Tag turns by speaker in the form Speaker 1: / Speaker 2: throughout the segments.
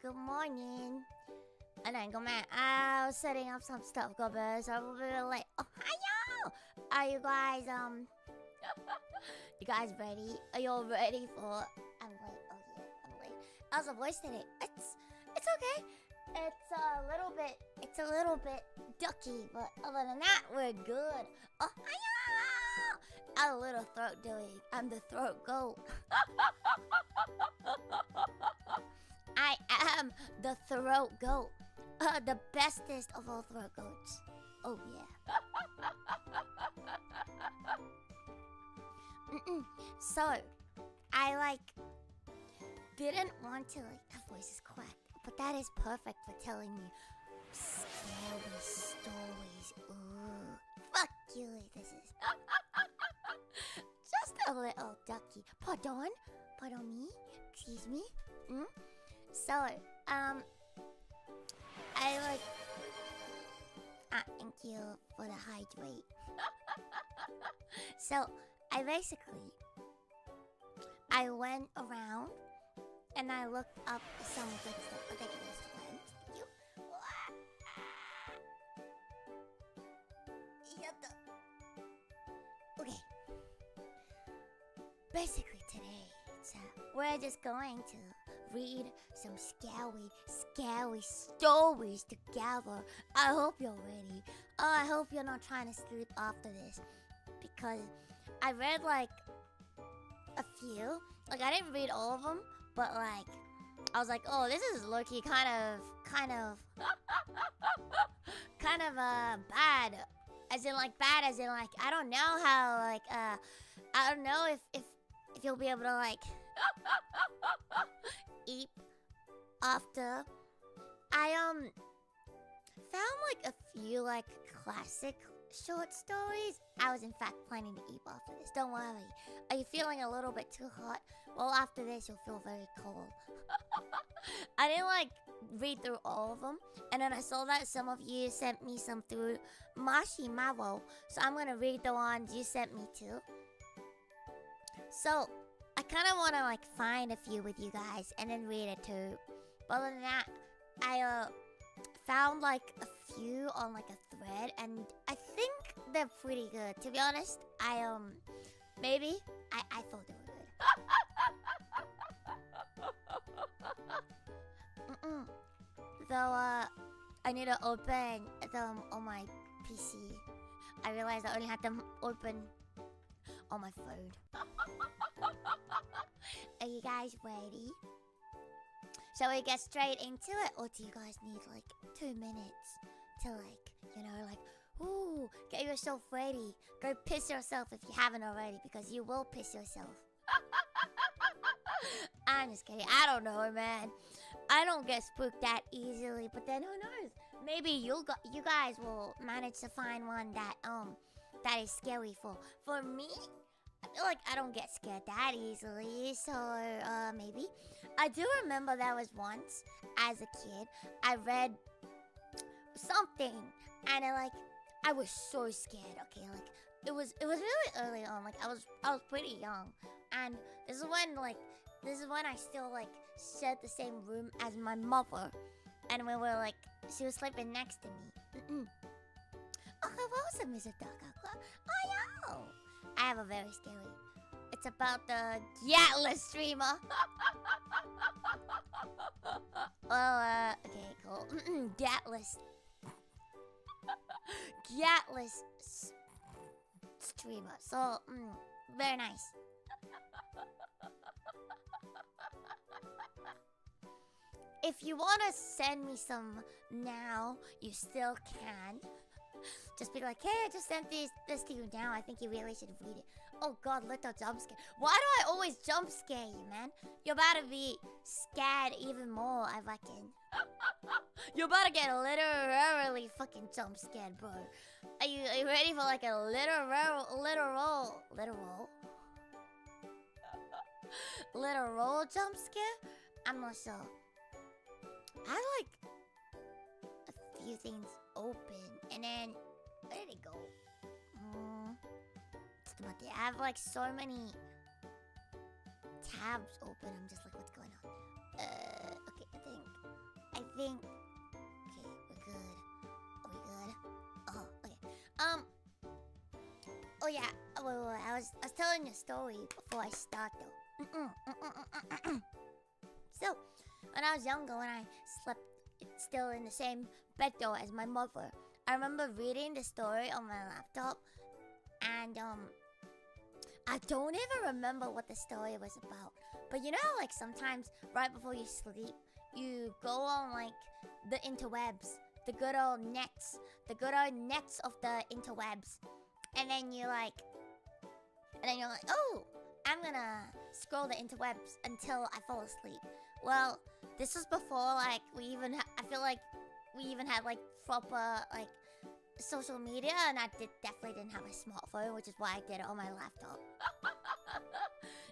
Speaker 1: good morning. And come on, I was setting up some stuff, guys. I'm a bit late. Oh, hi, are you guys, you guys ready? Are you all ready for... I'm late. Oh, yeah, I'm late. How's the voice today? It's okay. It's a little bit ducky, but other than that, we're good. Oh, hi, I'm a little throat doing. I'm the throat goat. I am the throat goat. The bestest of all throat goats. Oh, yeah. So, I, didn't want to, that voice is quacked. But that is perfect for telling me scary stories. Ooh. Fuck you, this is... Just a little ducky. Pardon me? Excuse me? So, thank you for the hydrate. So, I went around and I looked up some good stuff. Oh, thank you, Mr. Williams. Thank you. Okay. Basically today, we're just going to read some scary stories together. I hope you're ready. I hope you're not trying to sleep after this. Because I read a few. I didn't read all of them, but I was like, oh, this is low-key kind of bad. As in bad as in I don't know how I don't know if you'll be able to eat after. I found a few classic short stories. I was in fact planning to eat after this. Don't worry. Are you feeling a little bit too hot? Well, after this you'll feel very cold. I didn't read through all of them, and then I saw that some of you sent me some through Marshmallow, so I'm gonna read the ones you sent me too. So I kind of want to find a few with you guys and then read it too. But other than that, I found a few on a thread, and I think they're pretty good. To be honest, I thought they were good. Though I need to open them on my PC. I realized I only had them open on my phone. Are you guys ready? Shall we get straight into it, or do you guys need 2 minutes to ooh, get yourself ready. Go piss yourself if you haven't already, because you will piss yourself. I'm just kidding. I don't know, man. I don't get spooked that easily, but then who knows? Maybe you guys will manage to find one that is scary for me. I feel like I don't get scared that easily, so maybe. I do remember there was once, as a kid, I read something, and I was so scared. Okay, it was really early on. I was pretty young, and this is when I still shared the same room as my mother, and we were she was sleeping next to me. Oh, hello, Mr. Dakaka. Oh, yo. I have a very scary. It's about the Gatless streamer. Well, okay, cool. Gatless streamer. So, very nice. If you want to send me some now, you still can. Just be like, hey, I just sent this to you now. I think you really should read it. Oh god, Luto jump scare. Why do I always jump scare you, man? You're about to be scared even more, I reckon. You're about to get literally fucking jump scared, bro. Are you ready for a literal jump scare? I'm not sure. I a few things open, and then where did it go? I have so many tabs open. I'm just what's going on? Okay, I think. Okay, we're good. Are we good? Oh, okay. Oh yeah. Wait. I was telling you a story before I start though. So, when I was younger, when I slept still in the same bed though as my mother, I remember reading the story on my laptop, and I don't even remember what the story was about. But you know how, like, sometimes right before you sleep, you go on, like, the interwebs, the good old nets of the interwebs, and then you're like, oh, I'm gonna scroll the interwebs until I fall asleep. Well, this was before, like, I feel like we even had, like, proper, like, social media, and I definitely didn't have a smartphone, which is why I did it on my laptop.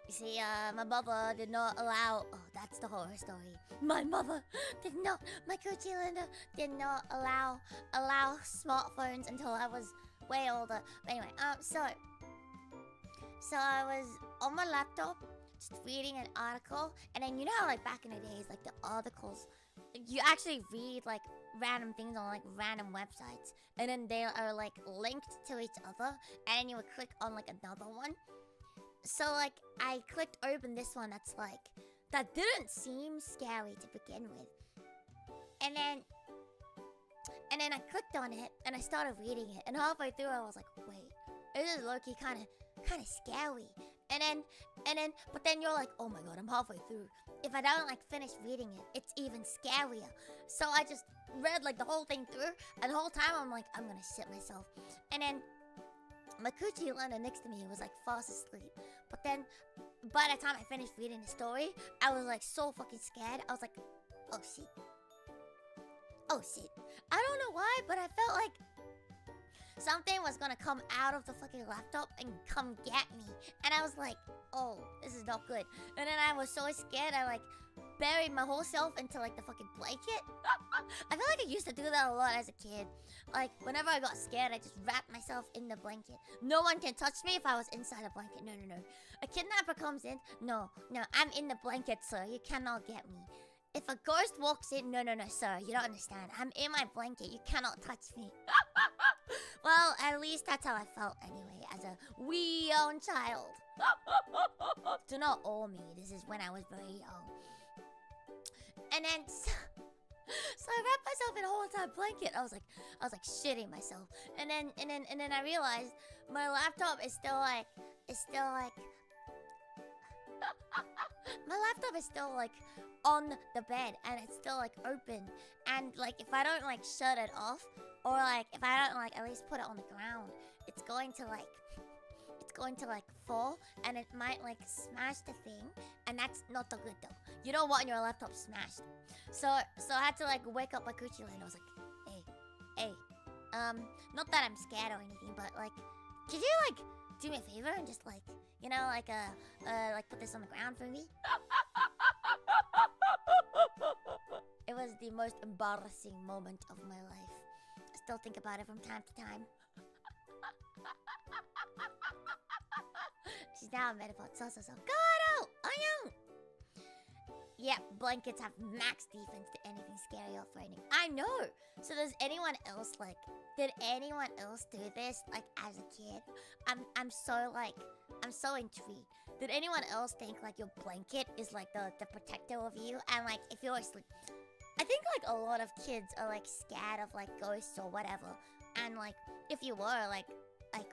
Speaker 1: You see, my mother did not allow... Oh, that's the horror story. My Coochie Linda did not allow smartphones until I was way older. But anyway, so I was on my laptop, just reading an article, and then you know how, like, back in the days, like, the articles, you actually read, like, random things on, like, random websites, and then they are, like, linked to each other, and then you would click on, like, another one. So, like, I clicked open this one that didn't seem scary to begin with. And then I clicked on it, and I started reading it, and halfway through I was like, wait, this is low-key kind of scary. But then you're like, oh my god, I'm halfway through. If I don't, like, finish reading it, it's even scarier. So I just read, like, the whole thing through, and the whole time I'm like, I'm gonna shit myself. And then my Coochie Luna next to me was, like, fast asleep. But then, by the time I finished reading the story, I was, like, so fucking scared. I was like, oh shit. I don't know why, but I felt like something was gonna come out of the fucking laptop and come get me. And I was like, oh, this is not good. And then I was so scared, I, like, buried my whole self into, like, the fucking blanket. I feel like I used to do that a lot as a kid. Like, whenever I got scared, I just wrapped myself in the blanket. No one can touch me if I was inside a blanket. No. A kidnapper comes in. No, I'm in the blanket, sir. You cannot get me. If a ghost walks in, no, sir, you don't understand. I'm in my blanket. You cannot touch me. Well, at least that's how I felt anyway, as a wee young child. Do not owe me. This is when I was very young. And then, so I wrapped myself in a whole entire blanket. I was like shitting myself. And then I realized my laptop is still like, my laptop is still, like, on the bed, and it's still, like, open. And, like, if I don't, like, shut it off, or, like, if I don't, like, at least put it on the ground, it's going to, like, fall, and it might, like, smash the thing, and that's not the good though. You don't want your laptop smashed. So I had to, like, wake up my Coochie and I was like, hey, not that I'm scared or anything, but, like, could you, like, do me a favor and just, like, you know, like, put this on the ground for me? It was the most embarrassing moment of my life. I still think about it from time to time. She's now a Metapod. So. Kaluto! Anyang! Yeah, blankets have max defense to anything scary or frightening. I know! So did anyone else do this, like, as a kid? I'm so intrigued. Did anyone else think, like, your blanket is, like, the protector of you? And, like, if you're asleep... I think, like, a lot of kids are, like, scared of, like, ghosts or whatever. And, like, if you were, like,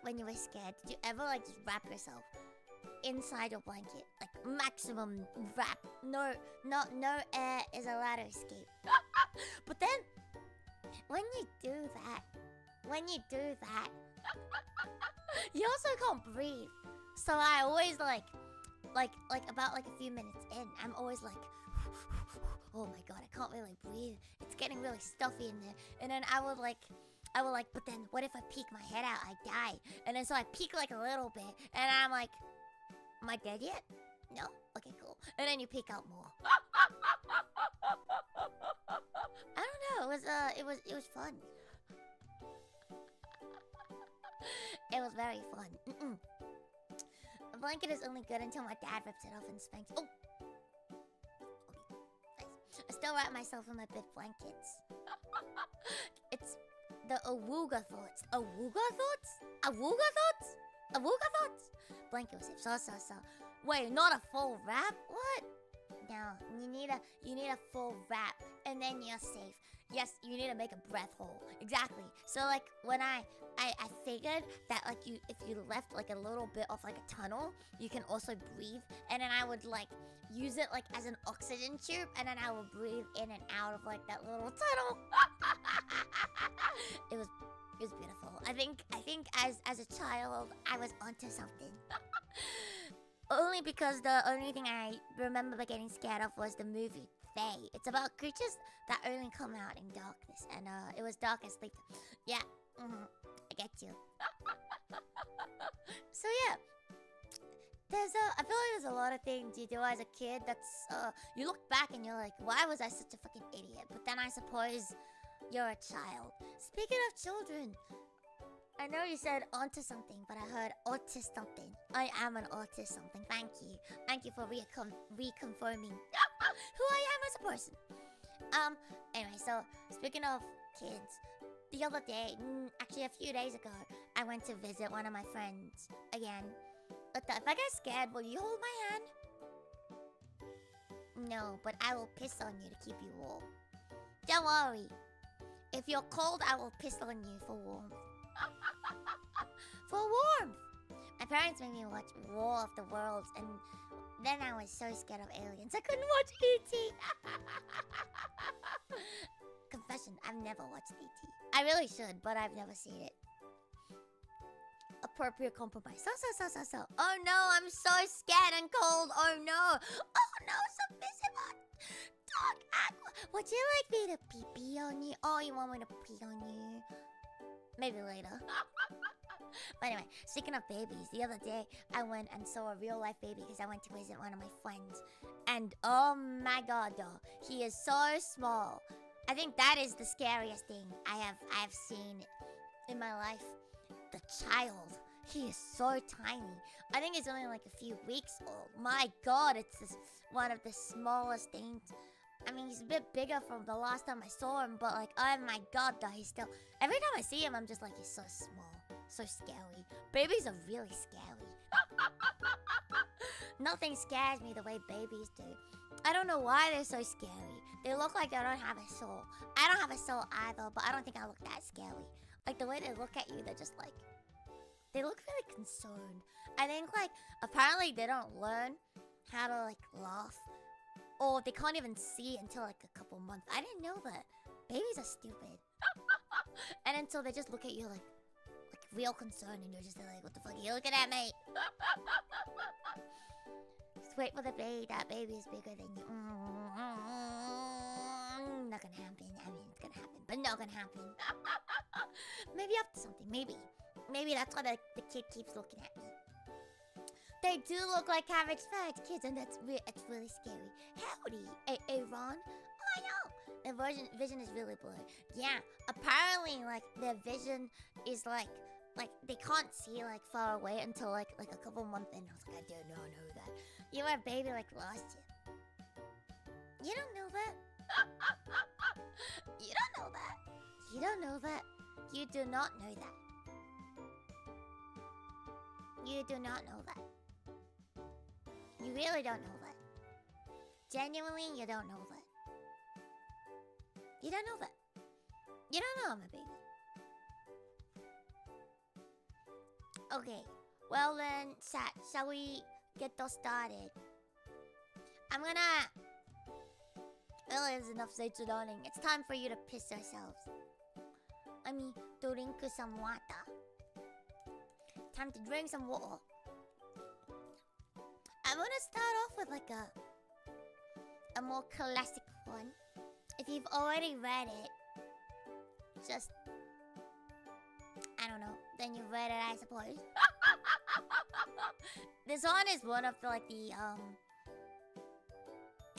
Speaker 1: when you were scared, did you ever, like, just wrap yourself inside your blanket? Like, maximum wrap. No air is allowed to escape. But then, when you do that, you also can't breathe. So I always, like about, like, a few minutes in, I'm always like, oh my god, I can't really breathe. It's getting really stuffy in there. And then I would like, but then what if I peek my head out? I die. And then so I peek, like, a little bit, and I'm like, am I dead yet? No? Okay, cool. And then you peek out more. I don't know. It was fun. It was very fun. The blanket is only good until my dad rips it off and spanks. Oh! Okay. still wrap myself in my bed blankets. It's the awooga thoughts. Awooga thoughts? Awooga thoughts? Awooga thoughts? Blanket was safe. So. Wait, not a full wrap? What? No, you need a full wrap, and then you're safe. Yes, you need to make a breath hole. Exactly. So like when I figured that like if you left like a little bit of like a tunnel, you can also breathe, and then I would like use it like as an oxygen tube, and then I would breathe in and out of like that little tunnel. It was beautiful. I think as a child I was onto something. Only because the only thing I remember getting scared of was the movie Fae. It's about creatures that only come out in darkness, and it was dark as sleep. Yeah, I get you. So yeah, I feel like there's a lot of things you do as a kid that's you look back and you're like, why was I such a fucking idiot? But then I suppose you're a child. Speaking of children, I know you said onto something, but I heard autist something. I am an autist something. Thank you. Thank you for reconfirming who I am as a person. Anyway, so speaking of kids, the other day, actually a few days ago, I went to visit one of my friends again. If I get scared, will you hold my hand? No, but I will piss on you to keep you warm. Don't worry. If you're cold, I will piss on you for warmth. For warmth! My parents made me watch War of the Worlds, and then I was so scared of aliens I couldn't watch E.T. Confession, I've never watched E.T. I really should, but I've never seen it. Appropriate compromise. So. Oh no, I'm so scared and cold. Oh no. Oh no, submissive. Dog aqua. Would you like me to pee on you? Oh, you want me to pee on you? Maybe later. But anyway, speaking of babies, the other day I went and saw a real life baby because I went to visit one of my friends. And oh my god, though, he is so small. I think that is the scariest thing I have seen in my life. The child. He is so tiny. I think he's only like a few weeks old. My god, it's one of the smallest things. I mean, he's a bit bigger from the last time I saw him, but like, oh my god, though, he's still... Every time I see him, I'm just like, he's so small. So scary. Babies are really scary. Nothing scares me the way babies do. I don't know why they're so scary. They look like they don't have a soul. I don't have a soul either, but I don't think I look that scary. Like, the way they look at you, they're just like... They look really concerned. I think, like, apparently they don't learn how to, like, laugh. Or they can't even see until, like, a couple months. I didn't know that. Babies are stupid. And until they just look at you, like real concerned, and you're just like, what the fuck are you looking at, mate? Just wait for the baby. That baby is bigger than you. Not gonna happen. I mean, it's gonna happen, but not gonna happen. Maybe up to something. Maybe that's why the kid keeps looking at me. They do look like cabbage patch kids, and it's really scary. Howdy, Ron. Oh, I know. Their vision is really blurry. Yeah, apparently, like, their vision is like they can't see like far away until like a couple months in. I was like, I did not know that. You were a baby like last year. You don't know that. You don't know that. You don't know that. You do not know that. You do not know that. You really don't know that. Genuinely, you don't know that. You don't know that. You don't know I'm a baby. Okay, well then, Sat, shall we get those started? I'm gonna... Well, there's enough Zeitsudoning. It's time for you to piss yourselves. I mean, to drink some water. Time to drink some water. I'm gonna start off with like a more classic one. If you've already read it, just... I don't know. Then you've read it, I suppose. This one is one of the, like, the,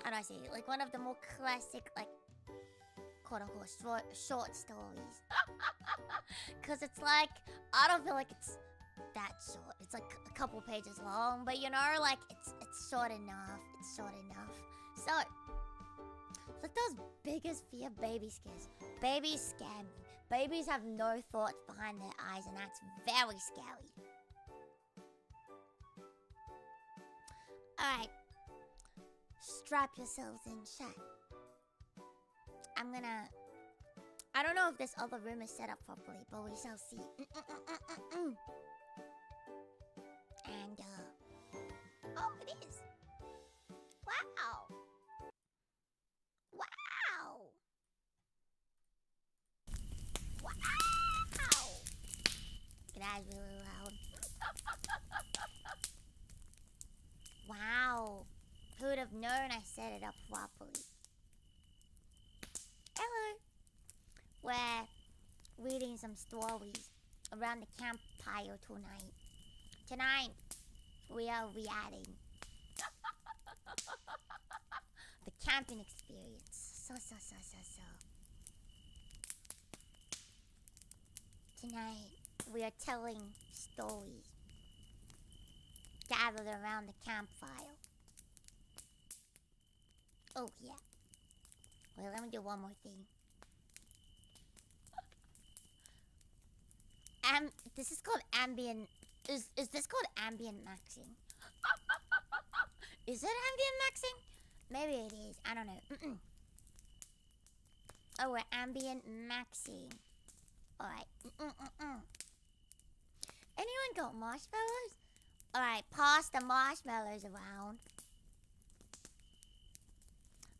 Speaker 1: how do I say it? Like, one of the more classic, like, quote-unquote, short stories. Because it's like, I don't feel like it's that short. It's like a couple pages long, but you know, like, it's short enough. It's short enough. So, Look those biggest fear baby scares. Babies scare me. Babies have no thoughts behind their eyes, and that's very scary. Alright. Strap yourselves in, chat. I don't know if this other room is set up properly, but we shall see. And, oh, it is. Wow. Wow. Wow. That's really loud. Wow. Who would have known I set it up properly? Hello. We're reading some stories around the campfire tonight. Tonight, we are reading the camping experience. So. Tonight, we are telling stories gathered around the campfire. Oh, yeah. Well, let me do one more thing. This is called ambient... Is this called ambient maxing? Is it ambient maxing? Maybe it is. I don't know. Oh, we're ambient maxing. Alright. Anyone got marshmallows? Alright, pass the marshmallows around.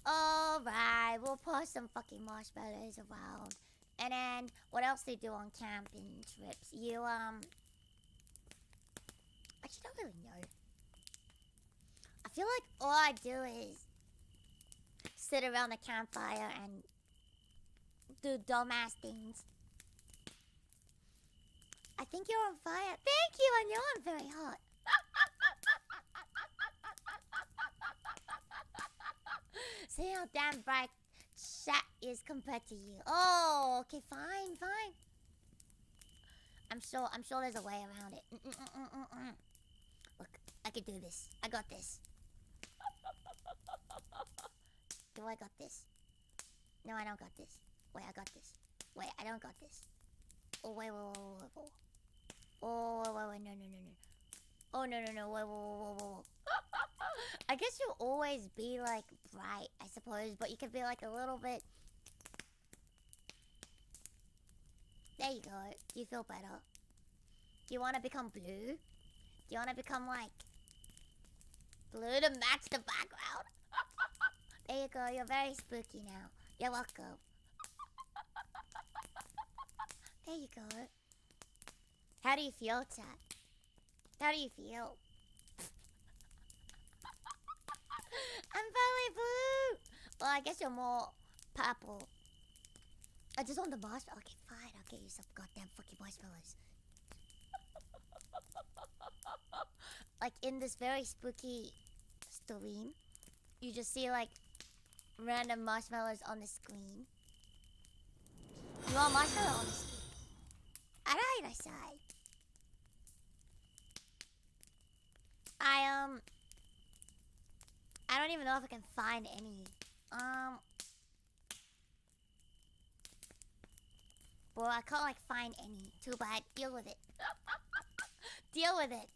Speaker 1: Alright, we'll pass some fucking marshmallows around. And then, what else do you do on camping trips? You, actually don't really know. I feel like all I do is sit around the campfire and do dumbass things. I think you're on fire. Thank you, I know I'm very hot. See how damn bright chat is compared to you. Oh, okay, fine. I'm sure there's a way around it. Look, I can do this. I got this. Do I got this? No, I don't got this. Wait, I got this. Wait, I don't got this. Oh, wait. Oh, wait, no. Oh, no, wait. I guess you'll always be, like, bright, I suppose, but you could be, like, a little bit... There you go. Do you feel better? Do you want to become blue? Do you want to become, like, blue to match the background? There you go. You're very spooky now. You're welcome. There you go. How do you feel, chat? How do you feel? I'm probably blue. Well, I guess you're more purple. I just want the marshmallow. Okay, fine. I'll get you some goddamn fucking marshmallows. Like in this very spooky stream, you just see like random marshmallows on the screen. You want marshmallow on the screen? Alright, I said. I don't even know if I can find any. Well, I can't like find any. Too bad. Deal with it. Deal with it.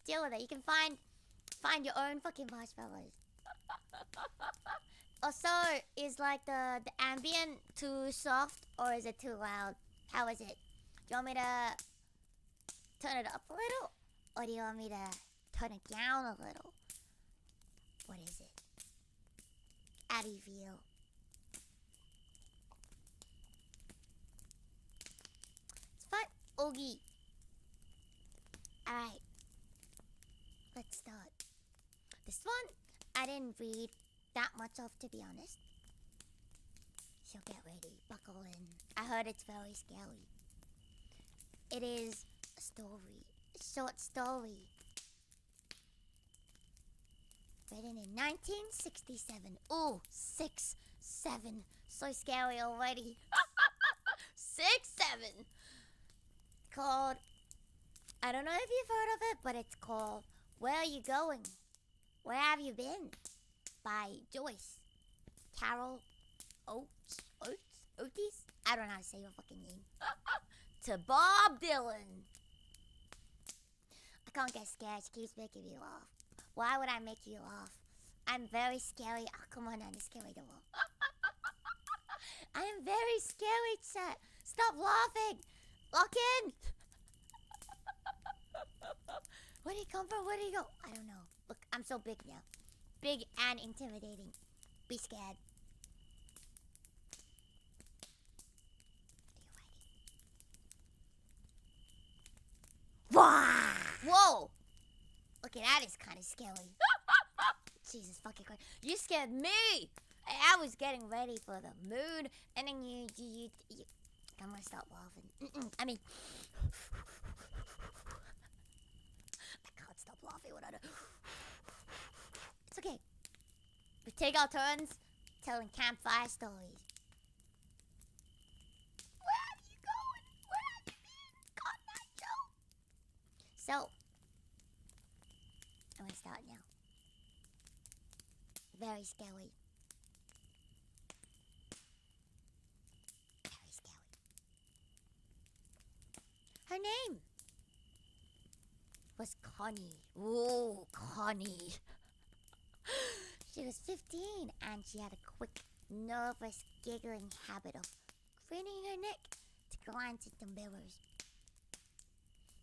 Speaker 1: Deal with it. You can find your own fucking marshmallows. Also, is like the ambient too soft or is it too loud? How is it? Do you want me to turn it up a little? Or do you want me to turn it down a little? What is it? How do you feel? It's fine. Oogie. Alright. Let's start. This one, I didn't read that much of, to be honest. So get ready. Buckle in. I heard it's very scary. It is a story. A short story. Written in 1967. Ooh, 6, 7. So scary already. 6, 7. Called... I don't know if you've heard of it, but it's called Where Are You Going? Where Have You Been? By Joyce Carol Otis? I don't know how to say your fucking name. To Bob Dylan. I can't get scared. She keeps making me laugh. Why would I make you laugh? I'm very scary. Oh, come on, I'm scary the wall. I am very scary, chat. Stop laughing. Lock in. Where did he come from? Where did he go? I don't know. Look, I'm so big now. Big and intimidating. Be scared. Whoa! Okay, that is kind of scary. Jesus fucking Christ. You scared me! I was getting ready for the moon, and then you I'm gonna stop laughing. I mean... I can't stop laughing when I do. It's okay. We take our turns telling campfire stories. Where are you going? Where have you been? God, Nacho! So, I'm gonna start now. Very scary. Very scary. Her name was Connie. Ooh, Connie. She was 15 and she had a quick, nervous, giggling habit of craning her neck to glance into mirrors.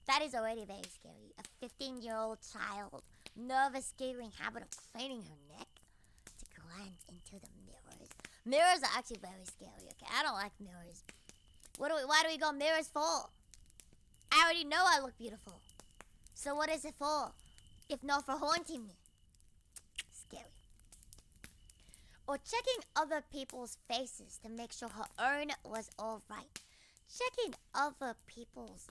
Speaker 1: That is already very scary. A 15-year-old child, nervous, giggling habit of craning her neck to glance into the mirrors. Mirrors are actually very scary, okay? I don't like mirrors. Why do we go mirrors for? I already know I look beautiful. So what is it for? If not for haunting me. Scary. Or checking other people's faces to make sure her own was alright. Checking other people's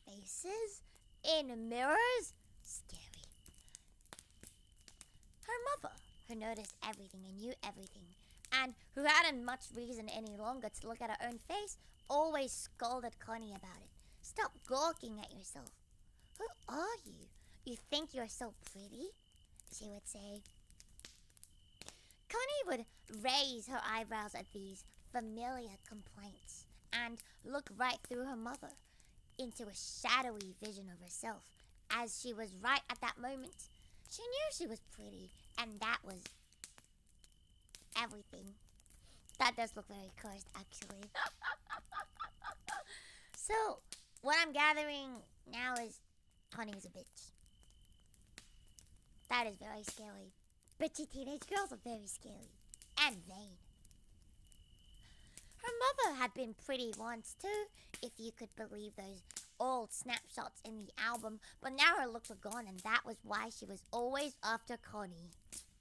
Speaker 1: faces in mirrors? Scary. Her mother, who noticed everything and knew everything, and who hadn't much reason any longer to look at her own face, always scolded Connie about it. Stop gawking at yourself. Who are you? You think you're so pretty? She would say. Connie would raise her eyebrows at these familiar complaints and look right through her mother into a shadowy vision of herself as she was right at that moment. She knew she was pretty, and that was everything. That does look very cursed, actually. So, what I'm gathering now is Connie's a bitch. That is very scary. Bitchy teenage girls are very scary. And vain. Her mother had been pretty once too, if you could believe those old snapshots in the album. But now her looks were gone, and that was why she was always after Connie.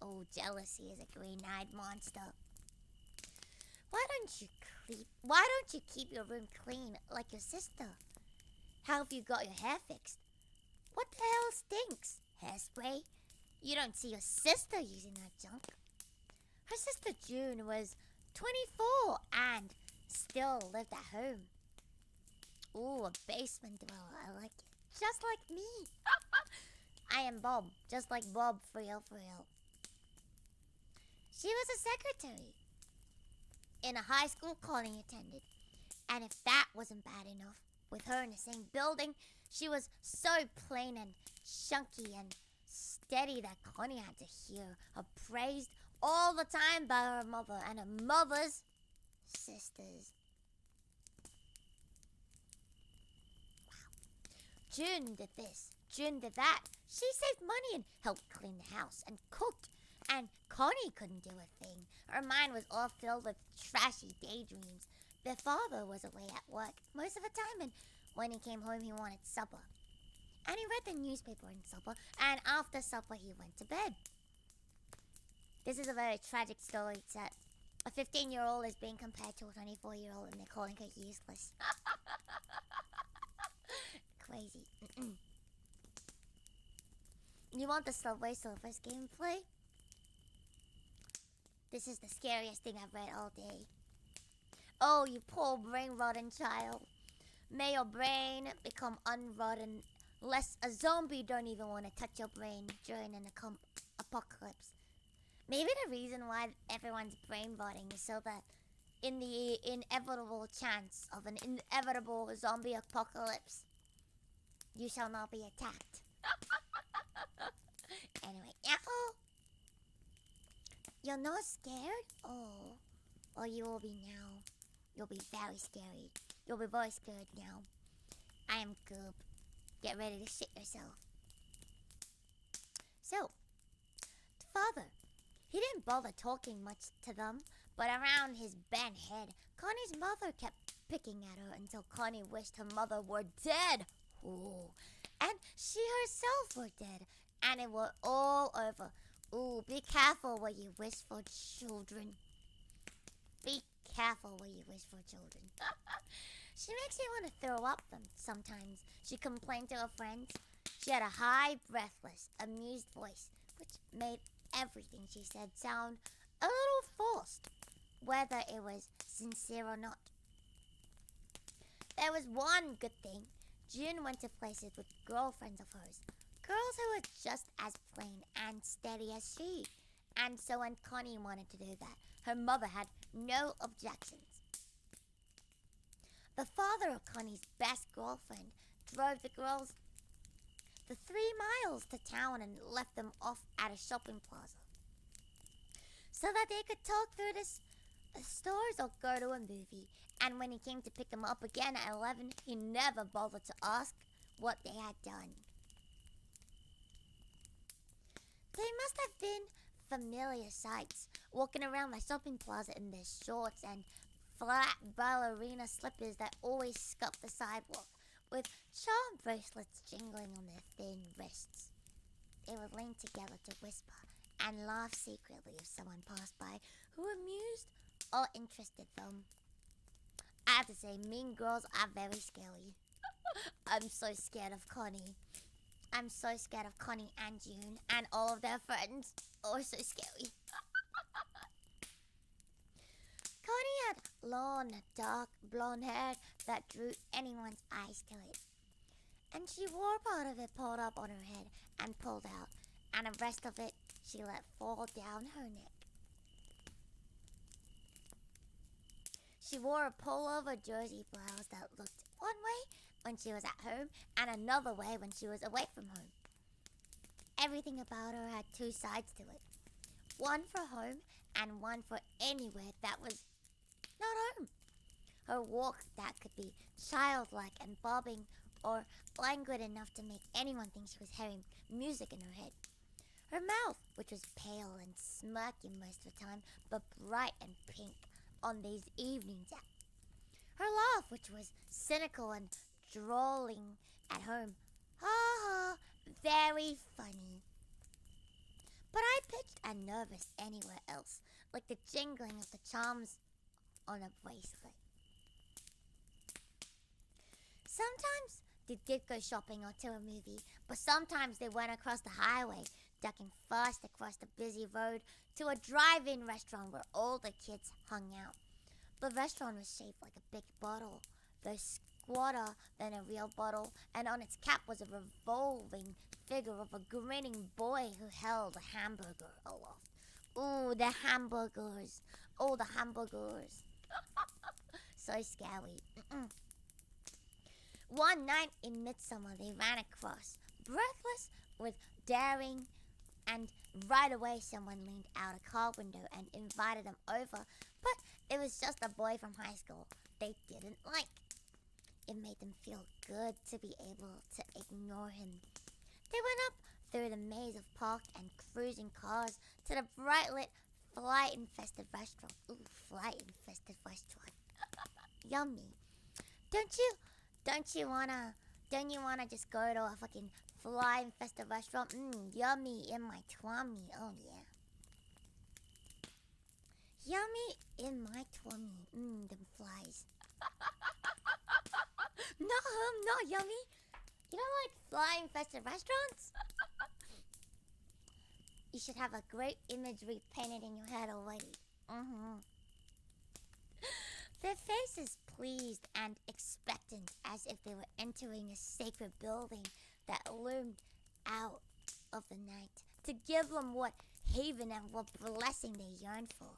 Speaker 1: Oh, jealousy is a green-eyed monster. Why don't you keep your room clean like your sister? How have you got your hair fixed? What the hell stinks? Hairspray? You don't see your sister using that junk. Her sister June was 24 and still lived at home. Ooh, a basement dweller. I like it. Just like me. I am Bob. Just like Bob, for real, for real. She was a secretary in a high school Connie attended. And if that wasn't bad enough, with her in the same building, she was so plain and chunky and steady that Connie had to hear her praised all the time by her mother and her mother's sisters. Wow. June did this, June did that. She saved money and helped clean the house and cooked. And Connie couldn't do a thing. Her mind was all filled with trashy daydreams. Their father was away at work most of the time, and when he came home, he wanted supper. And he read the newspaper in supper, and after supper, he went to bed. This is a very tragic story. It's that a 15-year-old is being compared to a 24-year-old, and they're calling her useless. Crazy. You want the Subway Surfers gameplay? This is the scariest thing I've read all day. Oh, you poor brain-rotten child. May your brain become unrotten, lest a zombie don't even want to touch your brain during an apocalypse. Maybe the reason why everyone's brain rotting is so that in the inevitable chance of an inevitable zombie apocalypse, you shall not be attacked. Anyway, Apple, you're not scared? Oh, well, you will be now. You'll be very scary. You'll be very scared now. I am Goob. Get ready to shit yourself. So, the father, he didn't bother talking much to them, but around his bent head, Connie's mother kept picking at her until Connie wished her mother were dead. Ooh. And she herself were dead, and it were all over. Ooh, be careful what you wish for, children. Be careful what you wish for, children. She makes me want to throw up them sometimes. She complained to her friends. She had a high, breathless, amused voice, which made everything she said sound a little forced, whether it was sincere or not. There was one good thing. June went to places with girlfriends of hers, girls who were just as plain and steady as she. And so when Connie wanted to do that, her mother had no objections. The father of Connie's best girlfriend drove the girls the 3 miles to town and left them off at a shopping plaza so that they could talk through the stores or go to a movie. And when he came to pick them up again at 11, he never bothered to ask what they had done. They must have been familiar sights, walking around the shopping plaza in their shorts and flat ballerina slippers that always scuffed the sidewalk, with charm bracelets jingling on their thin wrists. They would lean together to whisper and laugh secretly if someone passed by who amused or interested them. I have to say, mean girls are very scary. I'm so scared of Connie. I'm so scared of Connie and June and all of their friends. Oh, so scary. Connie had long, dark, blonde hair that drew anyone's eyes to it. And she wore part of it pulled up on her head and pulled out, and the rest of it she let fall down her neck. She wore a pullover jersey blouse that looked one way when she was at home and another way when she was away from home. Everything about her had 2 sides to it. One for home and one for anywhere that was not home. Her walk that could be childlike and bobbing or languid enough to make anyone think she was hearing music in her head. Her mouth, which was pale and smirky most of the time, but bright and pink on these evenings out. Her laugh, which was cynical and drawling at home. Ha ha, very funny. But I pitched and nervous anywhere else, like the jingling of the charms on a bracelet. Sometimes they did go shopping or to a movie, but sometimes they went across the highway, ducking fast across the busy road to a drive-in restaurant where all the kids hung out. The restaurant was shaped like a big bottle, though squatter than a real bottle, and on its cap was a revolving figure of a grinning boy who held a hamburger aloft. Ooh, the hamburgers. Oh, the hamburgers. So scary. One night in midsummer, they ran across, breathless with daring, and right away someone leaned out a car window and invited them over, but it was just a boy from high school they didn't like. It made them feel good to be able to ignore him. They went up through the maze of parked and cruising cars to the bright-lit, fly-infested restaurant. Ooh, fly-infested restaurant. Yummy. Don't you wanna just go to a fucking fly-infested restaurant? Yummy in my tummy. Oh yeah. Yummy in my tummy. Them flies. Not yummy. You don't like fly-infested restaurants? You should have a great imagery painted in your head already. Their faces pleased and expectant, as if they were entering a sacred building that loomed out of the night to give them what haven and what blessing they yearned for.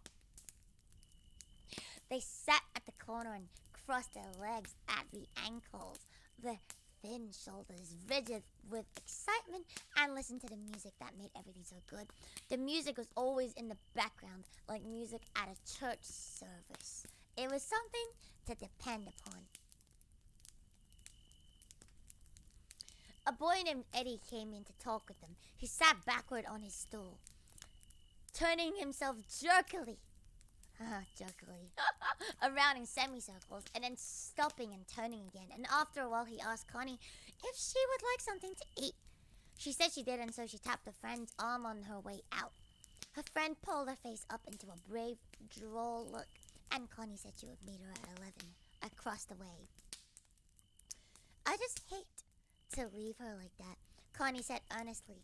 Speaker 1: They sat at the corner and crossed their legs at the ankles, their thin shoulders rigid with excitement, and listened to the music that made everything so good. The music was always in the background, like music at a church service. It was something to depend upon. A boy named Eddie came in to talk with them. He sat backward on his stool, turning himself jerkily around in semicircles, and then stopping and turning again. And after a while, he asked Connie if she would like something to eat. She said she did, and so she tapped a friend's arm on her way out. Her friend pulled her face up into a brave, droll look, and Connie said she would meet her at 11 across the way. I just hate to leave her like that, Connie said earnestly.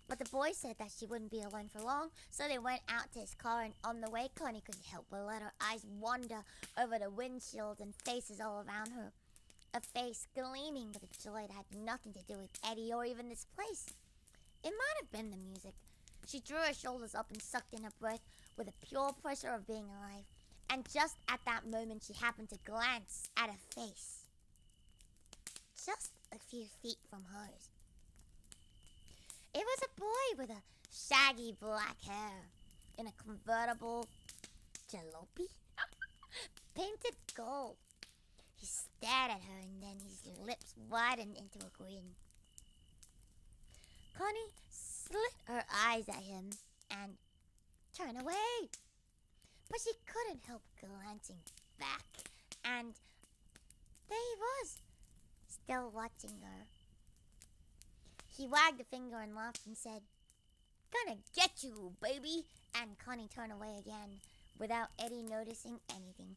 Speaker 1: But the boy said that she wouldn't be alone for long, so they went out to his car, and on the way, Connie couldn't help but let her eyes wander over the windshield and faces all around her. A face gleaming with a joy that had nothing to do with Eddie or even this place. It might have been the music. She drew her shoulders up and sucked in her breath with the pure pleasure of being alive. And just at that moment, she happened to glance at a face just a few feet from hers. It was a boy with a shaggy black hair in a convertible jalopy painted gold. He stared at her, and then his lips widened into a grin. Connie slit her eyes at him and turned away. But she couldn't help glancing back, and there he was, still watching her. He wagged a finger and laughed and said, "Gonna get you, baby," and Connie turned away again, without Eddie noticing anything.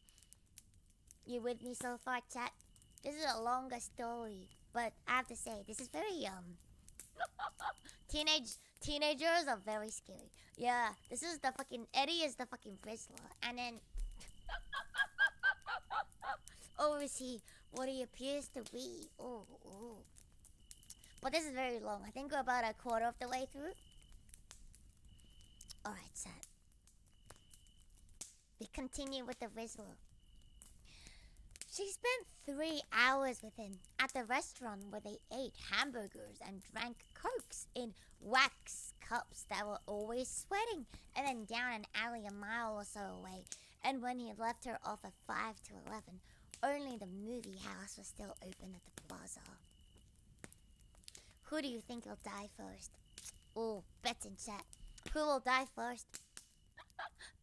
Speaker 1: You with me so far, chat? This is a longer story, but I have to say, this is very, teenagers are very scary. Yeah, this is the fucking, Eddie is the fucking Frizzler, and then, oh, is he what he appears to be? Oh. But this is very long. I think we're about a quarter of the way through. Alright, chat. We continue with the Frizzler. She spent 3 hours with him at the restaurant where they ate hamburgers and drank Cokes in wax cups that were always sweating, and then down an alley a mile or so away. And when he left her off at 5 to 11, only the movie house was still open at the plaza. Who do you think will die first? Oh, bets in chat. Who will die first?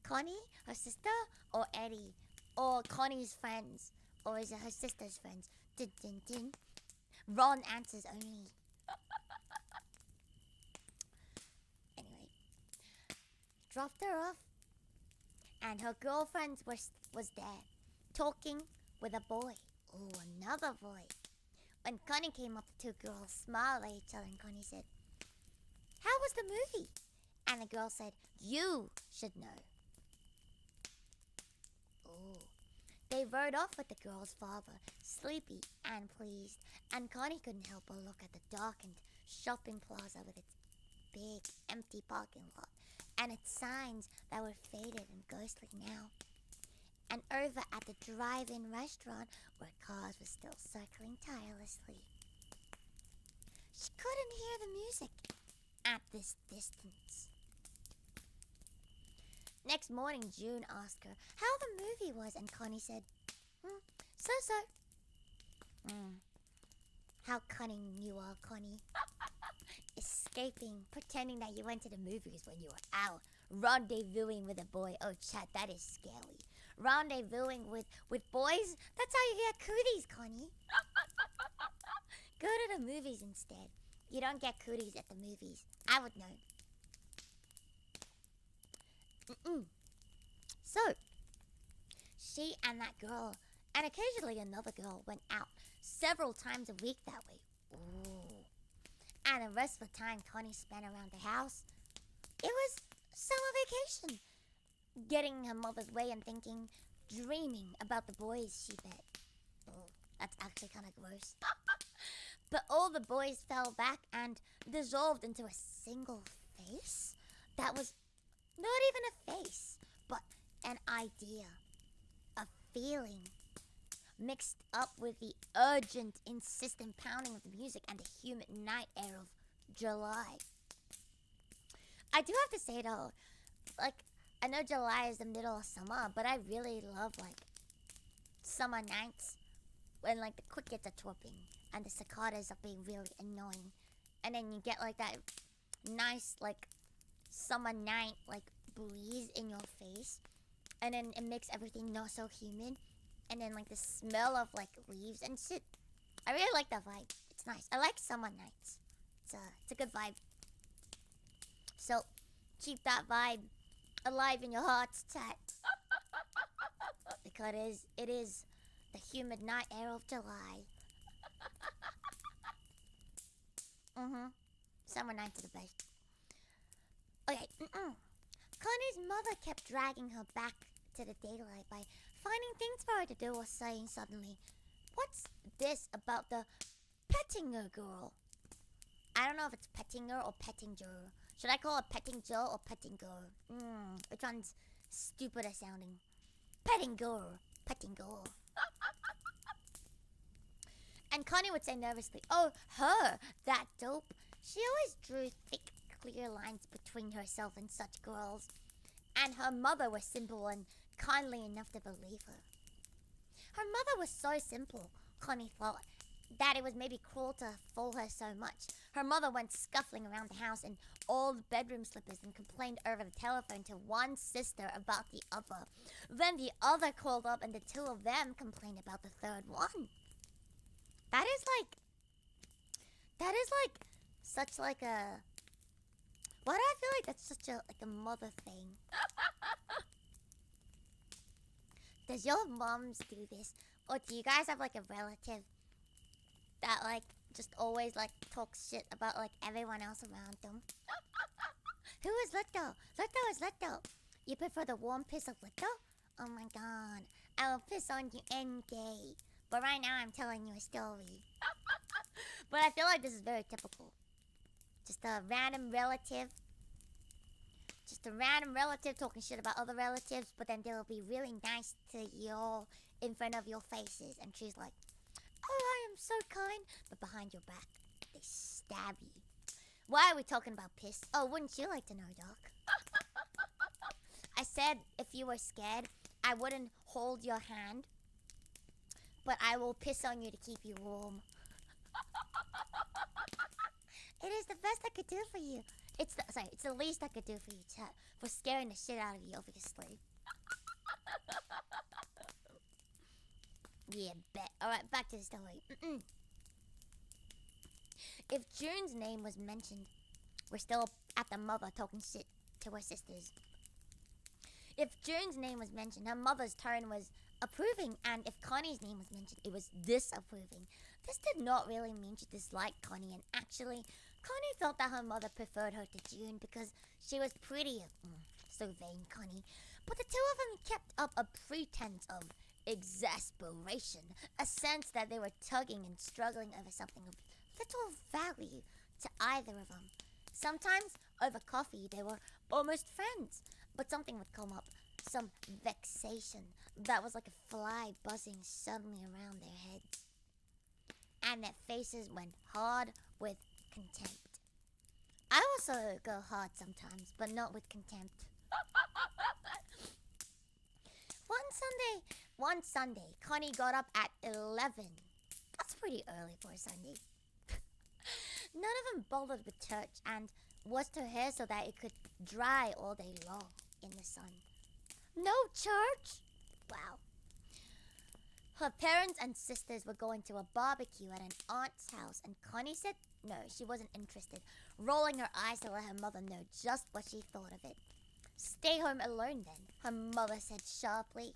Speaker 1: Connie, her sister, or Eddie? Or Connie's friends? Or is it her sister's friends? Din din din. Wrong answers only. Anyway, dropped her off, and her girlfriend was there, talking with a boy. Oh, another boy. When Connie came up, the two girls smiled at each other, and Connie said, "How was the movie?" And the girl said, "You should know." Oh. They rode off with the girl's father, sleepy and pleased, and Connie couldn't help but look at the darkened shopping plaza with its big, empty parking lot, and its signs that were faded and ghostly now. And over at the drive-in restaurant where cars were still circling tirelessly. She couldn't hear the music at this distance. Next morning, June asked her how the movie was, and Connie said, so. How cunning you are, Connie. Escaping, pretending that you went to the movies when you were out. Rendezvousing with a boy. Oh, chat, that is scary. Rendezvousing with boys? That's how you get cooties, Connie. Go to the movies instead. You don't get cooties at the movies. I would know. So, she and that girl, and occasionally another girl, went out several times a week that way. Ooh. And the rest of the time Connie spent around the house, it was summer vacation. Getting her mother's way and thinking, dreaming about the boys she met. Oh, that's actually kind of gross. But all the boys fell back and dissolved into a single face that was not even a face, but an idea. A feeling mixed up with the urgent, insistent pounding of the music and the humid night air of July. I do have to say though, like, I know July is the middle of summer, but I really love like summer nights when like the crickets are chirping and the cicadas are being really annoying, and then you get like that nice like summer night like breeze in your face, and then it makes everything not so humid, and then like the smell of like leaves and shit. I really like that vibe. It's nice. I like summer nights. It's a good vibe. So keep that vibe alive in your hearts, chat. Because it is the humid night air of July. Summer nights are the best. Okay. Connie's mother kept dragging her back to the daylight by finding things for her to do or saying suddenly, "What's this about the Pettinger girl?" I don't know if it's Pettinger or Pettinger. Should I call it Pettinger or Pettinger? Which one's stupider sounding? Pettinger. Pettinger. And Connie would say nervously, "Oh, her, that dope. She always drew thick, clear lines between herself and such girls." And her mother was simple and kindly enough to believe her. Her mother was so simple, Connie thought, that it was maybe cruel to fool her so much. Her mother went scuffling around the house in old bedroom slippers and complained over the telephone to one sister about the other. Then the other called up and the two of them complained about the third one. That is like such like a... Why do I feel like that's such a mother thing? Does your moms do this? Or do you guys have like a relative that like just always like talks shit about like everyone else around them? Who is Luto? Luto is Luto. You prefer the warm piss of Luto? Oh my god. I will piss on you any day. But right now I'm telling you a story. But I feel like this is very typical. Just a random relative. Just a random relative talking shit about other relatives, but then they'll be really nice to you all in front of your faces. And she's like, "Oh, I am so kind." But behind your back, they stab you. Why are we talking about piss? Oh, wouldn't you like to know, Doc? I said if you were scared, I wouldn't hold your hand, but I will piss on you to keep you warm. It is the best I could do for you. It's the least I could do for you, chat. For scaring the shit out of you, obviously. Yeah, bet. Alright, back to the story. If June's name was mentioned, we're still at the mother talking shit to her sisters. If June's name was mentioned, her mother's tone was approving, and if Connie's name was mentioned, it was disapproving. This did not really mean she disliked Connie, and actually, Connie felt that her mother preferred her to June because she was prettier. So vain, Connie. But the two of them kept up a pretense of exasperation, a sense that they were tugging and struggling over something of little value to either of them. Sometimes, over coffee, they were almost friends, but something would come up, some vexation that was like a fly buzzing suddenly around their heads. And their faces went hard with contempt. I also go hard sometimes, but not with contempt. One Sunday, Connie got up at 11. That's pretty early for a Sunday. None of them bothered with church and washed her hair so that it could dry all day long in the sun. No church? Wow. Her parents and sisters were going to a barbecue at an aunt's house, and Connie said no, she wasn't interested, rolling her eyes to let her mother know just what she thought of it. Stay home alone then, her mother said sharply.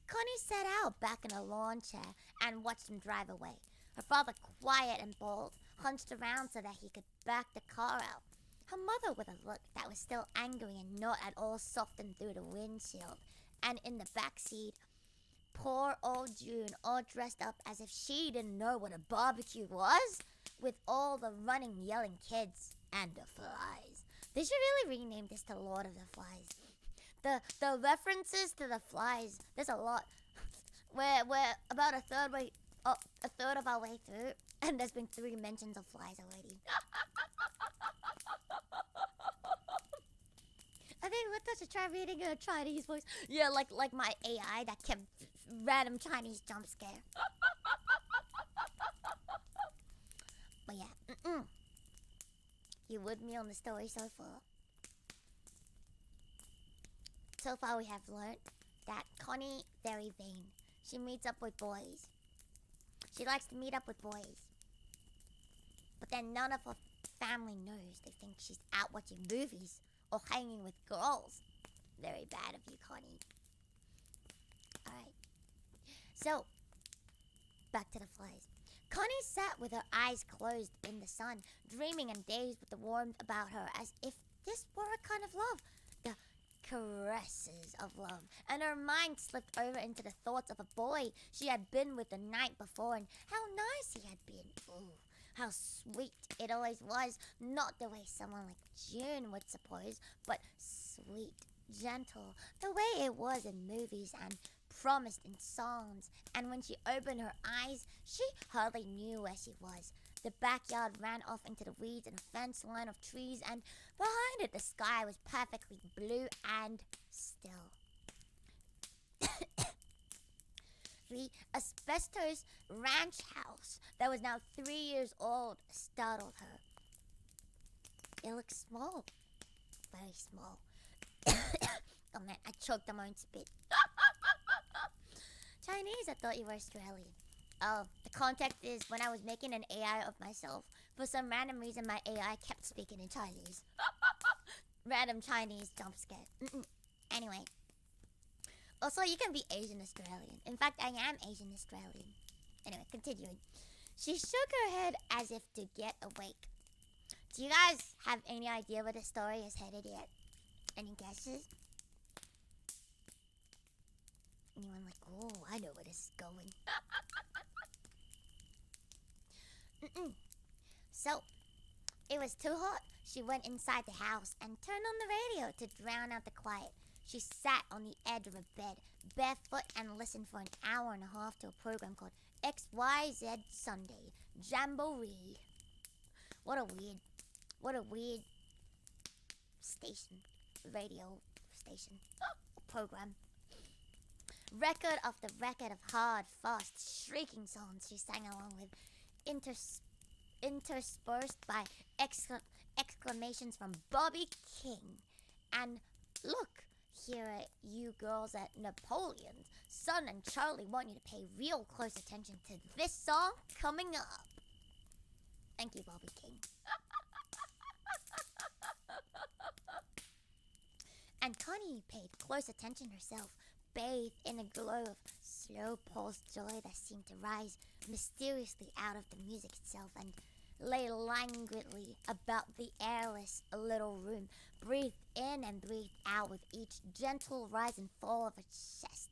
Speaker 1: Connie sat out back in a lawn chair and watched them drive away. Her father, quiet and bold, hunched around so that he could back the car out. Her mother with a look that was still angry and not at all softened through the windshield. And in the back seat, poor old June, all dressed up as if she didn't know what a barbecue was, with all the running, yelling kids and the flies. They should really rename this to Lord of the Flies. The references to the flies, there's a lot. We're about a third of our way through, and there's been 3 mentions of flies already. I think Luto should try reading a Chinese voice. Yeah, like my AI that kept random Chinese jump scare. But yeah, you with me on the story so far? So far we have learned that Connie, very vain. She meets up with boys. She likes to meet up with boys. But then none of her family knows. They think she's out watching movies or hanging with girls. Very bad of you, Connie. Alright. So, back to the flies. Connie sat with her eyes closed in the sun, dreaming and dazed with the warmth about her, as if this were a kind of love. The caresses of love. And her mind slipped over into the thoughts of a boy she had been with the night before, and how nice he had been. Ooh, how sweet it always was. Not the way someone like June would suppose, but sweet, gentle, the way it was in movies and promised in songs. And when she opened her eyes, she hardly knew where she was. The backyard ran off into the weeds and a fence line of trees, and behind it the sky was perfectly blue and still. The asbestos ranch house that was now 3 years old startled her. It looked small. Very small. Oh man, I choked on my own spit. Chinese, I thought you were Australian. Oh, the context is when I was making an AI of myself. For some random reason, my AI kept speaking in Chinese. Random Chinese jump scare. Anyway. Also, you can be Asian Australian. In fact, I am Asian Australian. Anyway, continuing. She shook her head as if to get awake. Do you guys have any idea where the story is headed yet? Any guesses? Anyone like, oh, I know where this is going. So, it was too hot. She went inside the house and turned on the radio to drown out the quiet. She sat on the edge of her bed, barefoot, and listened for an hour and a half to a program called XYZ Sunday Jamboree. What a weird station, radio station, program. Record after record of hard, fast, shrieking songs she sang along with, interspersed by exclamations from Bobby King. And look, here are you girls at Napoleon's. Son and Charlie want you to pay real close attention to this song coming up. Thank you, Bobby King. And Connie paid close attention herself, bathed in a glow of slow pulsed joy that seemed to rise mysteriously out of the music itself, and lay languidly about the airless little room, breathed in and breathed out with each gentle rise and fall of her chest.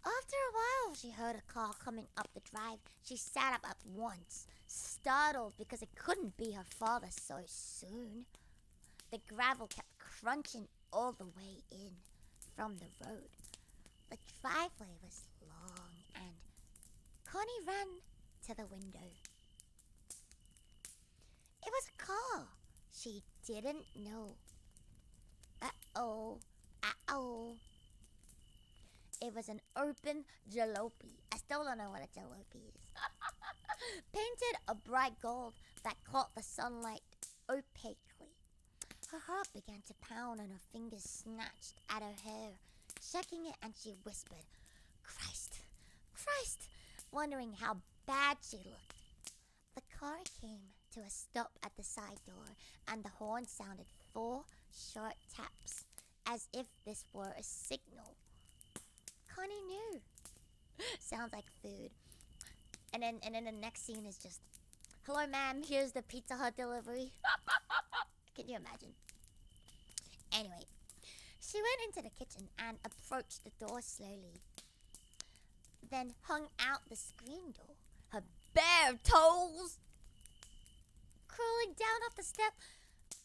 Speaker 1: After a while, she heard a car coming up the drive. She sat up at once, startled because it couldn't be her father so soon. The gravel kept crunching all the way in from the road. The driveway was long, and Connie ran to the window. It was a car she didn't know. Uh-oh. It was an open jalopy. I still don't know what a jalopy is. Painted a bright gold that caught the sunlight opaquely. Her heart began to pound and her fingers snatched at her hair, checking it, and she whispered, Christ, Christ, wondering how bad she looked. The car came to a stop at the side door, and the horn sounded 4 short taps, as if this were a signal. Connie knew. Sounds like food. And then the next scene is just, hello ma'am, here's the Pizza Hut delivery. Can you imagine? Anyway, she went into the kitchen and approached the door slowly. Then hung out the screen door, her bare toes curling down off the step.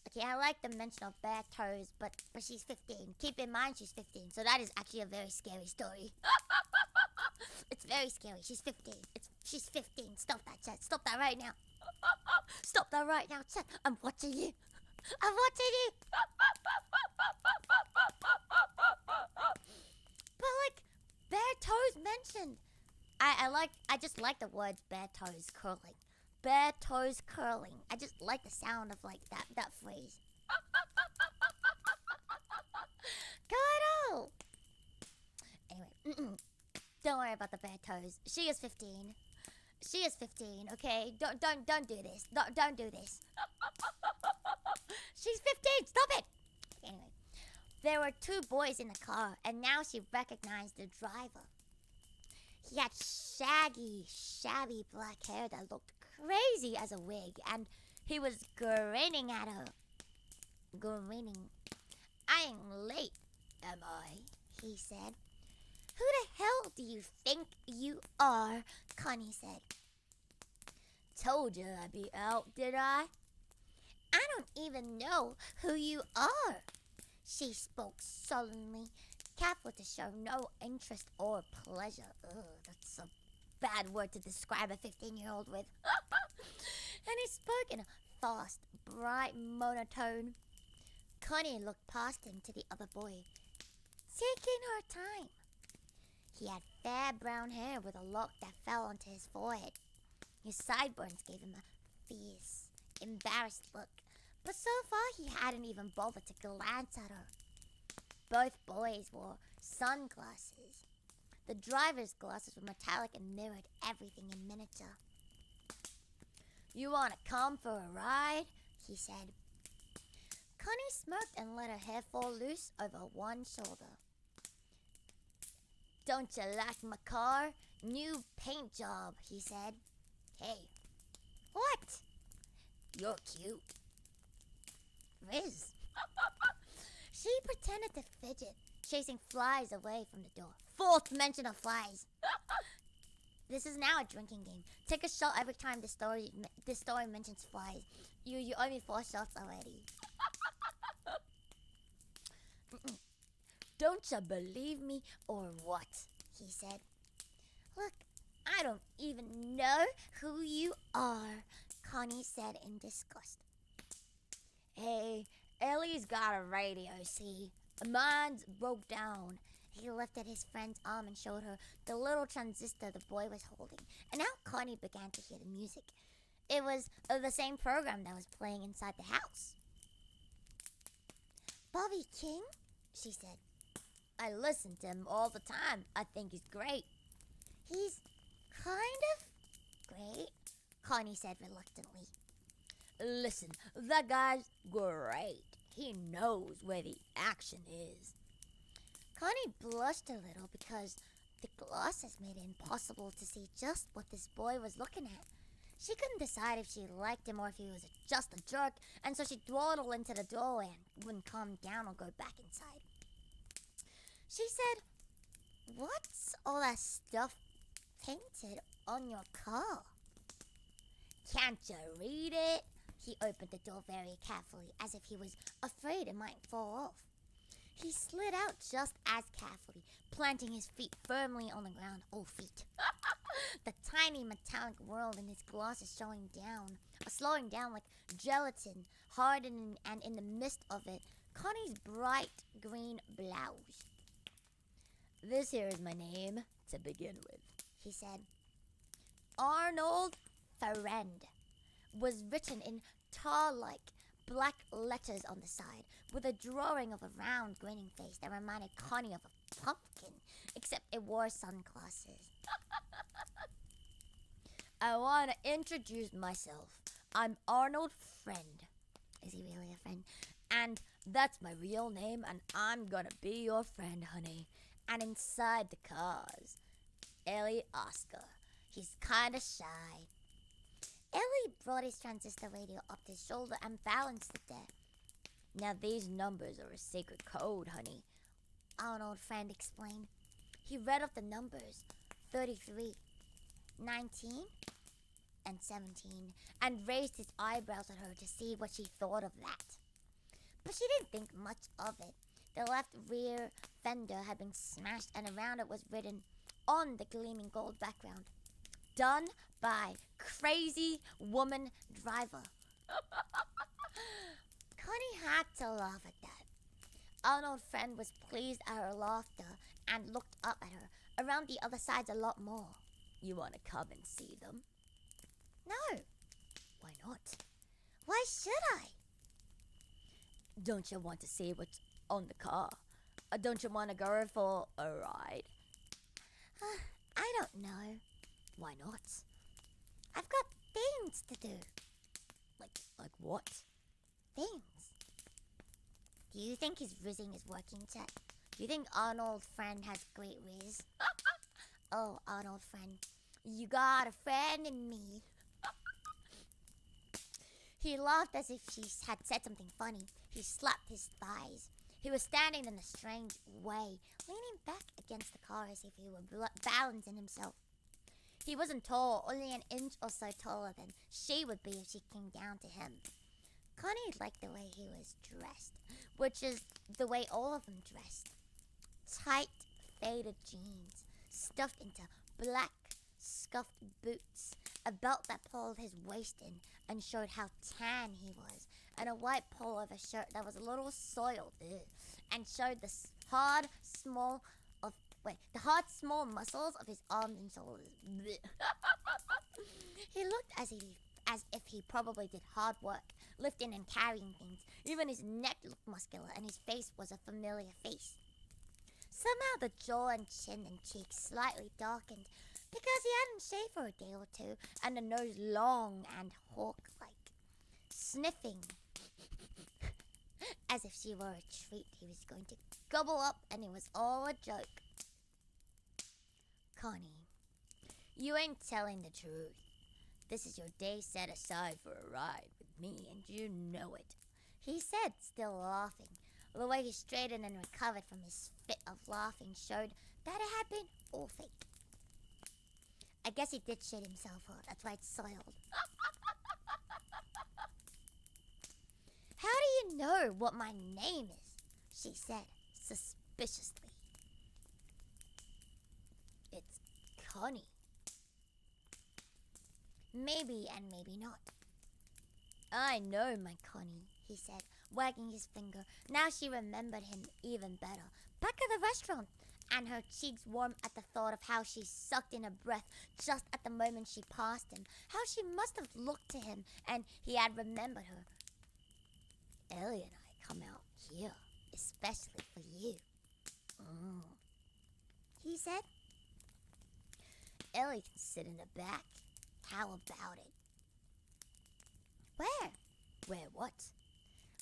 Speaker 1: A Okay, I like the mention of bare toes, but she's 15. Keep in mind she's 15, so that is actually a very scary story. It's very scary. She's 15. She's 15. Stop that, chat. Stop that right now. Stop that right now, chat. I'm watching you. I'm watching you. But like, bare toes mentioned. I just like the words bare toes curling. Bare toes curling. I just like the sound of like that phrase. Kaluto! Anyway, don't worry about the bare toes. She is 15. She is 15, okay? Don't do this. Don't do this. She's 15. Stop it. Anyway, there were two boys in the car, and now she recognized the driver. He had shaggy, shabby black hair that looked crazy as a wig, and he was grinning at her. Grinning. "I'm late, am I?" he said. "Who the hell do you think you are?" Connie said. "Told you I'd be out, did I?" "I don't even know who you are." She spoke sullenly, careful to show no interest or pleasure. Ugh, that's a bad word to describe a 15-year-old with. And he spoke in a fast, bright monotone. Connie looked past him to the other boy, taking her time. He had fair brown hair with a lock that fell onto his forehead. His sideburns gave him a fierce, embarrassed look, but so far he hadn't even bothered to glance at her. Both boys wore sunglasses. The driver's glasses were metallic and mirrored everything in miniature. "You want to come for a ride?" he said. Connie smirked and let her hair fall loose over one shoulder. "Don't you like my car? New paint job," he said. "Hey." "What?" "You're cute." "Riz." She pretended to fidget, chasing flies away from the door. Fourth mention of flies. This is now a drinking game. Take a shot every time this story mentions flies. You owe me 4 shots already. "Don't you believe me or what?" he said. "Look, I don't even know who you are," Connie said in disgust. "Hey, Ellie's got a radio, see? Mine's broke down." He lifted his friend's arm and showed her the little transistor the boy was holding, and now Connie began to hear the music. It was the same program that was playing inside the house. "Bobby King?" she said. "I listen to him all the time. I think he's great." "He's kind of great," Connie said reluctantly. "Listen, that guy's great. He knows where the action is." Connie blushed a little because the glasses made it impossible to see just what this boy was looking at. She couldn't decide if she liked him or if he was just a jerk, and so she dawdled into the doorway and wouldn't calm down or go back inside. She said, "What's all that stuff painted on your car?" "Can't you read it?" He opened the door very carefully, as if he was afraid it might fall off. He slid out just as carefully, planting his feet firmly on the ground. Oh, feet. The tiny metallic world in his glasses slowing down like gelatin, hardening, and in the midst of it, Connie's bright green blouse. "This here is my name to begin with," he said. Arnold Friend was written in tar-like black letters on the side, with a drawing of a round grinning face that reminded Connie of a pumpkin, except it wore sunglasses. "I want to introduce myself. I'm Arnold Friend." Is he really a friend? "And that's my real name, and I'm gonna be your friend, honey." And inside the cars, Ellie Oscar. He's kinda shy. Ellie brought his transistor radio up to his shoulder and balanced it there. "Now these numbers are a sacred code, honey," Arnold Friend explained. He read off the numbers, 33, 19, and 17, and raised his eyebrows at her to see what she thought of that. But she didn't think much of it. The left rear fender had been smashed, and around it was written on the gleaming gold background, "Done by crazy woman driver." Connie had to laugh at that. Arnold's friend was pleased at her laughter and looked up at her. Around the other side's a lot more. "You want to come and see them?" "No." "Why not?" "Why should I?" "Don't you want to see what's on the car? Don't you want to go for a ride?" "I don't know." "Why not?" "I've got things to do." Like what?" "Things." "Do you think his rizzing is working, Chet? Do you think Arnold's friend has great riz?" "Oh, Arnold friend, you got a friend in me." He laughed as if she had said something funny. He slapped his thighs. He was standing in a strange way, leaning back against the car as if he were balancing himself. He wasn't tall, only an inch or so taller than she would be if she came down to him. Connie liked the way he was dressed, which is the way all of them dressed. Tight, faded jeans, stuffed into black, scuffed boots, a belt that pulled his waist in and showed how tan he was, and a white pullover shirt that was a little soiled and showed the hard, small muscles of his arms and shoulders. He looked as if he probably did hard work, lifting and carrying things. Even his neck looked muscular, and his face was a familiar face. Somehow the jaw and chin and cheeks slightly darkened because he hadn't shaved for a day or two, and the nose long and hawk-like, sniffing as if she were a treat he was going to gobble up, and it was all a joke. "Connie, you ain't telling the truth. This is your day set aside for a ride with me, and you know it," he said, still laughing. The way he straightened and recovered from his fit of laughing showed that it had been all fake. I guess he did shit himself, huh? That's why it's soiled. "How do you know what my name is?" she said, suspiciously. "It's Connie." "Maybe and maybe not." "I know my Connie," he said, wagging his finger. Now she remembered him even better. Back at the restaurant, and her cheeks warmed at the thought of how she sucked in her breath just at the moment she passed him. How she must have looked to him, and he had remembered her. "Ellie and I come out here, especially for you," he said. "Ellie can sit in the back. How about it?" "Where?" "Where what?"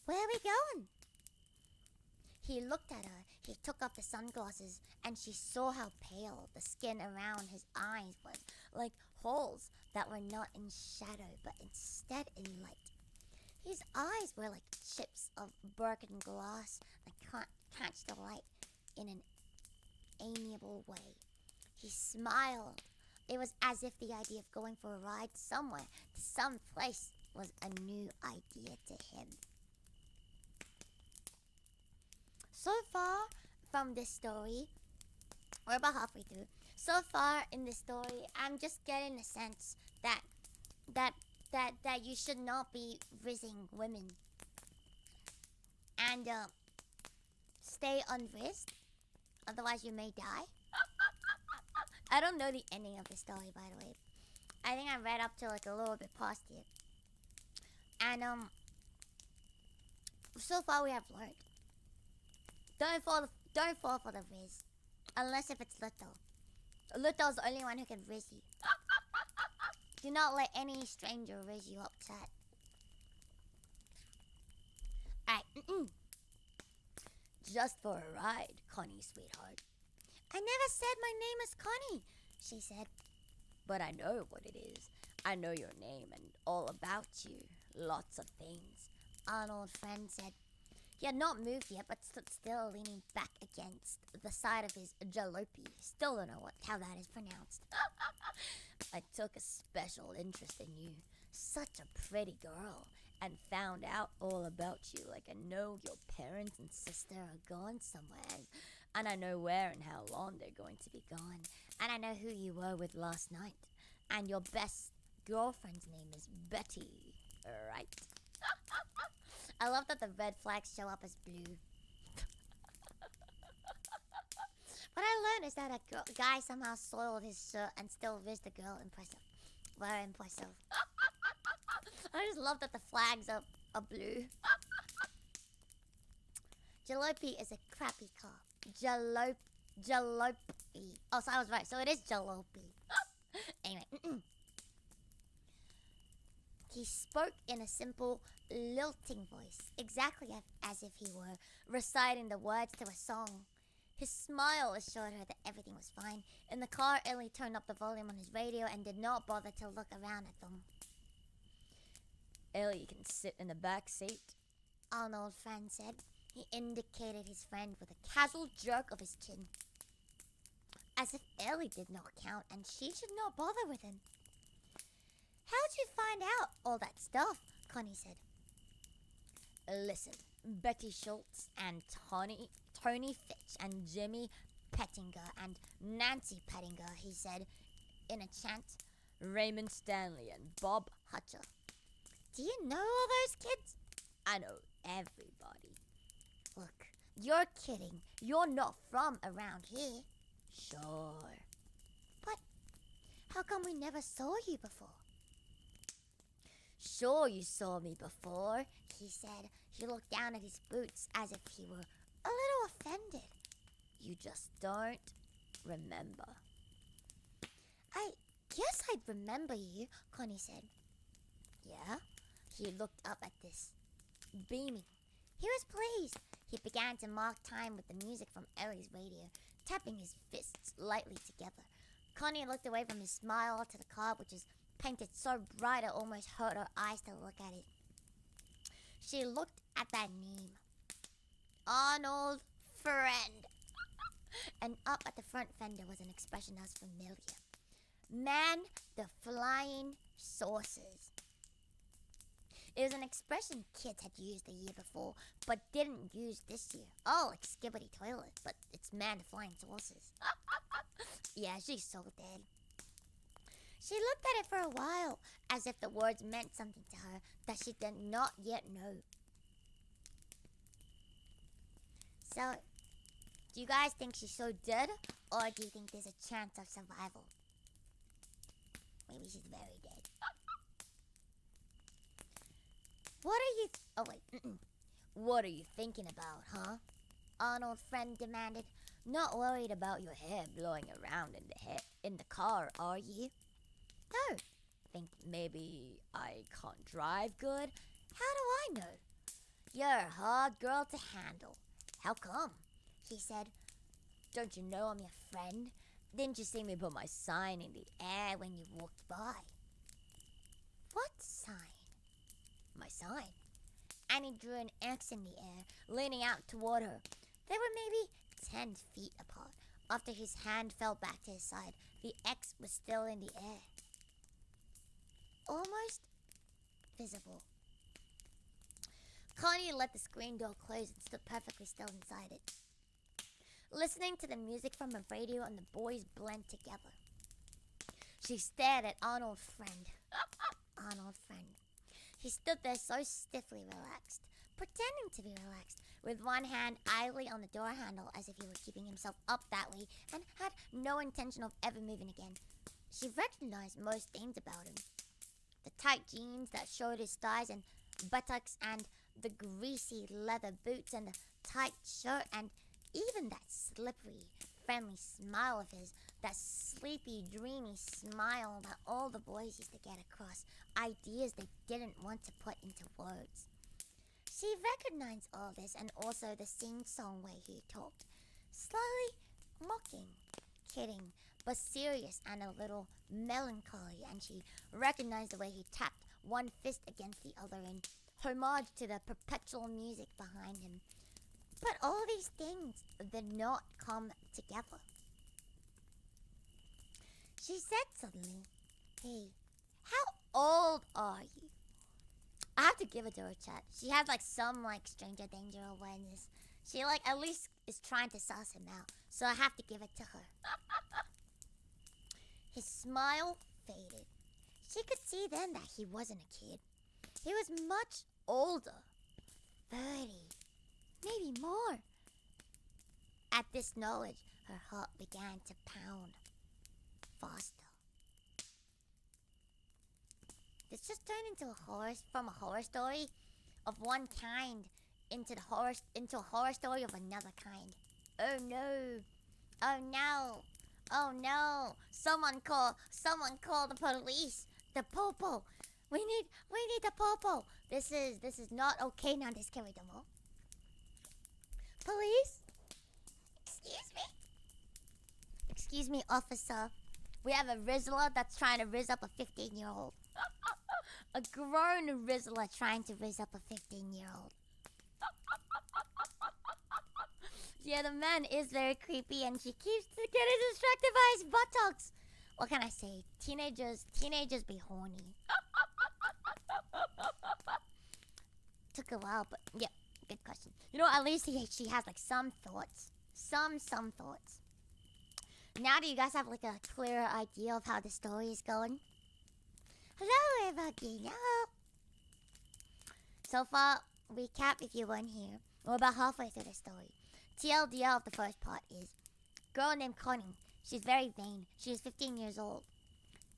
Speaker 1: "Where are we going?" He looked at her. He took off the sunglasses, and she saw how pale the skin around his eyes was, like holes that were not in shadow, but instead in light. His eyes were like chips of broken glass that can't catch the light in an amiable way. He smiled. It was as if the idea of going for a ride somewhere, to some place, was a new idea to him. So far from this story, we're about halfway through. So far in this story, I'm just getting the sense that you should not be rizzing women. And stay unrizzed, otherwise you may die. I don't know the ending of the story, by the way. I think I read up to like a little bit past it. And so far we have learned. Don't fall for the riz. Unless if it's Luto. Luto's the only one who can riz you. Do not let any stranger riz you up, chat. Alright. Just for a ride, Connie, sweetheart. I never said my name is Connie, she said. But I know what it is. I know your name and all about you. Lots of things, Arnold's friend said. He had not moved yet, but stood still, leaning back against the side of his jalopy. Still don't know how that is pronounced. I took a special interest in you. Such a pretty girl. And found out all about you. Like, I know your parents and sister are gone somewhere. And I know where and how long they're going to be gone. And I know who you were with last night. And your best girlfriend's name is Betty, right? I love that the red flags show up as blue. What I learned is that a guy somehow soiled his shirt and still raised the girl. Impressive. Very impressive. I just love that the flags are blue. Jalopy is a crappy car. Jalopy. Oh, so I was right. So it is jalopy. Anyway. He spoke in a simple, lilting voice, exactly as if he were reciting the words to a song. His smile assured her that everything was fine. In the car, Ellie turned up the volume on his radio and did not bother to look around at them. Ellie can sit in the back seat, Arnold's friend said. He indicated his friend with a casual jerk of his chin. As if Ellie did not count and she should not bother with him. How'd you find out all that stuff? Connie said. Listen, Betty Schultz and Tony Fitch and Jimmy Pettinger and Nancy Pettinger, he said in a chant. Raymond Stanley and Bob Hutcher. Do you know all those kids? I know everybody. Look, you're kidding. You're not from around here. Sure. But how come we never saw you before? Sure you saw me before, he said. He looked down at his boots as if he were a little offended. You just don't remember. I guess I'd remember you, Connie said. Yeah? He looked up at this, beaming. He was pleased. He began to mark time with the music from Ellie's radio, tapping his fists lightly together. Connie looked away from his smile to the car, which was painted so bright it almost hurt her eyes to look at it. She looked at that name. Arnold Friend. And up at the front fender was an expression that was familiar. Man the Flying Saucers. It was an expression kids had used the year before, but didn't use this year. Oh, like Skibbity Toilet, but it's Man the Flying Saucers. Yeah, she's so dead. She looked at it for a while, as if the words meant something to her that she did not yet know. So, do you guys think she's so dead, or do you think there's a chance of survival? Maybe she's very dead. What are you... What are you thinking about, huh? Arnold Friend demanded. Not worried about your hair blowing around in the car, are you? No. Think maybe I can't drive good? How do I know? You're a hard girl to handle. How come? He said. Don't you know I'm your friend? Didn't you see me put my sign in the air when you walked by? What sign? My sign. And he drew an X in the air, leaning out toward her. They were maybe 10 feet apart. After his hand fell back to his side, the X was still in the air. Almost visible. Connie let the screen door close and stood perfectly still inside it, listening to the music from the radio and the boys blend together. She stared at Arnold Friend. Arnold Friend. He stood there so stiffly relaxed, pretending to be relaxed, with one hand idly on the door handle as if he were keeping himself up that way and had no intention of ever moving again. She recognized most things about him. The tight jeans that showed his thighs and buttocks, and the greasy leather boots, and the tight shirt, and even that slippery, friendly smile of his, that sleepy, dreamy smile that all the boys used to get across, ideas they didn't want to put into words. She recognized all this, and also the sing-song way he talked, slightly mocking, kidding, but serious and a little melancholy, and she recognized the way he tapped one fist against the other in homage to the perpetual music behind him. But all these things did not come together. She said suddenly, Hey, how old are you? I have to give it to her, chat. She has like some like stranger danger awareness. She like at least is trying to suss him out. So I have to give it to her. His smile faded. She could see then that he wasn't a kid. He was much older. 30. Maybe more. At this knowledge, her heart began to pound faster. This just turned into from a horror story of one kind into a horror story of another kind. Oh no. Oh no. Oh no. Someone call the police. The popo. We need the popo. This is not okay now, this carry them all. Police? Excuse me, officer. We have a Rizzler that's trying to rizz up a 15-year-old. A grown Rizzler trying to rizz up a 15-year-old. Yeah, the man is very creepy and she keeps getting distracted by his buttocks. What can I say? Teenagers be horny. Took a while, but yeah, good question. You know, at least she has like some thoughts. Some thoughts. Now do you guys have like a clearer idea of how the story is going? Hello, everybody. So far, recap if you weren't here. We're about halfway through the story. TLDR of the first part is girl named Connie. She's very vain. She is 15 years old.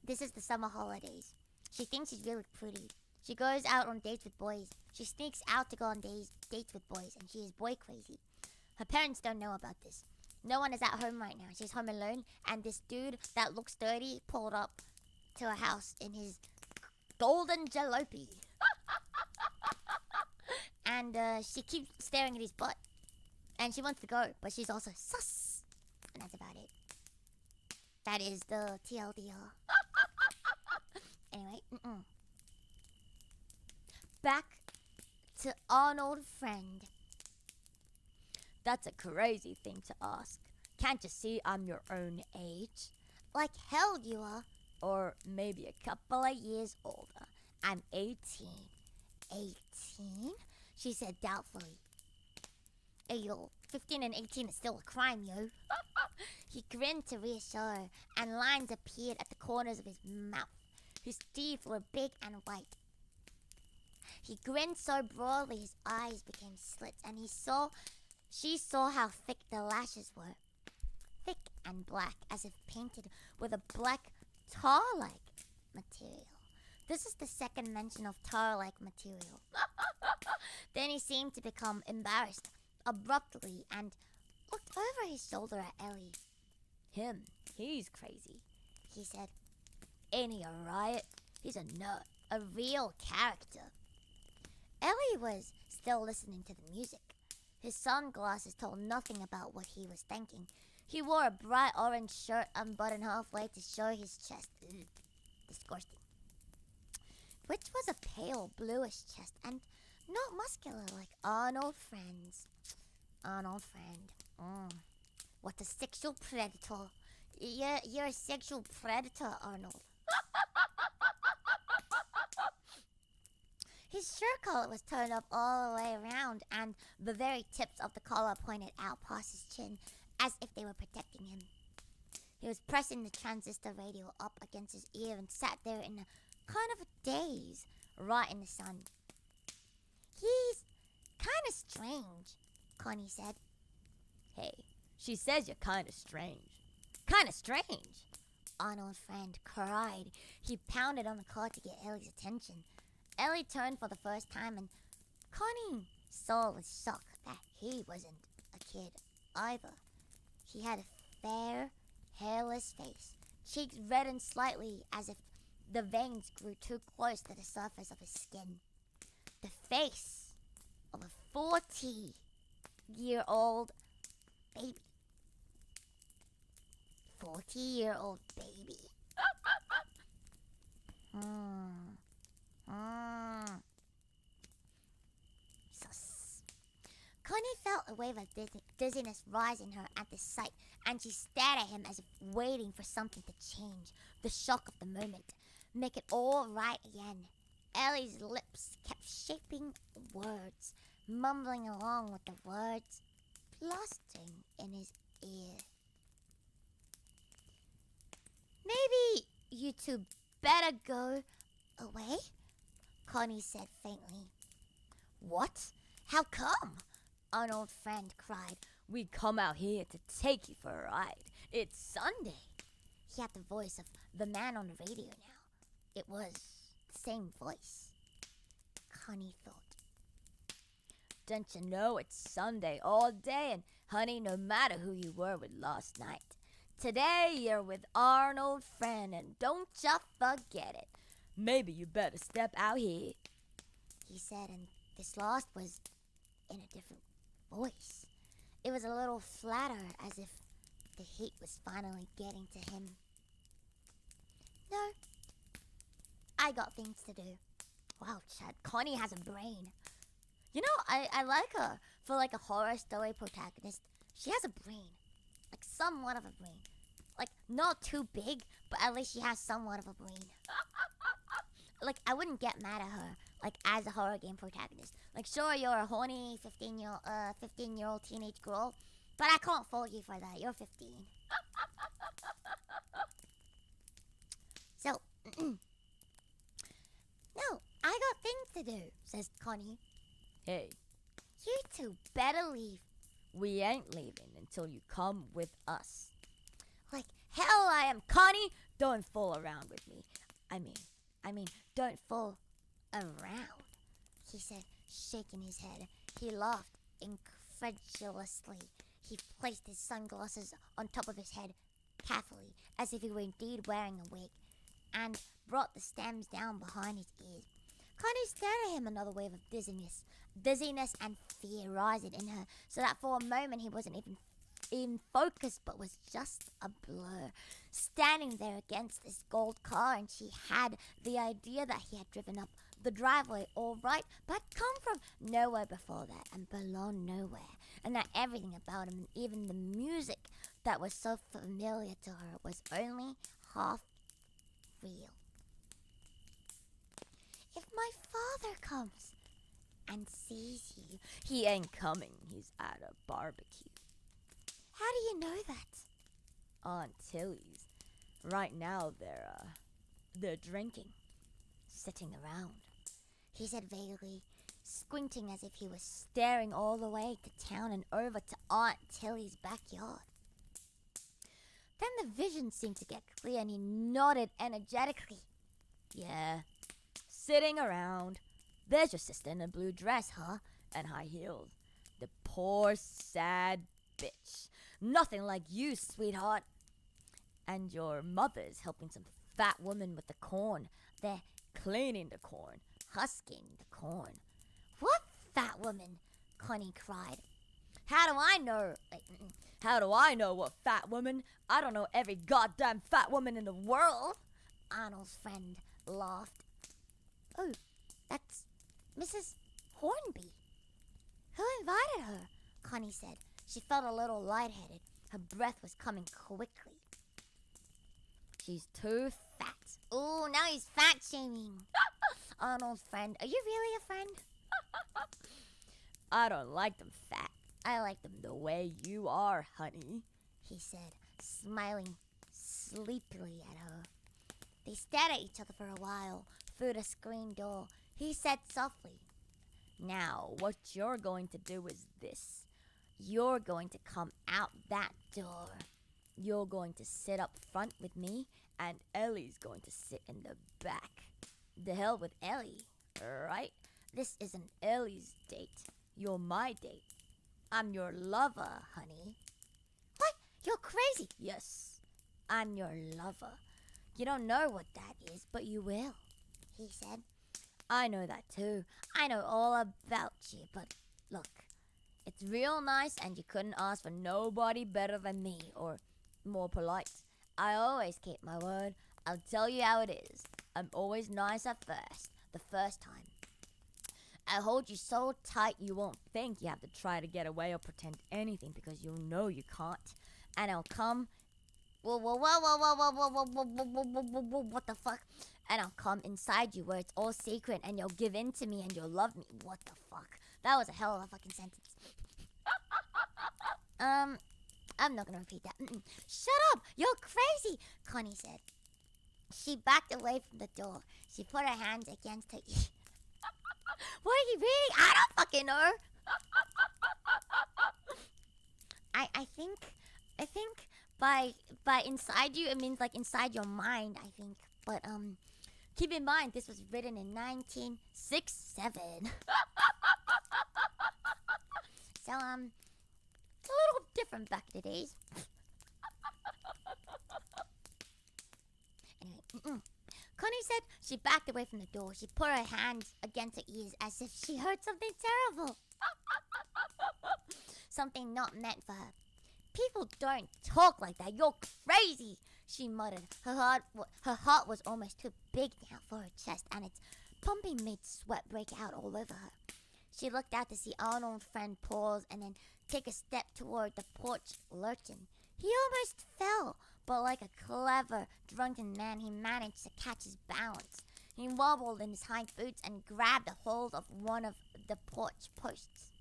Speaker 1: This is the summer holidays. She thinks she's really pretty. She goes out on dates with boys. She sneaks out to go on dates with boys, and she is boy crazy. Her parents don't know about this. No one is at home right now. She's home alone, and this dude that looks dirty pulled up to her house in his golden jalopy. And she keeps staring at his butt. And she wants to go, but she's also sus. And that's about it. That is the TLDR. Anyway, back to Arnold Friend. That's a crazy thing to ask. Can't you see I'm your own age? Like hell you are. Or maybe a couple of years older. I'm 18. 18? She said doubtfully. Hey yo, 15 and 18 is still a crime, yo. He grinned to reassure her, and lines appeared at the corners of his mouth. His teeth were big and white. He grinned so broadly his eyes became slits, and she saw how thick the lashes were. Thick and black, as if painted with a black tar-like material. This is the second mention of tar-like material. Then he seemed to become embarrassed abruptly and looked over his shoulder at Ellie. He's crazy, he said. Ain't he a riot? He's a nut, a real character. Ellie was still listening to the music. His sunglasses told nothing about what he was thinking. He wore a bright orange shirt unbuttoned halfway to show his chest. Ugh, disgusting. Which was a pale bluish chest and not muscular like Arnold Friend's. Arnold Friend. What a sexual predator. You're a sexual predator, Arnold. His shirt collar was turned up all the way around, and the very tips of the collar pointed out past his chin, as if they were protecting him. He was pressing the transistor radio up against his ear and sat there in a kind of a daze, right in the sun. He's kind of strange, Connie said. Hey, she says you're kind of strange. Kind of strange, Arnold Friend cried. He pounded on the car to get Ellie's attention. Ellie turned for the first time, and Connie saw with shock that he wasn't a kid either. He had a fair, hairless face, cheeks reddened slightly as if the veins grew too close to the surface of his skin. The face of a 40-year-old baby. 40-year-old baby. Sus. Connie felt a wave of dizziness rise in her at this sight, and she stared at him as if waiting for something to change. The shock of the moment. make it all right again. Ellie's lips kept shaping words, mumbling along with the words, blasting in his ear. Maybe you two better go away, Connie said faintly.
Speaker 2: What? How come?
Speaker 1: An old friend cried.
Speaker 2: We come out here to take you for a ride. It's Sunday.
Speaker 1: He had the voice of the man on the radio now. It was the same voice. Connie thought.
Speaker 2: Don't you know it's Sunday all day, and honey, no matter who you were with last night, today you're with our old friend, and don't ya forget it. Maybe you better step out here,
Speaker 1: he said, and this last was in a different voice. It was a little flatter, as if the heat was finally getting to him. No, I got things to do. Wow, Chad, Connie has a brain. You know, I like her for like a horror story protagonist. She has a brain, like somewhat of a brain. Like not too big, but at least she has somewhat of a brain. Like I wouldn't get mad at her, like as a horror game protagonist. Like sure, you're a horny 15-year-old teenage girl, but I can't fault you for that. You're 15. So, no, I got things to do, says Connie.
Speaker 2: Hey,
Speaker 1: you two better leave.
Speaker 2: We ain't leaving until you come with us.
Speaker 1: Like hell I am, Connie.
Speaker 2: Don't fool around with me. I mean,
Speaker 1: Don't fool around, he said, shaking his head. He laughed incredulously. He placed his sunglasses on top of his head carefully, as if he were indeed wearing a wig, and brought the stems down behind his ears. Connie stared at him, another wave of dizziness and fear rising in her, so that for a moment he wasn't even in focus, but was just a blur, standing there against this gold car, and she had the idea that he had driven up the driveway all right, but come from nowhere before that, and belonged nowhere, and that everything about him, and even the music that was so familiar to her, was only half real. If my father comes and sees you...
Speaker 2: He ain't coming. He's at a barbecue.
Speaker 1: How do you know that?
Speaker 2: Aunt Tilly's. Right now they're drinking.
Speaker 1: Sitting around, he said vaguely, squinting as if he was staring all the way to town and over to Aunt Tilly's backyard. Then the vision seemed to get clear and he nodded energetically.
Speaker 2: Yeah, sitting around. There's your sister in a blue dress, huh? And high heels. The poor, sad bitch. Nothing like you, sweetheart. And your mother's helping some fat woman with the corn. They're cleaning the corn, husking the corn.
Speaker 1: What fat woman? Connie cried.
Speaker 2: How do I know? How do I know what fat woman? I don't know every goddamn fat woman in the world.
Speaker 1: Arnold's friend laughed. Oh, that's Mrs. Hornby. Who invited her? Connie said. She felt a little lightheaded. Her breath was coming quickly.
Speaker 2: She's too fat.
Speaker 1: Ooh, now he's fat shaming. Arnold's friend. Are you really a friend?
Speaker 2: I don't like them fat. I like them the way you are, honey,
Speaker 1: he said, smiling sleepily at her. They stared at each other for a while through the screen door. He said softly,
Speaker 2: now, what you're going to do is this. You're going to come out that door. You're going to sit up front with me, and Ellie's going to sit in the back. The hell with Ellie, right? This isn't Ellie's date. You're my date. I'm your lover, honey.
Speaker 1: What? You're crazy.
Speaker 2: Yes, I'm your lover. You don't know what that is, but you will,
Speaker 1: he said.
Speaker 2: I know that too. I know all about you, but look, it's real nice and you couldn't ask for nobody better than me, or more polite. I always keep my word. I'll tell you how it is. I'm always nice at first, the first time. I hold you so tight you won't think you have to try to get away or pretend anything because you know you can't. And I'll come
Speaker 1: Whoa, whoa, whoa, whoa, whoa, whoa, whoa, whoa, whoa, whoa, whoa, whoa, whoa, what the fuck? And I'll come inside you where it's all secret and you'll give in to me and you'll love me. What the fuck? That was a hell of a fucking sentence. I'm not gonna repeat that. Shut up! You're crazy! Connie said. She backed away from the door. She put her hands against her ear. What are you reading? I don't fucking know. I think by inside you it means like inside your mind, I think. But keep in mind this was written in 1967. So it's a little different back in the days. Anyway, Connie said she backed away from the door. She put her hands against her ears as if she heard something terrible. Something not meant for her. People don't talk like that. You're crazy, she muttered. Her heart was almost too big now for her chest, and its pumping made sweat break out all over her. She looked out to see Arnold's friend pause and then take a step toward the porch lurching. He almost fell, but like a clever, drunken man, he managed to catch his balance. He wobbled in his high boots and grabbed a hold of one of the porch posts.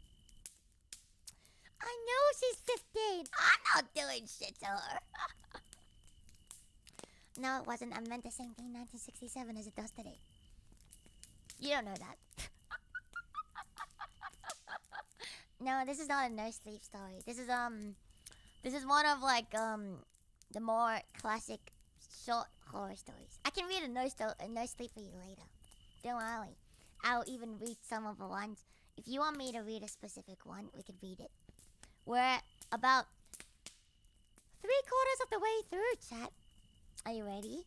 Speaker 1: I know she's 15. I'm not doing shit to her. No, it wasn't. I meant the same thing in 1967 as it does today. You don't know that. No, this is not a no sleep story. This is one of like the more classic short horror stories. I can read a no sleep for you later. Don't worry. I'll even read some of the ones. If you want me to read a specific one, we could read it. We're about 3/4 of the way through, chat. Are you ready?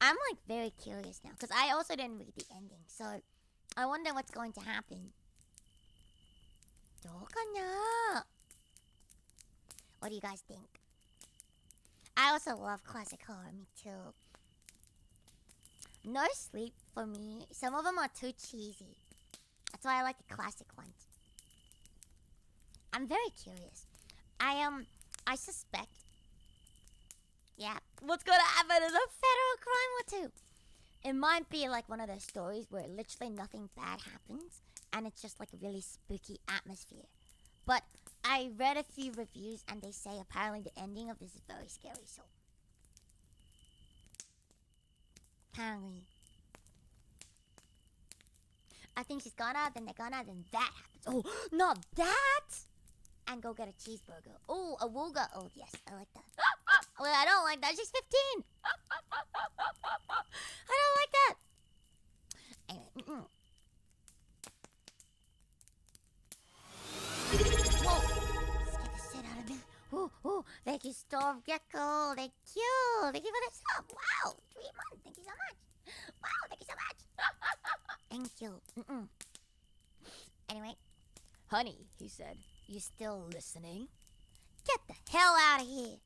Speaker 1: I'm like very curious now because I also didn't read the ending, so I wonder what's going to happen. What do you guys think? I also love classic horror, me too. No sleep for me. Some of them are too cheesy. That's why I like the classic ones. I'm very curious. I suspect. Yeah, what's gonna happen is a federal crime or two. It might be like one of those stories where literally nothing bad happens and it's just like a really spooky atmosphere. But I read a few reviews and they say apparently the ending of this is very scary, so apparently I think she's gonna, then they're gonna, then that happens. Oh, not that! And go get a cheeseburger. Oh, a wooga. Oh, yes, I like that. Well, I don't like that. She's 15. I don't like that. Anyway, Whoa. Scared the shit out of me. Ooh, thank you, Storm Gecko. Thank you. Thank you for the sub. Wow, 3 months. Thank you so much. Wow, thank you so much. Thank you. Anyway.
Speaker 2: Honey, he said, you still listening?
Speaker 1: Get the hell out of here.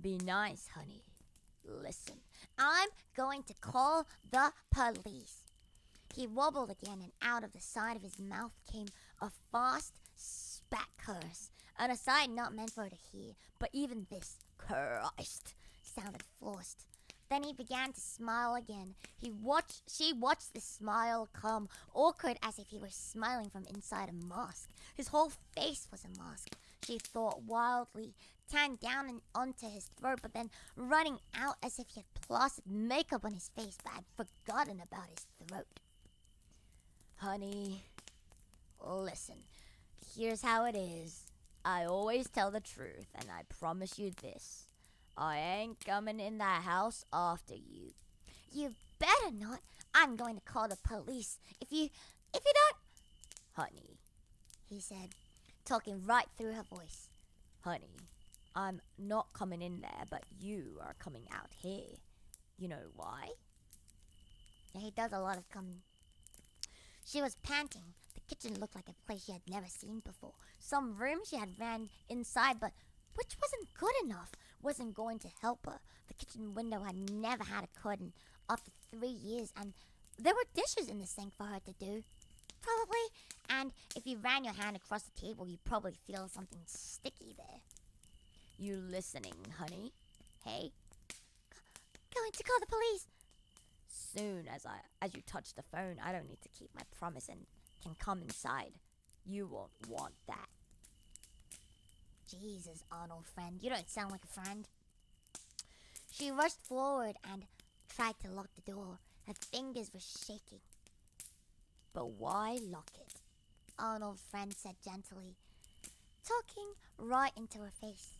Speaker 2: Be nice, honey. Listen.
Speaker 1: I'm going to call the police. He wobbled again, and out of the side of his mouth came a fast spat curse. An aside not meant for her to hear, but even this, Christ, sounded forced. Then he began to smile again. She watched the smile come, awkward as if he were smiling from inside a mask. His whole face was a mask, she thought wildly, tanned down and onto his throat, but then running out as if he had plastered makeup on his face but had forgotten about his throat.
Speaker 2: Honey, listen, here's how it is. I always tell the truth, and I promise you this. I ain't coming in that house after you.
Speaker 1: You better not. I'm going to call the police. If you don't...
Speaker 2: Honey,
Speaker 1: he said, talking right through her voice.
Speaker 2: Honey, I'm not coming in there, but you are coming out here. You know why?
Speaker 1: Yeah, he does a lot of coming. She was panting. The kitchen looked like a place she had never seen before. Some room she had ran inside, but which wasn't good enough. Wasn't going to help her. The kitchen window had never had a curtain after 3 years, and there were dishes in the sink for her to do. Probably. And if you ran your hand across the table, you'd probably feel something sticky there.
Speaker 2: You listening, honey? Hey,
Speaker 1: Going to call the police.
Speaker 2: soon as you touch the phone, I don't need to keep my promise and can come inside. You won't want that.
Speaker 1: Jesus, Arnold friend, you don't sound like a friend. She rushed forward and tried to lock the door. Her fingers were shaking.
Speaker 2: But why lock it?
Speaker 1: Arnold's friend said gently, talking right into her face.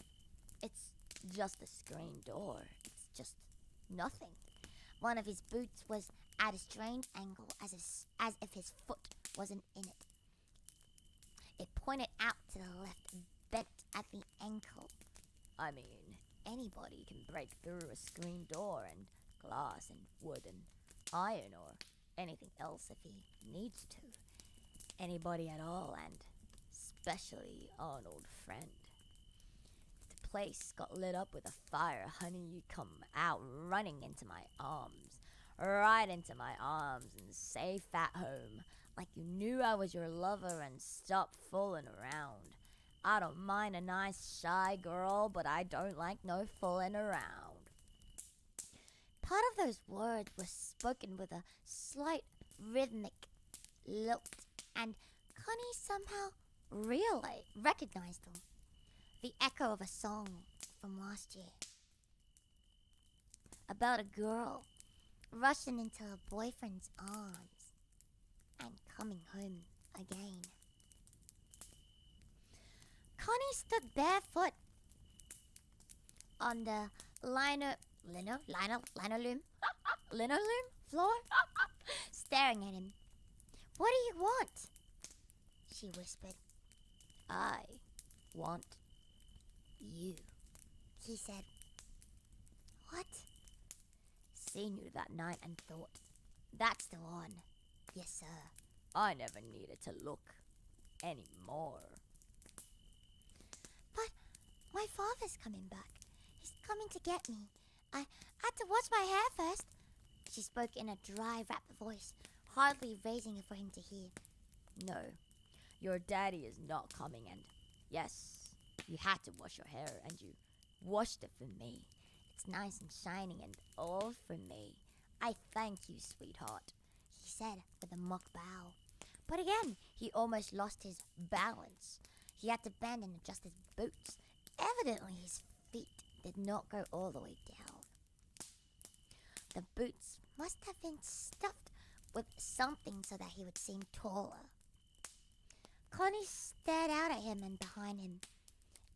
Speaker 2: It's just a screen door. It's just nothing.
Speaker 1: One of his boots was at a strange angle as if his foot wasn't in it. It pointed out to the left, bent at the ankle.
Speaker 2: I mean, anybody can break through a screen door and glass and wood and iron or anything else if he needs to. Anybody at all, and especially Arnold friend. If the place got lit up with a fire, honey, you come out running into my arms. Right into my arms and safe at home. Like you knew I was your lover and stopped fooling around. I don't mind a nice shy girl, but I don't like no fooling around.
Speaker 1: Part of those words were spoken with a slight rhythmic lilt, and Connie somehow recognized them. The echo of a song from last year. About a girl rushing into her boyfriend's arms and coming home again. Connie stood barefoot on the linoleum floor, staring at him. "What do you want?" she whispered.
Speaker 2: I want you.
Speaker 1: He said. "What?"
Speaker 2: Seen you that night and thought,
Speaker 1: "That's the one." "Yes, sir."
Speaker 2: I never needed to look anymore.
Speaker 1: "But my father's coming back. He's coming to get me. I had to wash my hair first." She spoke in a dry, rapid voice, hardly raising it for him to hear.
Speaker 2: No, your daddy is not coming, and yes, you had to wash your hair and you washed it for me. It's nice and shining and all for me. I thank you, sweetheart,
Speaker 1: he said with a mock bow. But again, he almost lost his balance. He had to bend and adjust his boots. Evidently, his feet did not go all the way down. The boots must have been stuffed with something so that he would seem taller. Connie stared out at him and behind him.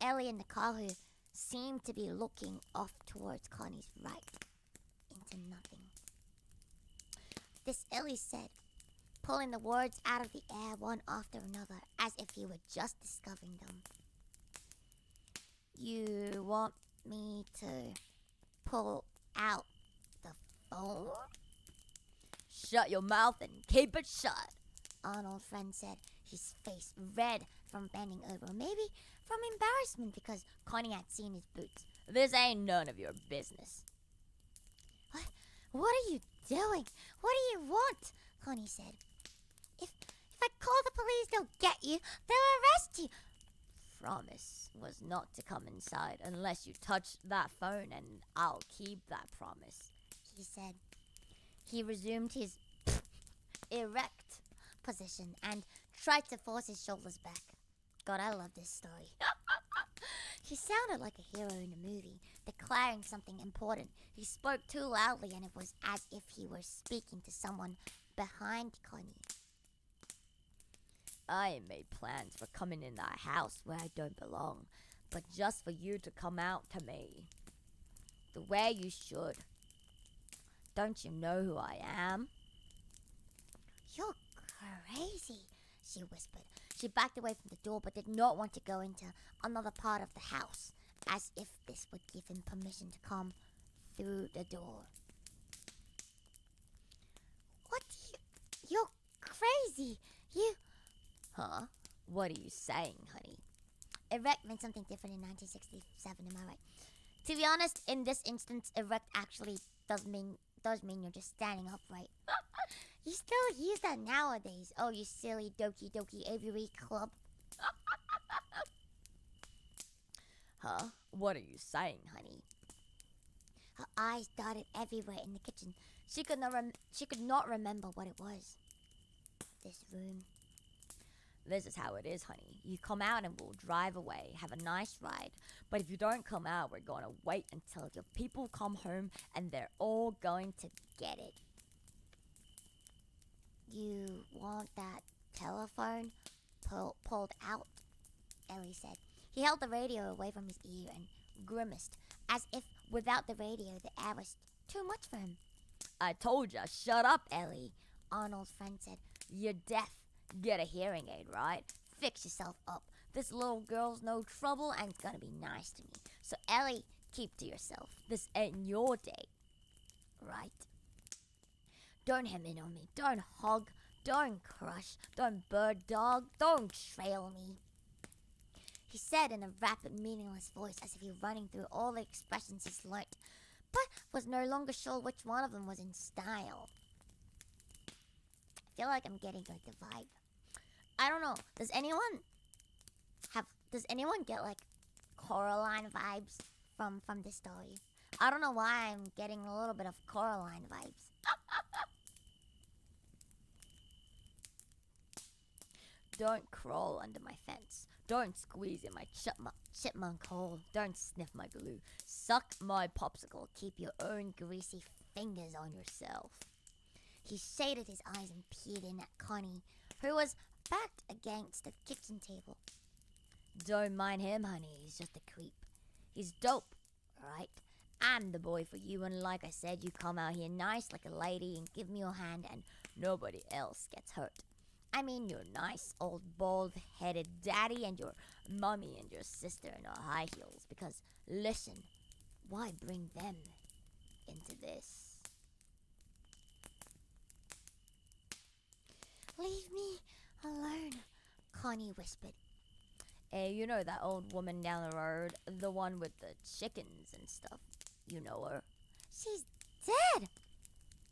Speaker 1: Ellie and the car who seemed to be looking off towards Connie's right, into nothing. This Ellie said, pulling the words out of the air one after another as if he were just discovering them. "You want me to pull out the phone?"
Speaker 2: Shut your mouth and keep it shut,
Speaker 1: Arnold's friend said, his face red from bending over, maybe from embarrassment because Connie had seen his boots.
Speaker 2: This ain't none of your business.
Speaker 1: What are you doing? What do you want? Connie said. If I call the police, they'll get you. They'll arrest you.
Speaker 2: Promise was not to come inside unless you touch that phone, and I'll keep that promise,
Speaker 1: he said. He resumed his erect position and tried to force his shoulders back. God, I love this story. He sounded like a hero in a movie, declaring something important. He spoke too loudly, and it was as if he were speaking to someone behind Connie.
Speaker 2: I ain't made plans for coming in that house where I don't belong, but just for you to come out to me. The way you should. Don't you know who I am?
Speaker 1: You're crazy, she whispered. She backed away from the door but did not want to go into another part of the house, as if this would give him permission to come through the door. What do you... You're crazy. You...
Speaker 2: Huh? What are you saying, honey?
Speaker 1: Erect meant something different in 1967, am I right? To be honest, in this instance, erect actually does mean you're just standing upright. You still use that nowadays. Oh, you silly doki aviary club.
Speaker 2: Huh? What are you saying, honey?
Speaker 1: Her eyes darted everywhere in the kitchen. She could not remember what it was. This room.
Speaker 2: This is how it is, honey. You come out and we'll drive away, have a nice ride. But if you don't come out, we're going to wait until your people come home and they're all going to get it.
Speaker 1: You want that telephone pulled out? Ellie said. He held the radio away from his ear and grimaced, as if without the radio the air was too much for him.
Speaker 2: I told ya, shut up,
Speaker 1: Ellie, Arnold's friend said.
Speaker 2: You're deaf. Get a hearing aid, right?
Speaker 1: Fix yourself up.
Speaker 2: This little girl's no trouble and gonna be nice to me.
Speaker 1: So Ellie, keep to yourself.
Speaker 2: This ain't your day,
Speaker 1: right? Don't hem in on me. Don't hug. Don't crush. Don't bird dog. Don't trail me. He said in a rapid, meaningless voice, as if he were running through all the expressions he's learnt, but was no longer sure which one of them was in style. I feel like I'm getting like the vibe. I don't know. Does anyone get like Coraline vibes from this story? I don't know why I'm getting a little bit of Coraline vibes.
Speaker 2: Don't crawl under my fence. Don't squeeze in my chipmunk hole. Don't sniff my glue. Suck my popsicle.
Speaker 1: Keep your own greasy fingers on yourself. He shaded his eyes and peered in at Connie, who was backed against the kitchen table.
Speaker 2: Don't mind him, honey. He's just a creep. He's dope, right? I'm the boy for you, and like I said, you come out here nice like a lady and give me your hand and nobody else gets hurt. I mean your nice old bald-headed daddy and your mummy and your sister in her high heels. Because, listen, why bring them into this?
Speaker 1: Leave me alone, Connie whispered.
Speaker 2: Hey, you know that old woman down the road? The one with the chickens and stuff. You know her.
Speaker 1: She's dead.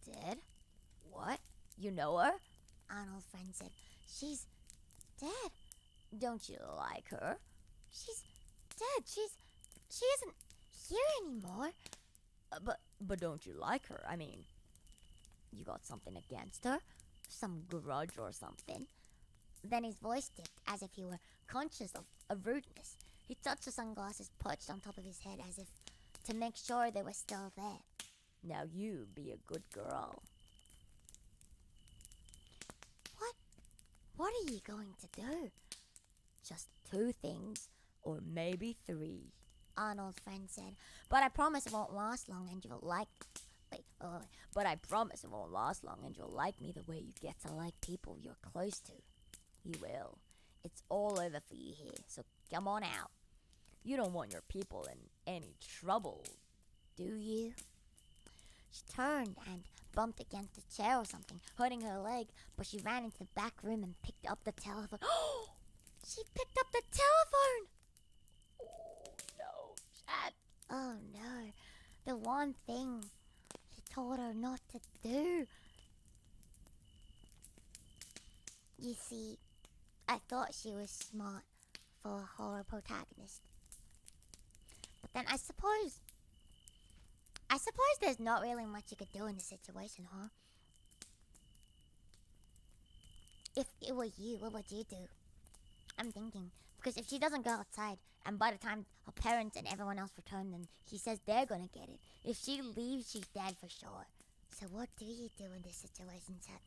Speaker 2: Dead? What? You know her?
Speaker 1: Arnold's friend said. She's dead.
Speaker 2: Don't you like her?
Speaker 1: She's dead. She isn't here anymore.
Speaker 2: But don't you like her? I mean, you got something against her? Some grudge or something?
Speaker 1: Then his voice dipped, as if he were conscious of rudeness. He touched the sunglasses perched on top of his head, as if to make sure they were still there.
Speaker 2: Now you be a good girl.
Speaker 1: What are you going to do?
Speaker 2: Just 2 things, or maybe 3.
Speaker 1: Arnold's friend said. But I promise it won't last long and you'll like...
Speaker 2: But I promise it won't last long and you'll like me the way you get to like people you're close to. You will. It's all over for you here, so come on out. You don't want your people in any trouble, do you?
Speaker 1: She turned and bumped against a chair or something, hurting her leg, but she ran into the back room and picked up the telephone. She picked up the telephone!
Speaker 2: Oh, no, Chad.
Speaker 1: Oh, no. The one thing he told her not to do. You see, I thought she was smart for a horror protagonist. But then I suppose there's not really much you could do in this situation, huh? If it were you, what would you do? I'm thinking, because if she doesn't go outside, and by the time her parents and everyone else return, then he says they're gonna get it. If she leaves, she's dead for sure. So what do you do in this situation, Chet?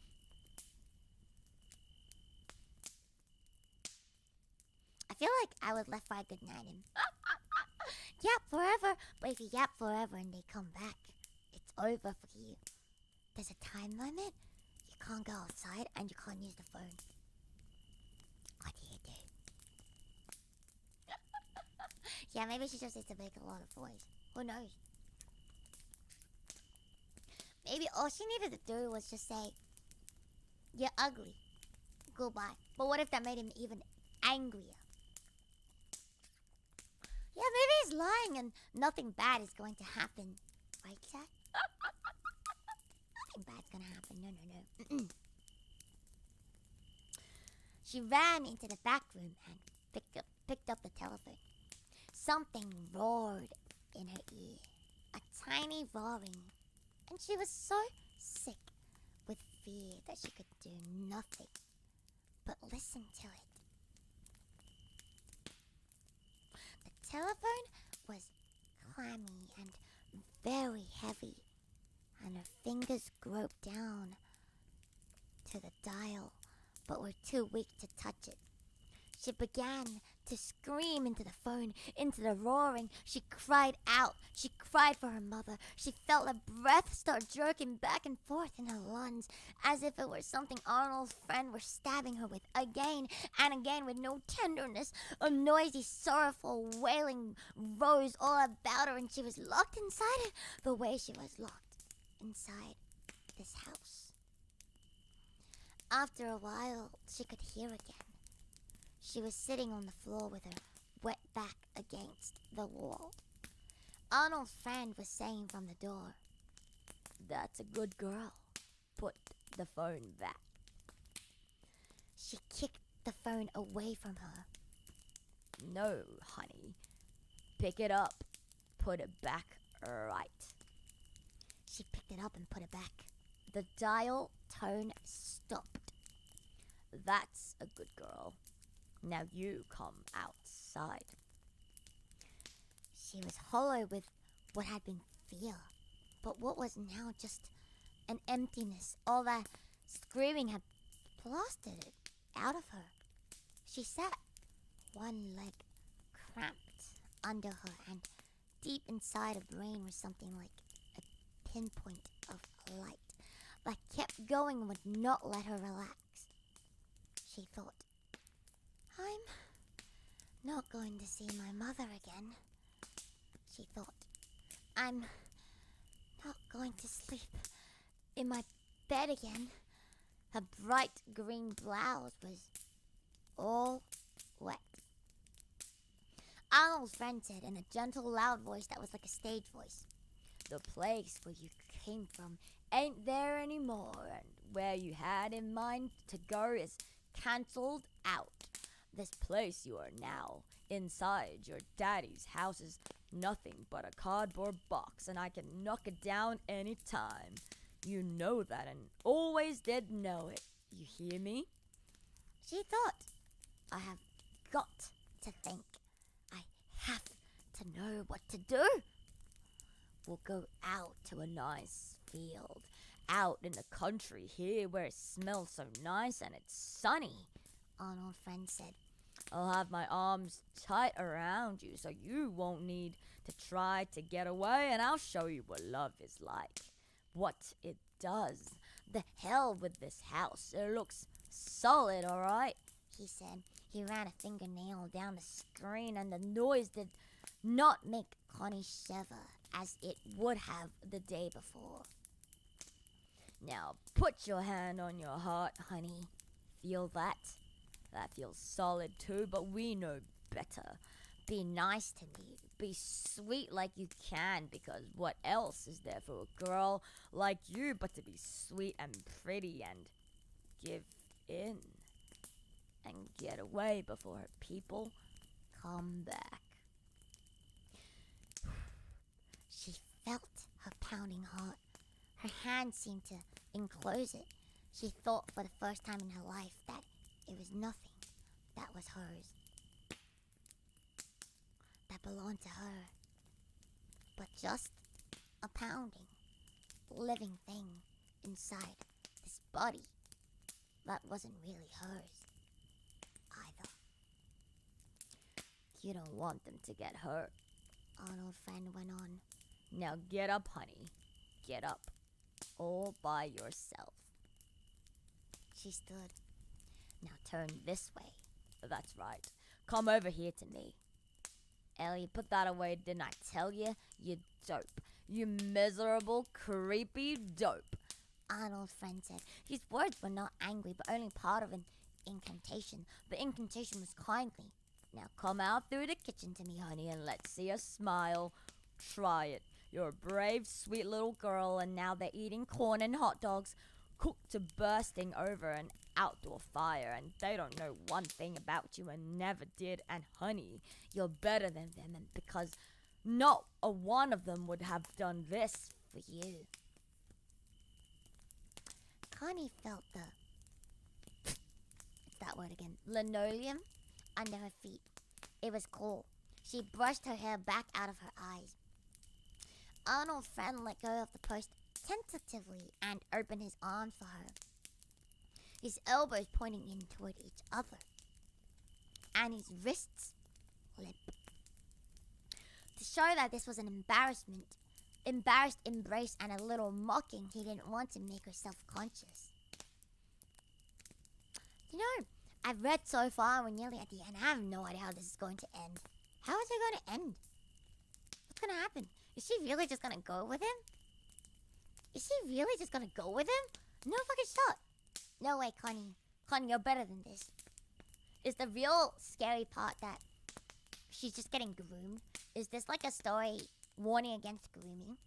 Speaker 1: I feel like I would left right good night him. Yap forever, but if you yap forever and they come back, it's over for you. There's a time limit. You can't go outside and you can't use the phone. What do you do? Yeah, maybe she just needs to make a lot of noise. Who knows? Maybe all she needed to do was just say, "You're ugly. Goodbye." But what if that made him even angrier? Yeah, maybe he's lying and nothing bad is going to happen. Right, Jack? Nothing bad's gonna happen. No. She ran into the back room and picked up the telephone. Something roared in her ear. A tiny roaring, and she was so sick with fear that she could do nothing but listen to it. The telephone was clammy and very heavy, and her fingers groped down to the dial, but were too weak to touch it. She began to scream into the phone, into the roaring. She cried out. She cried for her mother. She felt her breath start jerking back and forth in her lungs, as if it were something Arnold's friend were stabbing her with again and again with no tenderness. A noisy, sorrowful wailing rose all about her, and she was locked inside it the way she was locked inside this house. After a while, she could hear again. She was sitting on the floor with her wet back against the wall. Arnold's friend was saying from the door,
Speaker 2: "That's a good girl. Put the phone back."
Speaker 1: She kicked the phone away from her.
Speaker 2: "No, honey. Pick it up. Put it back right."
Speaker 1: She picked it up and put it back.
Speaker 2: The dial tone stopped. "That's a good girl. Now you come outside."
Speaker 1: She was hollow with what had been fear, but what was now just an emptiness. All that screaming had blasted it out of her. She sat, one leg cramped under her, and deep inside her brain was something like a pinpoint of light that kept going and would not let her relax. She thought, "I'm not going to see my mother again." She thought, "I'm not going to sleep in my bed again." Her bright green blouse was all wet. Arnold's friend said in a gentle, loud voice that was like a stage voice,
Speaker 2: "The place where you came from ain't there anymore, and where you had in mind to go is cancelled out. This place you are now inside your daddy's house is nothing but a cardboard box, and I can knock it down any time. You know that and always did know it. You hear me?"
Speaker 1: She thought, "I have got to think. I have to know what to do."
Speaker 2: "We'll go out to a nice field, out in the country here where it smells so nice and it's sunny,"
Speaker 1: Arnold's friend said.
Speaker 2: "I'll have my arms tight around you so you won't need to try to get away, and I'll show you what love is like, what it does. The hell with this house. It looks solid, all right,"
Speaker 1: he said. He ran a fingernail down the screen, and the noise did not make Connie shiver as it would have the day before.
Speaker 2: "Now put your hand on your heart, honey. Feel that? That feels solid too, but we know better. Be nice to me. Be sweet like you can, because what else is there for a girl like you but to be sweet and pretty and give in and get away before her people come back."
Speaker 1: She felt her pounding heart. Her hand seemed to enclose it. She thought for the first time in her life that it was nothing that was hers, that belonged to her, but just a pounding, living thing inside this body that wasn't really hers either.
Speaker 2: "You don't want them to get hurt,"
Speaker 1: Arnold's friend went on.
Speaker 2: "Now get up, honey. Get up. All by yourself."
Speaker 1: She stood.
Speaker 2: "Now turn this way. That's right. Come over here to me. Ellie, put that away, didn't I tell you? You dope. You miserable, creepy dope."
Speaker 1: Arnold's friend said. His words were not angry, but only part of an incantation. The incantation was kindly.
Speaker 2: "Now come out through the kitchen to me, honey, and let's see a smile. Try it. You're a brave, sweet little girl, and now they're eating corn and hot dogs, cooked to bursting over an outdoor fire, and they don't know one thing about you and never did. And honey, you're better than them, and because Not a one of them would have done this for you.
Speaker 1: Connie felt that word again, linoleum under her feet. It was cool. She brushed her hair back out of her eyes. Arnold's friend let go of the post tentatively and opened his arms for her, his elbows pointing in toward each other, and his wrists limp. To show that this was an embarrassed embrace and a little mocking, he didn't want to make her self-conscious. You know, I've read so far, we're nearly at the end. I have no idea how this is going to end. How is it going to end? What's going to happen? Is she really just going to go with him? Is she really just going to go with him? No fucking shot. No way, Connie. Connie, you're better than this. Is the real scary part that she's just getting groomed? Is this like a story warning against grooming?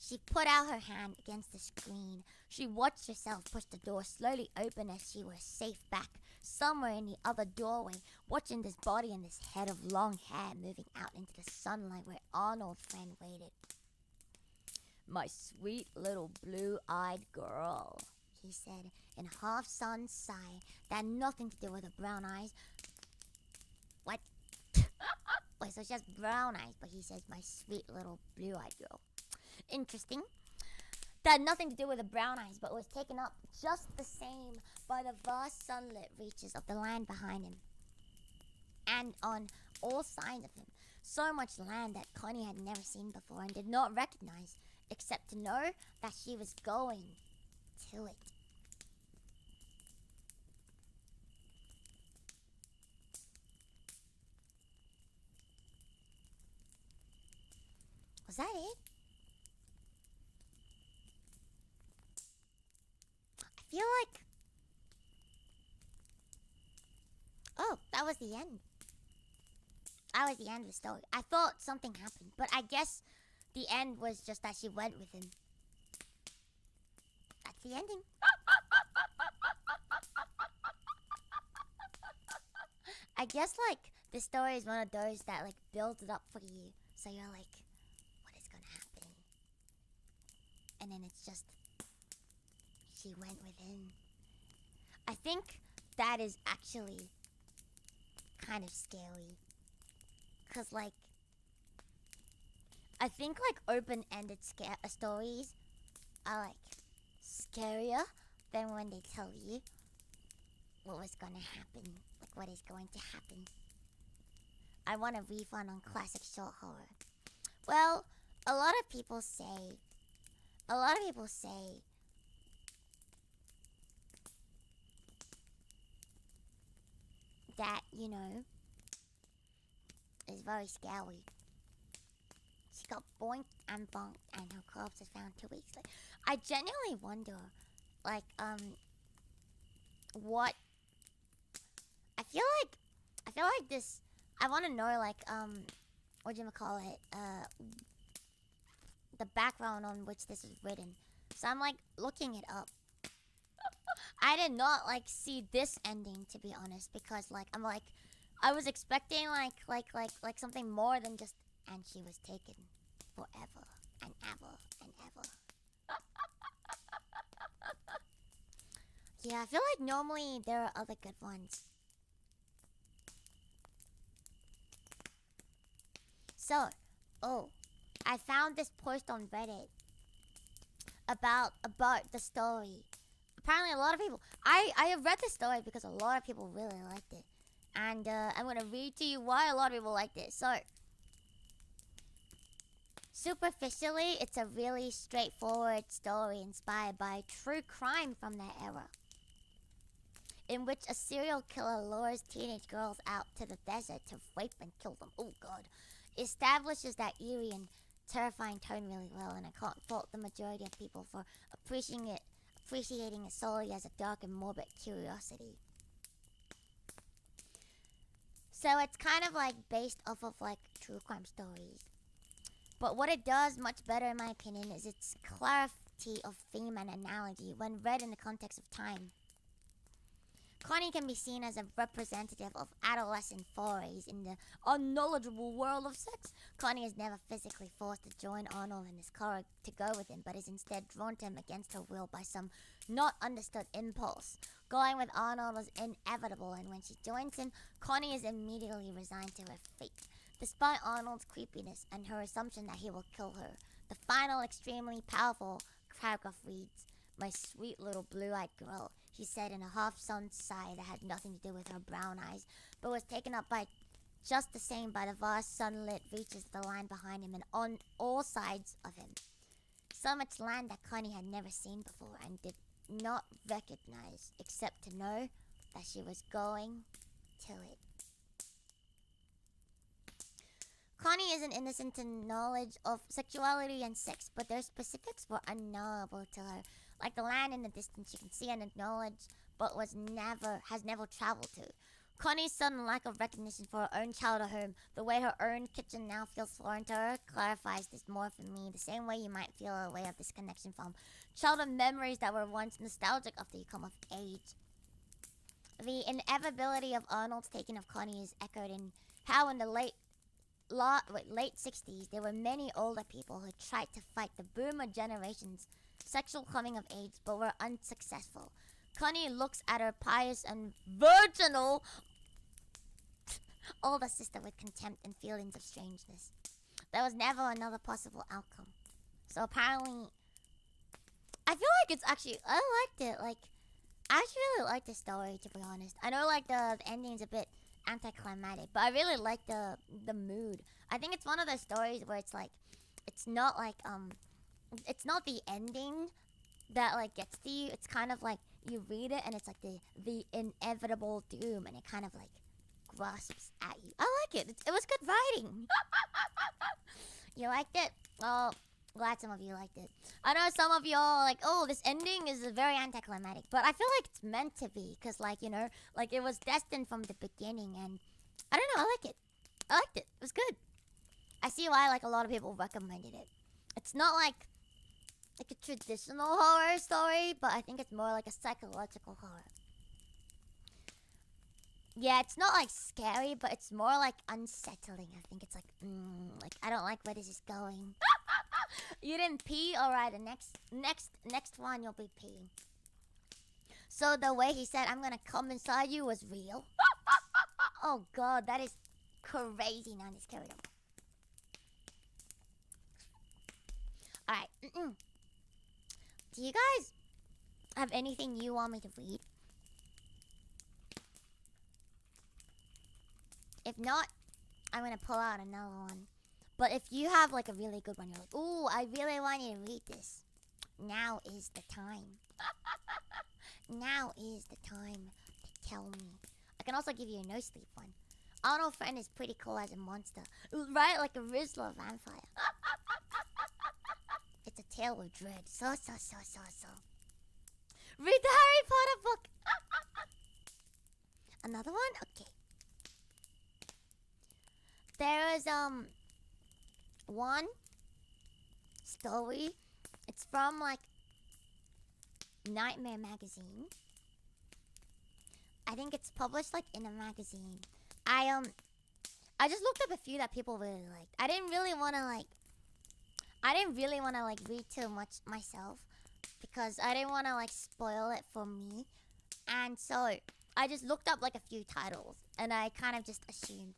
Speaker 1: She put out her hand against the screen. She watched herself push the door slowly open as she was safe back, somewhere in the other doorway, watching this body and this head of long hair moving out into the sunlight where Arnold's friend waited.
Speaker 2: My sweet little blue-eyed girl,
Speaker 1: he said in a half-sun sigh that had nothing to do with her brown eyes. What? Wait, so she has brown eyes, but he says, my sweet little blue-eyed girl. Interesting. That had nothing to do with the brown eyes, but was taken up just the same by the vast sunlit reaches of the land behind him. And on all sides of him, so much land that Connie had never seen before and did not recognize, except to know that she was going to it. Was that it? I feel like... Oh, that was the end. That was the end of the story. I thought something happened, but I guess the end was just that she went with him. That's the ending. I guess, like, the story is one of those that, like, builds it up for you. So you're like, what is gonna happen? And then it's just, she went with him. I think that is actually kind of scary. Because, like, I think, like, open-ended stories are, like, scarier than when they tell you what was gonna happen. Like, what is going to happen. I want a refund on classic short horror. Well, a lot of people say that, you know, is very scary. She got boinked and bonked and her corpse was found 2 weeks later. I genuinely wonder, like, what... I feel like this... I want to know, like, whatchamacallit, the background on which this is written. So I'm, like, looking it up. I did not, like, see this ending, to be honest, because, like, I'm, like, I was expecting, like something more than just, and she was taken forever and ever and ever. Yeah, I feel like normally there are other good ones. So, I found this post on Reddit about the story. Apparently a lot of people... I have read the story because a lot of people really liked it. And I'm going to read to you why a lot of people liked it. So, superficially, it's a really straightforward story inspired by true crime from that era, in which a serial killer lures teenage girls out to the desert to rape and kill them. Oh, God. Establishes that eerie and terrifying tone really well, and I can't fault the majority of people for appreciating it solely as a dark and morbid curiosity. So it's kind of like based off of like true crime stories. But what it does much better in my opinion is its clarity of theme and analogy when read in the context of time. Connie can be seen as a representative of adolescent forays in the unknowledgeable world of sex. Connie is never physically forced to join Arnold and his car to go with him, but is instead drawn to him against her will by some not understood impulse. Going with Arnold is inevitable, and when she joins him, Connie is immediately resigned to her fate. Despite Arnold's creepiness and her assumption that he will kill her, the final extremely powerful paragraph reads, "My sweet little blue-eyed girl," he said in a half-stunned sigh that had nothing to do with her brown eyes, but was taken up by just the same by the vast sunlit reaches of the line behind him and on all sides of him. So much land that Connie had never seen before and did not recognize, except to know that she was going to it. Connie isn't innocent to knowledge of sexuality and sex, but their specifics were unknowable to her. Like the land in the distance she can see and acknowledge, but has never traveled to. Connie's sudden lack of recognition for her own childhood home, the way her own kitchen now feels foreign to her, clarifies this more for me, the same way you might feel a way of disconnection from childhood memories that were once nostalgic after you come of age. The inevitability of Arnold's taking of Connie is echoed in how in the late 60s there were many older people who tried to fight the boomer generation's sexual coming of age but were unsuccessful. Connie looks at her pious and virginal older sister with contempt and feelings of strangeness. There was never another possible outcome. So apparently, I feel like it's actually, I liked it. Like, I actually really liked the story, to be honest. I know like the ending's a bit anticlimactic, but I really like the mood. I think it's one of those stories where it's like, it's not like it's not the ending that like gets to you. It's kind of like you read it and it's like the inevitable doom, and it kind of like grasps at you. I like it. It was good writing. You liked it? Well, glad some of you liked it. I know some of y'all are like, oh, this ending is very anticlimactic, but I feel like it's meant to be, because like, you know, like it was destined from the beginning, and I don't know, I like it. I liked it. It was good. I see why like a lot of people recommended it. It's not like a traditional horror story, but I think it's more like a psychological horror. Yeah, it's not like scary, but it's more like unsettling. I think it's like I don't like where this is going. You didn't pee? Alright, the next one you'll be peeing. So the way he said, "I'm gonna come inside you," was real. Oh god, that is crazy. Now this carried on. Alright. Do you guys have anything you want me to read? If not, I'm gonna pull out another one. But if you have like a really good one, you're like, ooh, I really want you to read this. Now is the time. Now is the time to tell me. I can also give you a no sleep one. Arnold Friend is pretty cool as a monster. Right? Like a Rizzler vampire. It's a tale of dread. So. Read the Harry Potter book. Another one? Okay. There is one story. It's from like Nightmare magazine. I think it's published like in a magazine. I just looked up a few that people really liked. I didn't really want to like read too much myself, because I didn't want to like spoil it for me. And so I just looked up like a few titles and I kind of just assumed.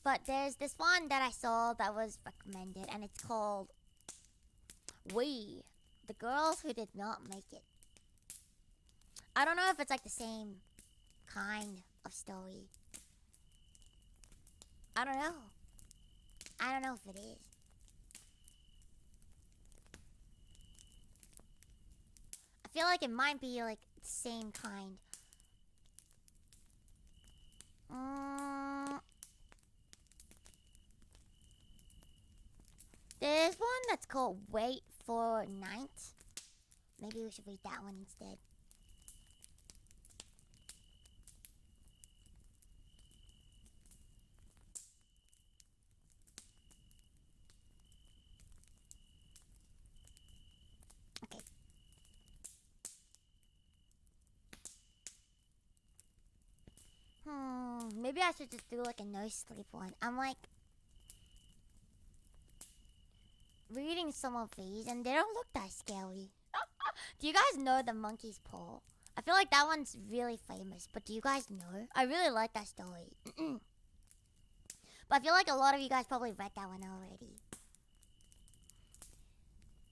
Speaker 1: But there's this one that I saw that was recommended, and it's called We, the Girls Who Did Not Make It. I don't know if it's like the same kind of story. I don't know. I don't know if it is. I feel like it might be like the same kind. There's one that's called Wait for Night. Maybe we should read that one instead. Okay. Maybe I should just do like a no sleep one. I'm like reading some of these and they don't look that scary. Do you guys know the monkey's paw? I feel like that one's really famous, but do you guys know? I really like that story. But I feel like a lot of you guys probably read that one already.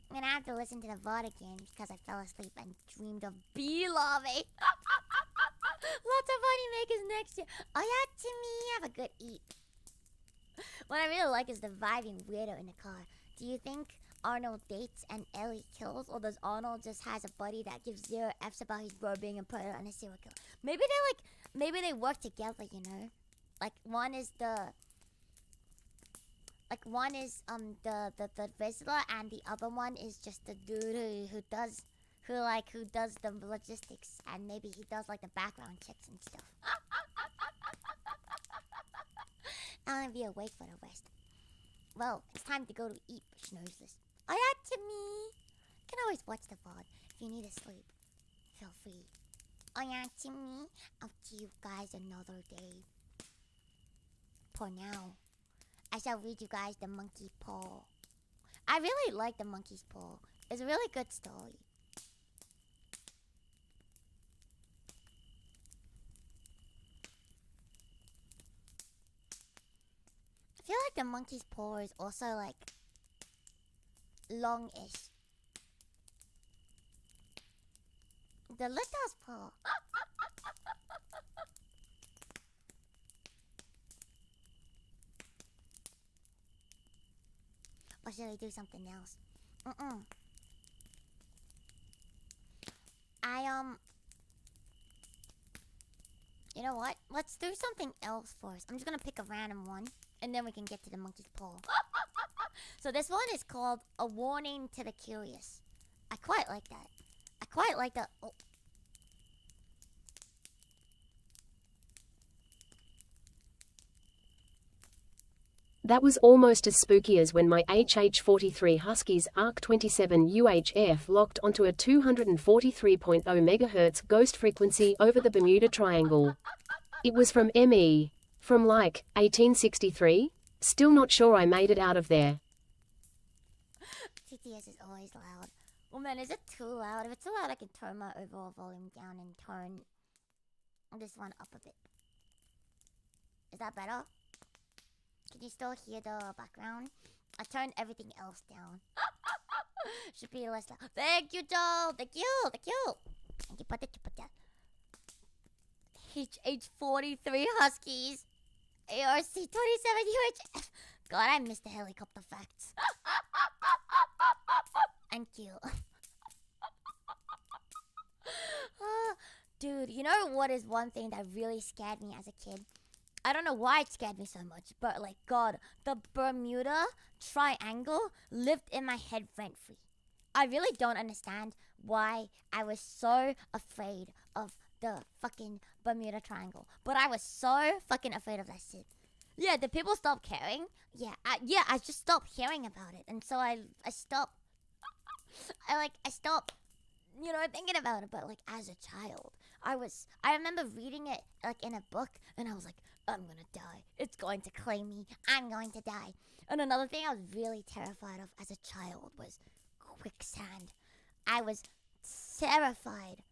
Speaker 1: I'm gonna have to listen to the VOD again because I fell asleep and dreamed of bee larvae. Lots of funny makers next year. Oh yeah, Timmy, have a good eat. What I really like is the vibing weirdo in the car. Do you think Arnold dates and Ellie kills, or does Arnold just has a buddy that gives 0 F's about his bro being a predator and a serial killer? Maybe they work together, you know? Like one is the visitor and the other one is just the dude who does the logistics, and maybe he does like the background checks and stuff. I'm gonna be awake for the rest. Well, it's time to go to eat, Schnozeless. Oh yeah, Timmy! You can always watch the VOD if you need to sleep. Feel free. Oh yeah, Timmy! I'll see you guys another day. For now, I shall read you guys the monkey paw. I really like the monkey's paw. It's a really good story. I feel like the monkey's paw is also like long-ish. The Luto's paw. Or should I do something else? You know what? Let's do something else first. I'm just gonna pick a random one, and then we can get to the monkey's paw. So this one is called A Warning to the Curious. I quite like that. I quite like the... Oh.
Speaker 3: That was almost as spooky as when my HH-43 Huskies ARC-27 UHF locked onto a 243.0 MHz ghost frequency over the Bermuda Triangle. It was from ME. From like, 1863? Still not sure I made it out of there.
Speaker 1: TTS is always loud. Oh man, is it too loud? If it's too loud, I can turn my overall volume down and turn this one up a bit. Is that better? Can you still hear the background? I turned everything else down. Should be less loud. Thank you, Joel. Thank you. Thank you. Thank you. Put that. HH-43 Huskies. ARC-27 UHF. God, I missed the helicopter facts. Thank you. Dude, you know what is one thing that really scared me as a kid? I don't know why it scared me so much, but like, God, the Bermuda Triangle lived in my head rent-free. I really don't understand why I was so afraid of the fucking Bermuda Triangle. But I was so fucking afraid of that shit. Yeah, did people stop caring? Yeah, I just stopped hearing about it. And so I stopped, I stopped, thinking about it. But like, as a child, I remember reading it like in a book, and I was like, I'm gonna die. It's going to claim me. I'm going to die. And another thing I was really terrified of as a child was quicksand. I was terrified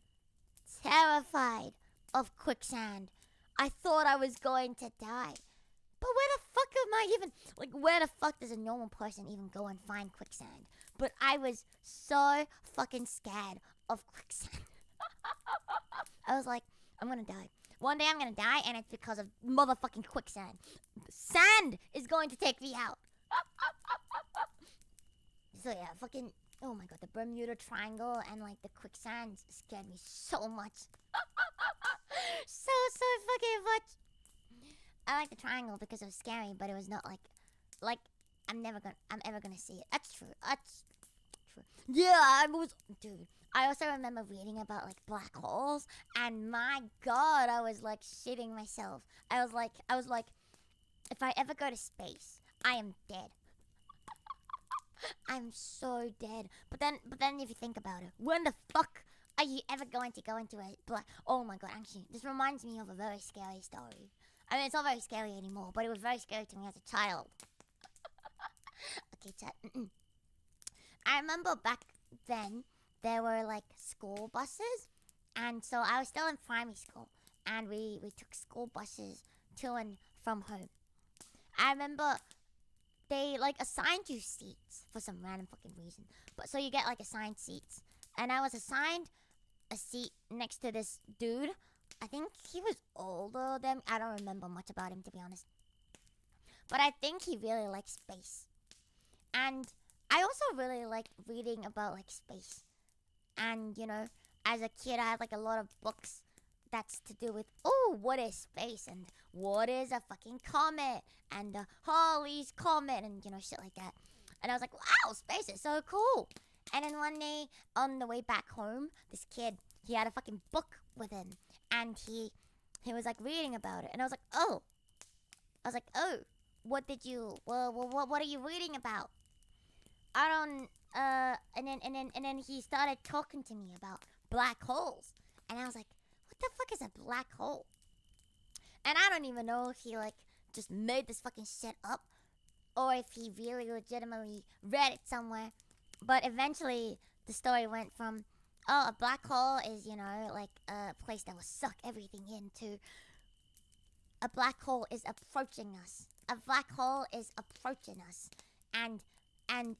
Speaker 1: of quicksand. I thought I was going to die. But where the fuck does a normal person even go and find quicksand? But I was so fucking scared of quicksand. I was like, I'm gonna die. One day I'm gonna die, and it's because of motherfucking quicksand. Sand is going to take me out. So yeah, fucking... Oh my god, the Bermuda Triangle and like the quicksand scared me so much. so fucking much. I like the triangle because it was scary, but it was not like I'm ever gonna see it. That's true. Yeah, dude. I also remember reading about like black holes, and my god, I was like shitting myself. I was like, if I ever go to space, I am dead. I'm so dead. But then if you think about it, when the fuck are you ever going to go into a black... Oh my god, actually, this reminds me of a very scary story. I mean, it's not very scary anymore, but it was very scary to me as a child. Okay, chat. I remember back then there were like school buses, and so I was still in primary school, and we took school buses to and from home. I remember they like assigned you seats for some random fucking reason, but so you get like assigned seats, and I was assigned a seat next to this dude. I think he was older than I don't remember much about him, to be honest, but I think he really liked space, and I also really like reading about like space. And you know, as a kid, I had like a lot of books that's to do with, oh, what is space, and what is a fucking comet, and Halley's comet, and you know, shit like that. And I was like, wow, space is so cool. And then one day on the way back home, this kid, he had a fucking book with him, and he was like reading about it, and I was like, oh, what did you, what are you reading about? I don't, and then he started talking to me about black holes, and I was like, what the fuck is a black hole? And I don't even know if he like just made this fucking shit up, or if he really legitimately read it somewhere. But eventually, the story went from, oh, a black hole is, you know, like a place that will suck everything into. A black hole is approaching us. A black hole is approaching us, and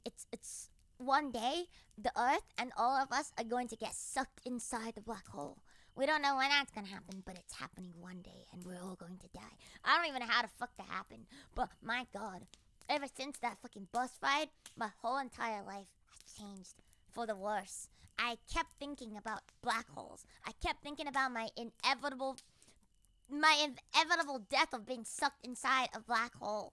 Speaker 1: it's one day the Earth and all of us are going to get sucked inside the black hole. We don't know when that's gonna happen, but it's happening one day, and we're all going to die. I don't even know how the fuck that happened, but my god, ever since that fucking bus ride, my whole entire life has changed for the worse. I kept thinking about black holes. I kept thinking about my inevitable death of being sucked inside a black hole.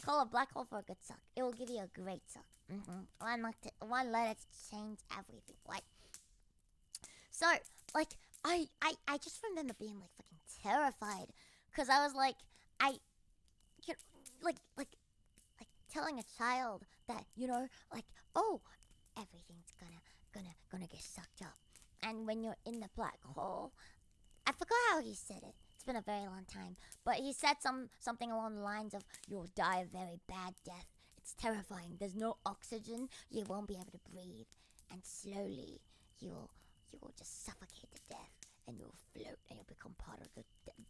Speaker 1: Call a black hole for a good suck. It will give you a great suck. One letter to change everything. Like, so, like, I just remember being like fucking terrified, cause I was like, like telling a child that, you know, like, oh, everything's gonna get sucked up, and when you're in the black hole, I forgot how he said it. It's been a very long time, but he said something along the lines of, "You'll die a very bad death. It's terrifying. There's no oxygen. You won't be able to breathe, and slowly you will just suffocate to death, and you'll float, and you'll become part of the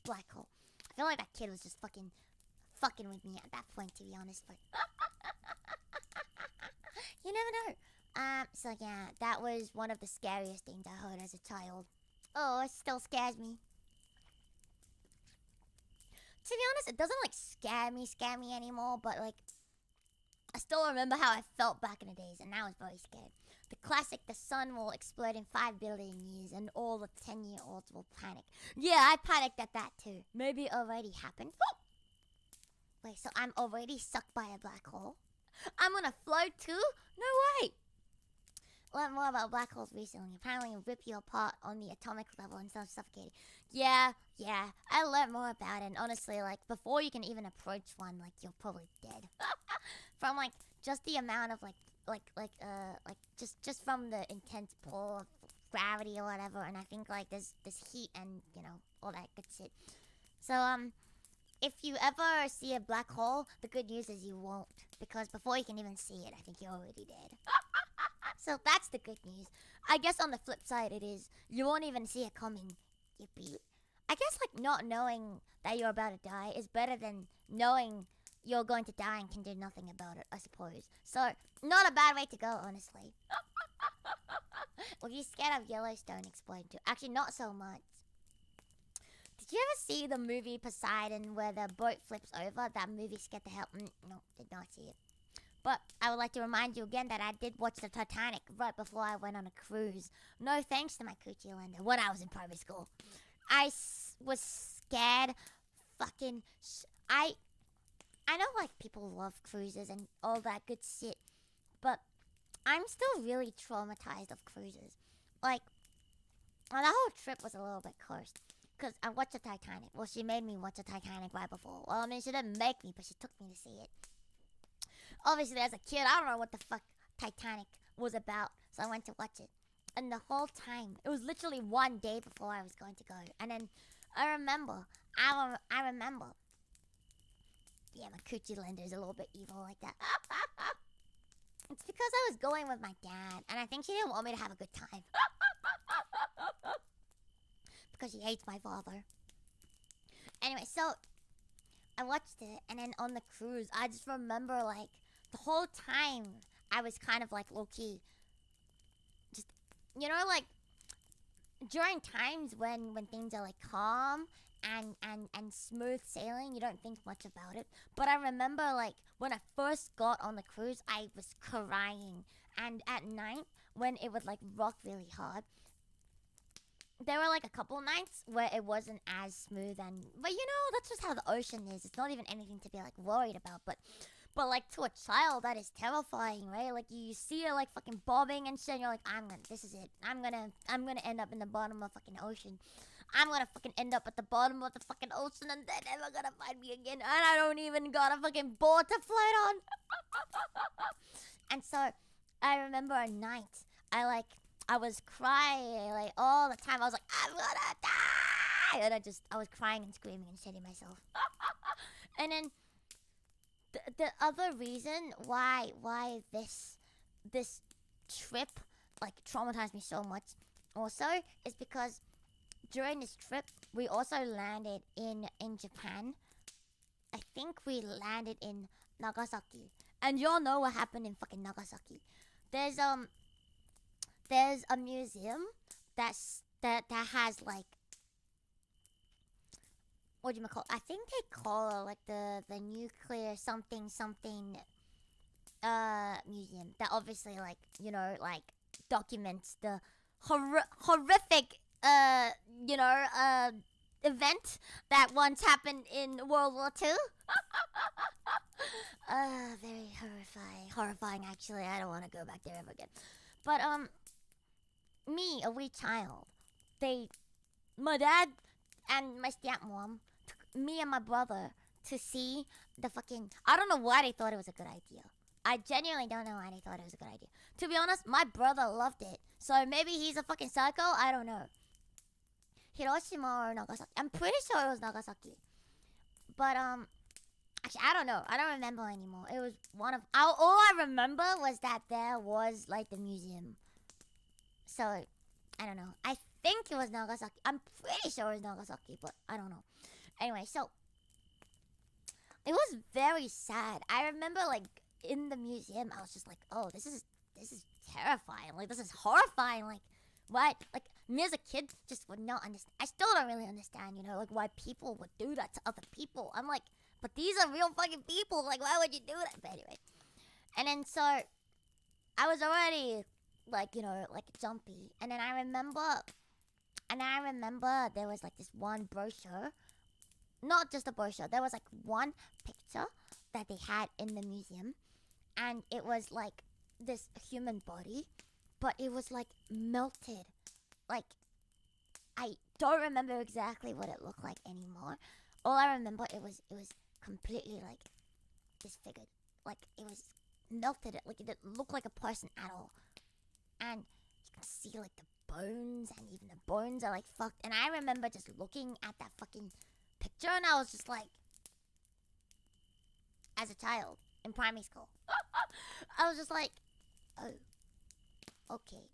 Speaker 1: black hole." I feel like that kid was just fucking with me at that point, to be honest. But you never know. So yeah, that was one of the scariest things I heard as a child. Oh, it still scares me. To be honest, it doesn't like scare me anymore, but like, I still remember how I felt back in the days, and I was very scared. The classic, the sun will explode in 5 billion years, and all the 10-year-olds will panic. Yeah, I panicked at that too. Maybe it already happened. Wait, so I'm already sucked by a black hole? I'm gonna float too? No way! Learned more about black holes recently. Apparently rip you apart on the atomic level instead of suffocating. Yeah, I learned more about it, and honestly, like, before you can even approach one, like, you're probably dead. From, like, just the amount of, just from the intense pull of gravity or whatever, and I think, like, there's heat and, you know, all that good shit. So, if you ever see a black hole, the good news is you won't, because before you can even see it, I think you're already dead. So that's the good news. I guess on the flip side, it is, you won't even see it coming. Yippee. I guess, like, not knowing that you're about to die is better than knowing you're going to die and can do nothing about it, I suppose. So, not a bad way to go, honestly. Were you scared of Yellowstone exploding too? Actually, not so much. Did you ever see the movie Poseidon where the boat flips over? That movie scared the hell... no, did not see it. But I would like to remind you again that I did watch the Titanic right before I went on a cruise. No thanks to my coochie lender when I was in primary school. I was scared fucking... I know, like, people love cruises and all that good shit, but I'm still really traumatized of cruises. Like, well, the whole trip was a little bit cursed, because I watched the Titanic. Well, she made me watch the Titanic right before. Well, I mean, she didn't make me, but she took me to see it. Obviously, as a kid, I don't know what the fuck Titanic was about, so I went to watch it. And the whole time, it was literally one day before I was going to go. And then I remember. I remember. Yeah, my coochie lender is a little bit evil like that. It's because I was going with my dad, and I think she didn't want me to have a good time. Because she hates my father. Anyway, so I watched it, and then on the cruise, I just remember, like, the whole time I was kind of, like, low-key. Just, you know, like, during times when things are, like, calm and smooth sailing, you don't think much about it. But I remember, like, when I first got on the cruise, I was crying. And at night, when it would, like, rock really hard, there were, like, a couple nights where it wasn't as smooth but, you know, that's just how the ocean is. It's not even anything to be, like, worried about, but like, to a child, that is terrifying, right? Like, you see it, like, fucking bobbing and shit, and you're like, this is it. I'm gonna end up in the bottom of fucking ocean. I'm gonna fucking end up at the bottom of the fucking ocean, and they're never gonna find me again, and I don't even got a fucking board to float on. And so, I remember a night, I was crying, like, all the time. I was like, I'm gonna die! And I was crying and screaming and shitting myself. And then, the other reason why this trip, like, traumatized me so much also is because during this trip, we also landed in Japan. I think we landed in Nagasaki. And y'all know what happened in fucking Nagasaki. There's a museum that has, like, what do you call it? I think they call it, like, the nuclear something museum that obviously, like, you know, like, documents the horrific event that once happened in World War II. Very horrifying actually. I don't want to go back there ever again. But me, a wee child, my dad and my stepmom took me and my brother to see the fucking, I don't know why they thought it was a good idea. I genuinely don't know why they thought it was a good idea. To be honest, my brother loved it. So maybe he's a fucking psycho, I don't know. Hiroshima or Nagasaki. I'm pretty sure it was Nagasaki. But actually I don't know. I don't remember anymore. It was one of all I remember was that there was, like, the museum. So I don't know. I think it was Nagasaki. I'm pretty sure it was Nagasaki, but I don't know. Anyway, so it was very sad. I remember, like, in the museum, I was just like, oh, this is terrifying. Like, this is horrifying. Like, what? Like, me as a kid just would not understand. I still don't really understand, you know, like, why people would do that to other people. I'm like, but these are real fucking people. Like, why would you do that? But anyway. And then so I was already, like, you know, like, jumpy. And then I remember there was, like, this one brochure. Not just a brochure. There was, like, one picture that they had in the museum. And it was, like, this human body. But it was, like, melted. Like, I don't remember exactly what it looked like anymore. All I remember, it was completely, like, disfigured. Like, it was melted. Like, it didn't look like a person at all. And you can see, like, the bones, and even the bones are, like, fucked. And I remember just looking at that fucking picture, and I was just like, as a child in primary school, I was just like, oh, okay.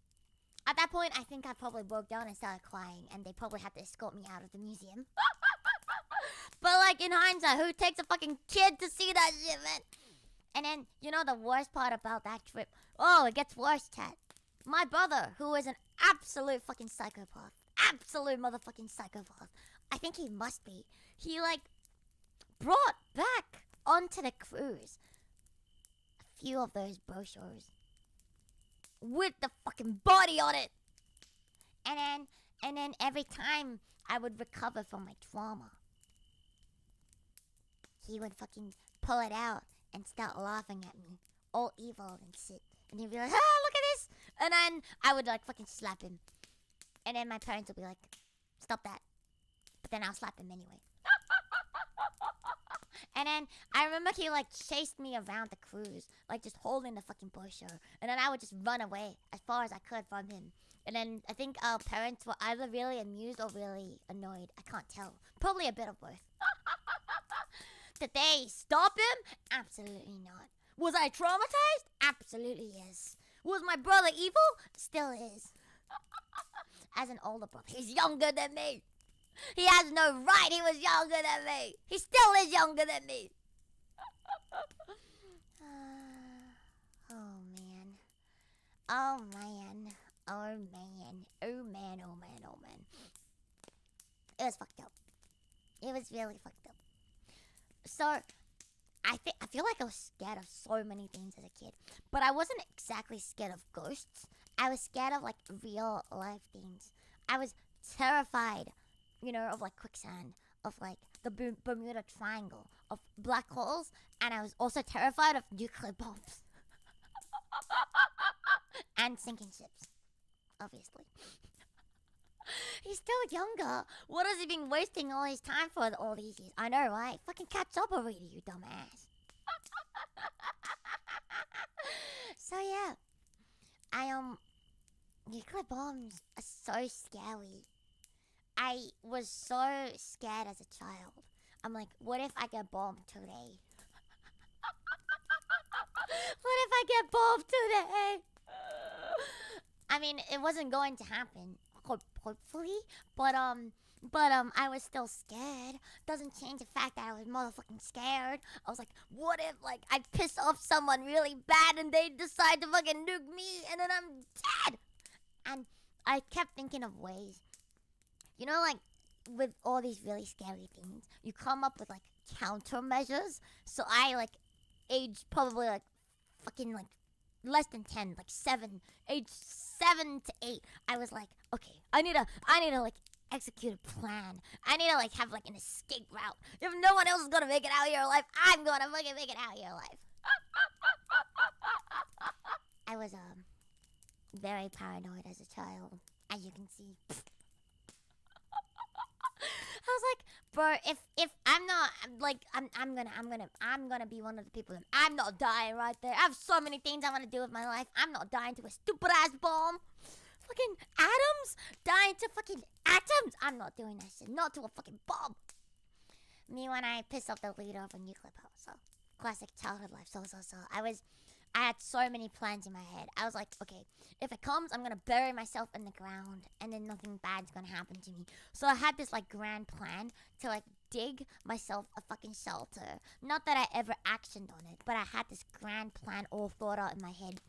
Speaker 1: At that point, I think I probably broke down and started crying, and they probably had to escort me out of the museum. But, like, in hindsight, who takes a fucking kid to see that shit, man? And then, you know the worst part about that trip? Oh, it gets worse, chat. My brother, who is an absolute fucking psychopath. Absolute motherfucking psychopath. I think he must be. He, like, brought back onto the cruise a few of those brochures with the fucking body on it. And then every time I would recover from my trauma, he would fucking pull it out and start laughing at me, all evil and shit. And he'd be like, ah, look at this. And then I would, like, fucking slap him. And then my parents would be like, stop that. But then I'll slap him anyway. And then I remember he like chased me around the cruise, like just holding the fucking brochure. And then I would just run away as far as I could from him. And then I think our parents were either really amused or really annoyed. I can't tell. Probably a bit of both. Did they stop him? Absolutely not. Was I traumatized? Absolutely yes. Was my brother evil? Still is. As an older brother, he's younger than me. He has no right. He was younger than me. He still is younger than me. Oh man. Oh man. Oh man. Oh man. Oh man. Oh man. It was fucked up. It was really fucked up. So, I feel like I was scared of so many things as a kid, but I wasn't exactly scared of ghosts. I was scared of like real life things. I was terrified, of like quicksand, of like the Bermuda Triangle, of black holes, and I was also terrified of nuclear bombs and sinking ships, obviously. He's still younger. What has he been wasting all his time for all these years? I know, right? Fucking catch up already, you dumbass. So yeah, nuclear bombs are so scary. I was so scared as a child. I'm like, what if I get bombed today? What if I get bombed today? I mean, it wasn't going to happen. Hopefully, but I was still scared. Doesn't change the fact that I was motherfucking scared. I was like, what if like I piss off someone really bad and they decide to fucking nuke me and then I'm dead? And I kept thinking of ways, like with all these really scary things, you come up with like countermeasures. So I like aged probably like fucking like less than 10, like 7, age 7 to 8. I was like, okay, I need to like execute a plan. I need to like have like an escape route. If no one else is gonna make it out of your life, I'm gonna fucking make it out of your life. I was very paranoid as a child, as you can see. I was like, bro, if I'm not like I'm gonna be one of the people that I'm not dying right there. I have so many things I want to do with my life. I'm not dying to a stupid ass bomb. Fucking atoms, dying to fucking atoms. I'm not doing that shit. Not to a fucking bomb. Me when I piss off the leader of a nuclear power. So classic childhood life. So I had so many plans in my head. I was like, okay, if it comes, I'm gonna bury myself in the ground and then nothing bad's gonna happen to me. So I had this like grand plan to like dig myself a fucking shelter. Not that I ever actioned on it, but I had this grand plan all thought out in my head.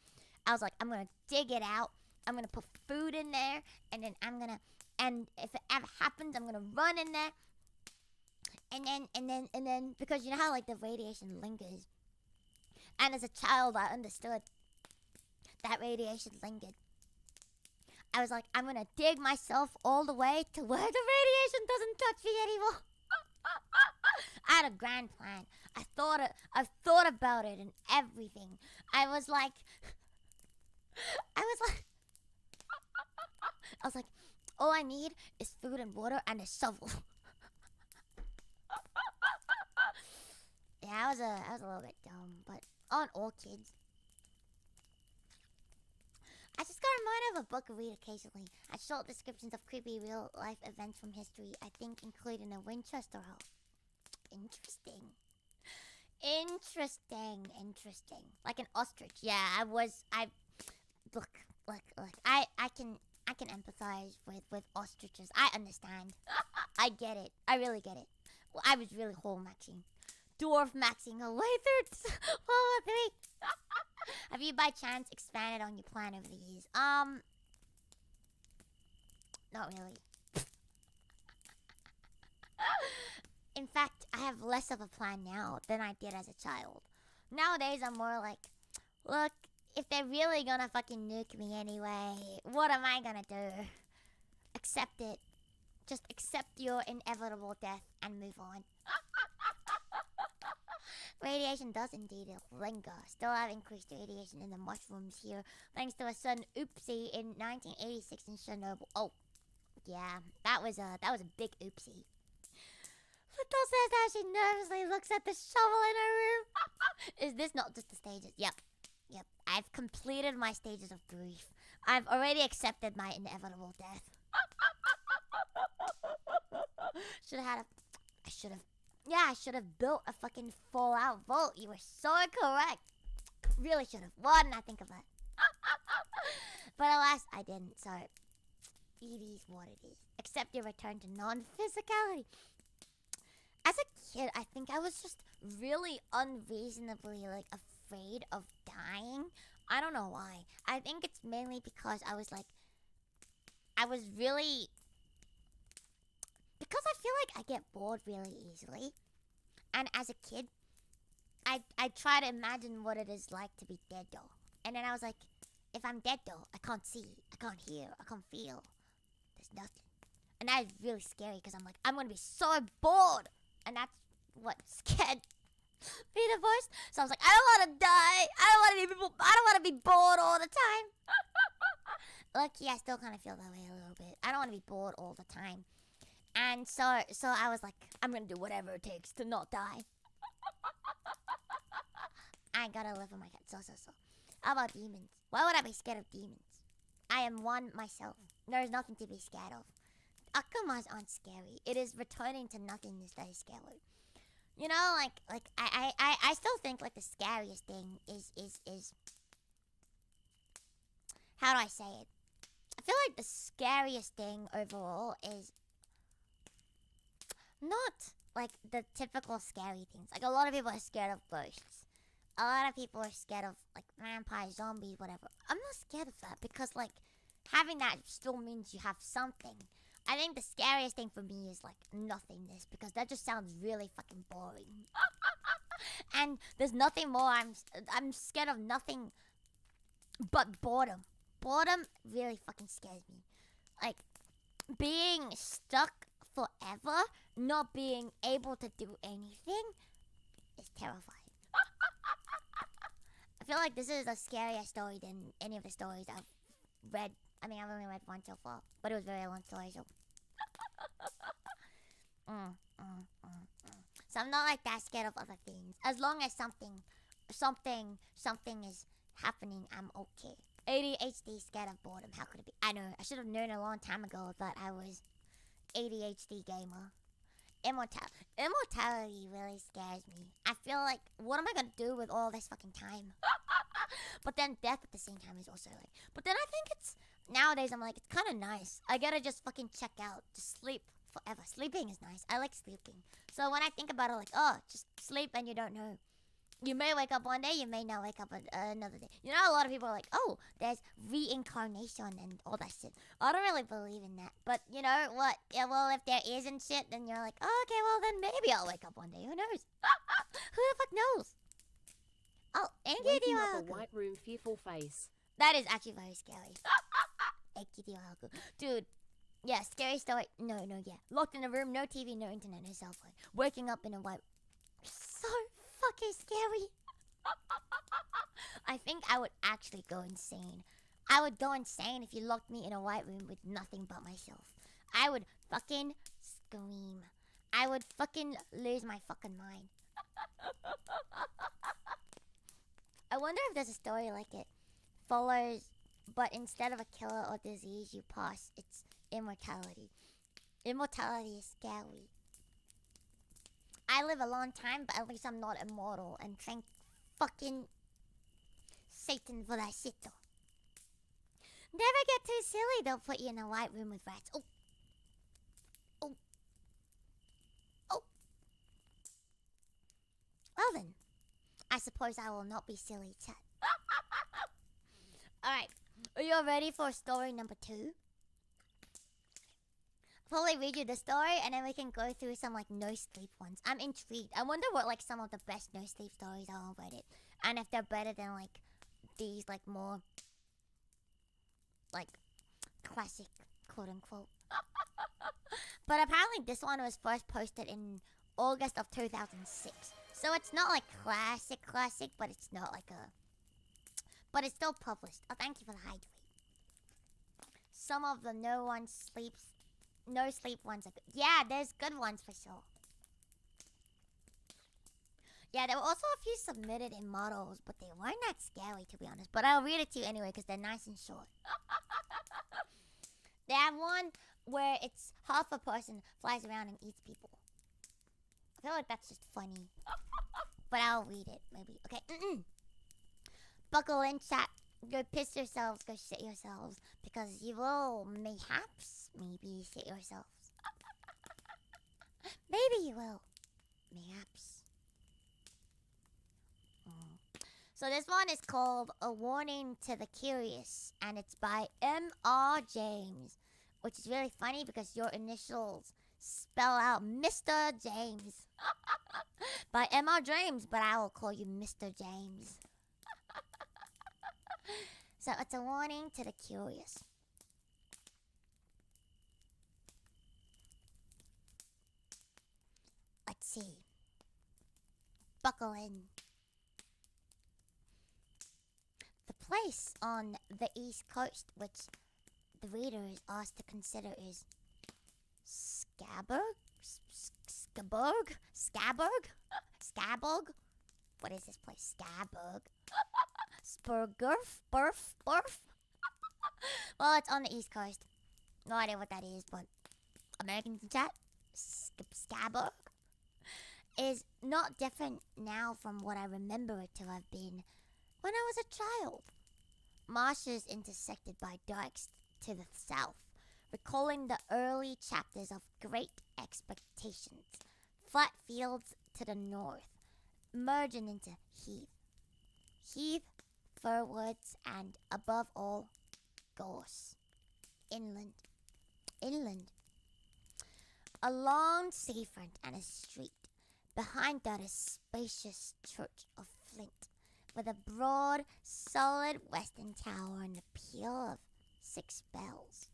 Speaker 1: I was like, I'm gonna dig it out. I'm gonna put food in there, and then and if it ever happens, I'm gonna run in there. And then, because you know how like the radiation lingers. And as a child, I understood that radiation lingered. I was like, I'm gonna dig myself all the way to where the radiation doesn't touch me anymore. I had a grand plan. I've thought about it and everything. I was like, all I need is food and water and a shovel. Yeah, I was a little bit dumb, but on all kids. I just got reminded of a book I read occasionally. And short descriptions of creepy real-life events from history, I think including a Winchester house. Interesting. Like an ostrich. Yeah, look. I can empathize with ostriches. I understand. I get it. I really get it. Well, I was really whole maxing. Dwarf maxing away through World War III. Have you by chance expanded on your plan over the years? Not really. In fact, I have less of a plan now than I did as a child. Nowadays, I'm more like, look, if they're really gonna fucking nuke me anyway, what am I gonna do? Accept it. Just accept your inevitable death and move on. Radiation does indeed linger. Still have increased radiation in the mushrooms here, thanks to a sudden oopsie in 1986 in Chernobyl. Oh, yeah, that was a big oopsie. Luto says as she nervously looks at the shovel in her room. Is this not just the stages? Yep. I've completed my stages of grief. I've already accepted my inevitable death. I should have built a fucking Fallout vault. You were so correct. Really should have. Why didn't I think of that? But alas, I didn't. So, it is what it is. Accept your return to non-physicality. As a kid, I think I was just really unreasonably, like, afraid of dying. I don't know why. I think it's mainly because I was really... Because I feel like I get bored really easily. And as a kid, I try to imagine what it is like to be dead though. And then I was like, if I'm dead though, I can't see, I can't hear, I can't feel. There's nothing. And that is really scary because I'm like, I'm going to be so bored. And that's what scared me the most. So I was like, I don't want to die. I don't want to be bored all the time. Lucky, I still kind of feel that way a little bit. I don't want to be bored all the time. And so I was like, I'm going to do whatever it takes to not die. I gotta live with my cat. So. How about demons? Why would I be scared of demons? I am one myself. There's nothing to be scared of. Akumas aren't scary. It is returning to nothingness that is scary. You know, like I still think like the scariest thing is how do I say it? I feel like the scariest thing overall is not like the typical scary things. Like a lot of people are scared of ghosts. A lot of people are scared of like vampires, zombies, whatever. I'm not scared of that because like having that still means you have something. I think the scariest thing for me is like nothingness because that just sounds really fucking boring. And there's nothing more. I'm scared of nothing but boredom. Boredom really fucking scares me. Like being stuck forever, not being able to do anything is terrifying. I feel like this is a scarier story than any of the stories I've read. I mean, I've only read one so far, but it was a very long story, so... So I'm not like that scared of other things. As long as something is happening, I'm okay. ADHD scared of boredom. How could it be? I know. I should have known a long time ago that I was ADHD gamer. Immortality really scares me. I feel like, what am I gonna do with all this fucking time? But then death at the same time is also like... But then I think it's... Nowadays, I'm like, it's kind of nice. I gotta just fucking check out. Just sleep forever. Sleeping is nice. I like sleeping. So when I think about it, like, oh, just sleep and you don't know. You may wake up one day, you may not wake up another day. You know, a lot of people are like, oh, there's reincarnation and all that shit. I don't really believe in that. But, you know, what? Yeah, well, if there isn't shit, then you're like, oh, okay, well, then maybe I'll wake up one day. Who knows? Who the fuck knows? Oh, Angy
Speaker 3: Waking up a white room, fearful face.
Speaker 1: That is actually very scary. Dude, yeah, scary story. No, yeah. Locked in a room, no TV, no internet, no cell phone. Waking up in a white... So fucking scary. I think I would actually go insane. I would go insane if you locked me in a white room with nothing but myself. I would fucking scream. I would fucking lose my fucking mind. I wonder if there's a story like it. Follows, but instead of a killer or disease you pass, it's immortality. Immortality is scary. I live a long time, but at least I'm not immortal. And thank fucking Satan for that shit, though. Never get too silly. They'll put you in a white room with rats. Oh. Well then, I suppose I will not be silly, chat. Alright, are you all ready for story number 2? I'll probably read you the story and then we can go through some like no sleep ones. I'm intrigued. I wonder what like some of the best no sleep stories are on Reddit. And if they're better than like these like more like classic quote unquote. But apparently this one was first posted in August of 2006. So it's not like classic, but it's not like a... But it's still published. Oh, thank you for the hydrate. Some of the no sleep ones are good. Yeah, there's good ones for sure. Yeah, there were also a few submitted in models, but they weren't that scary, to be honest. But I'll read it to you anyway, because they're nice and short. They have one where it's half a person flies around and eats people. I feel like that's just funny. But I'll read it, maybe. Okay. Buckle in, chat. Go piss yourselves, go shit yourselves. Because you will, maybe shit yourselves. Maybe you will. Mayhaps. So this one is called A Warning to the Curious, and it's by M.R. James, which is really funny because your initials spell out Mr. James. By M.R. James, but I will call you Mr. James. So it's a warning to the curious. Let's see. Buckle in. The place on the East Coast which the reader is asked to consider is Scaburg? Scaburg? What is this place? Scaburg? Spurgurf? Burf? Well, it's on the East Coast. No idea what that is, but Americans in chat? Scaburg? Is not different now from what I remember it to have been when I was a child. Marshes intersected by dikes to the south, recalling the early chapters of Great Expectations. Flat fields to the north, merging into heath. Heath, fir woods, and above all, gorse. Inland. A long seafront and a street. Behind that a spacious church of flint, with a broad, solid western tower and the peal of 6 bells.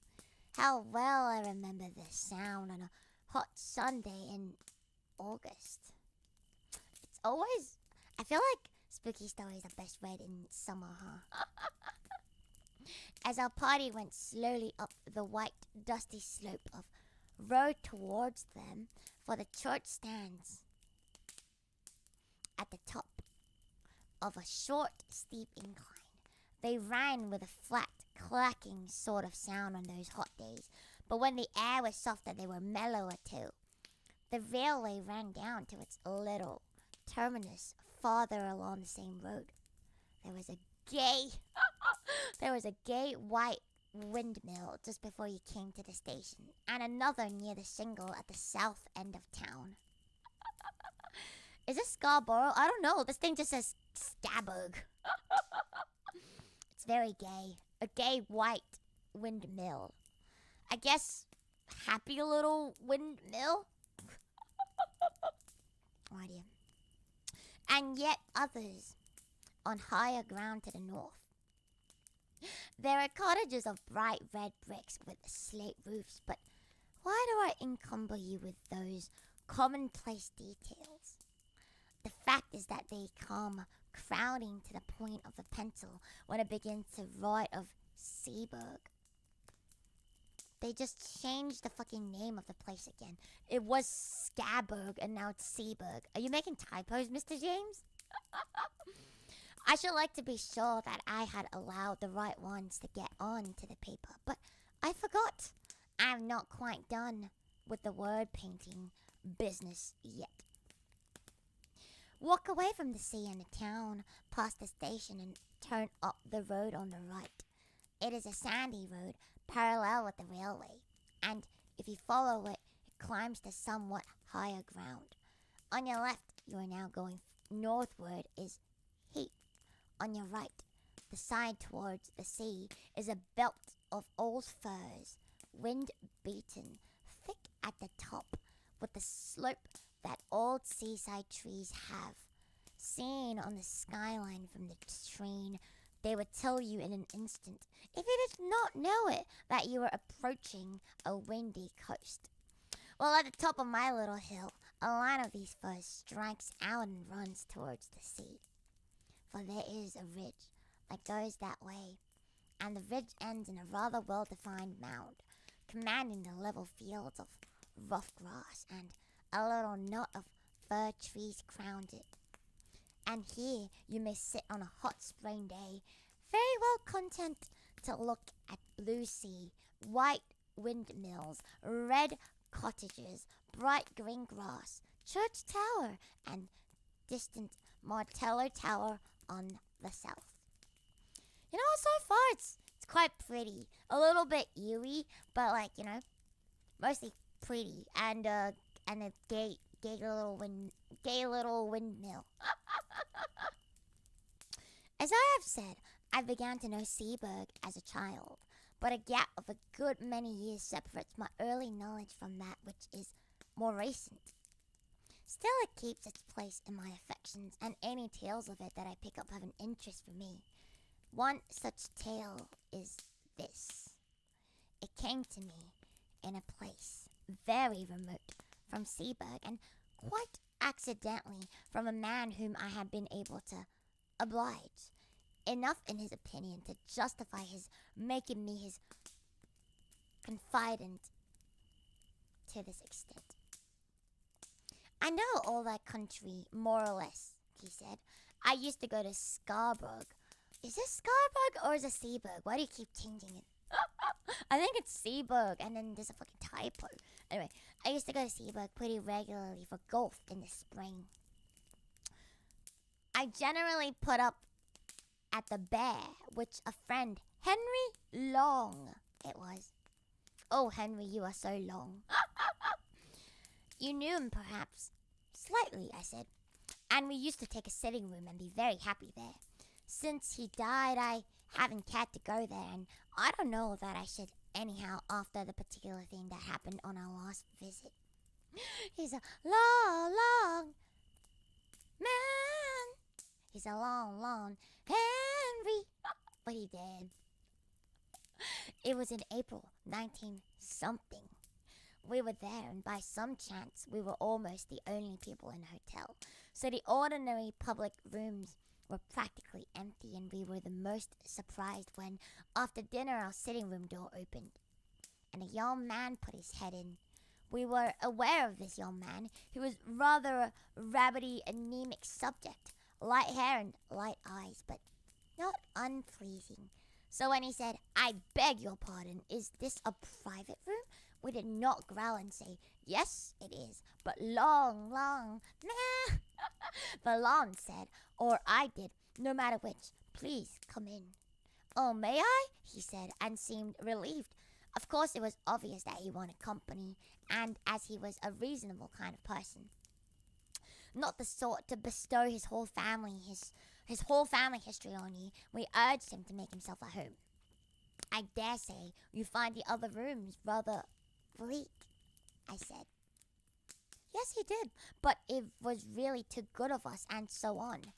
Speaker 1: How well I remember the sound on a hot Sunday in August. It's always... I feel like spooky stories are best read in summer, huh? As our party went slowly up the white, dusty slope of road towards them, for the church stands at the top of a short, steep incline. They ran with a flat, clacking sort of sound on those hot days, but when the air was softer, they were mellower too. The railway ran down to its little terminus farther along the same road. There was a gay white windmill just before you came to the station, and another near the shingle at the south end of town. Is this Scarborough? I don't know. This thing just says Scaburg. It's very gay. A gay white windmill. I guess happy little windmill? No idea. And yet others on higher ground to the north. There are cottages of bright red bricks with slate roofs, but why do I encumber you with those commonplace details? The fact is that they come crowding to the point of the pencil when it begins to write of Seaburg. They just changed the fucking name of the place again. It was Scaburg and now it's Seaburg. Are you making typos, Mr. James? I should like to be sure that I had allowed the right ones to get on to the paper, but I forgot. I'm not quite done with the word painting business yet. Walk away from the sea and the town, past the station and turn up the road on the right. It is a sandy road, parallel with the railway, and if you follow it, it climbs to somewhat higher ground. On your left, you are now going northward, is heath. On your right, the side towards the sea, is a belt of old firs, wind-beaten, thick at the top, with the slope that old seaside trees have. Seen on the skyline from the train, they would tell you in an instant, if you did not know it, that you were approaching a windy coast. Well, at the top of my little hill, a line of these firs strikes out and runs towards the sea. For there is a ridge that goes that way, and the ridge ends in a rather well-defined mound, commanding the level fields of rough grass, and a little knot of fir trees crowned it. And here you may sit on a hot spring day, very well content to look at blue sea, white windmills, red cottages, bright green grass, church tower, and distant Martello Tower on the south. So far it's quite pretty. A little bit eerie, but mostly pretty, and a gay little windmill. As I have said, I began to know Seaberg as a child, but a gap of a good many years separates my early knowledge from that which is more recent. Still, it keeps its place in my affections, and any tales of it that I pick up have an interest for me. One such tale is this. It came to me in a place very remote from Seaberg, and quite accidentally from a man whom I had been able to oblige. Enough in his opinion to justify his making me his confidant to this extent. I know all that country, more or less, he said. I used to go to Scarborough. Is this Scarborough or is it Seaberg? Why do you keep changing it? I think it's Seaberg, and then there's a fucking typo. Anyway, I used to go to Seaberg pretty regularly for golf in the spring. I generally put up at the Bear, which a friend, Henry Long, it was. Oh, Henry, you are so long. You knew him, perhaps. Slightly, I said. And we used to take a sitting room and be very happy there. Since he died, I haven't cared to go there, and I don't know that I should anyhow after the particular thing that happened on our last visit. He's a long man. He's a long Henry. But he did. It was in April 19-something. We were there, and by some chance, we were almost the only people in the hotel. So the ordinary public rooms were practically empty, and we were the most surprised when, after dinner, our sitting room door opened, and a young man put his head in. We were aware of this young man, who was rather a rabbity, anemic subject, light hair and light eyes, but not unpleasing. So when he said, "I beg your pardon, is this a private room?" we did not growl and say, "Yes, it is, but long, nah." The long said, or I did, no matter which, "Please come in." "Oh, may I?" he said, and seemed relieved. Of course, it was obvious that he wanted company, and as he was a reasonable kind of person, not the sort to bestow his whole family history on you, we urged him to make himself at home. "I dare say you find the other rooms rather bleak," I said. Yes, he did, but it was really too good of us, and so on.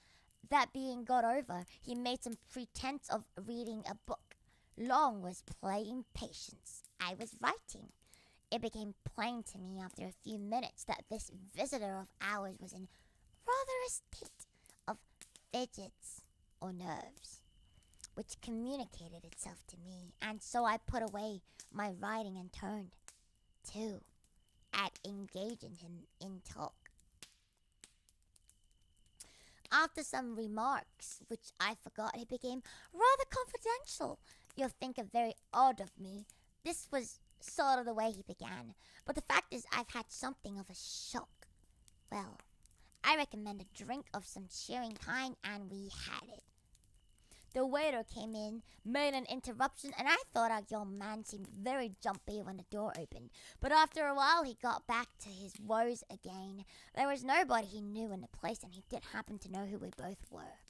Speaker 1: That being got over, he made some pretense of reading a book. Long was playing patience. I was writing. It became plain to me after a few minutes that this visitor of ours was in rather a state of fidgets or nerves, which communicated itself to me, and so I put away my writing and turned to at engaging him in talk. After some remarks, which I forgot, he became rather confidential. You'll think it very odd of me. This was sort of the way he began, but the fact is I've had something of a shock. Well, I recommend a drink of some cheering kind, and we had it. The waiter came in, made an interruption, and I thought our young man seemed very jumpy when the door opened. But after a while, he got back to his woes again. There was nobody he knew in the place, and he did happen to know who we both were.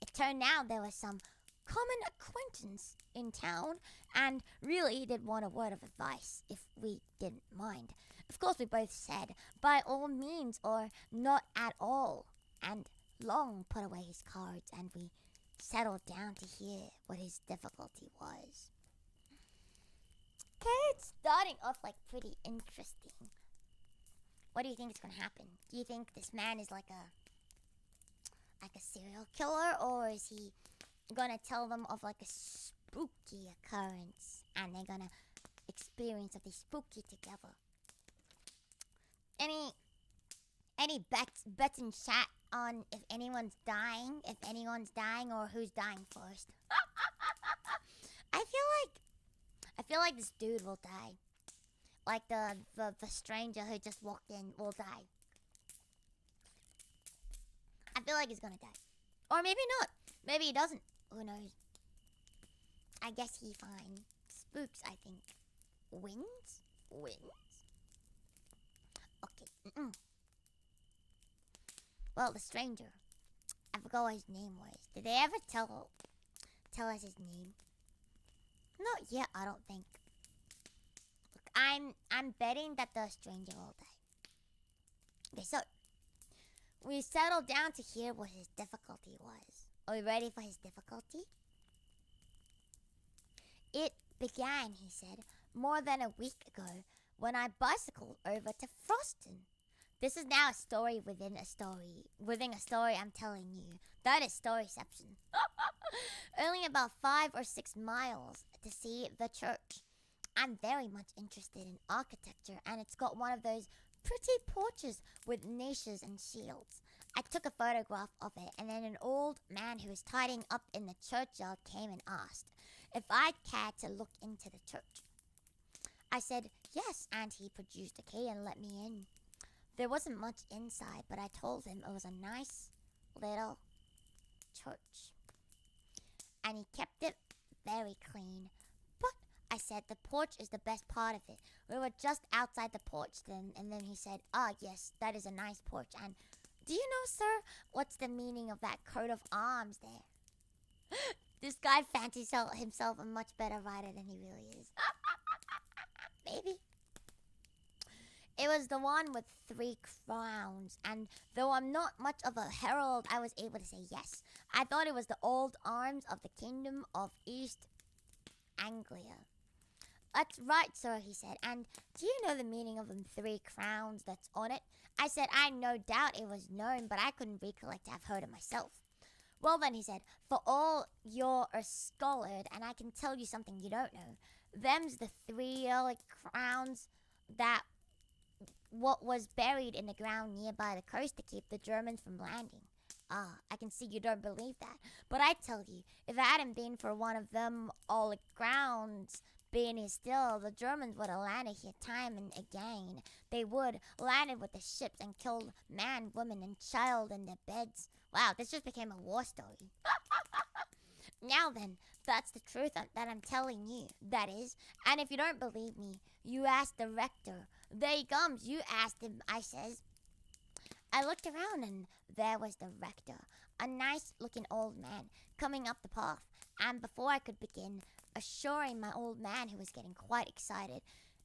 Speaker 1: It turned out there was some common acquaintance in town, and really he did want a word of advice, if we didn't mind. Of course, we both said, by all means, or not at all. And Long put away his cards, and we settled down to hear what his difficulty was. Okay, it's starting off pretty interesting. What do you think is going to happen? Do you think this man is like a serial killer, or is he going to tell them of a spooky occurrence, and they're going to experience something spooky together? Any bets in chat on if anyone's dying, or who's dying first. I feel like this dude will die. Like the stranger who just walked in will die. I feel like he's gonna die. Or maybe not. Maybe he doesn't. Who knows? I guess he fine. Spooks, I think. Wins? Okay. Well, the stranger. I forgot what his name was. Did they ever tell us his name? Not yet, I don't think. Look, I'm betting that the stranger will die. Okay, so we settled down to hear what his difficulty was. Are you ready for his difficulty? It began, he said, more than a week ago when I bicycled over to Froston. This is now a story within a story. Within a story I'm telling you. That is storyception. Only about 5 or 6 miles to see the church. I'm very much interested in architecture, and it's got one of those pretty porches with niches and shields. I took a photograph of it, and then an old man who was tidying up in the churchyard came and asked if I'd care to look into the church. I said yes, and he produced a key and let me in. There wasn't much inside, but I told him it was a nice little church. And he kept it very clean. But I said the porch is the best part of it. We were just outside the porch then, and then he said, yes, that is a nice porch. And do you know, sir, what's the meaning of that coat of arms there? This guy fancies himself a much better writer than he really is. Maybe. It was the one with 3 crowns, and though I'm not much of a herald, I was able to say yes. I thought it was the old arms of the kingdom of East Anglia. That's right, sir, he said, and do you know the meaning of them 3 crowns that's on it? I said I no doubt it was known, but I couldn't recollect to have heard it myself. Well then, he said, for all you're a scholard, and I can tell you something you don't know, them's the 3 early crowns that what was buried in the ground nearby the coast to keep the Germans from landing. I can see you don't believe that. But I tell you, if it hadn't been for one of them old grounds being here still, the Germans would have landed here time and again. They would, landed with the ships and killed man, woman, and child in their beds. Wow, this just became a war story. Now then, that's the truth that I'm telling you. That is, and if you don't believe me, you ask the rector. There he comes. You asked him, I says. I looked around and there was the rector, a nice-looking old man, coming up the path. And before I could begin assuring my old man, who was getting quite excited,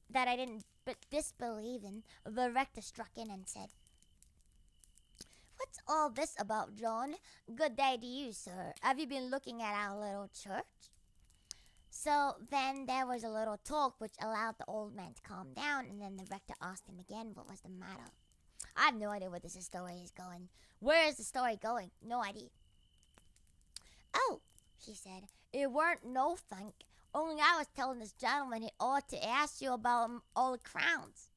Speaker 1: that I didn't disbelieve him, the rector struck in and said, "What's all this about, John? Good day to you, sir. Have you been looking at our little church?" So then there was a little talk which allowed the old man to calm down, and then the rector asked him again what was the matter. I have no idea where this story is going. Where is the story going? No idea. "Oh," he said, "it weren't no think. Only I was telling this gentleman he ought to ask you about all the crowns."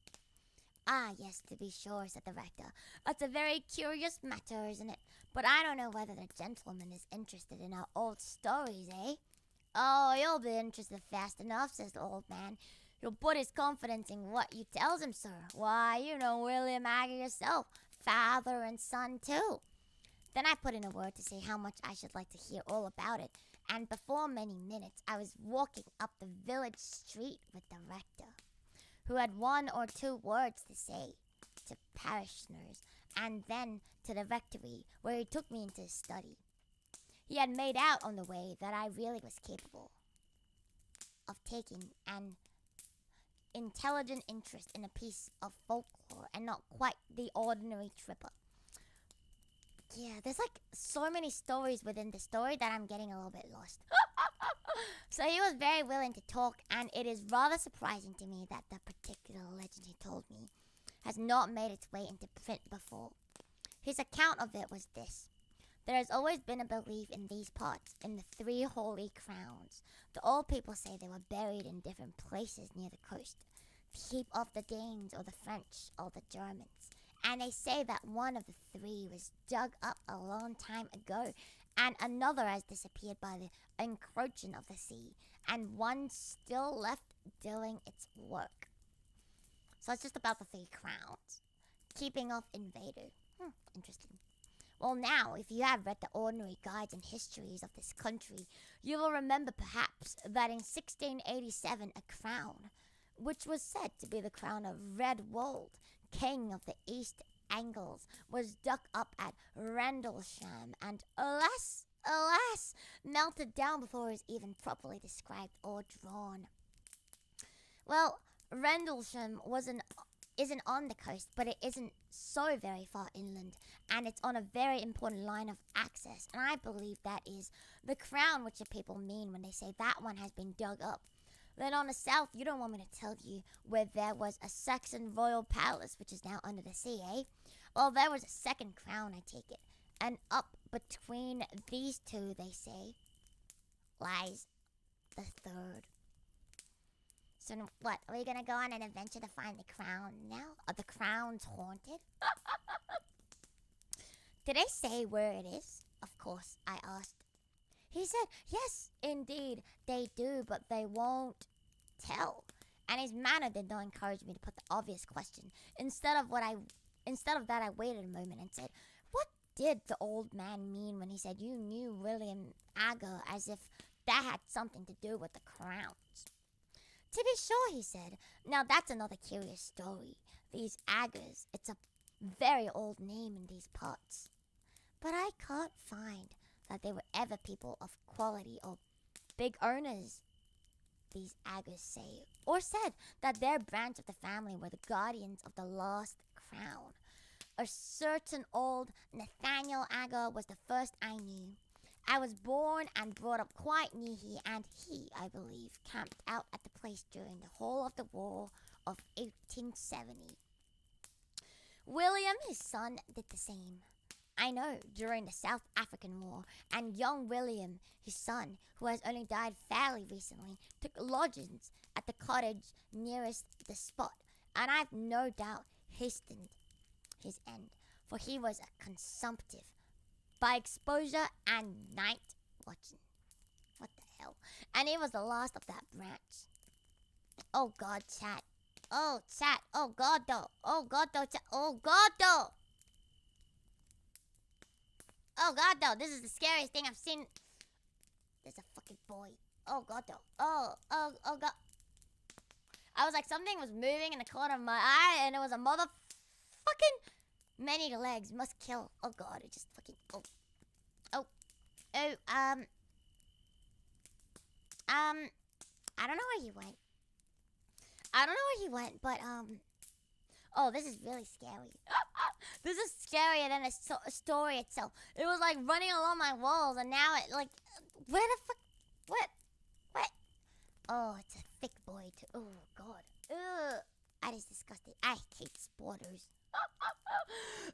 Speaker 1: "Ah, yes, to be sure," said the rector. "That's a very curious matter, isn't it? But I don't know whether the gentleman is interested in our old stories, eh?" "Oh, he'll be interested fast enough," says the old man. "He'll put his confidence in what you tells him, sir. Why, you know William Aggie yourself, father and son, too." Then I put in a word to say how much I should like to hear all about it, and before many minutes I was walking up the village street with the rector, who had 1 or 2 words to say to parishioners, and then to the rectory, where he took me into his study. He had made out on the way that I really was capable of taking an intelligent interest in a piece of folklore and not quite the ordinary tripper. Yeah, there's like so many stories within the story that I'm getting a little bit lost. So he was very willing to talk, and it is rather surprising to me that the particular legend he told me has not made its way into print before. His account of it was this. There has always been a belief in these parts in the 3 holy crowns. The old people say they were buried in different places near the coast to keep off the Danes or the French or the Germans. And they say that one of the three was dug up a long time ago, and another has disappeared by the encroaching of the sea, and one still left doing its work. So it's just about the three crowns, keeping off invaders. Interesting. Well, now, if you have read the ordinary guides and histories of this country, you will remember perhaps that in 1687 a crown, which was said to be the crown of Redwold, king of the East Angles, was dug up at Rendlesham and alas, melted down before it was even properly described or drawn. Well, Rendlesham isn't on the coast, but it isn't so very far inland, and it's on a very important line of access, and I believe that is the crown which the people mean when they say that one has been dug up. Then on the south, you don't want me to tell you where there was a Saxon royal palace, which is now under the sea, eh? Well, there was a second crown, I take it, and up between these two, they say, lies the third. So what, are we gonna go on an adventure to find the crown now? Are the crowns haunted? Did they say where it is? Of course, I asked. He said, yes, indeed, they do, but they won't tell. And his manner did not encourage me to put the obvious question. Instead of that, I waited a moment and said, what did the old man mean when he said you knew William Agger, as if that had something to do with the crowns? To be sure, he said. Now that's another curious story. These Aggers, it's a very old name in these parts. But I can't find that they were ever people of quality or big earners, these Aggers say, or said that their branch of the family were the guardians of the lost crown. A certain old Nathaniel Agger was the first I knew. I was born and brought up quite near here, and he, I believe, camped out at the place during the whole of the war of 1870. William, his son, did the same. I know, during the South African War, and young William, his son, who has only died fairly recently, took lodgings at the cottage nearest the spot, and I've no doubt hastened his end, for he was a consumptive by exposure and night watching. What the hell? And he was the last of that branch. Oh God, chat. Oh, chat. Oh God, though. Oh God, though, chat. Oh God, though. Oh God, though. This is the scariest thing I've seen. There's a fucking boy. Oh God, though. Oh God. I was like, something was moving in the corner of my eye, and it was a motherfucking many legs must kill. Oh God, it just fucking. I don't know where he went. But oh, this is really scary. This is scarier than the story itself. It was like running along my walls, and now it like, where the fuck, what? Oh, it's a thick boy too. Oh God, ugh, that is disgusting. I hate spoilers.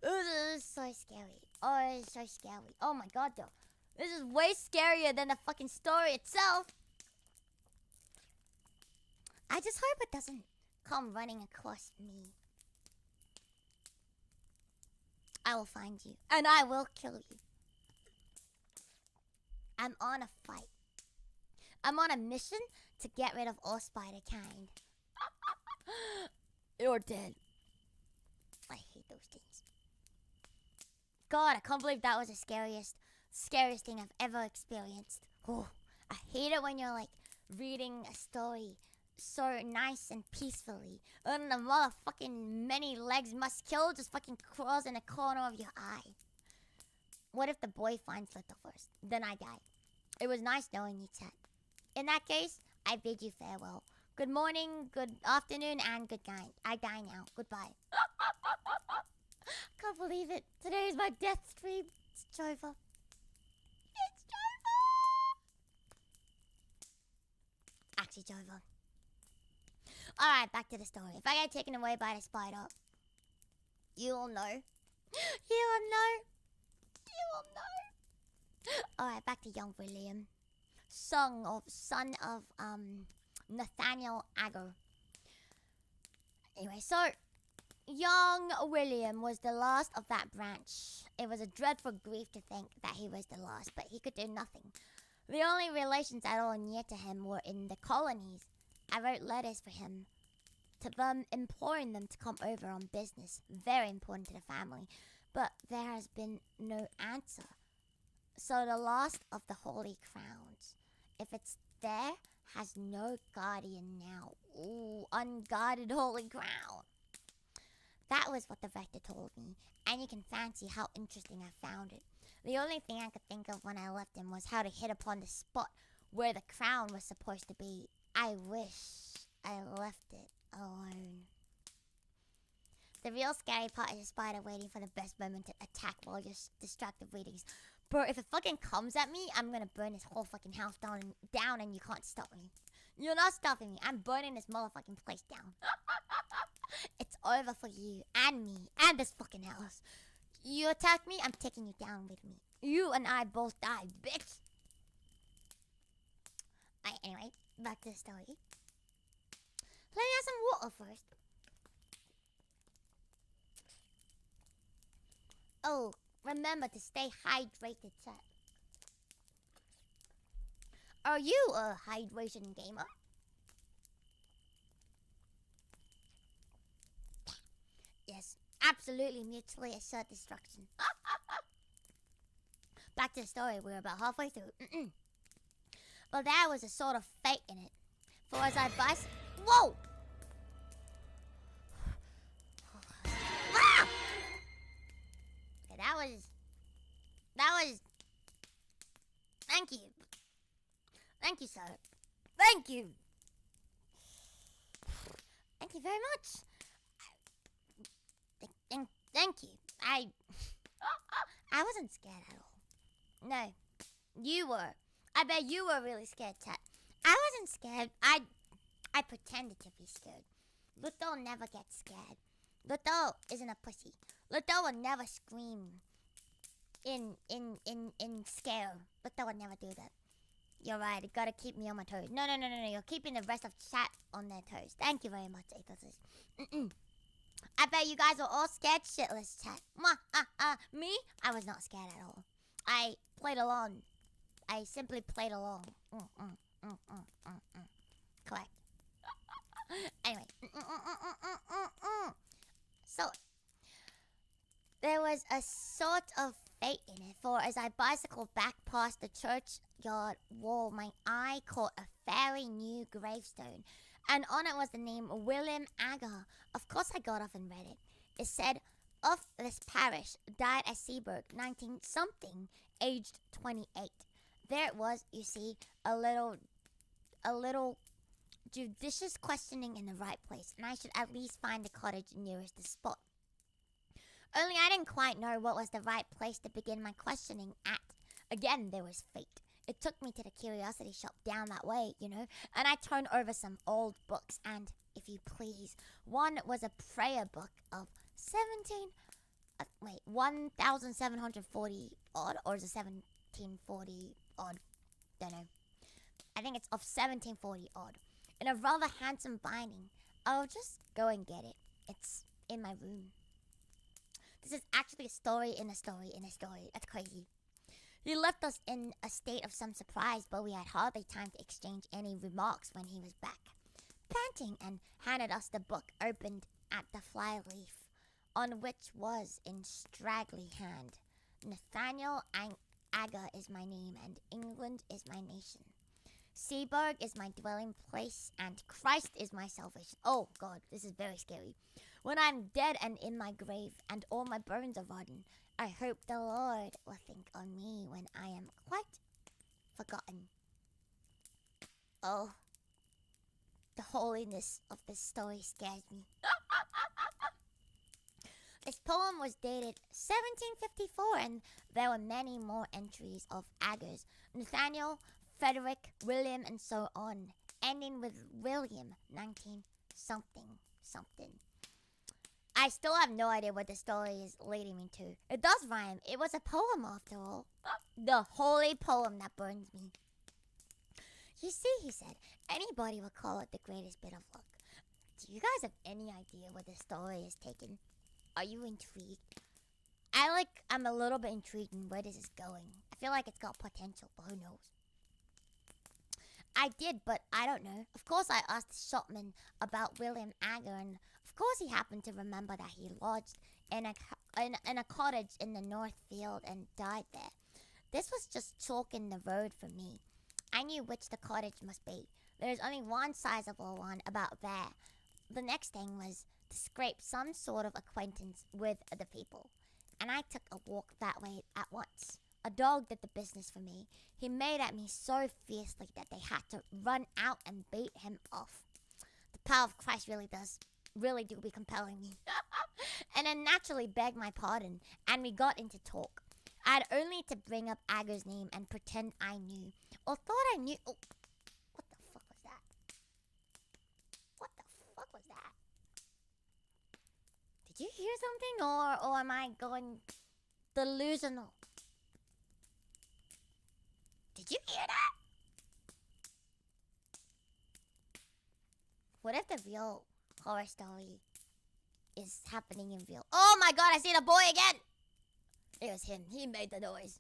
Speaker 1: This is so scary. Oh, it's so scary. Oh my God, though, this is way scarier than the fucking story itself. I just hope it doesn't come running across me. I will find you, and I will kill you. I'm on a fight. I'm on a mission to get rid of all spider kind. You're dead. I hate those things. God, I can't believe that was the scariest thing I've ever experienced. Oh, I hate it when you're like reading a story so nice and peacefully, and the motherfucking many legs must kill just fucking crawls in the corner of your eye. What if the boy finds Luto first? Then I die. It was nice knowing you, chat. In that case, I bid you farewell. Good morning, good afternoon, and good night. I die now. Goodbye. Can't believe it. Today is my death stream. It's Jova. It's Jova. Actually, Jova. Alright, back to the story. If I get taken away by the spider, you will know. You will know. You will know. Alright, back to young William. Son of Nathaniel Agger. Anyway, so Young William was the last of that branch. It was a dreadful grief to think that he was the last, but he could do nothing. The only relations at all near to him were in the colonies. I wrote letters for him to them, imploring them to come over on business, very important to the family, but there has been no answer. So the last of the Holy Crowns, if it's there, has no guardian now. Ooh, unguarded Holy Crown. That was what the rector told me, and you can fancy how interesting I found it. The only thing I could think of when I left him was how to hit upon the spot where the crown was supposed to be. I wish I left it alone. The real scary part is the spider waiting for the best moment to attack while you're distracted readings. Bro, if it fucking comes at me, I'm gonna burn this whole fucking house down and you can't stop me. You're not stopping me. I'm burning this motherfucking place down. It's over for you and me and this fucking house. You attack me, I'm taking you down with me. You and I both die, bitch. Anyway, back to the story. Let me have some water first. Oh, remember to stay hydrated, chat. Are you a hydration gamer? Yes, absolutely mutually assured destruction. Back to the story, we're about halfway through. Well, there was a sort of fate in it. For as I bust... Whoa! Ah! Okay, that was... Thank you. Thank you, sir. Thank you. Thank you very much. Thank you. I wasn't scared at all. No, you were. I bet you were really scared, Tat. I wasn't scared. I pretended to be scared. Luto never gets scared. Luto isn't a pussy. Luto will never scream in scare. Luto will never do that. You're right. You gotta keep me on my toes. No. You're keeping the rest of chat on their toes. Thank you very much, Athos. I bet you guys were all scared shitless, chat. Me? I was not scared at all. I played along. I simply played along. Correct. Anyway. So, there was a sort of fate in it, for as I bicycled back past the churchyard wall, my eye caught a fairly new gravestone, and on it was the name William Agar. Of course I got off and read it. It said, of this parish, died at Seaburg, 19-something, aged 28. There it was, you see, a little judicious questioning in the right place, and I should at least find the cottage nearest the spot. Only I didn't quite know what was the right place to begin my questioning at. Again, there was fate. It took me to the curiosity shop down that way, you know, and I turned over some old books, and, if you please, one was a prayer book of 1740 odd, or is it 1740 odd? Don't know. I think it's of 1740 odd, in a rather handsome binding. I'll just go and get it. It's in my room. This is actually a story in a story in a story. That's crazy. He left us in a state of some surprise, but we had hardly time to exchange any remarks when he was back, panting, and handed us the book opened at the flyleaf, on which was in straggly hand, Nathaniel Agar is my name, and England is my nation. Seaburg is my dwelling place, and Christ is my salvation. Oh God, this is very scary. When I'm dead and in my grave, and all my bones are rotten, I hope the Lord will think on me when I am quite forgotten. Oh, the holiness of this story scares me. This poem was dated 1754, and there were many more entries of Agars, Nathaniel, Frederick, William, and so on, ending with William, 19-something. I still have no idea what the story is leading me to. It does rhyme. It was a poem after all. The holy poem that burns me. You see, he said, anybody would call it the greatest bit of luck. Do you guys have any idea where the story is taken? Are you intrigued? I'm a little bit intrigued in where this is going. I feel like it's got potential, but who knows? I did, but I don't know. Of course, I asked the shopman about William Agger, and of course he happened to remember that he lodged in a cottage in the North Field and died there. This was just chalk in the road for me. I knew which the cottage must be. There's only one sizable one about there. The next thing was to scrape some sort of acquaintance with the people, and I took a walk that way at once. A dog did the business for me. He made at me so fiercely that they had to run out and beat him off. The power of Christ really do be compelling me. And then naturally begged my pardon, and we got into talk. I had only to bring up Agger's name and pretend I knew, or thought I knew. Oh, what the fuck was that? What the fuck was that? Did you hear something, or am I going delusional? Did you hear that? What if the real horror story is happening in real? Oh my god, I see the boy again! It was him. He made the noise.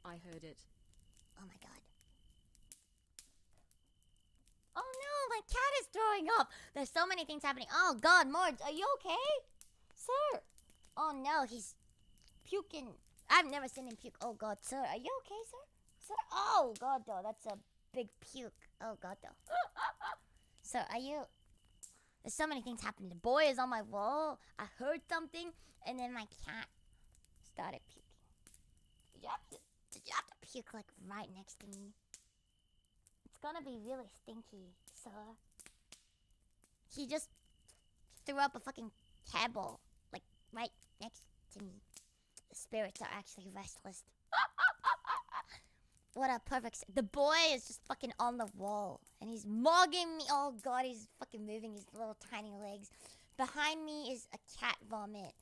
Speaker 4: I heard it.
Speaker 1: Oh my god. Oh no, my cat is throwing up. There's so many things happening. Oh god, Marge, are you okay? Sir. Oh no, he's puking. I've never seen him puke. Oh god, sir, are you okay, sir? Sir, oh god, though, that's a big puke. Oh god, though. Sir, are you... There's so many things happening. The boy is on my wall. I heard something, and then my cat started puking. Did you have to puke, like, right next to me? It's gonna be really stinky, sir. He just threw up a fucking hairball, like, right next to me. The spirits are actually restless. What a perfect... The boy is just fucking on the wall. And he's mogging me. Oh god, he's fucking moving his little tiny legs. Behind me is a cat vomit.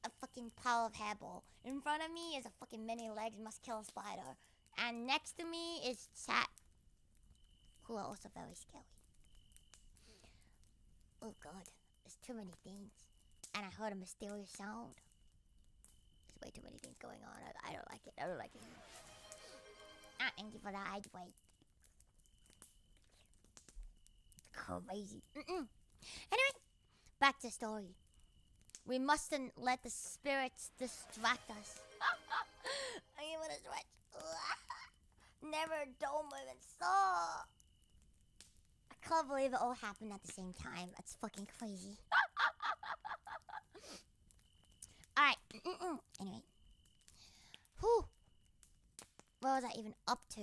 Speaker 1: A fucking pile of hairball. In front of me is a fucking many legs must kill a spider. And next to me is chat. Who are also very scary. Oh god, there's too many things. And I heard a mysterious sound. There's way too many things going on. I don't like it. I don't like it. Ah, thank you for that. I'd wait. Crazy. Anyway, back to the story. We mustn't let the spirits distract us. I am gonna stretch. Never dull moment saw. I can't believe it all happened at the same time. That's fucking crazy. Alright. Anyway. Whew. What was I even up to?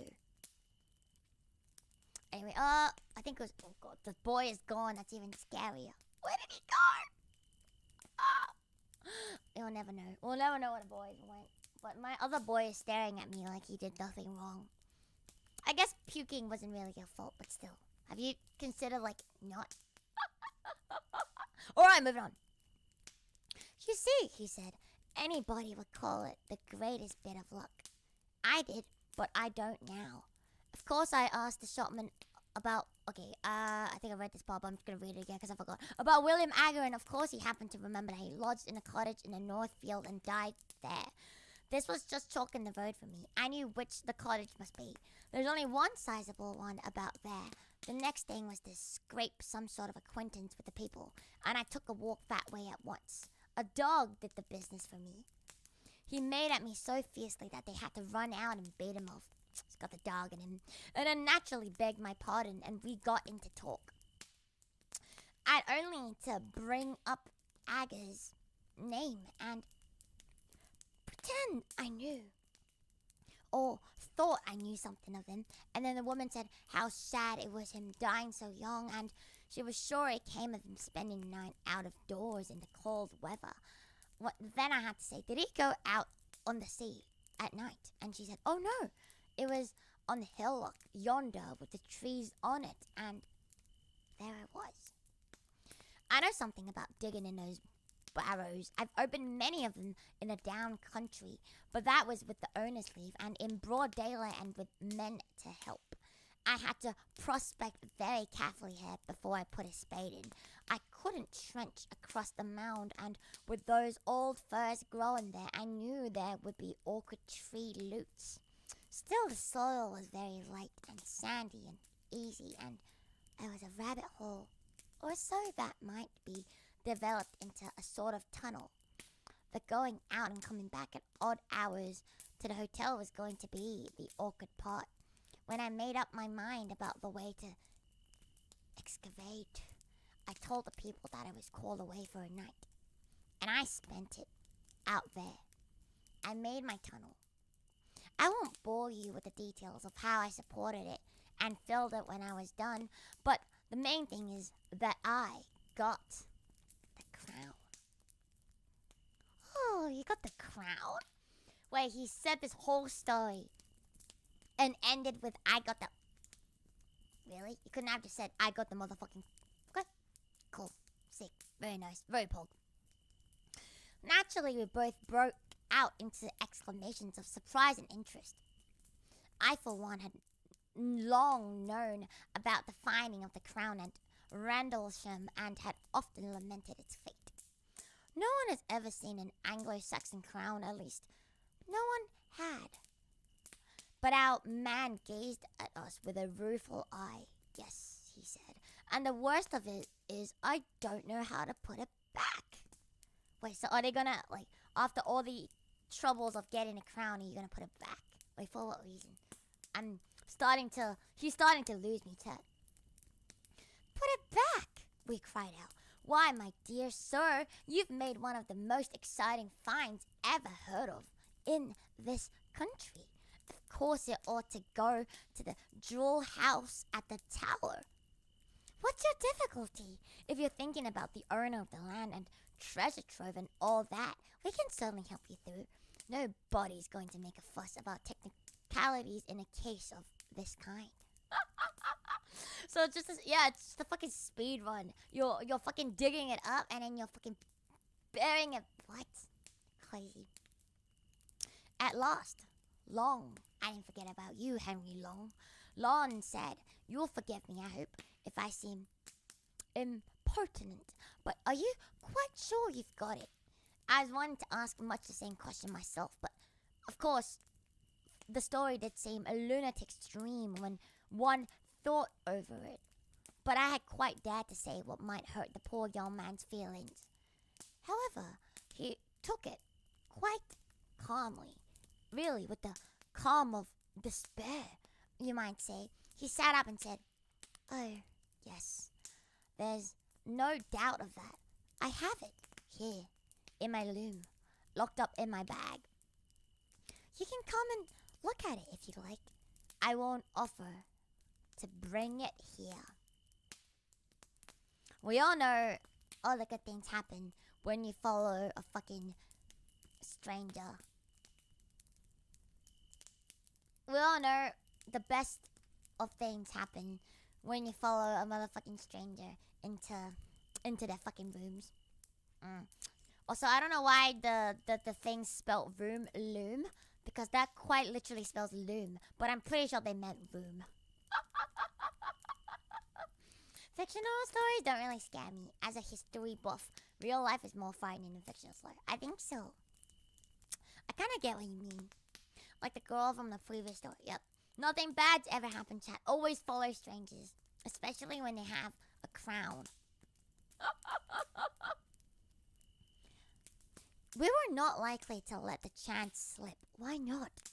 Speaker 1: Anyway, I think it was... Oh god, the boy is gone. That's even scarier. Where did he go? We'll never know. We'll never know where the boy went. But my other boy is staring at me like he did nothing wrong. I guess puking wasn't really your fault, but still. Have you considered, like, not? Alright, moving on. You see, he said, anybody would call it the greatest bit of luck. I did, but I don't now. Of course, I asked the shopman about... Okay, I think I read this part, but I'm just going to read it again because I forgot. About William Agger, and of course he happened to remember that he lodged in a cottage in the North Field and died there. This was just chalk in the road for me. I knew which the cottage must be. There's only one sizable one about there. The next thing was to scrape some sort of acquaintance with the people, and I took a walk that way at once. A dog did the business for me. He made at me so fiercely that they had to run out and beat him off. He's got the dog in him. And then naturally begged my pardon, and we got into talk. I'd only to bring up Agger's name and pretend I knew. Or thought I knew something of him. And then the woman said how sad it was him dying so young, and she was sure it came of him spending the night out of doors in the cold weather. Then I had to say, did he go out on the sea at night? And she said, oh no, it was on the hillock yonder with the trees on it. And there I was. I know something about digging in those barrows. I've opened many of them in a down country, but that was with the owner's leave and in broad daylight and with men to help. I had to prospect very carefully here before I put a spade in. I couldn't trench across the mound, and with those old firs growing there, I knew there would be awkward tree roots. Still, the soil was very light and sandy and easy, and it was a rabbit hole, or so that might be, developed into a sort of tunnel. The going out and coming back at odd hours to the hotel was going to be the awkward part. When I made up my mind about the way to excavate, I told the people that I was called away for a night, and I spent it out there. I made my tunnel. I won't bore you with the details of how I supported it and filled it when I was done, but the main thing is that I got the crown. Oh, you got the crown? Wait, he said this whole story and ended with I got the... Really? You couldn't have just said I got the motherfucking... Okay. Cool. Sick. Very nice. Very pulled. Naturally, we both broke out into exclamations of surprise and interest. I, for one, had long known about the finding of the crown at Rendlesham and had often lamented its fate. No one has ever seen an Anglo-Saxon crown, at least no one had. But our man gazed at us with a rueful eye. Yes, he said, and the worst of it is I don't know how to put it back. Wait, so are they gonna, like, after all the troubles of getting a crown, are you gonna put it back? Wait, for what reason? He's starting to lose me, Ted. Put it back, we cried out. Why, my dear sir, you've made one of the most exciting finds ever heard of in this country. Of course it ought to go to the jewel house at the tower. What's your difficulty? If you're thinking about the owner of the land and treasure trove and all that, we can certainly help you through. Nobody's going to make a fuss about technicalities in a case of this kind. So it's just it's just a fucking speed run. You're fucking digging it up and then you're fucking burying it. What? Crazy. At last, Long, I didn't forget about you, Henry Long. Long said, "You'll forgive me, I hope, if I seem impertinent, but are you quite sure you've got it?" I was wanting to ask much the same question myself, but of course, the story did seem a lunatic's dream when one thought over it. But I had quite dared to say what might hurt the poor young man's feelings. However, he took it quite calmly, really with the calm of despair, you might say. He sat up and said, "Oh, yes, there's no doubt of that. I have it here in my loom, locked up in my bag. You can come and look at it if you like. I won't offer to bring it here." We all know all the good things happen when you follow a fucking stranger. We all know the best of things happen when you follow a motherfucking stranger into their fucking rooms. Also, I don't know why the thing spelled room loom, because that quite literally spells loom, but I'm pretty sure they meant room. Fictional stories don't really scare me. As a history buff, real life is more frightening than fictional story. I think so. I kind of get what you mean. Like the girl from the previous story. Yep. Nothing bad's ever happened, chat. Always follow strangers. Especially when they have a crown. We were not likely to let the chance slip. Why not?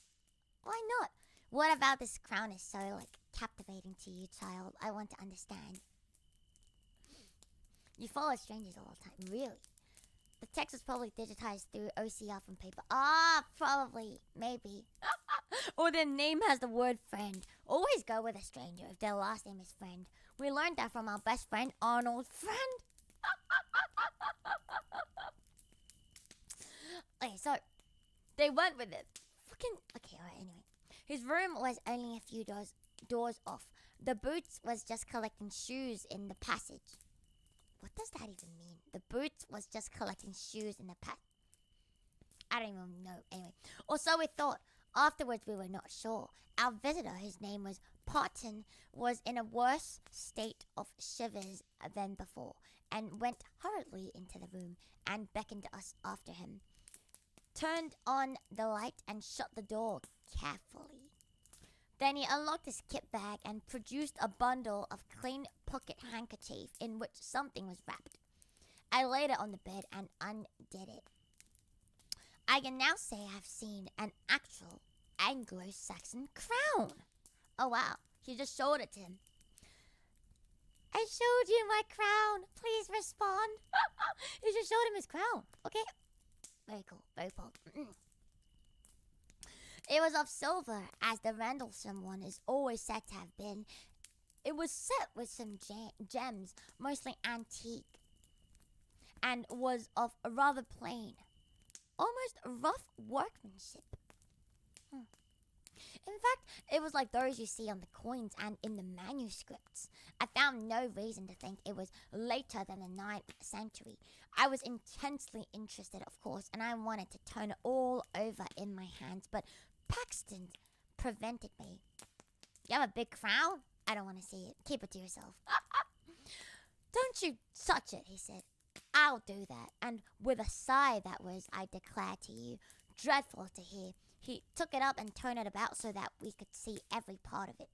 Speaker 1: Why not? What about this crown is so, like, captivating to you, child? I want to understand. You follow strangers all the time, really? The text was probably digitized through OCR from paper. Probably. Maybe. Or their name has the word friend. Always go with a stranger if their last name is friend. We learned that from our best friend, Arnold Friend. Okay, so they went with it. Okay, alright, anyway. His room was only a few doors off. The boots was just collecting shoes in the passage. What does that even mean? The boots was just collecting shoes in the passage. I don't even know. Anyway. Or so we thought. Afterwards, we were not sure. Our visitor, whose name was Parton was in a worse state of shivers than before, and went hurriedly into the room and beckoned us after him, turned on the light and shut the door carefully. Then he unlocked his kit bag and produced a bundle of clean pocket handkerchief in which something was wrapped. I laid it on the bed and undid it. I can now say I've seen an actual Anglo-Saxon crown. Oh wow, he just showed it to him. I showed you my crown. Please respond. He just showed him his crown. Okay. Very cool. Very cool. It was of silver, as the Rendlesham one is always said to have been. It was set with some gems, mostly antique, and was of a rather plain, almost rough workmanship. In fact, it was like those you see on the coins and in the manuscripts. I found no reason to think it was later than the 9th century. I was intensely interested, of course, and I wanted to turn it all over in my hands, but Paxton prevented me. You have a big crown? I don't want to see it. Keep it to yourself. Don't you touch it, he said. I'll do that. And with a sigh that was, I declare to you, dreadful to hear, he took it up and turned it about so that we could see every part of it.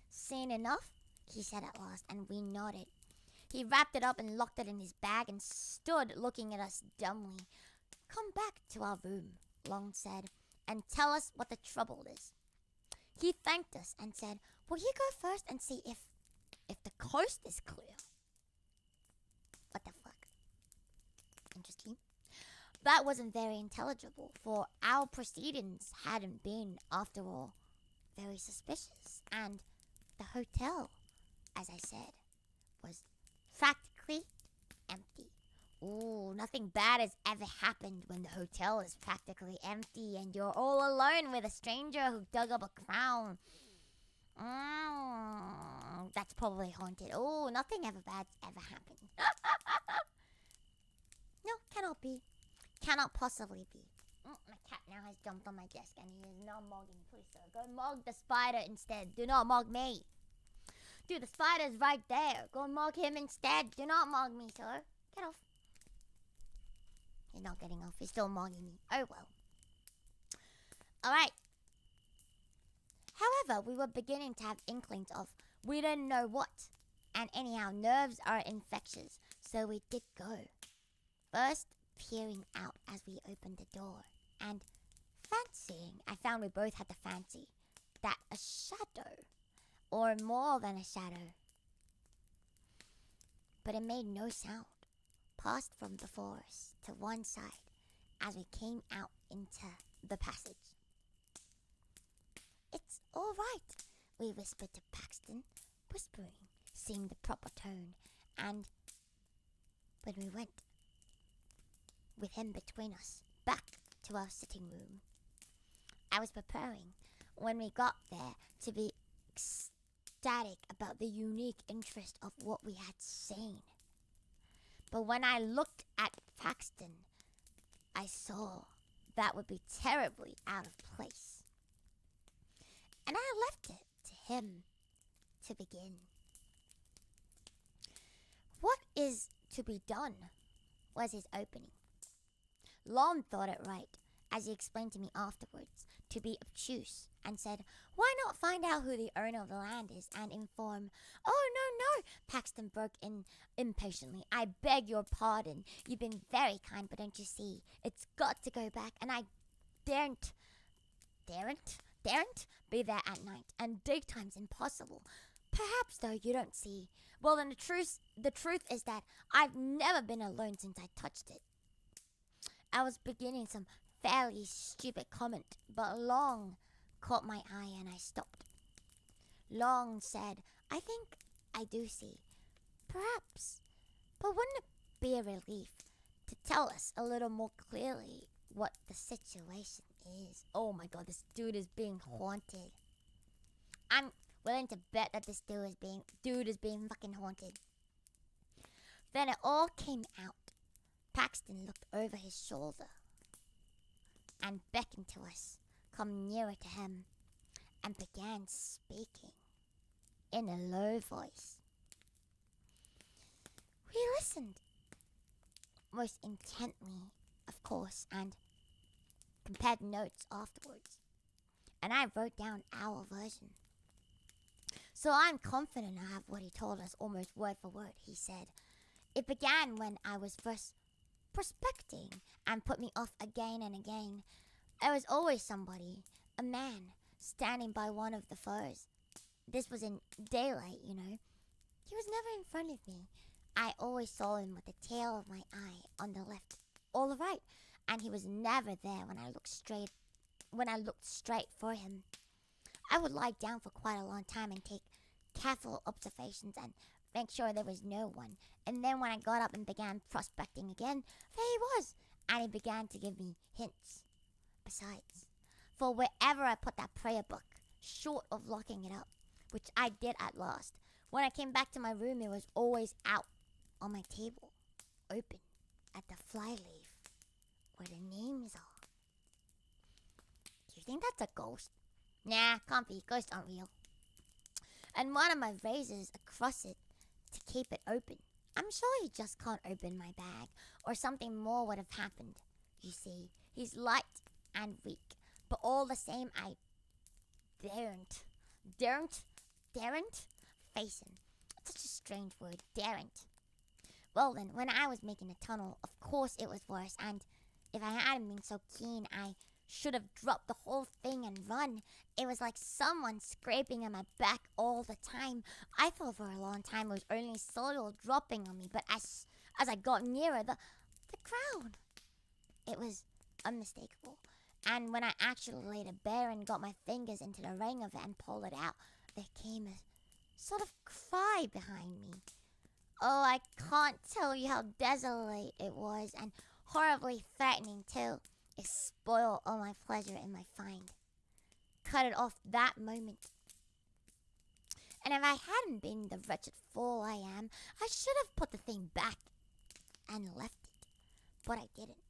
Speaker 1: Seen enough? He said at last, and we nodded. He wrapped it up and locked it in his bag and stood looking at us dumbly. Come back to our room, Long said, and tell us what the trouble is. He thanked us and said, will you go first and see if the coast is clear? What the fuck? Interesting. That wasn't very intelligible, for our proceedings hadn't been, after all, very suspicious, and the hotel, as I said, was practically empty. Ooh, nothing bad has ever happened when the hotel is practically empty and you're all alone with a stranger who dug up a crown. That's probably haunted. Oh, nothing ever bad's ever happened. No, cannot be. Cannot possibly be. My cat now has jumped on my desk and he is now mugging. Please, sir, go mug the spider instead. Do not mug me. Dude, the spider's right there. Go mug him instead. Do not mug me, sir. Get off. He's not getting off. He's still mugging me. Oh, well. Alright. However, we were beginning to have inklings of we didn't know what. And anyhow, nerves are infectious. So we did go. First, peering out as we opened the door. And fancying, I found we both had the fancy, that a shadow, or more than a shadow, but it made no sound, passed from before us to one side as we came out into the passage. It's all right, we whispered to Paxton. Whispering seemed the proper tone, and when we went, with him between us, back to our sitting room, I was preparing, when we got there, to be ecstatic about the unique interest of what we had seen. But when I looked at Paxton, I saw that would be terribly out of place. And I left it to him to begin. What is to be done was his opening. Lon thought it right, as he explained to me afterwards, to be obtuse, and said, why not find out who the owner of the land is and inform... Oh, no, Paxton broke in impatiently. I beg your pardon. You've been very kind, but don't you see? It's got to go back, and I daren't be there at night, and daytime's impossible. Perhaps, though, you don't see. Well, then the truth is that I've never been alone since I touched it. I was beginning some fairly stupid comment, but Long caught my eye and I stopped. Long said, I think I do see. Perhaps. But wouldn't it be a relief to tell us a little more clearly what the situation is? Oh my god, this dude is being haunted. I'm willing to bet that this dude is being fucking haunted. Then it all came out. Paxton looked over his shoulder and beckoned to us come nearer to him. and began speaking in a low voice. We listened most intently, of course, and compared notes afterwards. And I wrote down our version. So I'm confident I have what he told us almost word for word. He said, "It began when I was first prospecting and put me off again and again. There was always somebody, a man, standing by one of the furs. This was in daylight, you know. He was never in front of me. I always saw him with the tail of my eye on the left or the right, and he was never there when I looked straight for him. I would lie down for quite a long time and take careful observations and make sure there was no one. And then when I got up and began prospecting again, there he was, and he began to give me hints. Besides, for wherever I put that prayer book, short of locking it up, which I did at last, when I came back to my room, it was always out on my table, open at the flyleaf where the names are. Do you think that's a ghost? Nah, can't be. Ghosts aren't real. And one of my razors across it to keep it open. I'm sure he just can't open my bag, or something more would have happened. You see, he's light and weak, but all the same I daren't face him. It's such a strange word, daren't. Well then, when I was making a tunnel, of course it was worse, and if I hadn't been so keen, I should have dropped the whole thing and run. It was like someone scraping on my back all the time. I thought for a long time it was only soil dropping on me, but as I got nearer, the ground, it was unmistakable. And when I actually laid it bare and got my fingers into the ring of it and pulled it out, there came a sort of cry behind me. Oh, I can't tell you how desolate it was, and horribly threatening too. It spoiled all my pleasure in my find. Cut it off that moment. And if I hadn't been the wretched fool I am, I should have put the thing back and left it. But I didn't.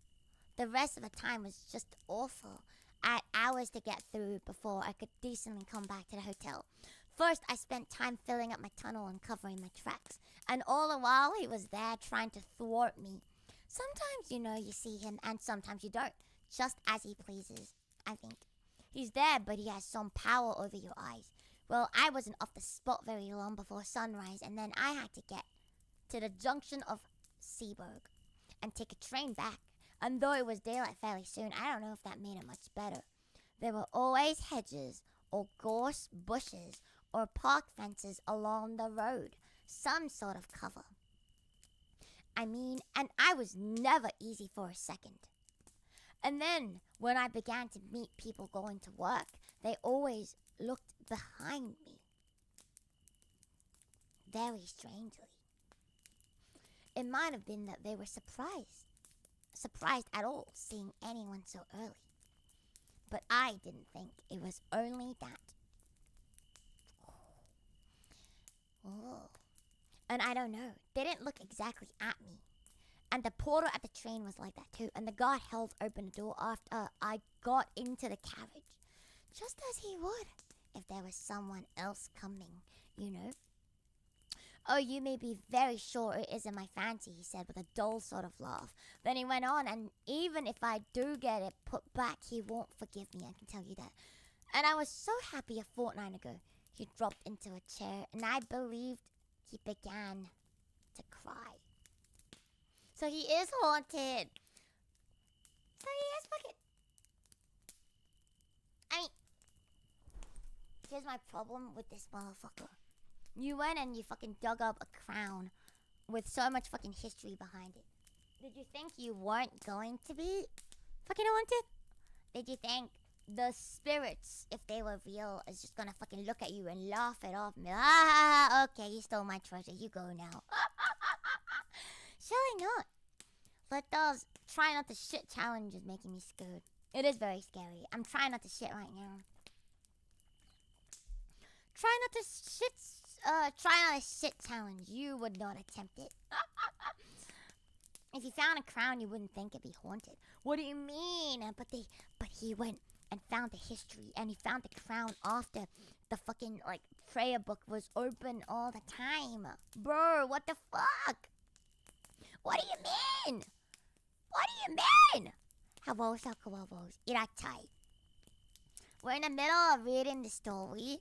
Speaker 1: The rest of the time was just awful. I had hours to get through before I could decently come back to the hotel. First, I spent time filling up my tunnel and covering my tracks. And all the while, he was there trying to thwart me. Sometimes, you see him, and sometimes you don't. Just as he pleases, I think. He's there, but he has some power over your eyes. Well, I wasn't off the spot very long before sunrise, and then I had to get to the junction of Seaburg and take a train back. And though it was daylight fairly soon, I don't know if that made it much better. There were always hedges or gorse bushes or park fences along the road. Some sort of cover. And I was never easy for a second. And then, when I began to meet people going to work, they always looked behind me. Very strangely. It might have been that they were surprised at all, seeing anyone so early. But I didn't think it was only that. Oh. And I don't know, they didn't look exactly at me. And the porter at the train was like that too. And the guard held open the door after I got into the carriage. Just as he would if there was someone else coming, Oh, you may be very sure it isn't my fancy, he said with a dull sort of laugh. Then he went on, and even if I do get it put back, he won't forgive me, I can tell you that. And I was so happy a fortnight ago. He dropped into a chair, and I believed he began to cry. So he is haunted. So he is fucking... here's my problem with this motherfucker. You went and you fucking dug up a crown with so much fucking history behind it. Did you think you weren't going to be fucking haunted? Did you think the spirits, if they were real, is just gonna fucking look at you and laugh it off and be okay, you stole my treasure, you go now. Surely not. But those try not to shit challenge is making me scared. It is very scary. I'm trying not to shit right now. Try not to shit challenge. You would not attempt it. If you found a crown, you wouldn't think it'd be haunted. What do you mean? But he went and found the history, and he found the crown after the fucking, like, prayer book was open all the time. Bro, what the fuck? What do you mean? What do you mean? Hawosa kawabos, iratai. We're in the middle of reading the story.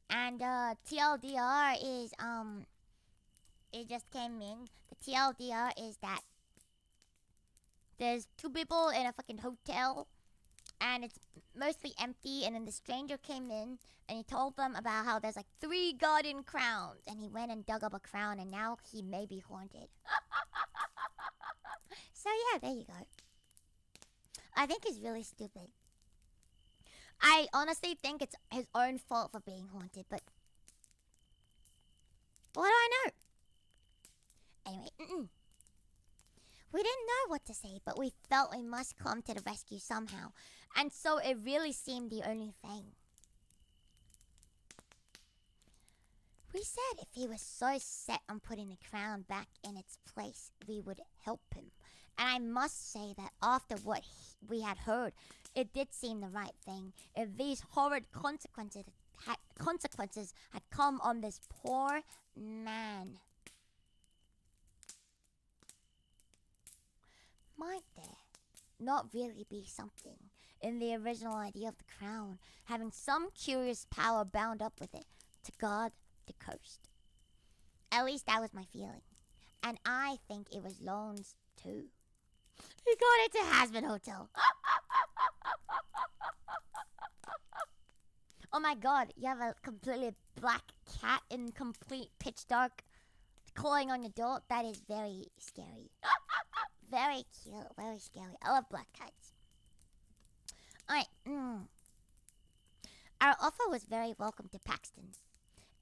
Speaker 1: And TLDR is, it just came in. The TLDR is that there's 2 people in a fucking hotel, and it's mostly empty, and then the stranger came in, and he told them about how there's like 3 garden crowns, and he went and dug up a crown, and now he may be haunted. So yeah, there you go. I think he's really stupid. I honestly think it's his own fault for being haunted, but what do I know? Anyway, we didn't know what to say, but we felt we must come to the rescue somehow, and so it really seemed the only thing. We said if he was so set on putting the crown back in its place, we would help him. And I must say that after what we had heard, it did seem the right thing. If these horrid consequences had come on this poor man, might there not really be something in the original idea of the crown having some curious power bound up with it to guard the coast? At least that was my feeling. And I think it was Lone's too. He got into Hasbin Hotel. Oh my god, you have a completely black cat in complete pitch dark clawing on your door? That is very scary. Very cute, very scary. I love black cats. Alright, Our offer was very welcome to Paxton's.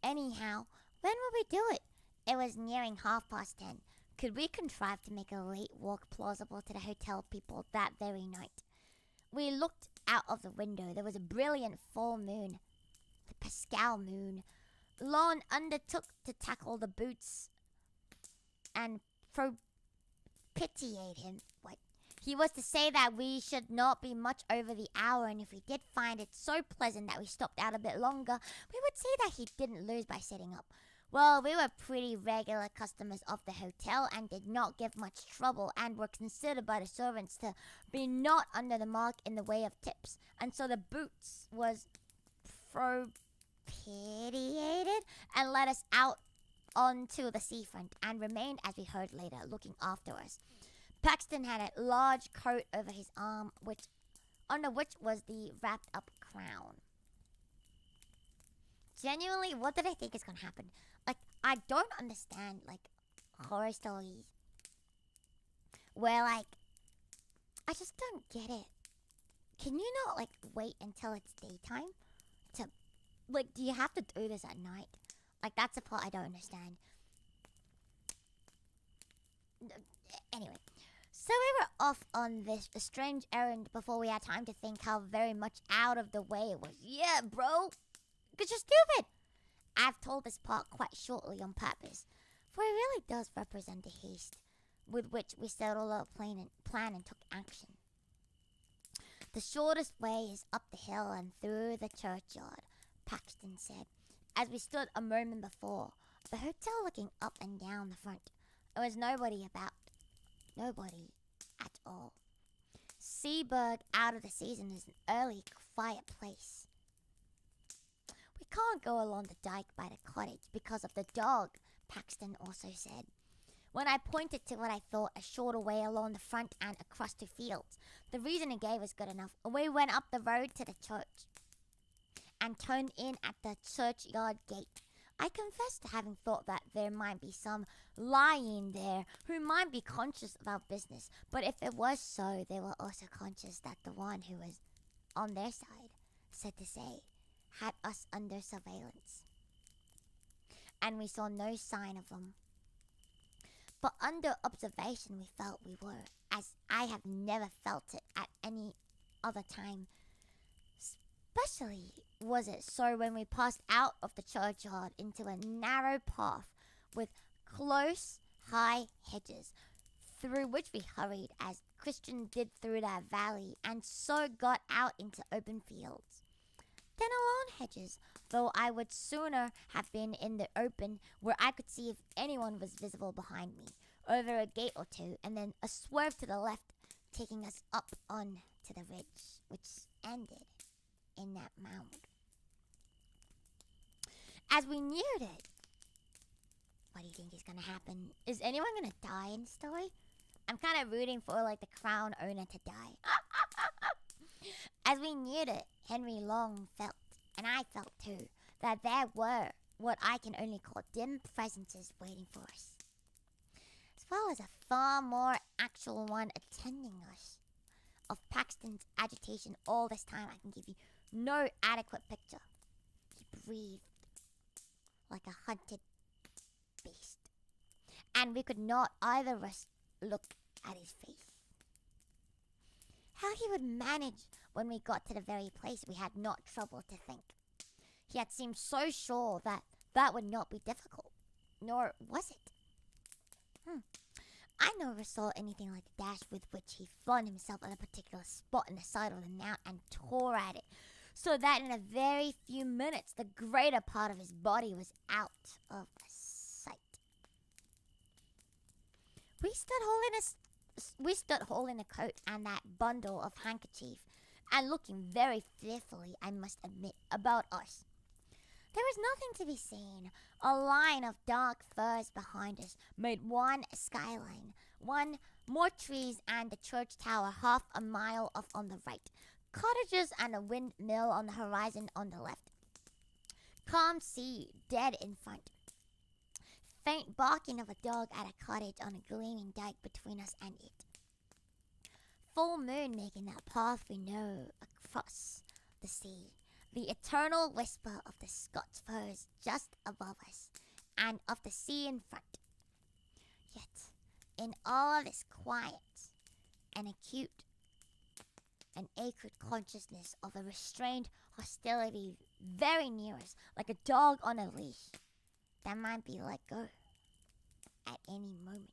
Speaker 1: Anyhow, when would we do it? It was nearing 10:30. Could we contrive to make a late walk plausible to the hotel people that very night? We looked out of the window. There was a brilliant full moon. The Pascal moon. Lon undertook to tackle the boots and propitiate him. What? He was to say that we should not be much over the hour, and if we did find it so pleasant that we stopped out a bit longer, we would say that he didn't lose by sitting up. Well, we were pretty regular customers of the hotel and did not give much trouble and were considered by the servants to be not under the mark in the way of tips. And so the boots was propitiated and let us out onto the seafront and remained, as we heard later, looking after us. Paxton had a large coat over his arm, under which was the wrapped up crown. Genuinely, what did I think is gonna happen? Like, I don't understand, like, horror stories where, like, I just don't get it. Can you not, like, wait until it's daytime to, like, do you have to do this at night? Like, that's the part I don't understand. Anyway, so we were off on this strange errand before we had time to think how very much out of the way it was. Yeah, bro, because you're stupid. I've told this part quite shortly on purpose, for it really does represent the haste with which we settled our plan and took action. The shortest way is up the hill and through the churchyard, Paxton said, as we stood a moment before, the hotel looking up and down the front. There was nobody about. Nobody at all. Seaburg out of the season is an early, quiet place. We can't go along the dike by the cottage because of the dog, Paxton also said. When I pointed to what I thought a shorter way along the front and across the fields, the reason he gave was good enough. We went up the road to the church and turned in at the churchyard gate. I confess to having thought that there might be some lying there who might be conscious of our business, but if it was so, they were also conscious that the one who was on their side, said to say, had us under surveillance. And we saw no sign of them. But under observation we felt we were, as I have never felt it at any other time. Especially was it so when we passed out of the churchyard into a narrow path with close, high hedges, through which we hurried as Christian did through that valley, and so got out into open fields. Then along hedges, though I would sooner have been in the open where I could see if anyone was visible behind me, over a gate or two, and then a swerve to the left, taking us up on to the ridge, which ended in that mound. As we neared it, what do you think is gonna happen? Is anyone gonna die in the story? I'm kind of rooting for like the crown owner to die. As we neared it, Henry Long felt, and I felt too, that there were what I can only call dim presences waiting for us, as well as a far more actual one attending us. Of Paxton's agitation all this time, I can give you no adequate picture. He breathed like a hunted beast, and we could not either of us look at his face. How he would manage when we got to the very place we had not troubled to think. He had seemed so sure that that would not be difficult, nor was it. I never saw anything like the dash with which he flung himself at a particular spot in the side of the mount and tore at it, so that in a very few minutes the greater part of his body was out of sight. We stood holding the coat and that bundle of handkerchief, and looking very fearfully, I must admit, about us. There was nothing to be seen. A line of dark firs behind us made one skyline, one more trees and the church tower half a mile off on the right, cottages and a windmill on the horizon on the left. Calm sea dead in front. Faint barking of a dog at a cottage on a gleaming dike between us and it. Full moon making that path we know across the sea. The eternal whisper of the Scots firs just above us, and of the sea in front. Yet, in all this quiet, an acute and acrid consciousness of a restrained hostility very near us, like a dog on a leash, that might be let go at any moment.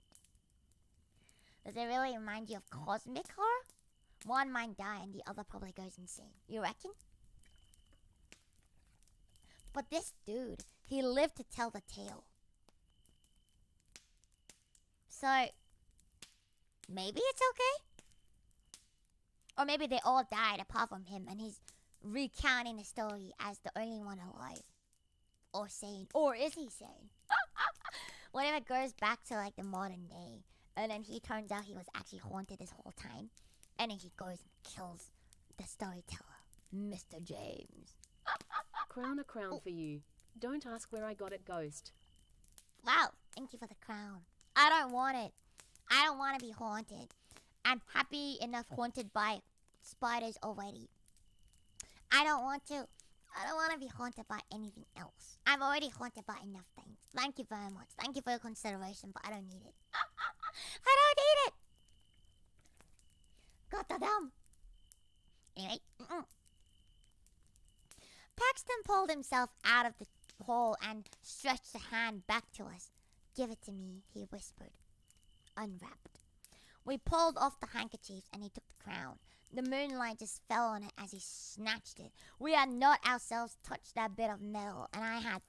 Speaker 1: Does it really remind you of cosmic horror? One might die and the other probably goes insane. You reckon? But this dude, he lived to tell the tale. So, maybe it's okay? Or maybe they all died apart from him and he's recounting the story as the only one alive. Or sane. Or is he sane? What if it goes back to like the modern day and then he turns out he was actually haunted this whole time, and then he goes and kills the storyteller, Mr. James.
Speaker 3: Crown a crown for you. Don't ask where I got it, ghost.
Speaker 1: Wow, thank you for the crown. I don't want it. I don't want to be haunted. I'm happy enough haunted by spiders already. I don't want to be haunted by anything else. I'm already haunted by enough things. Thank you very much. Thank you for your consideration, but I don't need it. I don't need it! Goddamn. Anyway. Paxton pulled himself out of the hole and stretched a hand back to us. Give it to me, he whispered, unwrapped. We pulled off the handkerchiefs and he took the crown. The moonlight just fell on it as he snatched it. We had not ourselves touched that bit of metal, and I had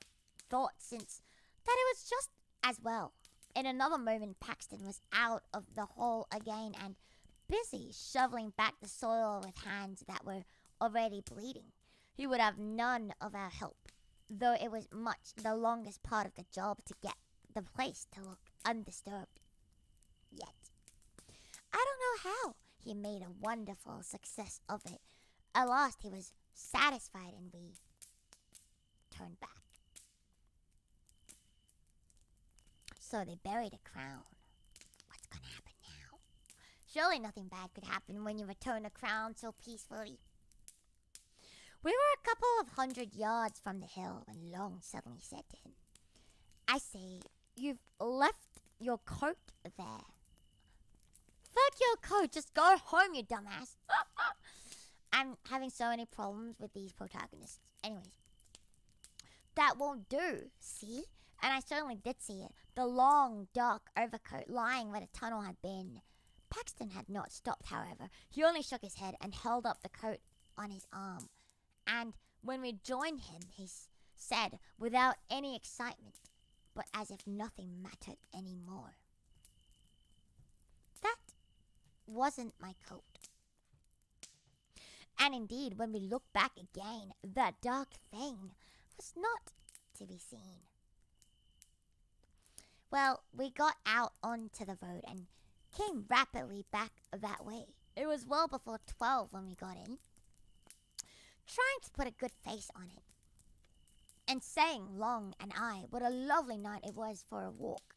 Speaker 1: thought since that it was just as well. In another moment, Paxton was out of the hole again and busy shoveling back the soil with hands that were already bleeding. He would have none of our help, though it was much the longest part of the job to get the place to look undisturbed. Yet, I don't know how he made a wonderful success of it. At last he was satisfied and we turned back. So they buried a crown. What's gonna happen now? Surely nothing bad could happen when you return a crown so peacefully. We were a couple of 100 yards from the hill when Long suddenly said to him, I say, you've left your coat there. Fuck your coat, just go home, you dumbass. I'm having so many problems with these protagonists. Anyways, that won't do, see? And I certainly did see it. the long, dark overcoat lying where the tunnel had been. Paxton had not stopped, however. He only shook his head and held up the coat on his arm. And when we joined him, he said, without any excitement, but as if nothing mattered anymore, "That wasn't my coat." And indeed, when we looked back again, that dark thing was not to be seen. Well, we got out onto the road and came rapidly back that way. It was well before 12 when we got in, trying to put a good face on it, and saying Long and I what a lovely night it was for a walk.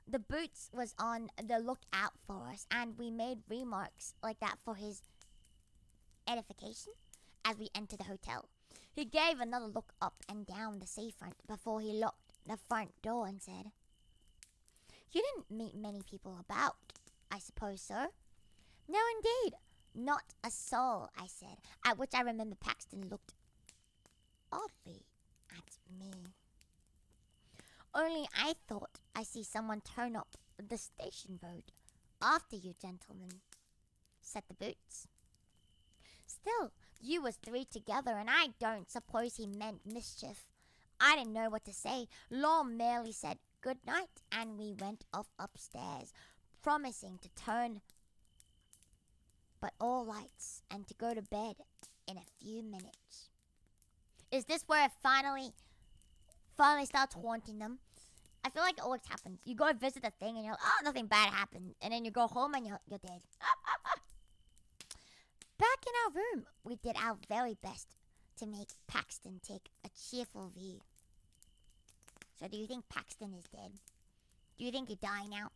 Speaker 1: The Boots was on the lookout for us, and we made remarks like that for his edification as we entered the hotel. He gave another look up and down the seafront before he locked the front door and said, "You didn't meet many people about, I suppose, sir?" "No, indeed. Not a soul," I said, at which I remember Paxton looked oddly at me. "Only I thought I see someone turn up the station road after you gentlemen," said the Boots. Still, you was three together, and I don't suppose he meant mischief. I didn't know what to say. Long merely said good night, and we went off upstairs, promising to turn but all lights and to go to bed in a few minutes. Is this where it finally starts haunting them? I feel like it always happens. You go visit the thing and you're like, oh, nothing bad happened. And then you go home and you're dead. Back in our room, we did our very best to make Paxton take a cheerful view. "So do you think Paxton is dead? Do you think he'd die now?"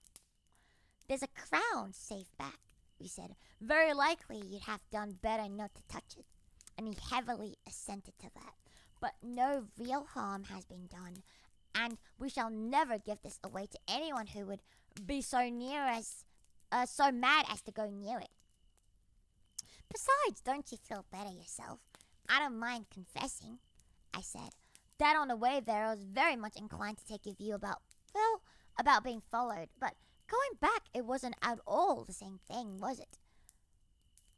Speaker 1: "There's a crown safe back," we said. "Very likely you'd have done better not to touch it." And he heavily assented to that. "But no real harm has been done, and we shall never give this away to anyone who would be so mad as to go near it. Besides, don't you feel better yourself? I don't mind confessing," I said, "that on the way there I was very much inclined to take a view about being followed, but going back it wasn't at all the same thing, was it?"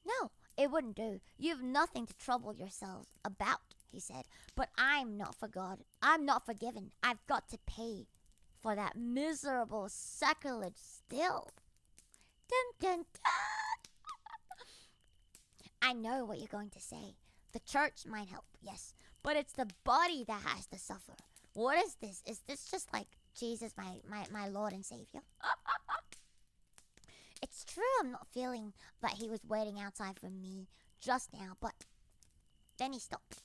Speaker 1: "No, it wouldn't do. You've nothing to trouble yourselves about," he said, "but I'm not forgiven. I've got to pay for that miserable sacrilege still." Dun dun dun! I know what you're going to say. The church might help, yes, but it's the body that has to suffer. What is this? Is this just like Jesus, my Lord and Savior? It's true I'm not feeling that he was waiting outside for me just now, but then he stopped.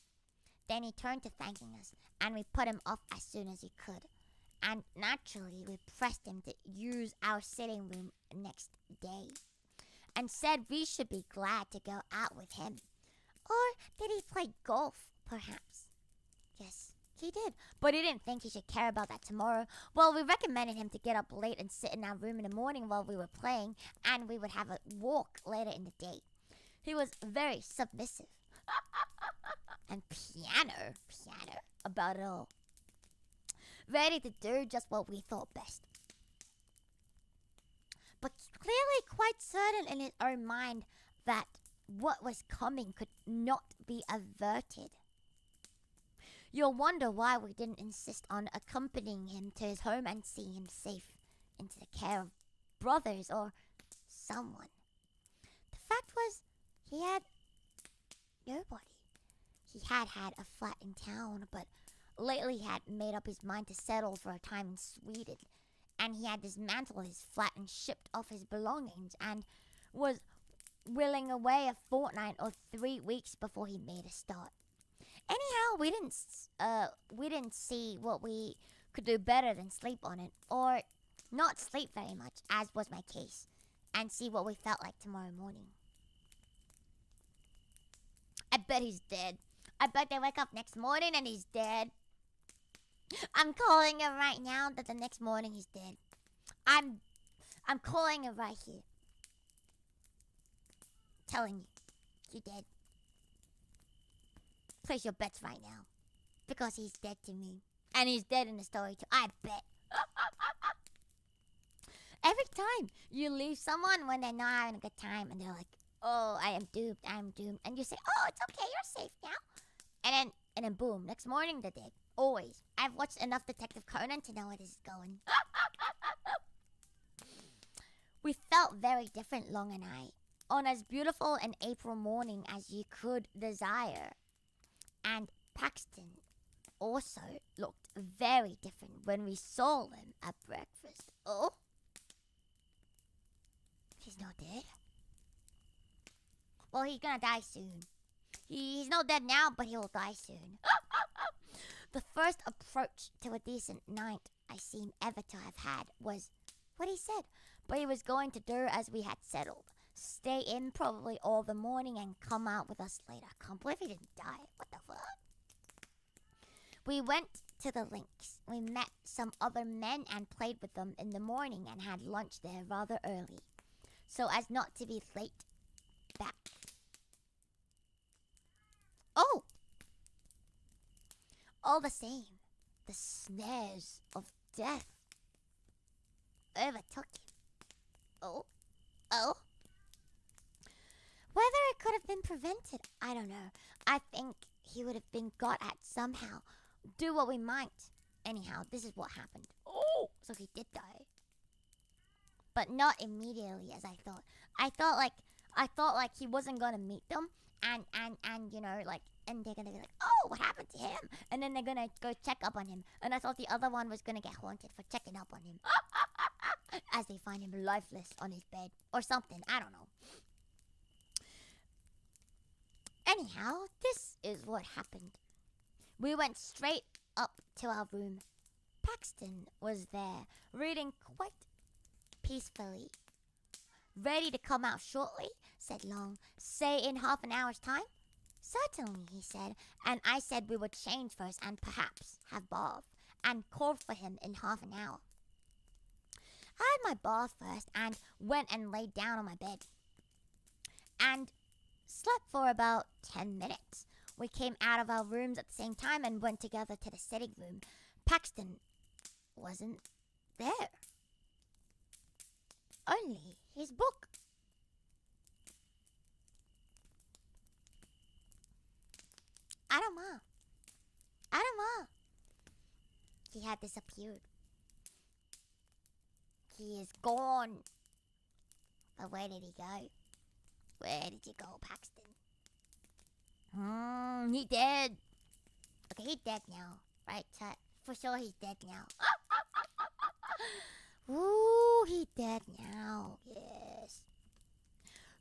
Speaker 1: Then he turned to thanking us, and we put him off as soon as we could. And naturally, we pressed him to use our sitting room next day, and said we should be glad to go out with him. Or did he play golf, perhaps? Yes, he did, but he didn't think he should care about that tomorrow. Well, we recommended him to get up late and sit in our room in the morning while we were playing, and we would have a walk later in the day. He was very submissive and piano about it all, ready to do just what we thought best, but clearly quite certain in his own mind that what was coming could not be averted. You'll wonder why we didn't insist on accompanying him to his home and seeing him safe into the care of brothers or someone. The fact was, he had nobody. He had a flat in town, but lately he had made up his mind to settle for a time in Sweden, and he had dismantled his flat and shipped off his belongings, and was willing away a fortnight or 3 weeks before he made a start. Anyhow, we didn't see what we could do better than sleep on it, or not sleep very much, as was my case, and see what we felt like tomorrow morning. I bet he's dead. I bet they wake up next morning and he's dead. I'm calling it right now that the next morning he's dead. I'm calling it right here. Telling you, you're dead. Place your bets right now, because he's dead to me, and he's dead in the story too. I bet. Every time you leave someone when they're not having a good time and they're like, oh, I am doomed, and you say, oh, it's okay, you're safe now. And then boom, next morning they're dead. Always. I've watched enough Detective Conan to know where this is going. We felt very different, Long and I, on as beautiful an April morning as you could desire. And Paxton also looked very different when we saw him at breakfast. Oh? He's not dead? Well, he's gonna die soon. He's not dead now, but he will die soon. The first approach to a decent night I seem ever to have had was what he said. But he was going to do as we had settled. Stay in probably all the morning and come out with us later. I can't believe he didn't die. What the fuck? We went to the links. We met some other men and played with them in the morning and had lunch there rather early, so as not to be late back. Oh! All the same, the snares of death overtook him. Oh? Whether it could have been prevented, I don't know. I think he would have been got at somehow. Do what we might. Anyhow, this is what happened. Oh! So he did die. But not immediately as I thought. I thought like he wasn't gonna meet them and you know, like, and they're gonna be like, oh, what happened to him? And then they're gonna go check up on him. And I thought the other one was gonna get haunted for checking up on him. As they find him lifeless on his bed or something. I don't know. Anyhow, this is what happened. We went straight up to our room. Paxton was there, reading quite peacefully. Ready to come out shortly, said Long. Say in half an hour's time? Certainly, he said, and I said we would change first and perhaps have bath, and called for him in half an hour. I had my bath first and went and laid down on my bed and slept for about 10 minutes. We came out of our rooms at the same time and went together to the sitting room. Paxton wasn't there. Only his book. Arama. He had disappeared. He is gone. But where did he go? Where did you go, Paxton? He dead. Okay, he's dead now. Right, chat? For sure he's dead now. Ooh, he's dead now. Yes.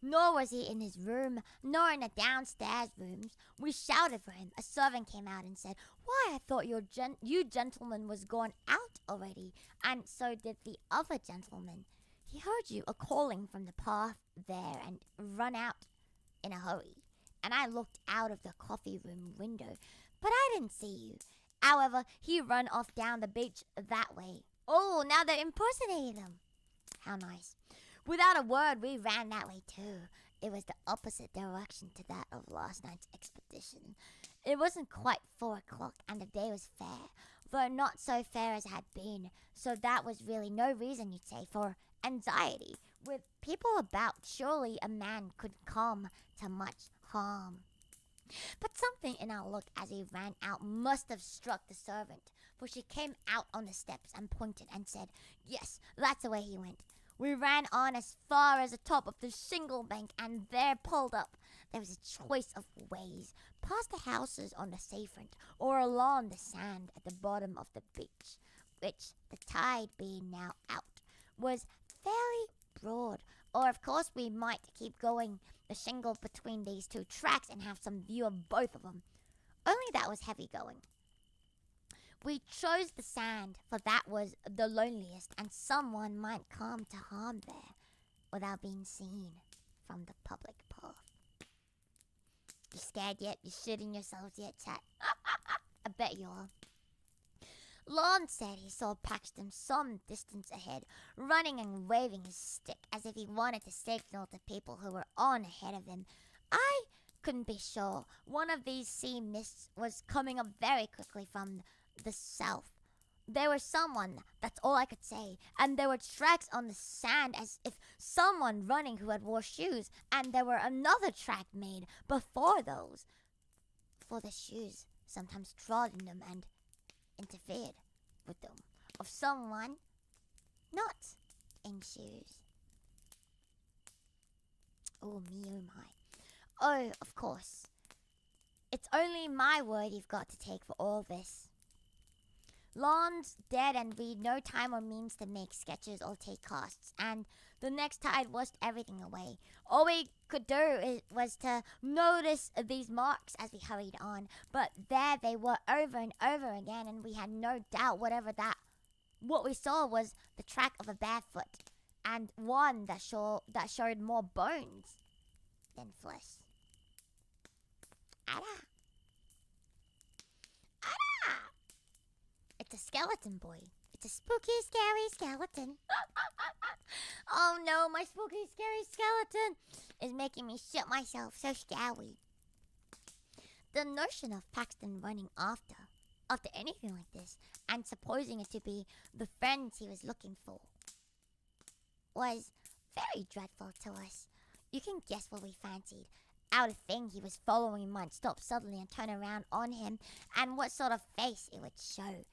Speaker 1: Nor was he in his room, nor in the downstairs rooms. We shouted for him. A servant came out and said, why, I thought you gentleman was gone out already. And so did the other gentleman. He heard you a-calling from the path there and run out in a hurry. And I looked out of the coffee room window, but I didn't see you. However, he run off down the beach that way. Oh, now they're impersonating him. How nice. Without a word, we ran that way too. It was the opposite direction to that of last night's expedition. It wasn't quite 4 o'clock, and the day was fair, though not so fair as it had been. So that was really no reason, you'd say, for anxiety. With people about, surely a man could come to much harm. But something in our look as we ran out must have struck the servant, for she came out on the steps and pointed and said, yes, that's the way he went. We ran on as far as the top of the shingle bank and there pulled up. There was a choice of ways, past the houses on the seafront or along the sand at the bottom of the beach, which, the tide being now out, was fairly broad. Or, of course, we might keep going the shingle between these two tracks and have some view of both of them. Only that was heavy going. We chose the sand, for that was the loneliest, and someone might come to harm there without being seen from the public path. You scared yet? You shitting yourselves yet, chat? I bet you are. Lon said he saw Paxton some distance ahead, running and waving his stick as if he wanted to signal to people who were on ahead of him. I couldn't be sure. One of these sea mists was coming up very quickly from the south, There was someone, that's all I could say. And there were tracks on the sand as if someone running who had wore shoes. And there were another track made before those. For the shoes sometimes trod in them and interfered with them. Of someone not in shoes. Oh me, oh my. Oh, of course. It's only my word you've got to take for all this. Lon's dead and we'd no time or means to make sketches or take casts, and the next tide washed everything away. All we could do was to notice these marks as we hurried on, but there they were over and over again, and we had no doubt what we saw was the track of a barefoot, and one that showed more bones than flesh. Ada! Ada! It's a skeleton, boy. It's a spooky, scary skeleton. Oh no, my spooky, scary skeleton is making me shit myself. So scary. The notion of Paxton running after anything like this and supposing it to be the friends he was looking for was very dreadful to us. You can guess what we fancied. Out of thing he was following might stop suddenly and turn around on him, and what sort of face it would show.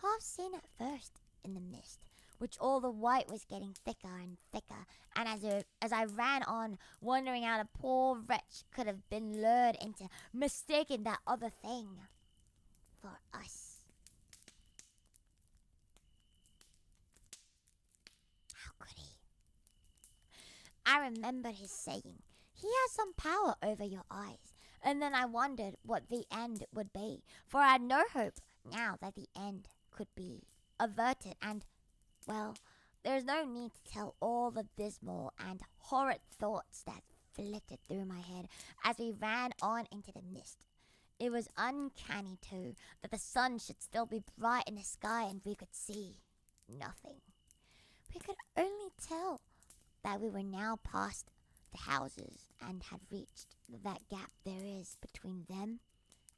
Speaker 1: Half seen at first in the mist, which all the white was getting thicker and thicker, and as I ran on, wondering how the poor wretch could have been lured into mistaking that other thing for us. How could he? I remembered his saying, "He has some power over your eyes," and then I wondered what the end would be, for I had no hope now that the end could be averted, and, well, there's no need to tell all the dismal and horrid thoughts that flitted through my head as we ran on into the mist. It was uncanny, too, that the sun should still be bright in the sky and we could see nothing. We could only tell that we were now past the houses and had reached that gap there is between them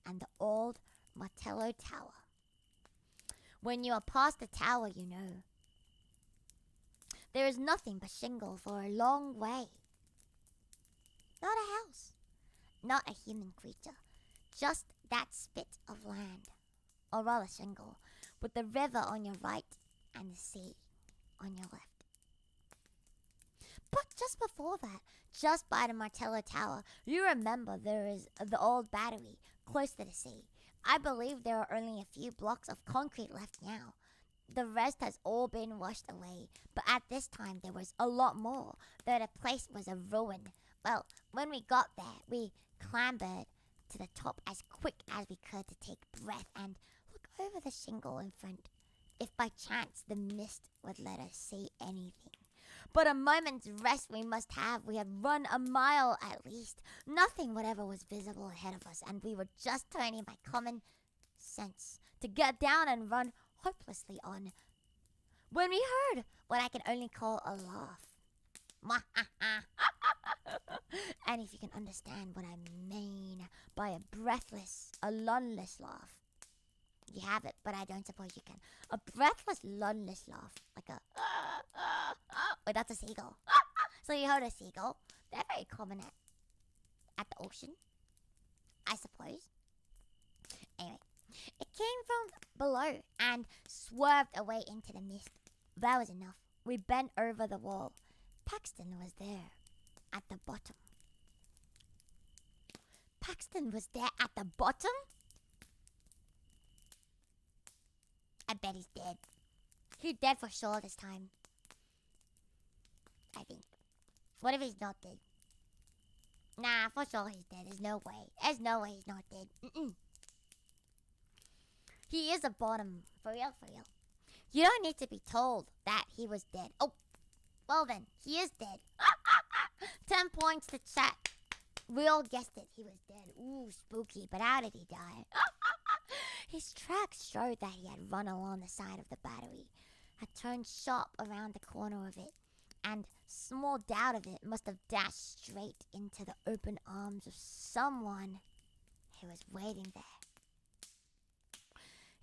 Speaker 1: and the old Martello Tower. When you are past the tower, you know, there is nothing but shingle for a long way. Not a house, not a human creature, just that spit of land, or rather shingle, with the river on your right and the sea on your left. But just before that, just by the Martello Tower, you remember there is the old battery close to the sea. I believe there are only a few blocks of concrete left now. The rest has all been washed away, but at this time there was a lot more, though the place was a ruin. Well, when we got there, we clambered to the top as quick as we could to take breath and look over the shingle in front, if by chance the mist would let us see anything. But a moment's rest we must have. We had run a mile at least. Nothing whatever was visible ahead of us, and we were just turning by common sense to get down and run hopelessly on, when we heard what I can only call a laugh. And if you can understand what I mean by a breathless, a lungless laugh, you have it, but I don't suppose you can. A breathless, lungless laugh, like a wait, that's a seagull. So you heard a seagull. They're very common at the ocean, I suppose. Anyway, it came from below and swerved away into the mist. That was enough. We bent over the wall. Paxton was there, at the bottom. Paxton was there at the bottom? I bet he's dead. He's dead for sure this time. I think. What if he's not dead? Nah, for sure he's dead. There's no way. There's no way he's not dead. He is a bottom. For real, for real. You don't need to be told that he was dead. Oh, well then, he is dead. 10 points to chat. We all guessed it. He was dead. Ooh, spooky. But how did he die? His tracks showed that he had run along the side of the battery, had turned sharp around the corner of it, and small doubt of it must have dashed straight into the open arms of someone who was waiting there.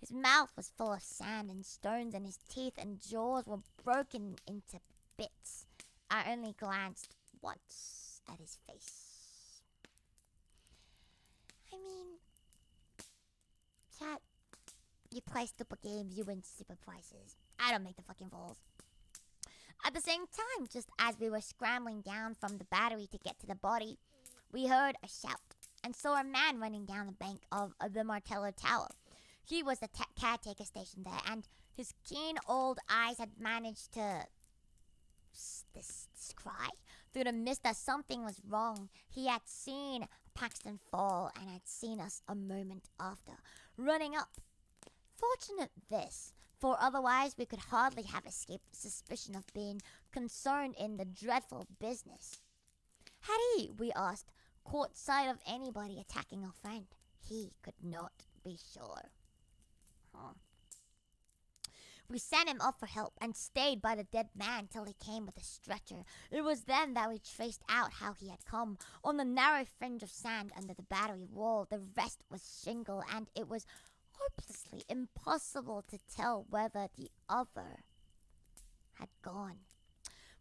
Speaker 1: His mouth was full of sand and stones, and his teeth and jaws were broken into bits. I only glanced once at his face. I mean, chat, you play stupid games, you win stupid prizes. I don't make the fucking rules. At the same time, just as we were scrambling down from the battery to get to the body, we heard a shout and saw a man running down the bank of the Marshmallow Tower. He was the caretaker stationed there, and his keen old eyes had managed to cry through the mist that something was wrong. He had seen Paxton fall and had seen us a moment after, running up. Fortunate this, for otherwise we could hardly have escaped suspicion of being concerned in the dreadful business. Had he, we asked, caught sight of anybody attacking our friend? He could not be sure. We sent him up for help and stayed by the dead man till he came with a stretcher. It was then that we traced out how he had come. On the narrow fringe of sand under the battery wall, the rest was shingle, and it was hopelessly impossible to tell whether the other had gone.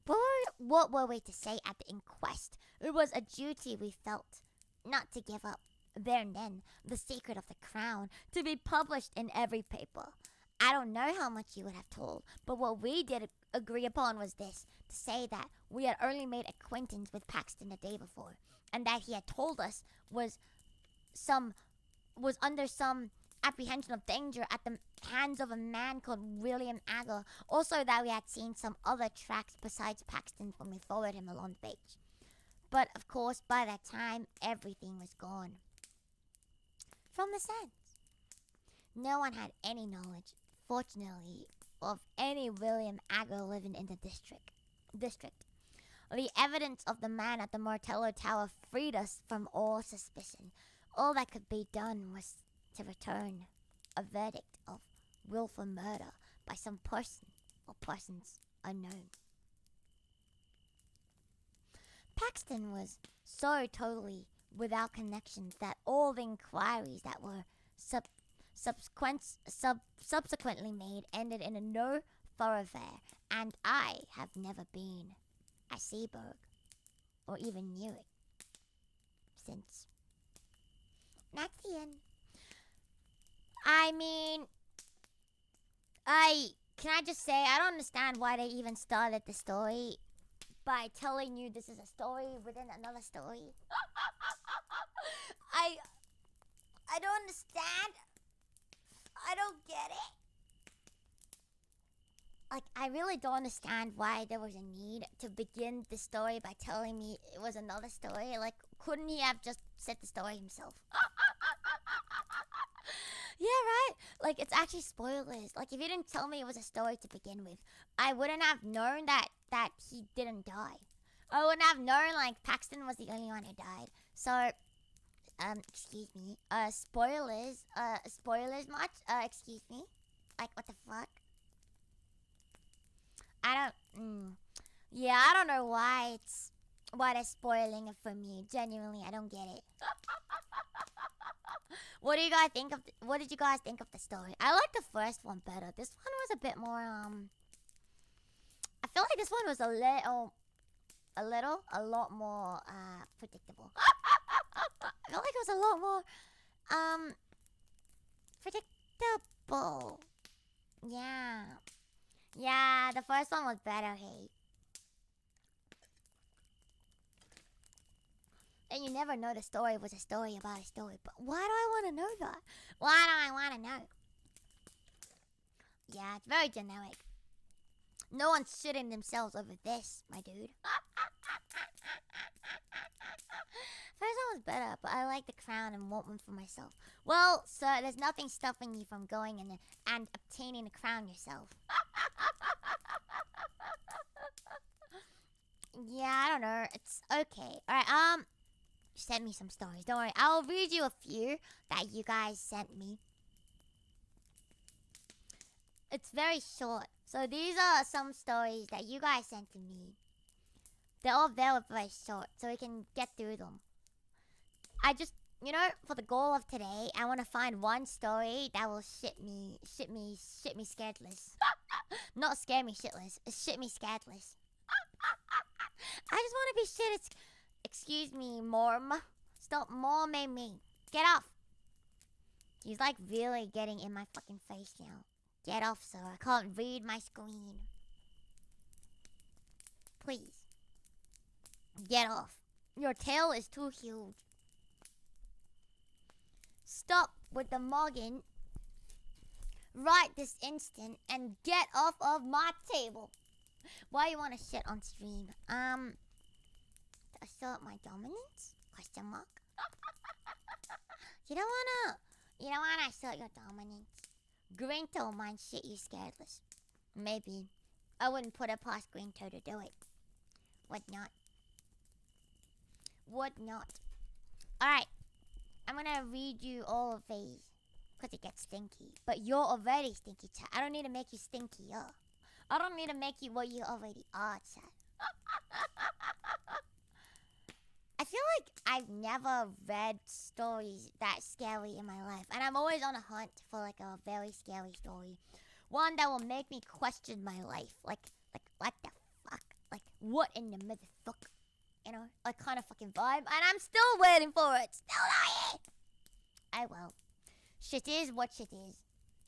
Speaker 1: But what were we to say at the inquest? It was a duty we felt not to give up there and then the secret of the crown, to be published in every paper. I don't know how much you would have told, but what we did agree upon was this, to say that we had only made acquaintance with Paxton the day before, and that he had told us was under some apprehension of danger at the hands of a man called William Agger. Also that we had seen some other tracks besides Paxton's when we followed him along the beach. But of course, by that time, everything was gone from the sands. No one had any knowledge, fortunately, of any William Agger living in the district. The evidence of the man at the Marshmallow Tower freed us from all suspicion. All that could be done was to return a verdict of willful murder by some person or persons unknown. Paxton was so totally without connections that all the inquiries that were subsequently made ended in a no thoroughfare, and I have never been at Seaburg or even knew it since. That's the end. I mean, can I just say, I don't understand why they even started the story by telling you this is a story within another story. I don't understand. I don't get it. Like, I really don't understand why there was a need to begin the story by telling me it was another story. Like, couldn't he have just said the story himself? Yeah, right? Like, it's actually spoilers. Like, if you didn't tell me it was a story to begin with, I wouldn't have known that he didn't die. I wouldn't have known, like, Paxton was the only one who died. So, excuse me. Spoilers much? Excuse me? Like, what the fuck? I don't know why they're spoiling it for me. Genuinely, I don't get it. What did you guys think of the story? I like the first one better. This one was a bit more, I feel like this one was a lot more, predictable. I feel like it was a lot more, predictable. Yeah. Yeah, the first one was better, hey. And you never know the story was a story about a story. But why do I want to know that? Why do I want to know? Yeah, it's very generic. No one's shitting themselves over this, my dude. First one was better, but I like the crown and want one for myself. Well, sir, there's nothing stopping you from going and obtaining the crown yourself. Yeah, I don't know. It's okay. Alright, send me some stories. Don't worry. I'll read you a few that you guys sent me. It's very short. So these are some stories that you guys sent to me. They're all very short, so we can get through them. you know, for the goal of today, I want to find one story that will shit me scaredless. Not scare me shitless. Shit me scaredless. I just want to be shit. Excuse me, Morm. Stop morming me. Get off. He's like really getting in my fucking face now. Get off, sir. I can't read my screen. Please. Get off. Your tail is too huge. Stop with the mugging right this instant and get off of my table. Why you want to shit on stream? To assert my dominance? Question mark. You don't wanna assert your dominance. Grinto might shit you scaredless. Maybe. I wouldn't put it past Grinto to do it. Would not. Would not. Alright. I'm gonna read you all of these. Because it gets stinky. But you're already stinky, chat. I don't need to make you stinkier. I don't need to make you what you already are, chat. I feel like I've never read stories that scary in my life. And I'm always on a hunt for like a very scary story. One that will make me question my life. Like what the fuck? Like, what in the motherfucker? You know, like kind of fucking vibe. And I'm still waiting for it. Still not here. I will. Shit is what shit is.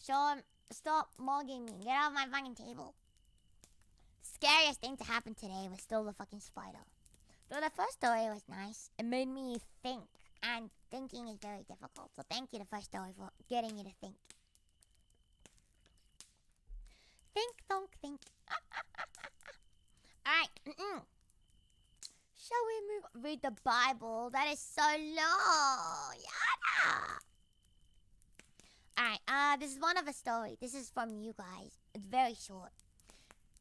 Speaker 1: Sean, stop mugging me. Get off my fucking table. Scariest thing to happen today was still the fucking spider. Though the first story was nice, it made me think. And thinking is very difficult. So thank you, the first story, for getting you to think. Think, thunk, think. Alright. Shall we read the Bible? That is so long. Yada. Alright, this is one of a story. This is from you guys. It's very short.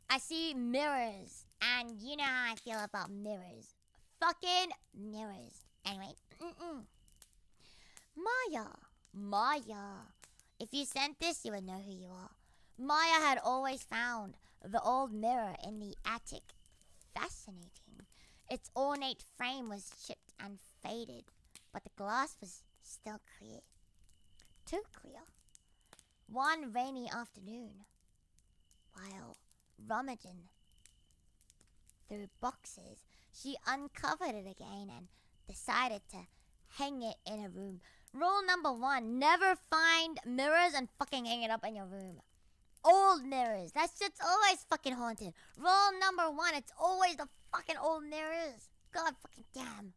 Speaker 1: I see mirrors. And you know how I feel about mirrors. Fucking mirrors. Anyway. Maya. If you sent this, you would know who you are. Maya had always found the old mirror in the attic fascinating. Its ornate frame was chipped and faded, but the glass was still clear. Too clear. One rainy afternoon, while rummaging through boxes, she uncovered it again and decided to hang it in a room. Rule number 1, never find mirrors and fucking hang it up in your room. Old mirrors, that shit's always fucking haunted. Rule number 1, it's always the fucking old mirrors. God fucking damn.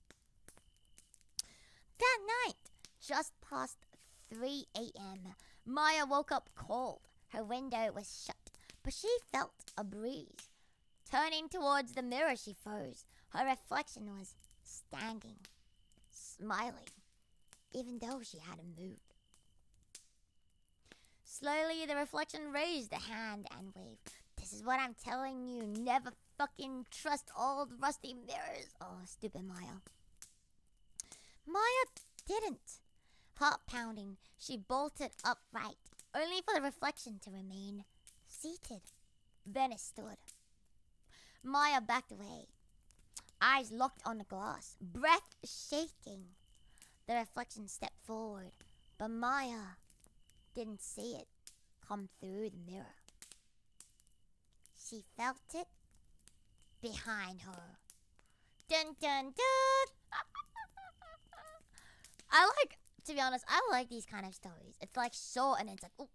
Speaker 1: That night, just past 3 a.m., Maya woke up cold. Her window was shut, but she felt a breeze. Turning towards the mirror, she froze. Her reflection was standing, smiling, even though she hadn't moved. Slowly, the reflection raised a hand and waved. This is what I'm telling you. Never fucking trust old rusty mirrors. Oh, stupid Maya. Maya didn't. Heart pounding, she bolted upright, only for the reflection to remain seated. Then it stood. Maya backed away, eyes locked on the glass, breath shaking. The reflection stepped forward, but Maya didn't see it come through the mirror. She felt it behind her. Dun dun dun! To be honest, I like these kind of stories. It's like short and it's like, ooh.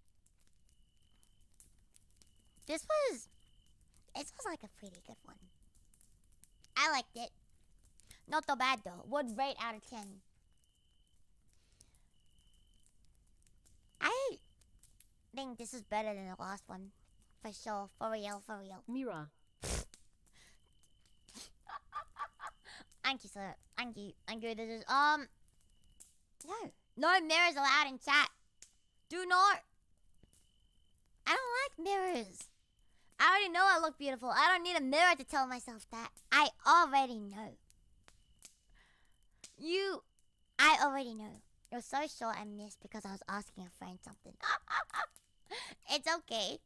Speaker 1: This was like a pretty good one. I liked it. Not so bad though. Would rate out of 10. I think this is better than the last one. For sure. For real.
Speaker 3: Mirror.
Speaker 1: Thank you, sir. Thank you. This is, No mirrors allowed in chat. Do not. I don't like mirrors. I already know I look beautiful. I don't need a mirror to tell myself that. I already know. I already know. You're so short and missed because I was asking a friend something. It's okay.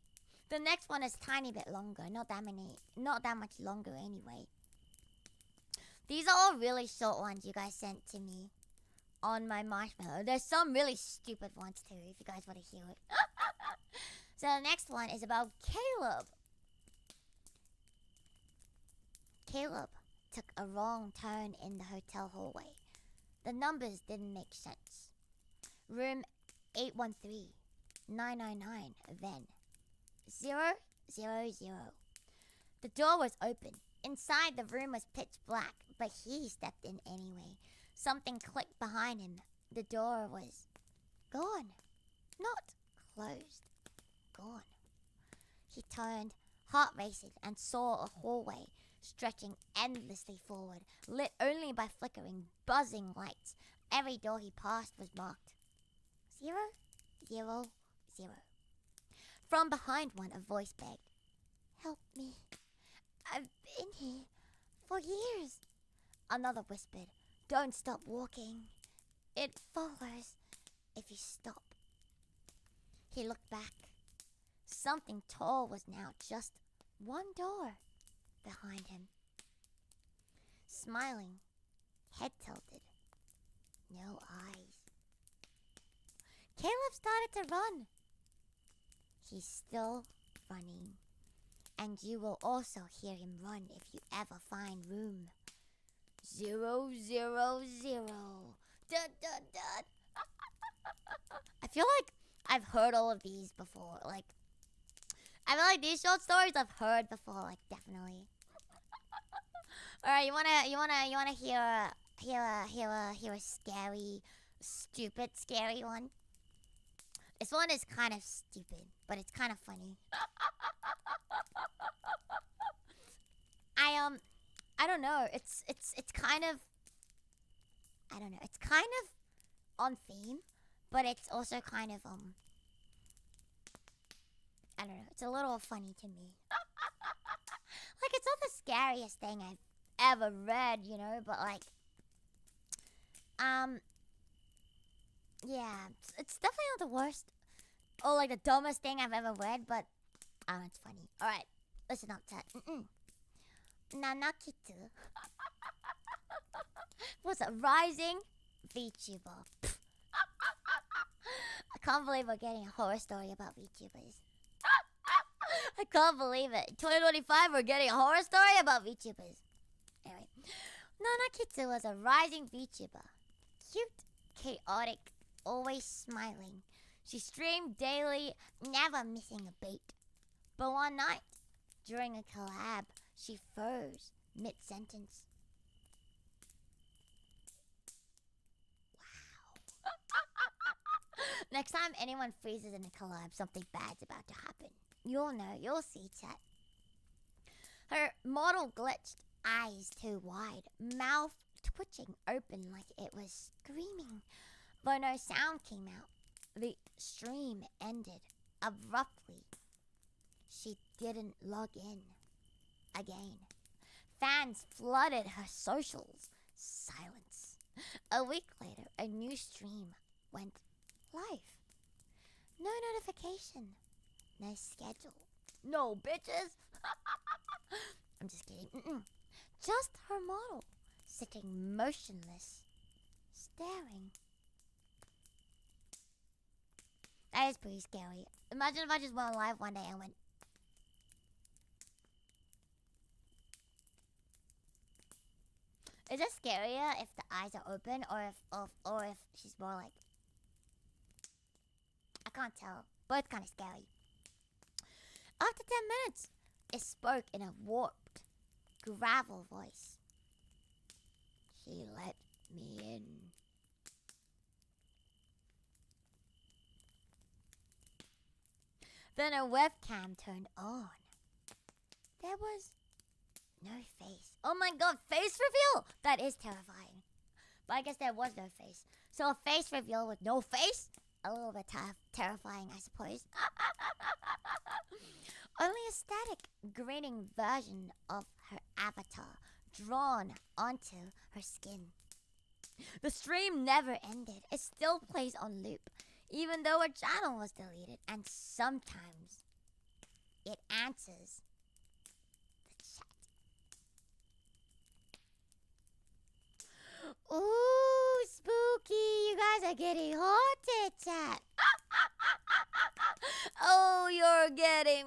Speaker 1: The next one is tiny bit longer. Not that much longer anyway. These are all really short ones you guys sent to me. on my marshmallow. There's some really stupid ones too, if you guys want to hear it. So the next one is about Caleb. Caleb took a wrong turn in the hotel hallway. The numbers didn't make sense. Room 813, 999, then 000. The door was open. Inside, the room was pitch black, but he stepped in anyway. Something clicked behind him. The door was gone. Not closed. Gone. He turned, heart racing, and saw a hallway stretching endlessly forward, lit only by flickering, buzzing lights. Every door he passed was marked 000. From behind one, a voice begged, "Help me. I've been here for years." Another whispered, "Don't stop walking. It follows if you stop." He looked back. Something tall was now just one door behind him. Smiling, head tilted, no eyes. Caleb started to run. He's still running. And you will also hear him run if you ever find room 000. Dun, dun, dun. I feel like I've heard all of these before. Like, I feel like these short stories I've heard before. Like, definitely. All right, you wanna hear a scary, stupid, scary one? This one is kind of stupid, but it's kind of funny. I don't know. It's kind of, I don't know. It's kind of on theme, but it's also kind of I don't know. It's a little funny to me. Like, it's not the scariest thing I've ever read, you know, but like yeah, it's definitely not the worst or like the dumbest thing I've ever read, but it's funny. All right, listen up, chat. Nanakitu was a rising VTuber. I can't believe we're getting a horror story about VTubers. I can't believe it. 2025, we're getting a horror story about VTubers. Anyway, Nanakitsu was a rising VTuber. Cute, chaotic, always smiling. She streamed daily, never missing a beat. But one night, during a collab, she froze mid-sentence. Wow. Next time anyone freezes in a collab, something bad's about to happen. You'll know, you'll see, chat. Her model glitched, eyes too wide, mouth twitching open like it was screaming. Though no sound came out, the stream ended abruptly. She didn't log in again. Fans flooded her socials. Silence. A week later, a new stream went live. No notification. No schedule. No bitches. I'm just kidding. Just her model, sitting motionless, staring. That is pretty scary. Imagine if I just went live one day and went. Is it scarier if the eyes are open or if she's more like? I can't tell, but it's kind of scary. After 10 minutes, it spoke in a warped, gravel voice. She let me in. Then a webcam turned on. There was no face. Oh my god, face reveal! That is terrifying. But I guess there was no face. So a face reveal with no face? A little bit terrifying, I suppose. Only a static, grinning version of her avatar drawn onto her skin. The stream never ended. It still plays on loop, even though her channel was deleted. And sometimes it answers the chat. Ooh, spooky! you're getting haunted, chat. Oh, you're getting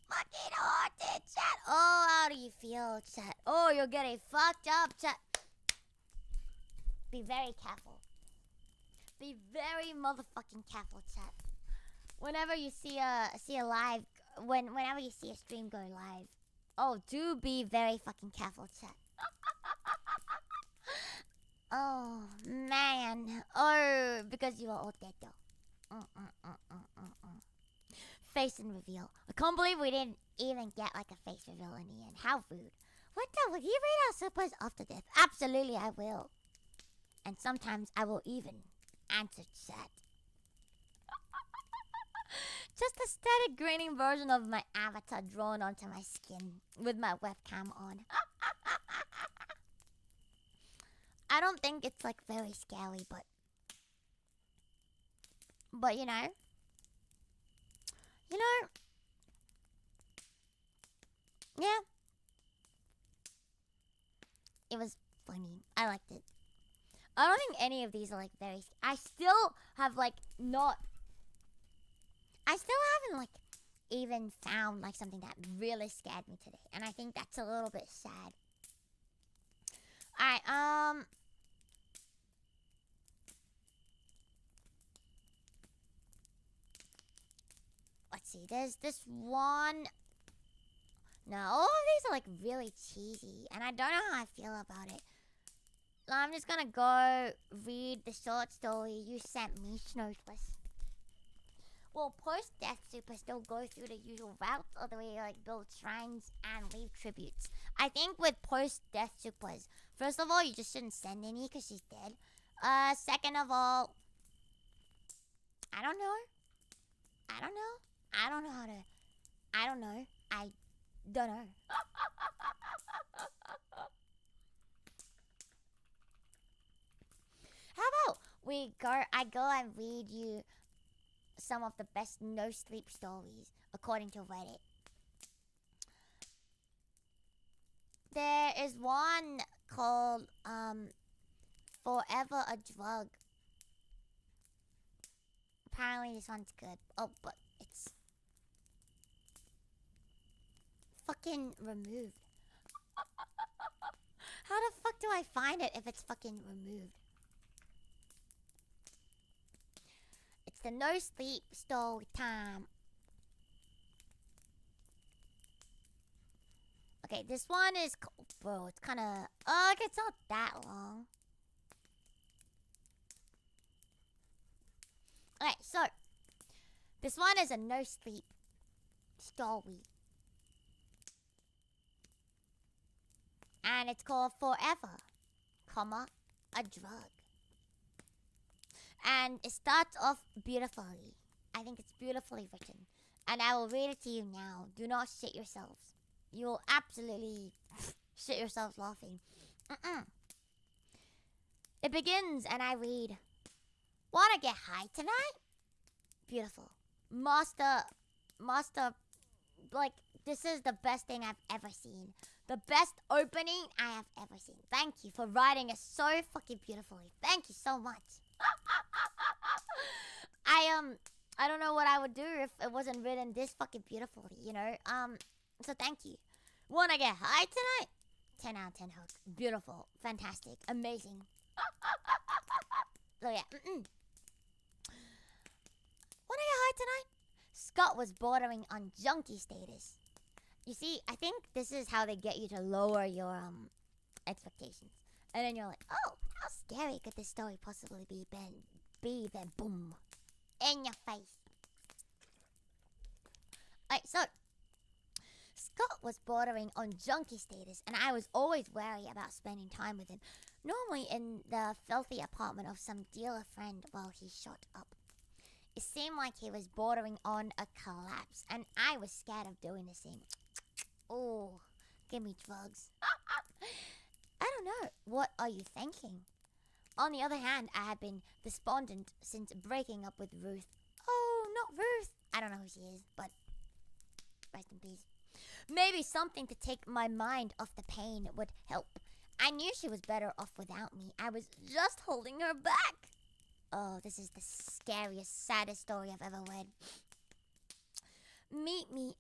Speaker 1: fucking haunted, chat. Oh, how do you feel, chat? Oh, you're getting fucked up, chat. Be very careful. Be very motherfucking careful, chat. Whenever you see a live, whenever you see a stream go live, oh, do be very fucking careful, chat. Oh man, oh, because you are all dead though. Face and reveal. I can't believe we didn't even get like a face reveal in the end. How rude. What the? Will you read our supers after death? Absolutely, I will. And sometimes I will even answer chat. Just a static grinning version of my avatar drawn onto my skin with my webcam on. I don't think it's like very scary, but you know, yeah, it was funny. I liked it. I don't think any of these are like very. I still haven't like even found like something that really scared me today, and I think that's a little bit sad. All right, let's see. There's this one. No, all of these are like really cheesy, and I don't know how I feel about it. So I'm just gonna go read the short story you sent me, Snowfless. Will post-death super still go through the usual routes, or do we like build shrines and leave tributes? I think with post-death supers, first of all, you just shouldn't send any because she's dead. Second of all, I don't know. I don't know. I don't know how to. I don't know. I don't know. How about I go and read you some of the best no sleep stories according to Reddit. There is one called Forever a Drug. Apparently this one's good. Oh, but it's fucking removed. How the fuck do I find it if it's fucking removed? It's the no sleep story time. Okay, this one is... Bro, it's kind of... Oh, it's not that long. Okay, so... This one is a no sleep story. And it's called Forever, a Drug. And it starts off beautifully. I think it's beautifully written. And I will read it to you now. Do not shit yourselves. You will absolutely shit yourselves laughing. It begins and I read, wanna get high tonight? Beautiful. Master, like, this is the best thing I've ever seen. The best opening I have ever seen. Thank you for writing it so fucking beautifully. Thank you so much. I don't know what I would do if it wasn't written this fucking beautifully, you know? So thank you. Wanna get high tonight? 10 out of 10 hook. Beautiful. Fantastic. Amazing. So yeah. Wanna get high tonight? Scott was bordering on junkie status. You see, I think this is how they get you to lower your expectations. And then you're like, oh, how scary could this story possibly be? Then boom. In your face. Alright, so Scott was bordering on junkie status, and I was always wary about spending time with him, normally in the filthy apartment of some dealer friend while he shot up. It seemed like he was bordering on a collapse, and I was scared of doing the same. Oh, give me drugs. I don't know. What are you thinking? On the other hand, I had been despondent since breaking up with Ruth. Oh, not Ruth. I don't know who she is, but rest in peace. Maybe something to take my mind off the pain would help. I knew she was better off without me. I was just holding her back. Oh, this is the scariest, saddest story I've ever read. Meet me.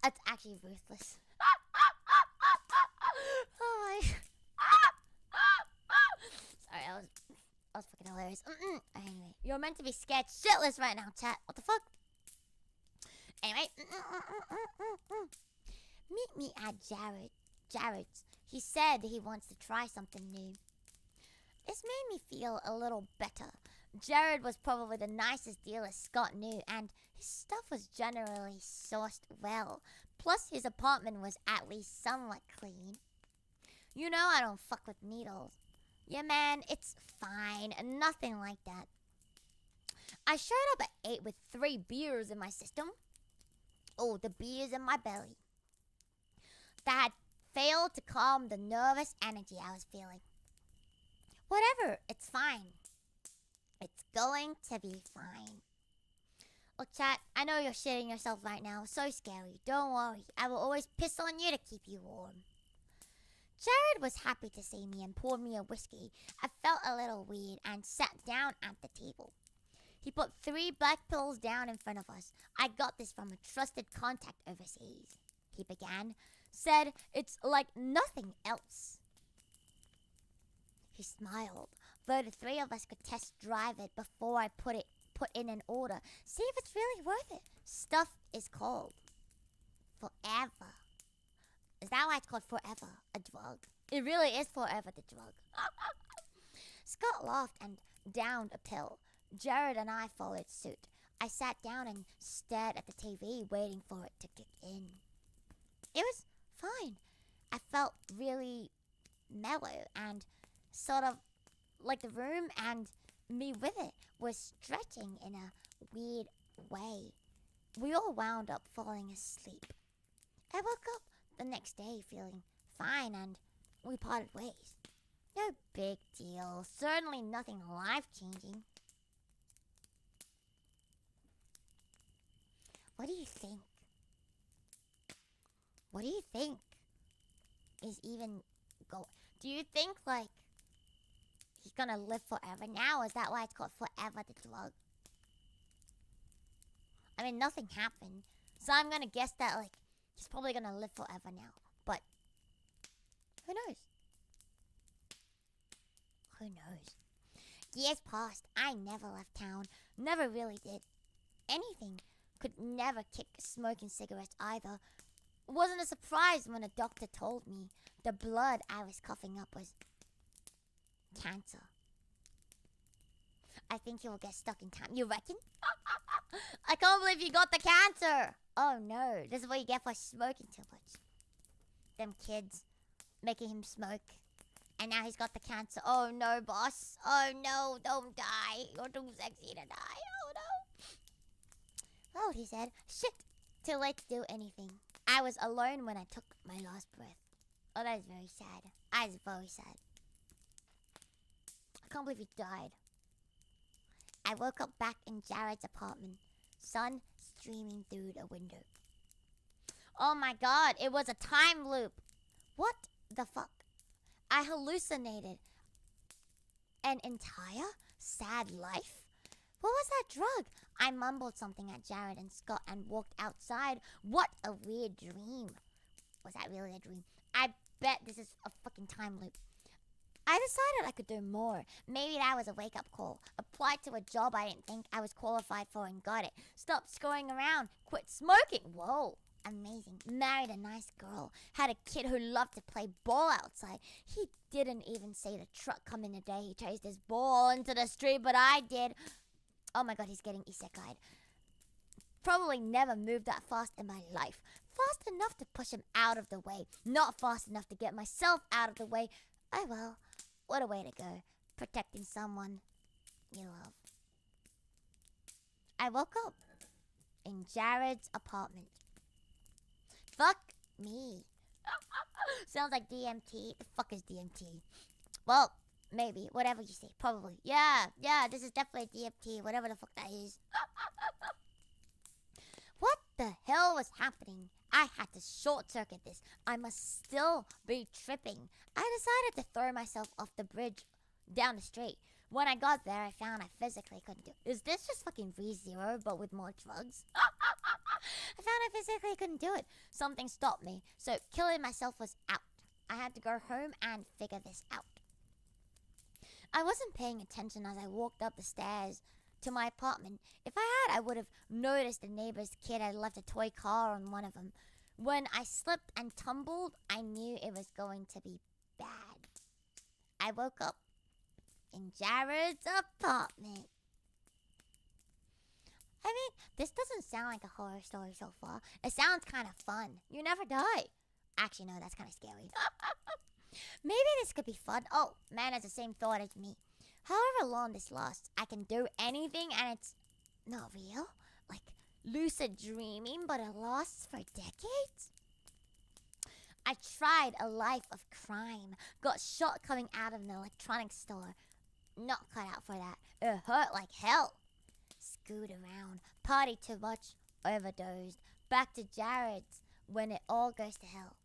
Speaker 1: That's actually ruthless. Oh my. Sorry, that was fucking hilarious. Anyway, you're meant to be scared shitless right now, chat. What the fuck? Anyway. Meet me at Jared's. He said he wants to try something new. This made me feel a little better. Jared was probably the nicest dealer Scott knew, and his stuff was generally sourced well. Plus, his apartment was at least somewhat clean. You know I don't fuck with needles. Yeah, man, it's fine. Nothing like that. I showed up at 8 with 3 beers in my system. Oh, the beers in my belly. That had failed to calm the nervous energy I was feeling. Whatever, it's fine. It's going to be fine. Look, chat, I know you're shitting yourself right now. So scary. Don't worry. I will always piss on you to keep you warm. Jared was happy to see me and poured me a whiskey. I felt a little weird and sat down at the table. He put 3 black pills down in front of us. I got this from a trusted contact overseas. He began. Said it's like nothing else. He smiled, though the 3 of us could test drive it before I put in an order. See if it's really worth it. Stuff is called Forever. Is that why it's called Forever, a drug? It really is Forever, the drug. Scott laughed and downed a pill. Jared and I followed suit. I sat down and stared at the TV, waiting for it to kick in. It was fine. I felt really mellow and sort of like the room and me with it was stretching in a weird way. We all wound up falling asleep. I woke up the next day feeling fine and we parted ways. No big deal. Certainly nothing life-changing. What do you think? What do you think is even go? Do you think like he's gonna live forever now? Is that why it's called Forever the drug? I mean, nothing happened, so I'm gonna guess that like he's probably gonna live forever now. But who knows? Who knows? Years passed. I never left town. Never really did anything. Could never kick smoking cigarettes either. Wasn't a surprise when a doctor told me the blood I was coughing up was cancer. I think he will get stuck in time. You reckon? I can't believe you got the cancer. Oh no, this is what you get for smoking too much. Them kids making him smoke. And now he's got the cancer. Oh no, boss. Oh no, don't die. You're too sexy to die. Oh no. Well, he said, shit, too late to do anything. I was alone when I took my last breath. Oh, that is very sad. That is very sad. I can't believe he died. I woke up back in Jared's apartment. Sun streaming through the window. Oh my god, it was a time loop. What the fuck? I hallucinated an entire sad life? What was that drug? I mumbled something at Jared and Scott and walked outside. What a weird dream. Was that really a dream? I bet this is a fucking time loop. I decided I could do more. Maybe that was a wake-up call. Applied to a job I didn't think I was qualified for and got it. Stopped screwing around. Quit smoking. Whoa. Amazing. Married a nice girl. Had a kid who loved to play ball outside. He didn't even see the truck come in the day he chased his ball into the street, but I did. Oh my god, he's getting isekai'd. Probably never moved that fast in my life. Fast enough to push him out of the way. Not fast enough to get myself out of the way. Oh well, what a way to go. Protecting someone you love. I woke up in Jared's apartment. Fuck me. Sounds like DMT. The fuck is DMT? Well, maybe. Whatever you say. Probably. Yeah, this is definitely DMT. Whatever the fuck that is. What the hell was happening? I had to short circuit this. I must still be tripping. I decided to throw myself off the bridge down the street. When I got there, I found I physically couldn't do it. Is this just fucking ReZero, but with more drugs? I found I physically couldn't do it. Something stopped me, so killing myself was out. I had to go home and figure this out. I wasn't paying attention as I walked up the stairs to my apartment. If I had, I would have noticed the neighbor's kid had left a toy car on one of them. When I slipped and tumbled, I knew it was going to be bad. I woke up in Jared's apartment. I mean, this doesn't sound like a horror story so far. It sounds kind of fun. You never die. Actually, no, that's kind of scary. Maybe this could be fun. Oh, man has the same thought as me. However long this lasts, I can do anything and it's not real. Like lucid dreaming, but it lasts for decades. I tried a life of crime. Got shot coming out of an electronics store. Not cut out for that. It hurt like hell. Screwed around. Party too much. Overdosed. Back to Jared's when it all goes to hell.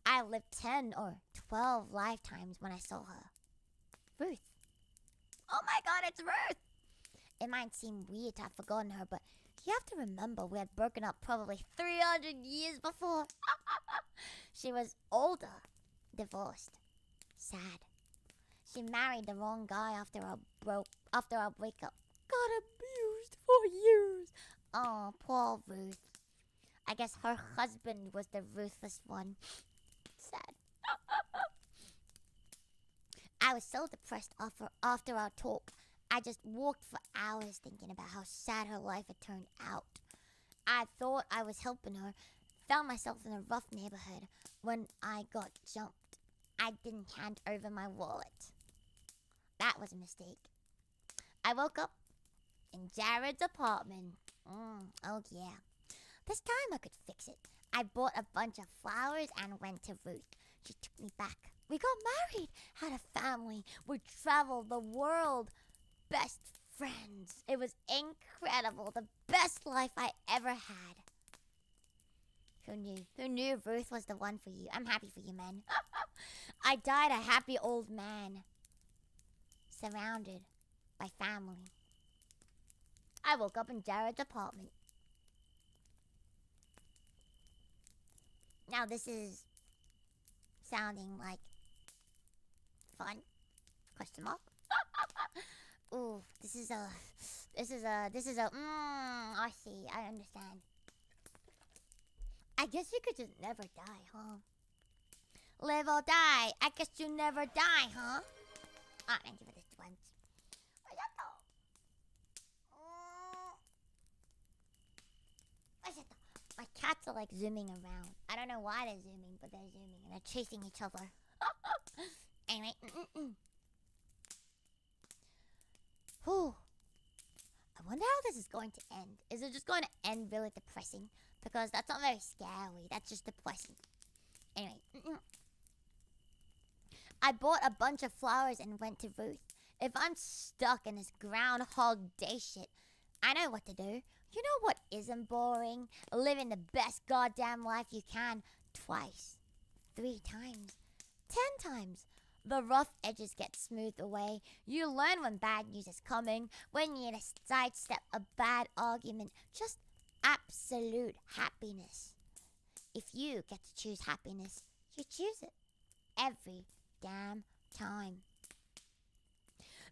Speaker 1: I lived 10 or 12 lifetimes when I saw her. Ruth. Oh my god, it's Ruth! It might seem weird to have forgotten her, but you have to remember we had broken up probably 300 years before. She was older. Divorced. Sad. She married the wrong guy after our breakup. Got abused for years. Oh, poor Ruth. I guess her husband was the ruthless one. Sad. I was so depressed after our talk. I just walked for hours thinking about how sad her life had turned out. I thought I was helping her. Found myself in a rough neighborhood when I got jumped. I didn't hand over my wallet. That was a mistake. I woke up in Jared's apartment. Oh yeah. This time I could fix it. I bought a bunch of flowers and went to Ruth. She took me back. We got married, had a family. We traveled the world. Best friends. It was incredible. The best life I ever had. Who knew? Who knew Ruth was the one for you? I'm happy for you, man. I died a happy old man. Surrounded by family. I woke up in Jared's apartment. Now this is sounding like fun? Question mark? Ooh, this is a, I see, I understand. I guess you could just never die, huh? Live or die, I guess you never die, huh? Ah, thank you for this one. My cats are like zooming around. I don't know why they're zooming, but they're zooming and they're chasing each other. Anyway. Whew. I wonder how this is going to end. Is it just going to end really depressing? Because that's not very scary. That's just depressing. Anyway. I bought a bunch of flowers and went to Ruth. If I'm stuck in this Groundhog Day shit, I know what to do. You know what isn't boring? Living the best goddamn life you can twice, 3 times, 10 times. The rough edges get smoothed away. You learn when bad news is coming, when you need to sidestep a bad argument. Just absolute happiness. If you get to choose happiness, you choose it. Every damn time.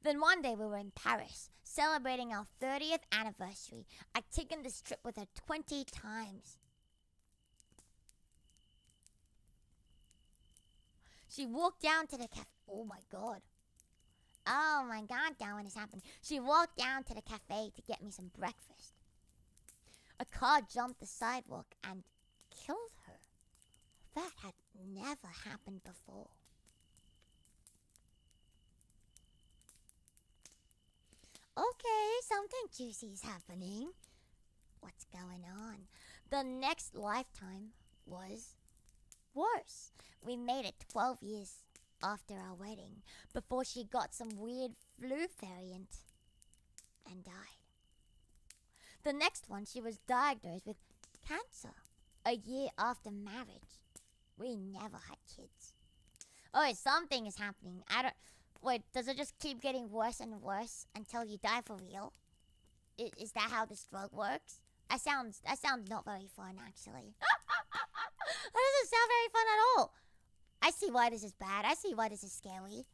Speaker 1: Then one day we were in Paris, celebrating our 30th anniversary. I'd taken this trip with her 20 times. She walked down to the cafe. Oh my god. Oh my god, Darwin is happening. She walked down to the cafe to get me some breakfast. A car jumped the sidewalk and killed her. That had never happened before. Okay, something juicy is happening. What's going on? The next lifetime was worse. We made it 12 years after our wedding before she got some weird flu variant and died. The next one, she was diagnosed with cancer a year after marriage. We never had kids. Oh, something is happening. I don't. Wait, does it just keep getting worse and worse until you die for real? Is that how this drug works? That sounds not very fun, actually. That doesn't sound very fun at all. I see why this is bad. I see why this is scary.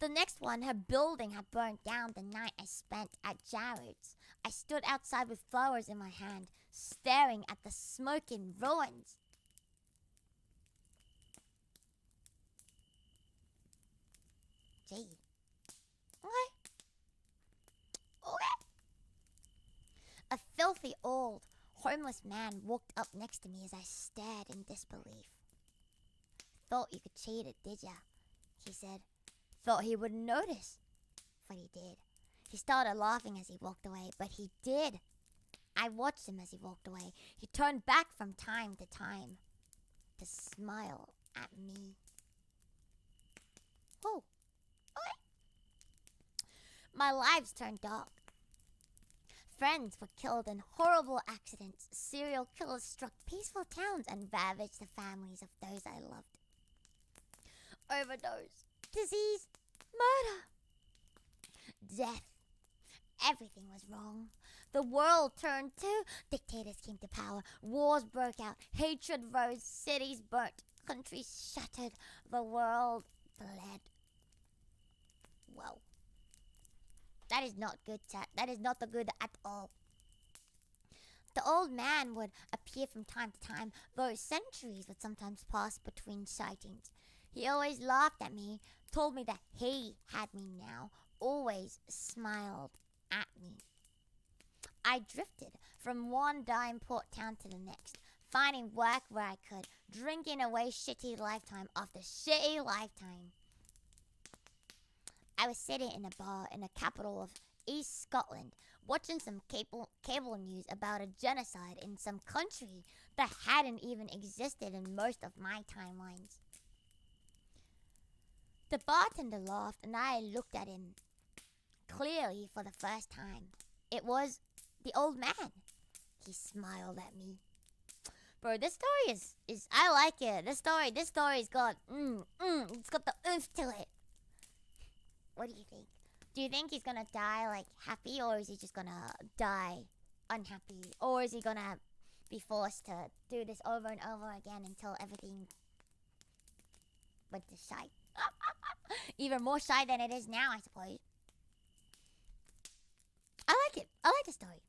Speaker 1: The next one, her building had burnt down the night I spent at Jared's. I stood outside with flowers in my hand, staring at the smoking ruins. Gee. Okay. Okay. A filthy old, homeless man walked up next to me as I stared in disbelief. Thought you could cheat it, did ya? He said. Thought he wouldn't notice. But he did. He started laughing as he walked away, but he did. I watched him as he walked away. He turned back from time to time to smile at me. Oh, okay. My lives turned dark. Friends were killed in horrible accidents. Serial killers struck peaceful towns and ravaged the families of those I loved. Overdose, disease, murder, death. Everything was wrong. The world turned too. Dictators came to power. Wars broke out. Hatred rose. Cities burnt. Countries shattered. The world bled. Whoa. That is not good, chat. That is not the good at all. The old man would appear from time to time, though centuries would sometimes pass between sightings. He always laughed at me, told me that he had me now, always smiled at me. I drifted from one dime port town to the next, finding work where I could, drinking away shitty lifetime after shitty lifetime. I was sitting in a bar in the capital of East Scotland, watching some cable news about a genocide in some country that hadn't even existed in most of my timelines. The bartender laughed and I looked at him clearly for the first time. It was the old man. He smiled at me. Bro, this story is I like it. This story's got it's got the oomph to it. What do you think? Do you think he's gonna die like happy, or is he just gonna die unhappy? Or is he gonna be forced to do this over and over again until everything went to shite? Even more shy than it is now, I suppose. I like it. I like the story.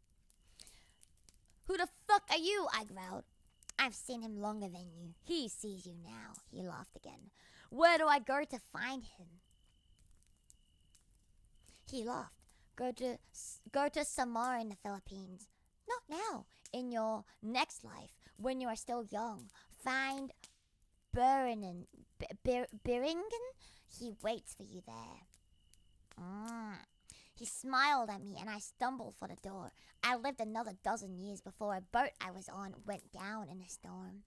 Speaker 1: Who the fuck are you? I growled. I've seen him longer than you. He sees you now. He laughed again. Where do I go to find him? He laughed. Go to Samar in the Philippines. Not now. In your next life, when you are still young. Find Beringen. He waits for you there. He smiled at me and I stumbled for the door. I lived another dozen years before a boat I was on went down in a storm.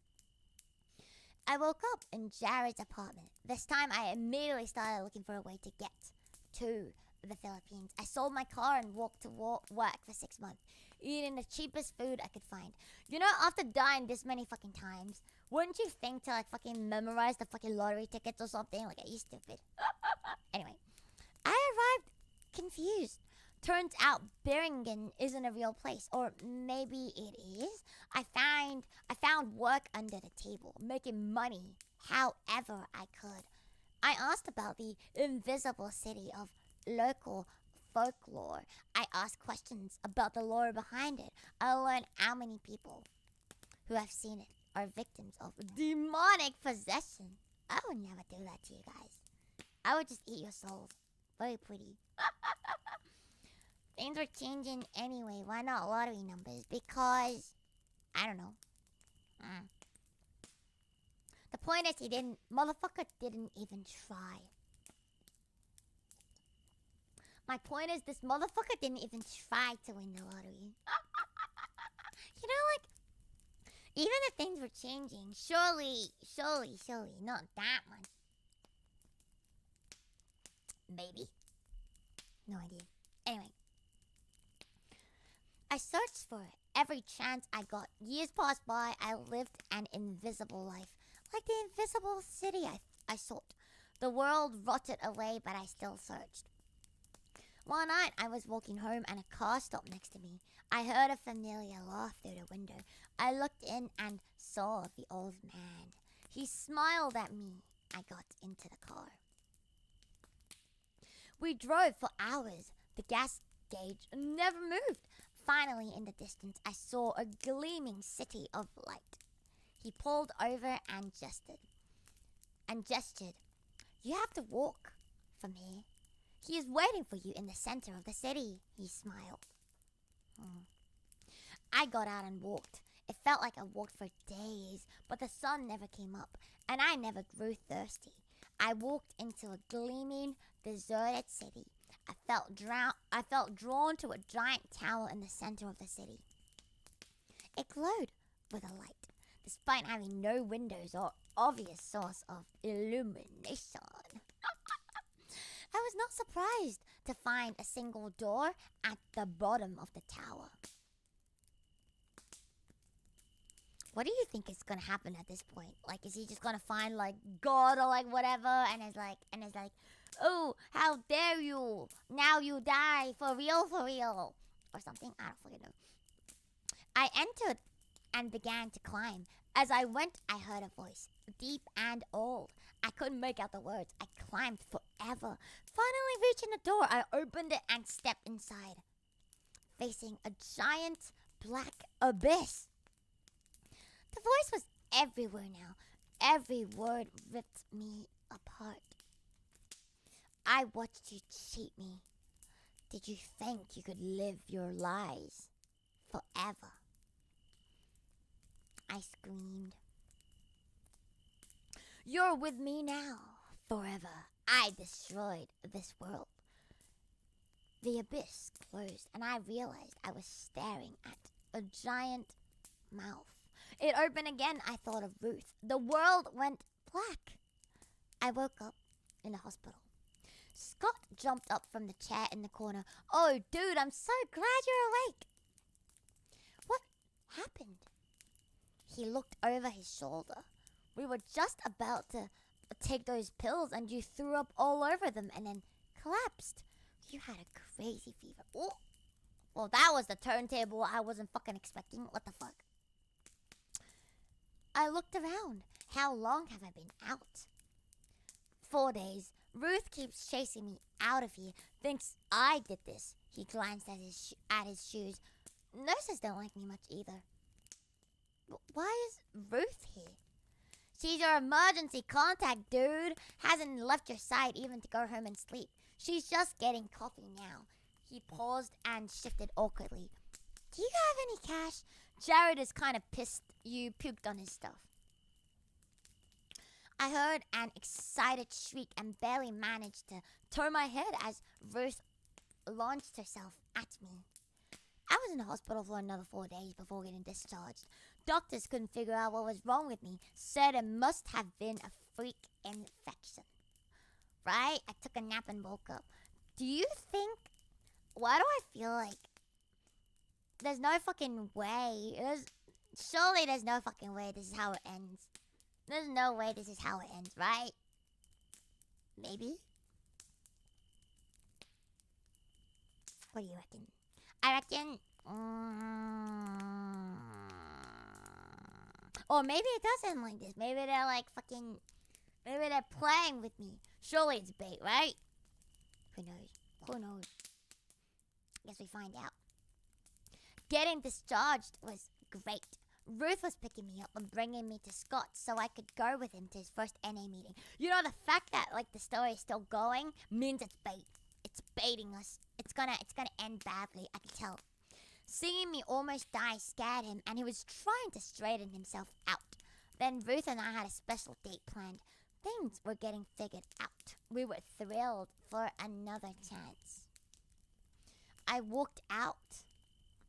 Speaker 1: I woke up in Jared's apartment. This time I immediately started looking for a way to get to the Philippines. I sold my car and walked to work for 6 months, eating the cheapest food I could find. You know, after dying this many fucking times, wouldn't you think to like fucking memorize the fucking lottery tickets or something? Like, are you stupid? Anyway, I arrived confused. Turns out Beringen isn't a real place, or maybe it is. I found work under the table, making money however I could. I asked about the invisible city of local folklore. I asked questions about the lore behind it. I learned how many people who have seen it are victims of demonic possession. I would never do that to you guys. I would just eat your souls. Very pretty. Things were changing anyway. Why not lottery numbers? Because, I don't know. The point is motherfucker didn't even try. My point is this motherfucker didn't even try to win the lottery. You know, like, even if things were changing, surely, not that much. Maybe. No idea. Anyway. I searched for every chance I got. Years passed by, I lived an invisible life. Like the invisible city I sought. The world rotted away, but I still searched. One night, I was walking home and a car stopped next to me. I heard a familiar laugh through the window. I looked in and saw the old man. He smiled at me. I got into the car. We drove for hours. The gas gauge never moved. Finally, in the distance, I saw a gleaming city of light. He pulled over and gestured. You have to walk from here. He is waiting for you in the center of the city, he smiled. I got out and walked. It felt like I walked for days, but the sun never came up, and I never grew thirsty. I walked into a gleaming, deserted city. I felt drawn to a giant tower in the center of the city. It glowed with a light, despite having no windows or obvious source of illumination. I was not surprised to find a single door at the bottom of the tower. What do you think is gonna happen at this point? Like, is he just gonna find like God or like whatever, and is like, oh, how dare you? Now you die for real, or something? I don't fucking know. I entered and began to climb. As I went, I heard a voice, deep and old. I couldn't make out the words. I climbed forever. Finally reaching the door, I opened it and stepped inside, facing a giant black abyss. The voice was everywhere now. Every word ripped me apart. I watched you cheat me. Did you think you could live your lies forever? I screamed. You're with me now, forever. I destroyed this world. The abyss closed, and I realized I was staring at a giant mouth. It opened again. I thought of Ruth. The world went black. I woke up in the hospital. Scott jumped up from the chair in the corner. Oh, dude, I'm so glad you're awake. What happened? He looked over his shoulder. We were just about to take those pills and you threw up all over them and then collapsed. You had a crazy fever. Oh, well, that was the turntable I wasn't fucking expecting. What the fuck? I looked around. How long have I been out? 4 days. Ruth keeps chasing me out of here. Thinks I did this. He glanced at his shoes. Nurses don't like me much either. Why is Ruth here? She's your emergency contact, dude. Hasn't left your side even to go home and sleep. She's just getting coffee now. He paused and shifted awkwardly. Do you have any cash? Jared is kind of pissed you puked on his stuff. I heard an excited shriek and barely managed to turn my head as Ruth launched herself at me. I was in the hospital for another 4 days before getting discharged. Doctors couldn't figure out what was wrong with me. Said it must have been a freak infection. Right? I took a nap and woke up. Do you think... Why do I feel like... There's no fucking way. Surely there's no fucking way this is how it ends. There's no way this is how it ends, right? Maybe? What do you reckon? I reckon... Or maybe it does end like this. Maybe they're like fucking... Maybe they're playing with me. Surely it's bait, right? Who knows? Who knows? Guess we find out. Getting discharged was great. Ruth was picking me up and bringing me to Scott so I could go with him to his first NA meeting. You know, the fact that like the story is still going means it's bait. It's baiting us. It's gonna end badly, I can tell. Seeing me almost die scared him, and he was trying to straighten himself out. Then Ruth and I had a special date planned. Things were getting figured out. We were thrilled for another chance. I walked out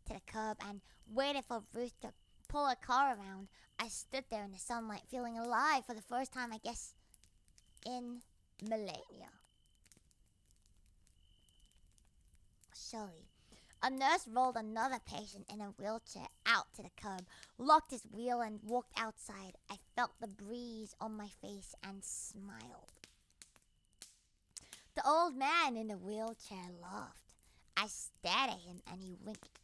Speaker 1: to the curb and waited for Ruth to pull a car around. I stood there in the sunlight, feeling alive for the first time, I guess, in millennia. Surely, A nurse rolled another patient in a wheelchair out to the curb, locked his wheel, and walked outside. I felt the breeze on my face and smiled. The old man in the wheelchair laughed. I stared at him and he winked.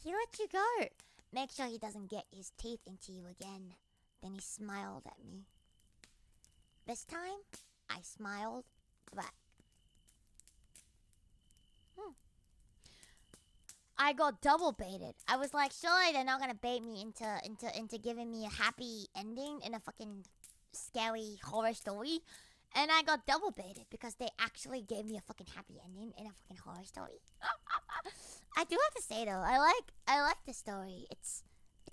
Speaker 1: He let you go. Make sure he doesn't get his teeth into you again. Then he smiled at me. This time, I smiled back. I got double baited. I was like, surely they're not gonna bait me into giving me a happy ending in a fucking scary horror story. And I got double baited because they actually gave me a fucking happy ending in a fucking horror story. I do have to say though, I like the story. It's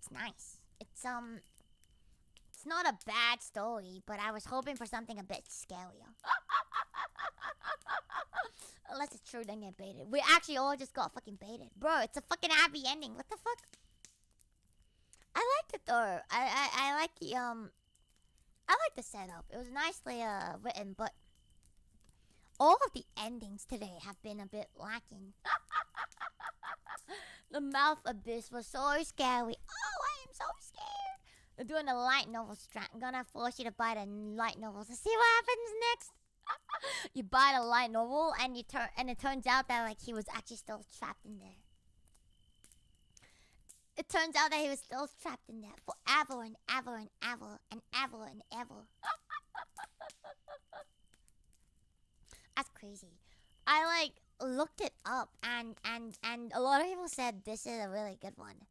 Speaker 1: nice. It's not a bad story, but I was hoping for something a bit scarier. Unless it's true, then get baited. We actually all just got fucking baited. Bro, it's a fucking happy ending. What the fuck? I liked it though. I like the I like the setup. It was nicely written, but all of the endings today have been a bit lacking. The mouth abyss was so scary. Oh, I am so scared. They're doing a light novel strat. I'm gonna force you to buy the light novels to see what happens next. You buy the light novel and it turns out that like he was actually still trapped in there. It turns out that he was still trapped in there forever and ever and ever and ever and ever. That's crazy. I like looked it up and a lot of people said this is a really good one.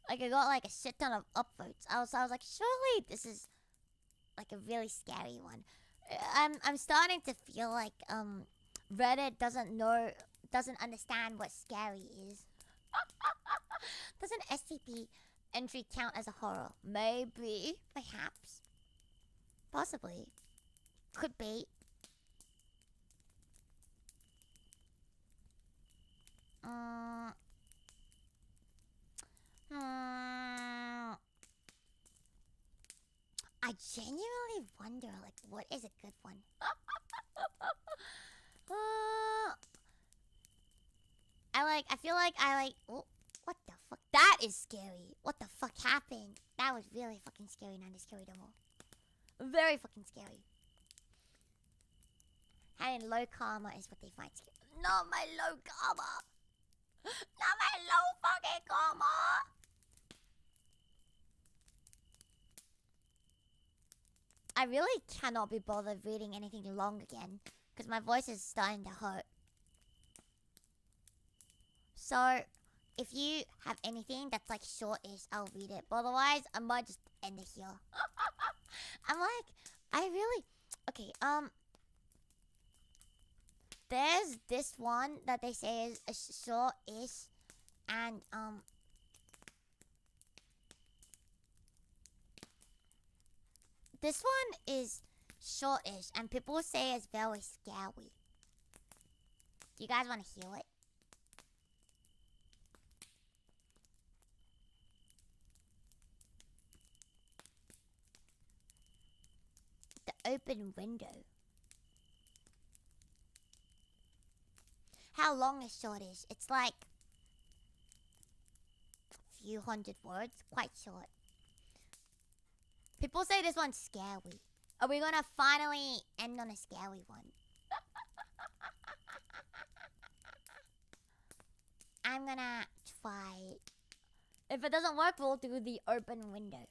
Speaker 1: Like I got like a shit ton of upvotes. I was like, surely this is like a really scary one. I'm starting to feel like Reddit doesn't understand what scary is. Does an SCP entry count as a horror? Maybe, perhaps, possibly, could be. I genuinely wonder, like, what is a good one? I feel like oh, what the fuck? That is scary. What the fuck happened? That was really fucking scary, not as scary no more. Very fucking scary. Having low karma is what they find scary. Not my low karma. Not my low fucking karma. I really cannot be bothered reading anything long again because my voice is starting to hurt. So, if you have anything that's like short-ish, I'll read it. But otherwise, I might just end it here. Okay, there's this one that they say is a short-ish, and this one is short-ish, and people say it's very scary. Do you guys want to hear it? The open window. How long is short-ish? It's like a few hundred words, quite short. People say this one's scary. Are we gonna finally end on a scary one? I'm gonna try it. If it doesn't work, we'll do the open window.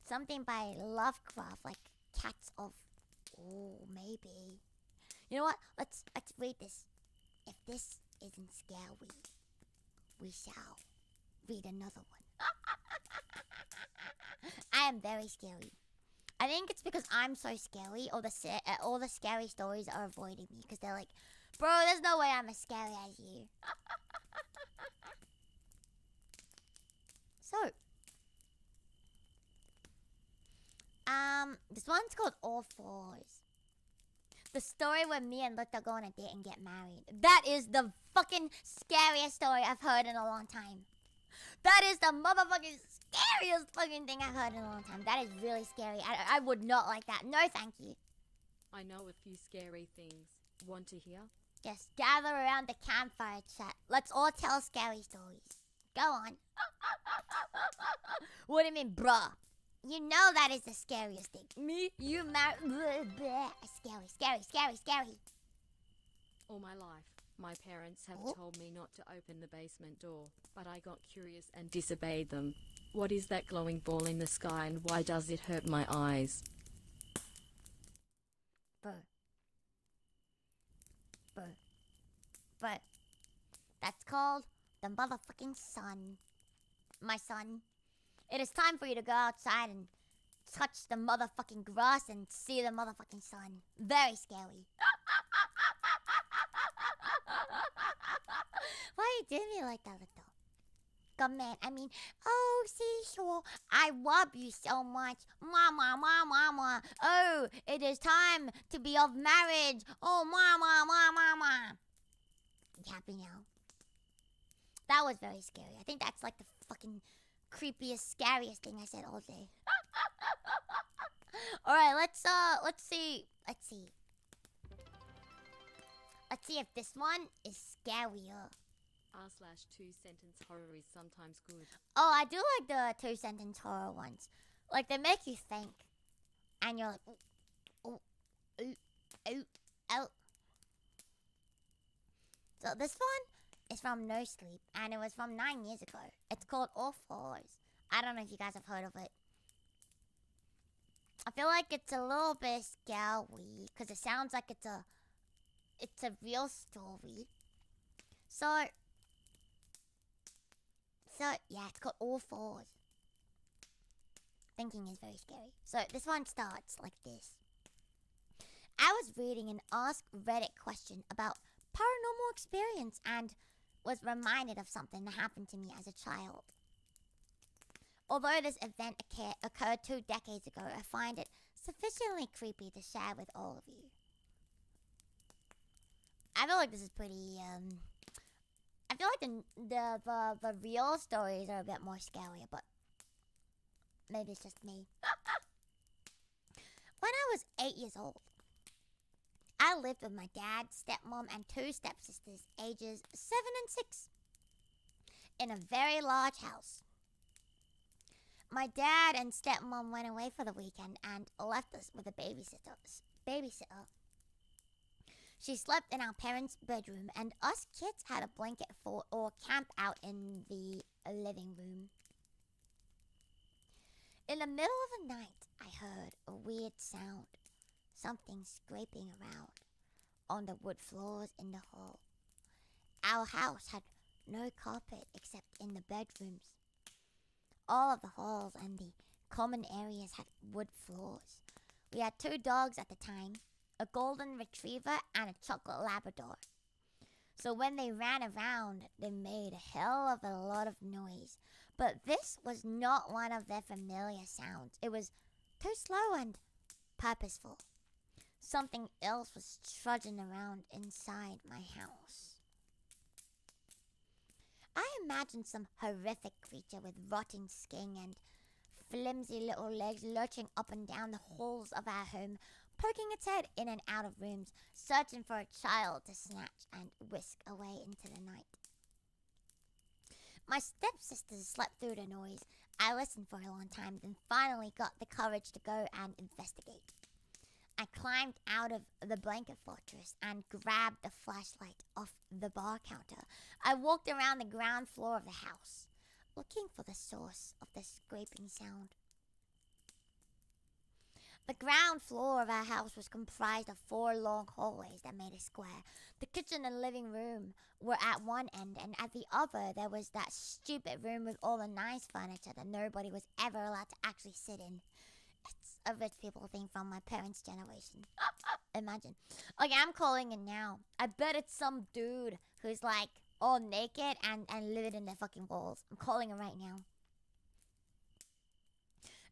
Speaker 1: Something by Lovecraft, like Cats of... Oh, maybe. You know what? Let's read this. If this isn't scary, we shall read another one. I am very scary. I think it's because I'm so scary, or all the scary stories are avoiding me because they're like, bro, there's no way I'm as scary as you. So, this one's called All Fours. The story where me and Luto go on a date and get married. That is the fucking scariest story I've heard in a long time. That is the motherfucking scariest fucking thing I've heard in a long time. That is really scary. I would not like that. No, thank you.
Speaker 4: I know a few scary things. Want to hear?
Speaker 1: Just gather around the campfire chat. Let's all tell scary stories. Go on.
Speaker 2: What do you mean, bruh?
Speaker 1: You know that is the scariest thing.
Speaker 2: Me?
Speaker 1: You scary, scary, scary, scary.
Speaker 4: All my life, my parents have told me not to open the basement door, but I got curious and disobeyed them. What is that glowing ball in the sky, and why does it hurt my eyes?
Speaker 1: But that's called the motherfucking sun. My son, it is time for you to go outside and touch the motherfucking grass and see the motherfucking sun. Very scary. Why are you doing me like that, Luto? Come man, I mean, oh, seashore, I love you so much. Mama, mama, mama. Oh, it is time to be of marriage. Oh, mama, mama, mama. You happy now? That was very scary. I think that's like the fucking creepiest, scariest thing I said all day. All right, let's see. Let's see if this one is scarier.
Speaker 4: R/2-sentence horror is sometimes good.
Speaker 1: Oh, I do like the 2-sentence horror ones. Like, they make you think. And you're like, ooh, ooh, ooh, ooh, oh. So this one is from No Sleep, and it was from 9 years ago. It's called All Fours. I don't know if you guys have heard of it. I feel like it's a little bit scary, because it sounds like it's a real story. So yeah, it's called All Fours. Thinking is very scary. So this one starts like this. I was reading an Ask Reddit question about paranormal experience and was reminded of something that happened to me as a child. Although this event occurred 2 decades ago, I find it sufficiently creepy to share with all of you. I feel like this is pretty, I feel like the real stories are a bit more scary, but maybe it's just me. When I was 8 years old, I lived with my dad, stepmom, and 2 stepsisters, ages 7 and 6, in a very large house. My dad and stepmom went away for the weekend and left us with a babysitter. She slept in our parents' bedroom, and us kids had a blanket fort or camp out in the living room. In the middle of the night, I heard a weird sound. Something scraping around on the wood floors in the hall. Our house had no carpet except in the bedrooms. All of the halls and the common areas had wood floors. We had 2 dogs at the time, a golden retriever and a chocolate Labrador. So when they ran around, they made a hell of a lot of noise. But this was not one of their familiar sounds. It was too slow and purposeful. Something else was trudging around inside my house. I imagined some horrific creature with rotting skin and flimsy little legs lurching up and down the halls of our home, poking its head in and out of rooms, searching for a child to snatch and whisk away into the night. My stepsisters slept through the noise. I listened for a long time, then finally got the courage to go and investigate. I climbed out of the blanket fortress and grabbed the flashlight off the bar counter. I walked around the ground floor of the house, looking for the source of the scraping sound. The ground floor of our house was comprised of 4 long hallways that made a square. The kitchen and living room were at one end, and at the other there was that stupid room with all the nice furniture that nobody was ever allowed to actually sit in. It's a rich people thing from my parents' generation. Imagine. Okay, I'm calling it now. I bet it's some dude who's like all naked and living in their fucking walls. I'm calling it right now.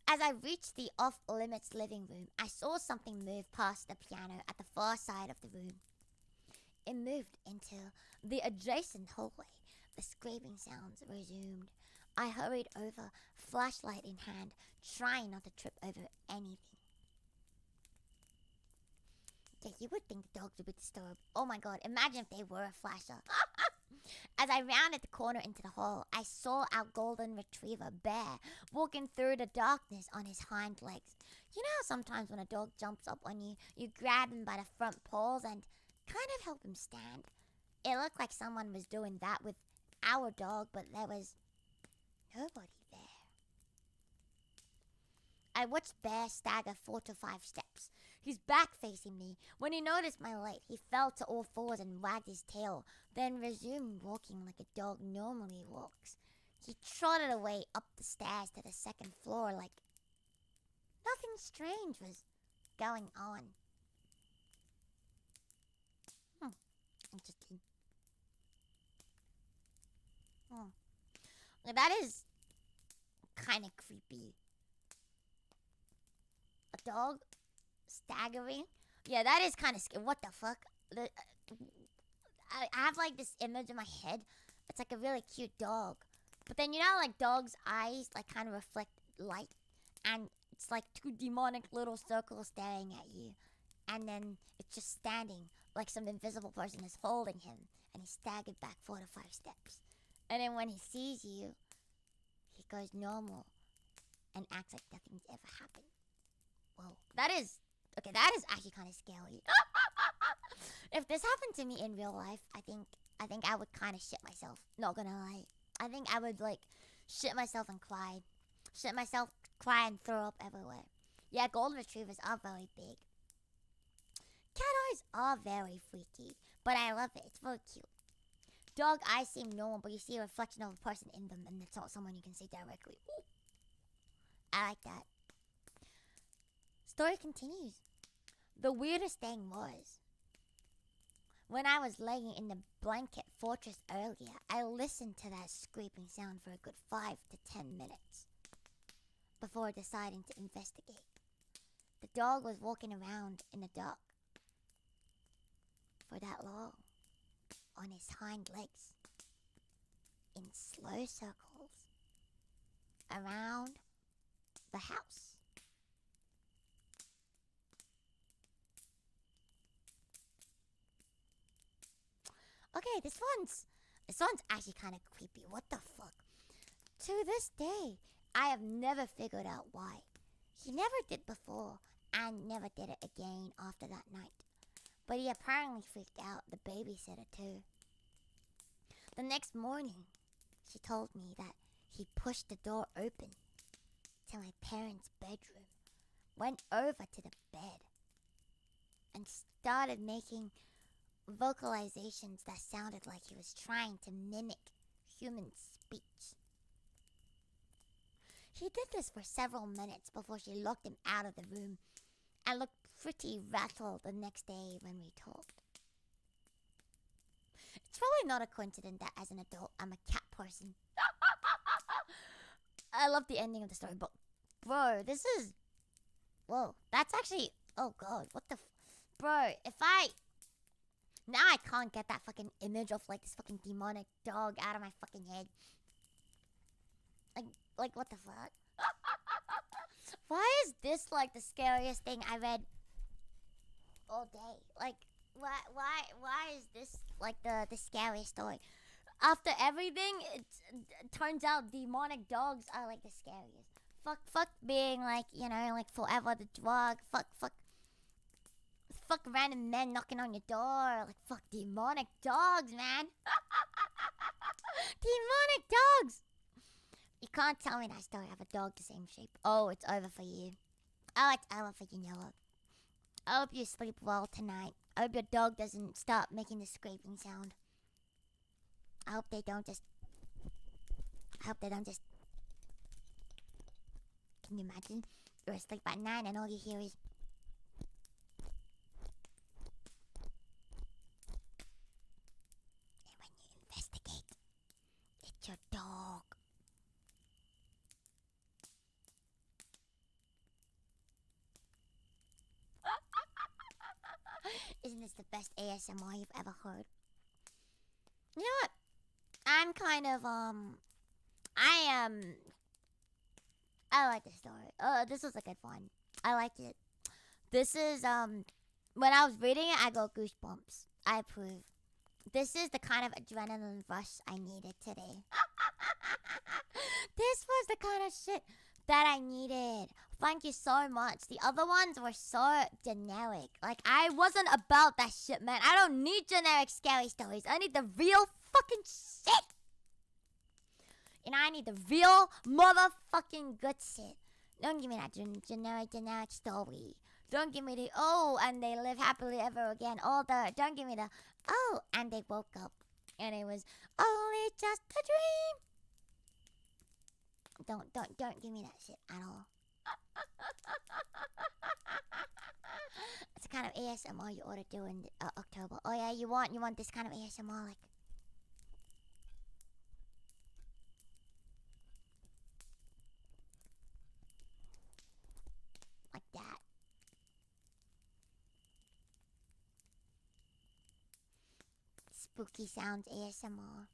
Speaker 1: As I reached the off-limits living room, I saw something move past the piano at the far side of the room. It moved into the adjacent hallway. The scraping sounds resumed. I hurried over, flashlight in hand, trying not to trip over anything. Yeah, you would think the dogs would be disturbed. Oh my god, imagine if they were a flasher. As I rounded the corner into the hall, I saw our golden retriever, Bear, walking through the darkness on his hind legs. You know how sometimes when a dog jumps up on you, you grab him by the front paws and kind of help him stand? It looked like someone was doing that with our dog, but there was nobody there. I watched Bear stagger 4 to 5 steps, his back facing me. When he noticed my light, he fell to all fours and wagged his tail, then resumed walking like a dog normally walks. He trotted away up the stairs to the second floor like nothing strange was going on. Interesting. That is kind of creepy. A dog staggering? Yeah, that is kind of scary. What the fuck? I have like this image in my head. It's like a really cute dog. But then you know like dogs' eyes like kind of reflect light. And it's like 2 demonic little circles staring at you. And then it's just standing like some invisible person is holding him. And he staggered back 4 to 5 steps. And then when he sees you, he goes normal and acts like nothing's ever happened. Whoa, that is actually kind of scary. If this happened to me in real life, I think I would kind of shit myself. Not gonna lie. I think I would like shit myself and cry. Shit myself, cry and throw up everywhere. Yeah, golden retrievers are very big. Cat eyes are very freaky, but I love it. It's very cute. Dog eyes seem normal, but you see a reflection of a person in them, and it's not someone you can see directly. Ooh. I like that. Story continues. The weirdest thing was, when I was laying in the blanket fortress earlier, I listened to that scraping sound for a good 5 to 10 minutes before deciding to investigate. The dog was walking around in the dark for that long, on his hind legs, in slow circles, around the house. Okay, this one's actually kind of creepy. What the fuck? To this day, I have never figured out why. He never did before, and never did it again after that night. But he apparently freaked out the babysitter too. The next morning, she told me that he pushed the door open to my parents' bedroom, went over to the bed, and started making vocalizations that sounded like he was trying to mimic human speech. He did this for several minutes before she locked him out of the room and looked pretty rattled the next day when we talked. It's probably not a coincidence that as an adult I'm a cat person. I love the ending of the story, but bro, this is... Whoa, that's actually... Oh god, what the... Bro, if I... Now I can't get that fucking image of like this fucking demonic dog out of my fucking head. Like what the fuck? Why is this like the scariest thing I read all day? Like, why is this like the scariest story? After everything, it turns out demonic dogs are like the scariest. Fuck being like, you know, like forever the drug. Fuck random men knocking on your door. Like, fuck demonic dogs, man. Demonic dogs. You can't tell me that story of a dog the same shape. Oh, it's over for you. Oh, it's over for you, Noah. I hope you sleep well tonight. I hope your dog doesn't stop making the scraping sound. I hope they don't just... Can you imagine? You're asleep at 9 and all you hear is... And when you investigate, it's your dog. Isn't this the best ASMR you've ever heard? You know what? I'm kind of, I like this story. This was a good one. I liked it. This is, When I was reading it, I got goosebumps. I approve. This is the kind of adrenaline rush I needed today. This was the kind of shit that I needed. Thank you so much. The other ones were so generic. Like, I wasn't about that shit, man. I don't need generic scary stories. I need the real fucking shit. And I need the real motherfucking good shit. Don't give me that generic story. Don't give me the, oh, and they live happily ever again. All the, don't give me the, oh, and they woke up. And it was only just a dream. Don't give me that shit at all. It's the kind of ASMR you ought to do in October. Oh yeah, you want this kind of ASMR, like that. Spooky sounds ASMR.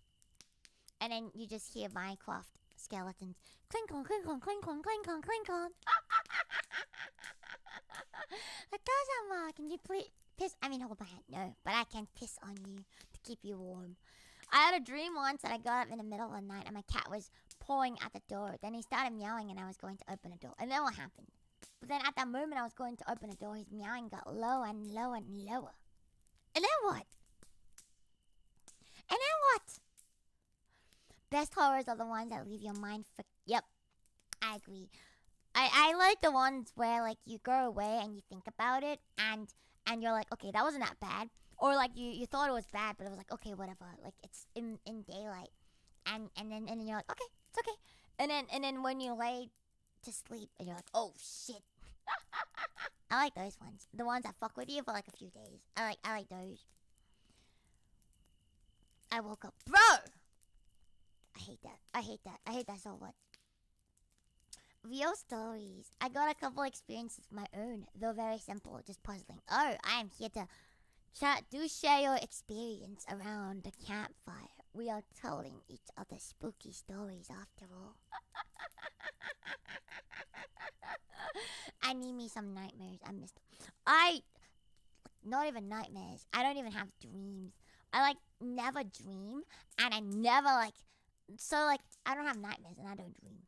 Speaker 1: And then you just hear Minecraft skeletons. Clink on, clink on, clink on, clink on, clink on. Can you please piss? I mean, hold my hand. No, but I can piss on you to keep you warm. I had a dream once that I got up in the middle of the night and my cat was pawing at the door. Then he started meowing and I was going to open the door. And then what happened? But then at that moment I was going to open the door, his meowing got lower and lower and lower. And then what? And then what? Best horrors are the ones that leave your mind Yep, I agree. I like the ones where, like, you go away and you think about it and you're like, okay, that wasn't that bad. Or, like, you thought it was bad, but it was like, okay, whatever. Like, it's in daylight. And then you're like, okay, it's okay. And then when you lay to sleep and you're like, oh, shit. I like those ones. The ones that fuck with you for, like, a few days. I like those. I woke up. Bro! I hate that so much. Real stories. I got a couple experiences of my own, though very simple, just puzzling. Oh, I am here to chat. Do share your experience around the campfire. We are telling each other spooky stories after all. I need me some nightmares. I missed. Not even nightmares. I don't even have dreams. I, like, never dream, and I never, like, so, like, I don't have nightmares, and I don't dream.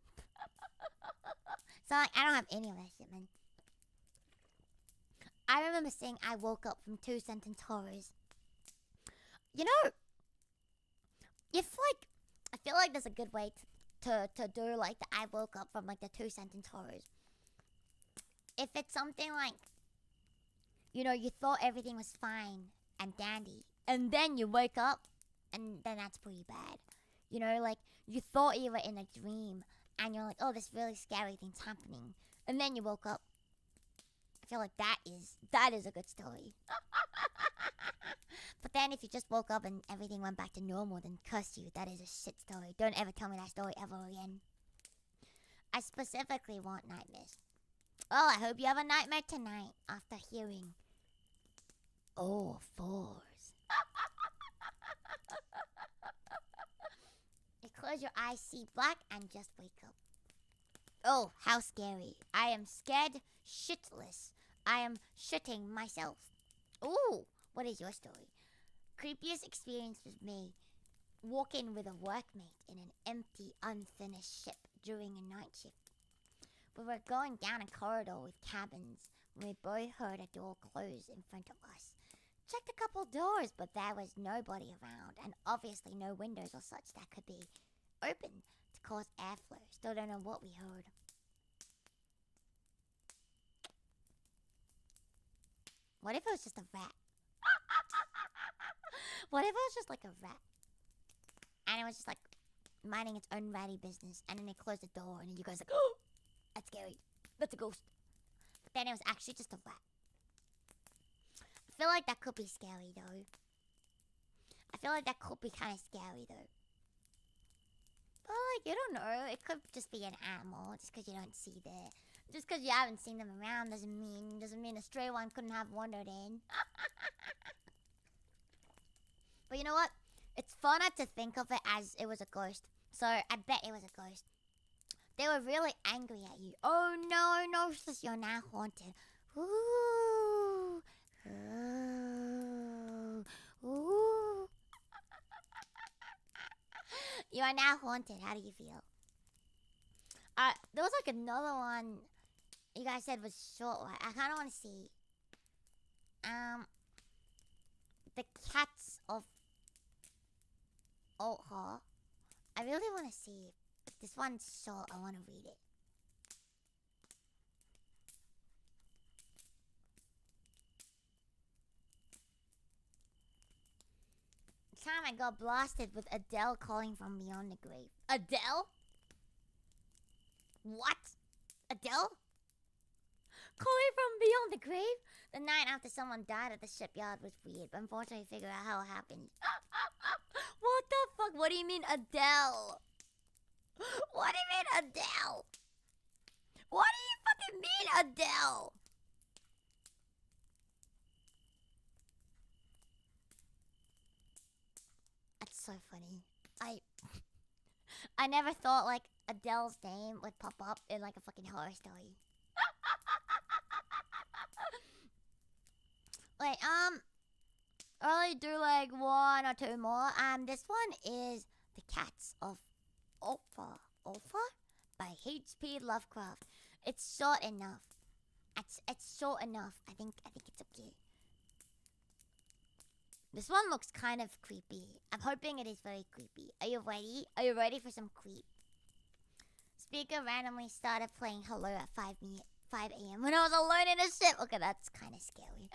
Speaker 1: So, like, I don't have any of that shit, man. I remember saying I woke up from 2-sentence horrors. You know, if, like, I feel like there's a good way to do, like, the I woke up from, like, the 2-sentence horrors. If it's something like, you know, you thought everything was fine and dandy, and then you wake up, and then that's pretty bad. You know, like, you thought you were in a dream, and you're like, oh, this really scary thing's happening. And then you woke up. I feel like that is a good story. But then if you just woke up and everything went back to normal, then curse you. That is a shit story. Don't ever tell me that story ever again. I specifically want nightmares. Well, I hope you have a nightmare tonight after hearing all fours. You close your eyes, see black, and just wake up. Oh, how scary. I am scared shitless. I am shitting myself. Ooh, what is your story? Creepiest experience was me walking with a workmate in an empty, unfinished ship during a night shift. We were going down a corridor with cabins when we both heard a door close in front of us. Checked a couple doors, but there was nobody around, and obviously no windows or such that could be open to cause airflow. Still don't know what we heard. What if it was just a rat? What if it was just like a rat? And it was just like minding its own ratty business, and then they closed the door, and then you guys like, oh, that's scary. That's a ghost. But then it was actually just a rat. I feel like that could be scary though. I feel like that could be kind of scary though. But like, you don't know. It could just be an animal just because you don't see that. Just because you haven't seen them around doesn't mean a stray one couldn't have wandered in. But you know what? It's funner to think of it as it was a ghost. So I bet it was a ghost. They were really angry at you. Oh no, sis, you're now haunted. Ooh, Ooh. You are now haunted. How do you feel? There was like another one you guys said was short. I kind of want to see. The cats of Oha. I really want to see. If this one's short, I want to read it. Time I got blasted with Adele calling from beyond the grave. Adele? What? Adele? Calling from beyond the grave? The night after someone died at the shipyard was weird, but unfortunately I figured out how it happened. What the fuck? What do you mean Adele? What do you mean Adele? What do you fucking mean Adele? That's so funny. I never thought like Adele's name would pop up in like a fucking horror story. Wait, I'll only do like one or two more. This one is The Cats of Ulfa by H.P. Lovecraft. It's short enough. It's short enough. I think it's okay. This one looks kind of creepy. I'm hoping it is very creepy. Are you ready? Are you ready for some creep? Speaker randomly started playing Hello at 5 a.m. when I was alone in a ship. Okay, that's kind of scary.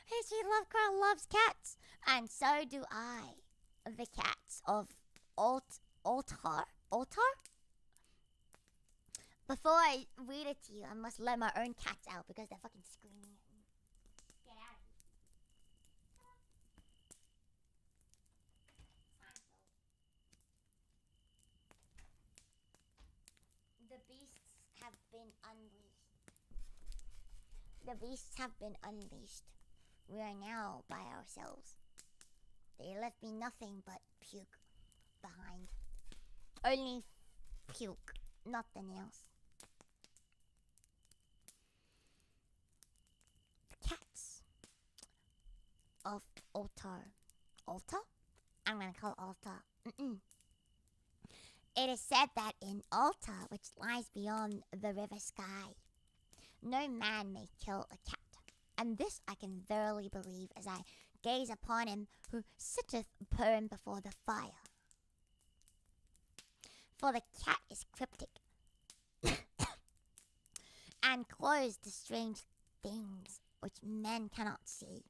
Speaker 1: H.P. Lovecraft loves cats, and so do I. The cats of Altar? Before I read it to you, I must let my own cats out because they're fucking screaming at me. Get out of here. The beasts have been unleashed. The beasts have been unleashed. We are now by ourselves. They left me nothing but puke behind. Only puke, nothing else. The cats of Altar. Altar? I'm gonna call it Altar. It is said that in Altar, which lies beyond the river sky, no man may kill a cat. And this I can verily believe as I gaze upon him who sitteth purring before the fire. For the cat is cryptic, and clothes to strange things which men cannot see.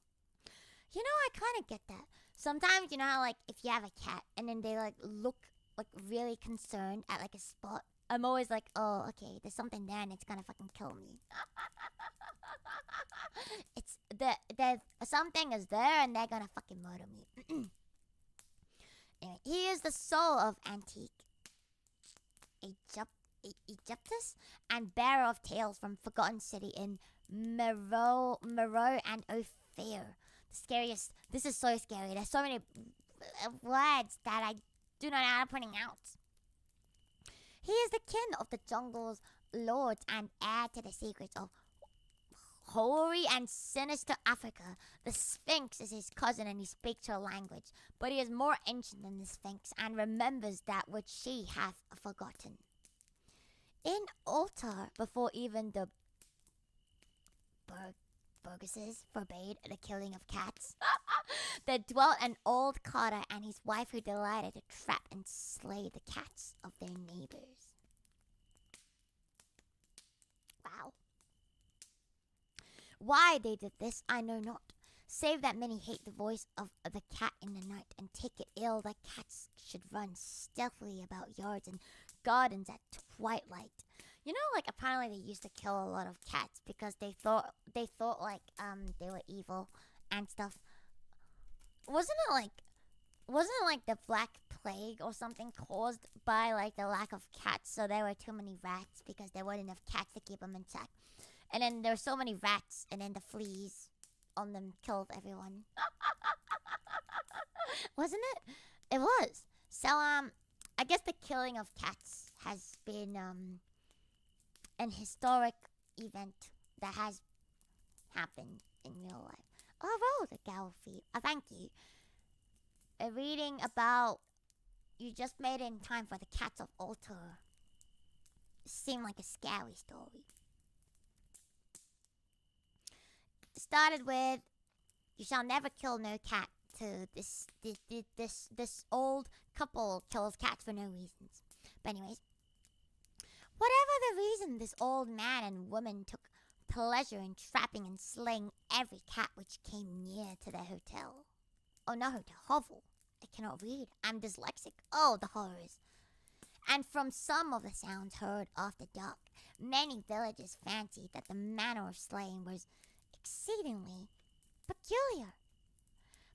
Speaker 1: You know, I kind of get that. Sometimes, you know how, like, if you have a cat and then they, like, look, like, really concerned at, like, a spot. I'm always like, oh, okay, there's something there and it's gonna fucking kill me. There's something is there and they're gonna fucking murder me. Anyway, he is the soul of antique Egyptus and bearer of tales from forgotten city in Meroe and Ophir. The scariest. This is so scary. There's so many words that I do not know how to pronounce. He is the kin of the jungle's lords and heir to the secrets of hoary and sinister Africa. The Sphinx is his cousin and he speaks her language, but he is more ancient than the Sphinx and remembers that which she hath forgotten. In Altar, before even the Burgesses forbade the killing of cats, there dwelt an old carter and his wife who delighted to trap and slay the cats of their neighbors. Wow. Why they did this, I know not, save that many hate the voice of the cat in the night and take it ill that cats should run stealthily about yards and gardens at twilight. You know, like, apparently they used to kill a lot of cats because they thought like they were evil and stuff. Wasn't it like the Black Plague or something caused by like the lack of cats? So there were too many rats because there weren't enough cats to keep them in check. And then there were so many rats, and then the fleas on them killed everyone. Wasn't it? It was. So I guess the killing of cats has been an historic event that has happened in real life. Oh, the gal feed. Thank you. A reading about you just made it in time for the Cats of Altar. Seemed like a scary story. It started with, you shall never kill no cat. To this old couple kills cats for no reasons. But anyways, whatever the reason, this old man and woman took pleasure in trapping and slaying every cat which came near to their hotel. Oh, not hotel, hovel. I cannot read. I'm dyslexic. Oh, the horrors. And from some of the sounds heard after dark, many villagers fancied that the manner of slaying was exceedingly peculiar.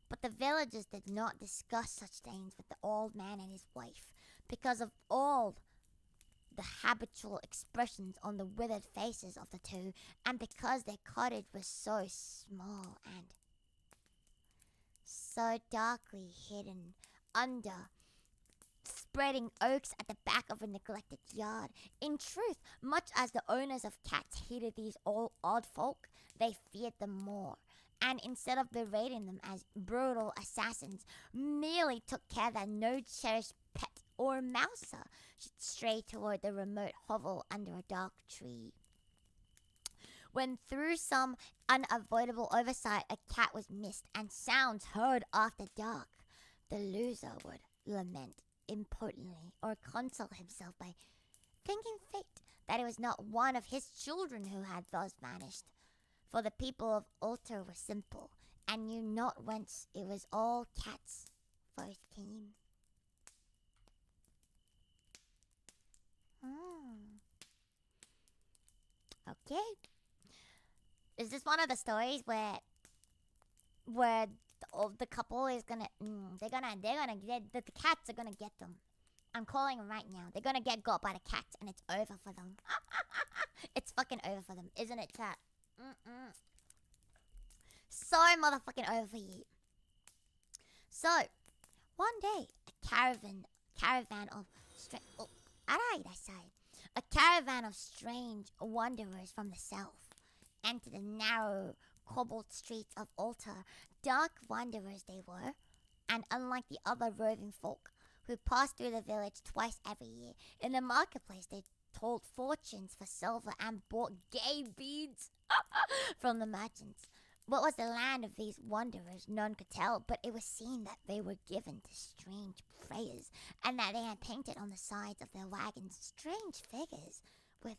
Speaker 1: But the villagers did not discuss such things with the old man and his wife because of all the habitual expressions on the withered faces of the two, and because their cottage was so small and so darkly hidden under spreading oaks at the back of a neglected yard. In truth, much as the owners of cats hated these odd folk, they feared them more, and instead of berating them as brutal assassins, merely took care that no cherished pet or mouser should stray toward the remote hovel under a dark tree. When through some unavoidable oversight a cat was missed and sounds heard after dark, the loser would lament impotently or console himself by thanking fate that it was not one of his children who had thus vanished. For the people of Altar were simple, and knew not whence it was all cats first came. Okay. Is this one of the stories where the couple is gonna the cats are gonna get them? I'm calling them right now. They're gonna get got by the cats, and it's over for them. It's fucking over for them, isn't it, chat? So motherfucking over for you. So, one day, a caravan of strange wanderers from the south entered the narrow cobbled streets of Altar. Dark wanderers they were, and unlike the other roving folk who passed through the village twice every year, in the marketplace they told fortunes for silver and bought gay beads from the merchants. What was the land of these wanderers none could tell, but it was seen that they were given to strange prayers, and that they had painted on the sides of their wagons strange figures with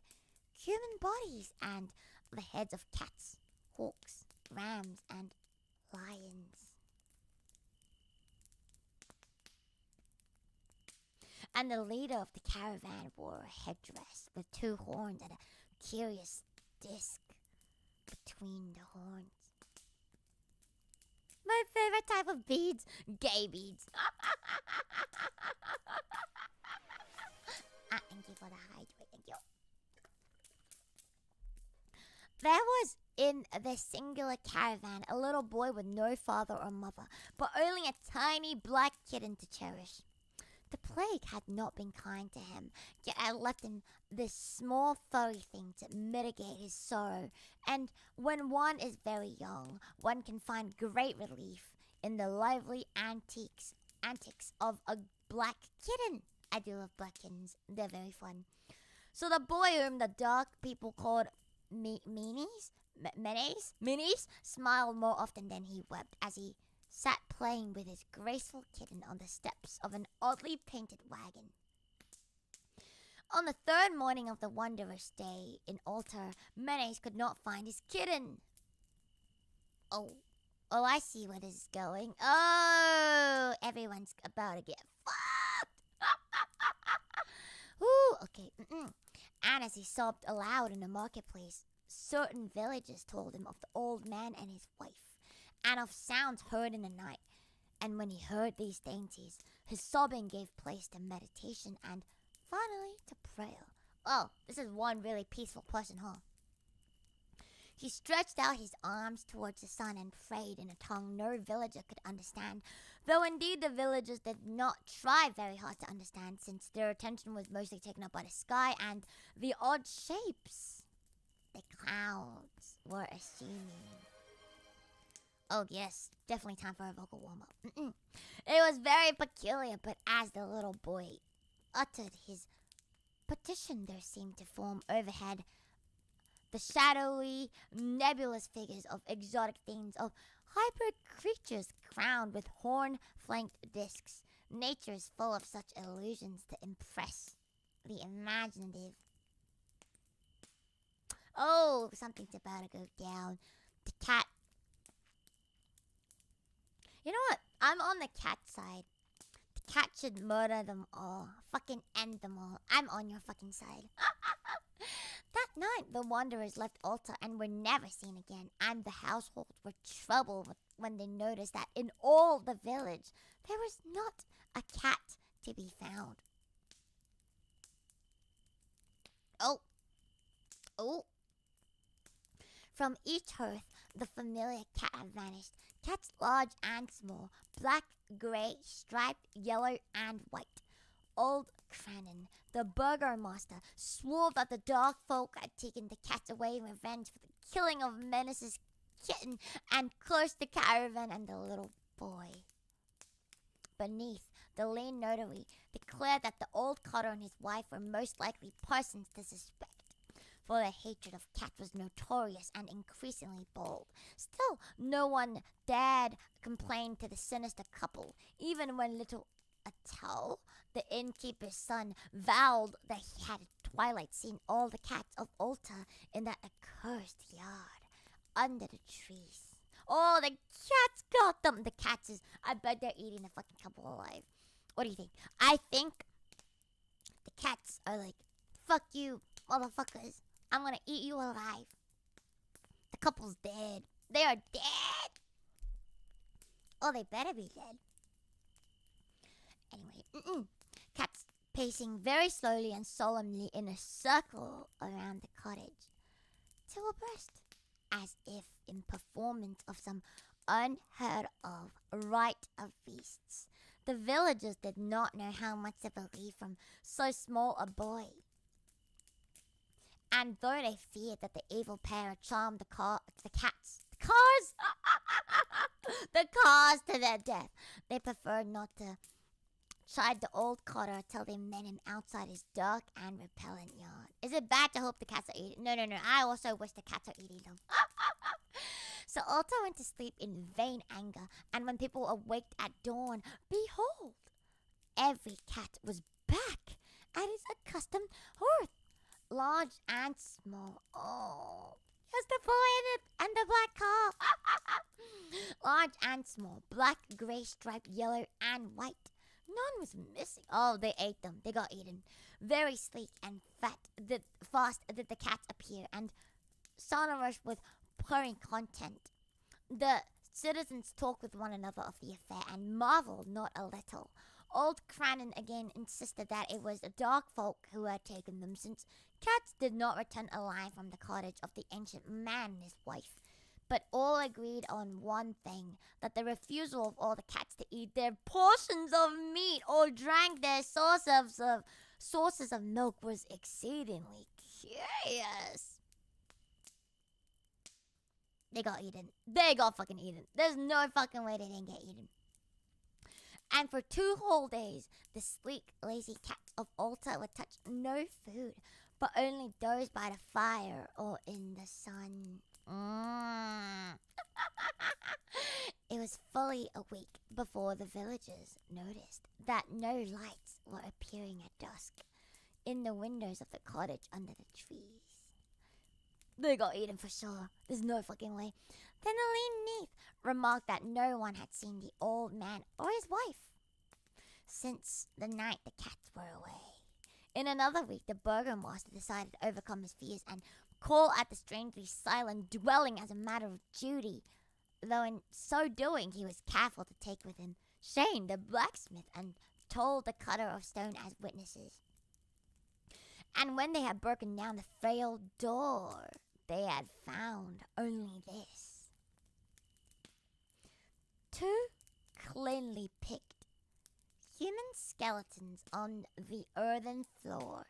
Speaker 1: human bodies and the heads of cats, hawks, rams, and lions. And the leader of the caravan wore a headdress with two horns and a curious disc between the horns. My favorite type of beads, gay beads. Thank you for the hydrate, thank you. There was in the singular caravan a little boy with no father or mother, but only a tiny black kitten to cherish. The plague had not been kind to him, yet had left him this small furry thing to mitigate his sorrow. And when one is very young, one can find great relief in the lively antics of a black kitten. I do love black kittens, they're very fun. So the boy whom the dark people called Minis, smiled more often than he wept as he sat playing with his graceful kitten on the steps of an oddly painted wagon. On the third morning of the wanderer's stay in Altar, Menes could not find his kitten. Oh, I see where this is going. Oh, everyone's about to get fucked. Ooh, okay. And as he sobbed aloud in the marketplace, certain villagers told him of the old man and his wife, and of sounds heard in the night. And when he heard these dainties, his sobbing gave place to meditation and finally to prayer. Oh, this is one really peaceful person, huh? He stretched out his arms towards the sun and prayed in a tongue no villager could understand, though indeed the villagers did not try very hard to understand, since their attention was mostly taken up by the sky and the odd shapes the clouds were assuming. Oh yes, definitely time for a vocal warm-up. It was very peculiar, but as the little boy uttered his petition, there seemed to form overhead the shadowy, nebulous figures of exotic things, of hybrid creatures crowned with horn-flanked discs. Nature is full of such illusions to impress the imaginative. Oh, something's about to go down. The cat. You know what? I'm on the cat side. The cat should murder them all. Fucking end them all. I'm on your fucking side. That night, the wanderers left Alta and were never seen again, and the household were troubled when they noticed that in all the village, there was not a cat to be found. Oh. From each hearth, the familiar cat had vanished. Cats large and small, black, grey, striped, yellow, and white. Old Crannon, the burgomaster, swore that the dark folk had taken the cats away in revenge for the killing of Menace's kitten and cursed the caravan and the little boy. Beneath, the lean notary declared that the old cotter and his wife were most likely persons to suspect, for their hatred of cats was notorious and increasingly bold. Still, no one dared complain to the sinister couple, even when little Attell, the innkeeper's son, vowed that he had at twilight seen all the cats of Alta in that accursed yard, under the trees. Oh, the cats got them! The cats I bet they're eating the fucking couple alive. What do you think? I think the cats are like, fuck you, motherfuckers. I'm gonna eat you alive. The couple's dead. They are dead. Oh, they better be dead. Anyway, cats pacing very slowly and solemnly in a circle around the cottage, till abreast, as if in performance of some unheard of rite of feasts. The villagers did not know how much to believe from so small a boy. And though they feared that the evil pair had charmed the cars to their death, they preferred not to chide the old cotter till they met him outside his dark and repellent yard. Is it bad to hope the cats are eating? No. I also wish the cats are eating them. So Alta went to sleep in vain anger, and when people awaked at dawn, behold, every cat was back at its accustomed hearth, large and small. Oh, yes, the boy and the black car. Large and small, black, grey, striped, yellow, and white. None was missing. Oh, they ate them. They got eaten. Very sleek and fast did the cats appear, and sonorous with purring content. The citizens talked with one another of the affair and marveled not a little. Old Crannon again insisted that it was the dark folk who had taken them, since cats did not return alive from the cottage of the ancient man and his wife. But all agreed on one thing, that the refusal of all the cats to eat their portions of meat or drank their sources of milk was exceedingly curious. They got eaten. They got fucking eaten. There's no fucking way they didn't get eaten. And for 2 whole days, the sleek, lazy cats of Alta would touch no food, but only doze by the fire or in the sun. It was fully a week before the villagers noticed that no lights were appearing at dusk in the windows of the cottage under the trees. They got eaten for sure. There's no fucking way. Then the lean Neath remarked that no one had seen the old man or his wife since the night the cats were away. In another week, the burgomaster decided to overcome his fears and call at the strangely silent dwelling as a matter of duty, though in so doing he was careful to take with him Shane, the blacksmith, and Toll, the cutter of stone, as witnesses. And when they had broken down the frail door, they had found only this: 2 cleanly picked human skeletons on the earthen floor,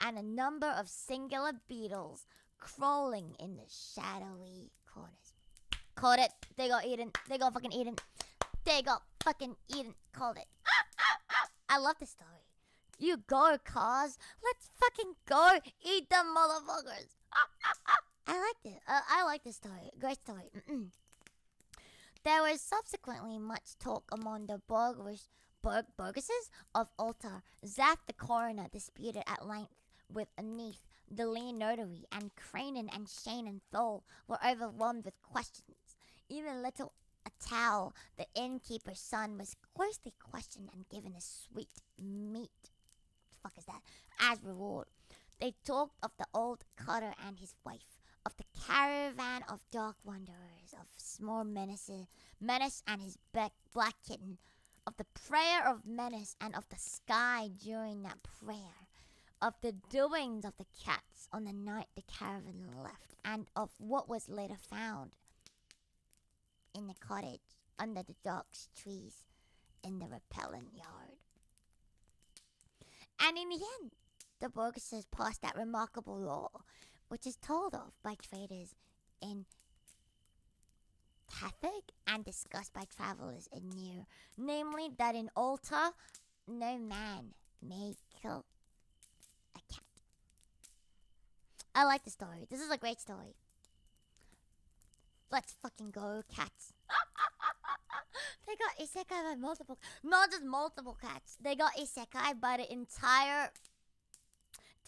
Speaker 1: and a number of singular beetles crawling in the shadowy corners. Called it. They got eaten. They got fucking eaten. They got fucking eaten. Called it. I love the story. You go, cars. Let's fucking go eat them motherfuckers. I liked it. I like this story. Great story. There was subsequently much talk among the burgesses of Ulta. That the coroner disputed at length with Neath, the lean notary, and Cranen and Shane and Thole were overwhelmed with questions. Even little Atal, the innkeeper's son, was closely questioned and given a sweet meat. What the fuck is that? As reward. They talked of the old cutter and his wife, of the caravan of dark wanderers, of small menace and his black kitten, of the prayer of menace and of the sky during that prayer, of the doings of the cats on the night the caravan left, and of what was later found in the cottage under the dark trees in the repellent yard. And in the end, the burgesses passed that remarkable law, which is told of by traders in Tathig and discussed by travelers in New, namely that in Ulta, no man may kill a cat. I like the story. This is a great story. Let's fucking go, cats. They got isekai by multiple, not just multiple cats. They got isekai by the entire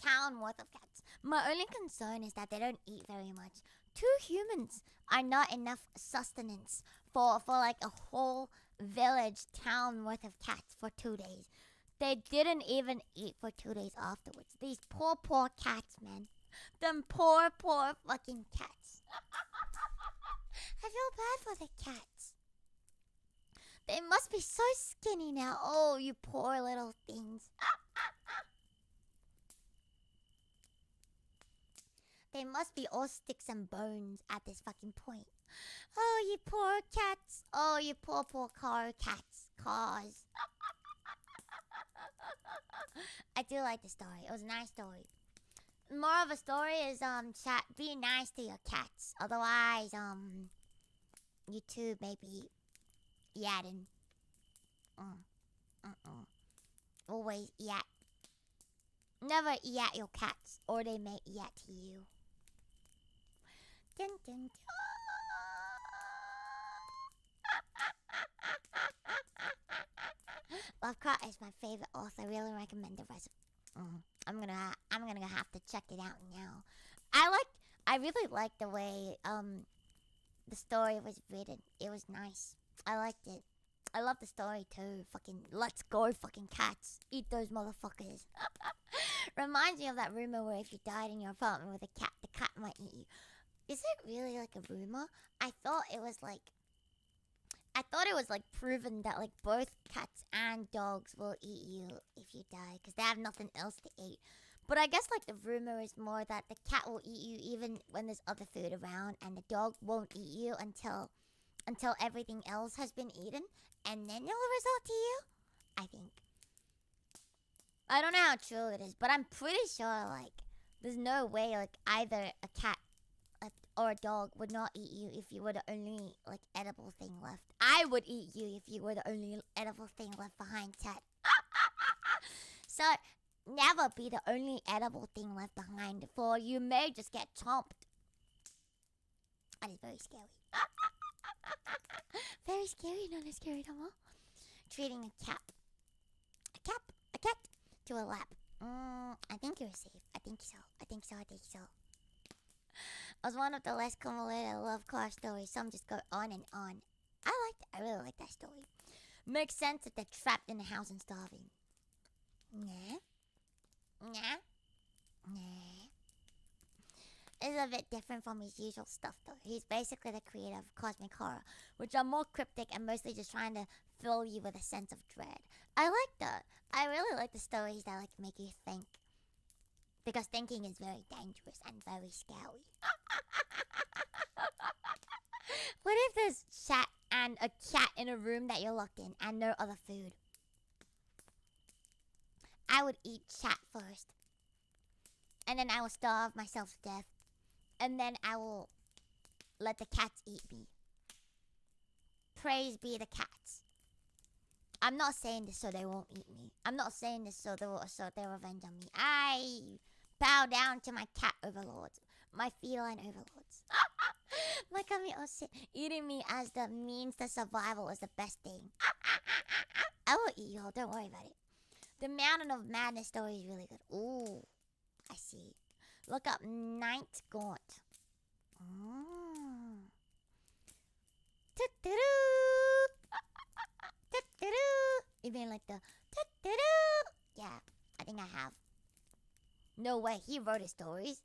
Speaker 1: town worth of cats. My only concern is that they don't eat very much. 2 humans are not enough sustenance for like a whole village town worth of cats for 2 days. They didn't even eat for 2 days afterwards. These poor cats, man. Them poor fucking cats. I feel bad for the cats. They must be so skinny now. Oh, you poor little things. They must be all sticks and bones at this fucking point. Oh, you poor cats. Oh, you poor car cats. Cars. I do like the story. It was a nice story. More of a story is, chat, be nice to your cats. Otherwise, you two may be yatting. Always yat. Never yat your cats, or they may yat to you. Dun, dun, dun. Lovecraft is my favorite author. I really recommend the rest. I'm gonna have to check it out now. I really like the way the story was written. It was nice. I liked it. I love the story too. Fucking let's go, fucking cats. Eat those motherfuckers. Reminds me of that rumor where if you died in your apartment with a cat, the cat might eat you. Is it really like a rumor? I thought it was like proven that like both cats and dogs will eat you if you die because they have nothing else to eat. But I guess like the rumor is more that the cat will eat you even when there's other food around, and the dog won't eat you until everything else has been eaten, and then it'll result to you. I think. I don't know how true it is, but I'm pretty sure like there's no way like either a cat or a dog would not eat you if you were the only like edible thing left. I would eat you if you were the only edible thing left behind, chat. So never be the only edible thing left behind, for you may just get chomped. That is very scary. Very scary, not as scary no more. Treating a cat to a lap. I think you're safe. I think so. As one of the less convoluted Lovecraft stories, some just go on and on. I really like that story. Makes sense if they're trapped in a house and starving. Nah. It's a bit different from his usual stuff though. He's basically the creator of cosmic horror, which are more cryptic and mostly just trying to fill you with a sense of dread. I really like the stories that like make you think. Because thinking is very dangerous and very scary. What if there's a cat in a room that you're locked in and no other food? I would eat chat first. And then I will starve myself to death. and then I will let the cats eat me. Praise be the cats. I'm not saying this so they won't eat me. I'm not saying this so they'll revenge on me. I bow down to my cat overlords, my feline overlords. My kami, oh shit, eating me as the means to survival is the best thing. I will eat you all, don't worry about it. The Mountain of Madness story is really good. Ooh, I see. Look up Night Gaunt. You mean like the yeah, I think I have. No way, he wrote his stories.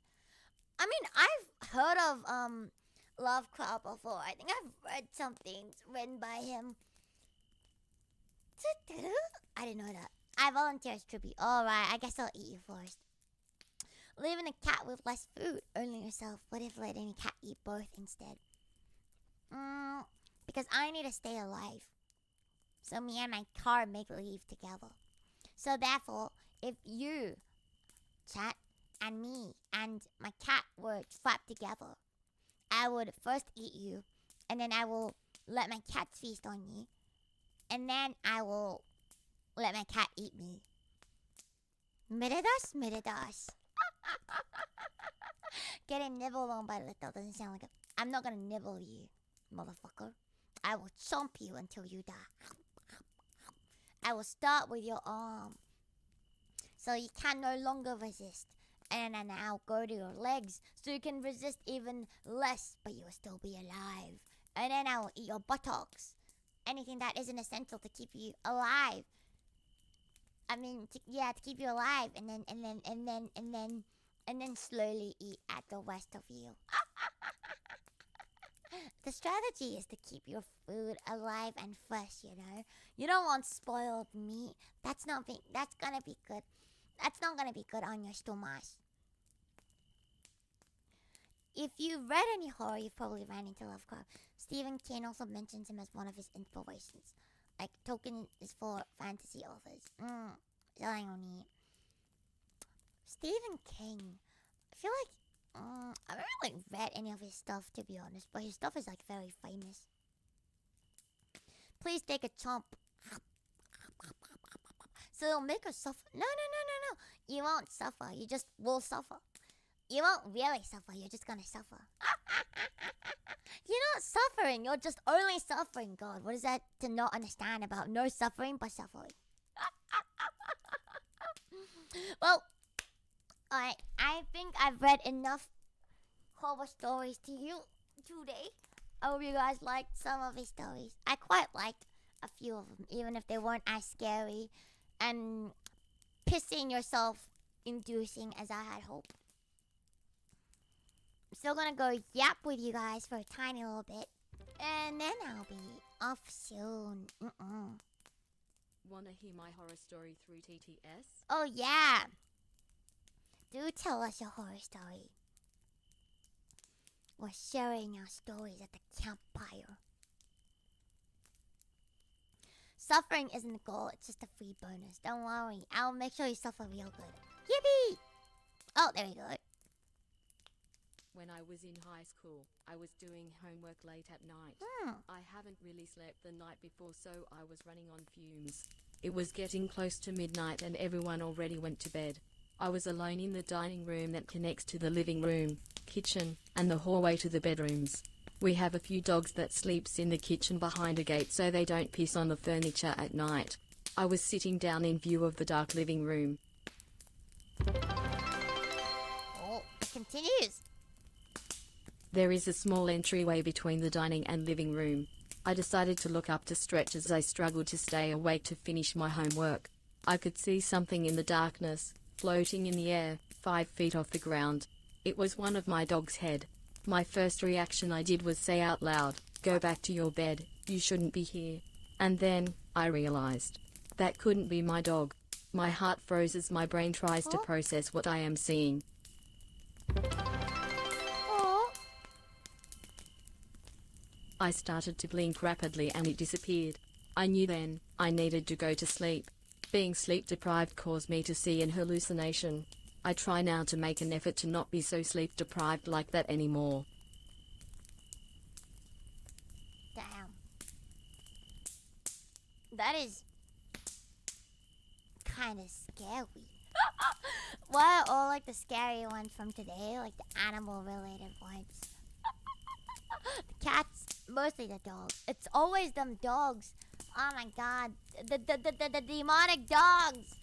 Speaker 1: I mean, I've heard of Lovecraft before. I think I've read some things written by him. I didn't know that. I volunteer as tribute. Alright, I guess I'll eat you first. Leaving a cat with less food, only yourself. What if letting a cat eat both instead? Because I need to stay alive. So me and my car make leave together. So therefore, if you, chat, and me, and my cat were trapped together, I would first eat you, and then I will let my cat feast on you, and then I will let my cat eat me. Miridas, miridas. Getting nibbled on by Luto doesn't sound like a... I'm not gonna nibble you, motherfucker. I will chomp you until you die. I will start with your arm, so you can no longer resist. And then I'll go to your legs, so you can resist even less, but you will still be alive. And then I will eat your buttocks. Anything that isn't essential to keep you alive. I mean, to keep you alive, and then slowly eat at the rest of you. The strategy is to keep your food alive and fresh, you know? You don't want spoiled meat. That's gonna be good. That's not gonna be good on your stomach. If you've read any horror, you've probably ran into Lovecraft. Stephen King also mentions him as one of his inspirations. Like, Tolkien is for fantasy authors. Stephen King. I feel like I haven't really read any of his stuff, to be honest, but his stuff is like very famous. Please take a chomp. So it'll make us suffer. No. You won't suffer. You just will suffer. You won't really suffer. You're just gonna suffer. You're not suffering. You're just only suffering. God, what is that to not understand about no suffering but suffering? Well, alright. I think I've read enough horror stories to you today. I hope you guys liked some of his stories. I quite liked a few of them, even if they weren't as scary and pissing yourself inducing as I had hoped. I'm still gonna go yap with you guys for a tiny little bit, and then I'll be off soon.
Speaker 4: Wanna hear my horror story through TTS?
Speaker 1: Oh yeah! Do tell us your horror story. We're sharing our stories at the campfire. Suffering isn't the goal, it's just a free bonus. Don't worry, I'll make sure you suffer real good. Yippee! Oh, there we go.
Speaker 4: When I was in high school, I was doing homework late at night. I haven't really slept the night before, so I was running on fumes. It was getting close to midnight and everyone already went to bed. I was alone in the dining room that connects to the living room, kitchen, and the hallway to the bedrooms. We have a few dogs that sleeps in the kitchen behind a gate so they don't piss on the furniture at night. I was sitting down in view of the dark living room.
Speaker 1: Oh, it continues.
Speaker 4: There is a small entryway between the dining and living room. I decided to look up to stretch as I struggled to stay awake to finish my homework. I could see something in the darkness, floating in the air, 5 feet off the ground. It was one of my dog's head. My first reaction I did was say out loud, "Go back to your bed, you shouldn't be here." And then, I realized, that couldn't be my dog. My heart froze as my brain tries to process what I am seeing. I started to blink rapidly and it disappeared. I knew then, I needed to go to sleep. Being sleep deprived caused me to see an hallucination. I try now to make an effort to not be so sleep deprived like that anymore.
Speaker 1: Damn. That is kind of scary. What are all like the scary ones from today? Like the animal related ones. The cats, mostly the dogs. It's always them dogs. Oh my god. The demonic dogs.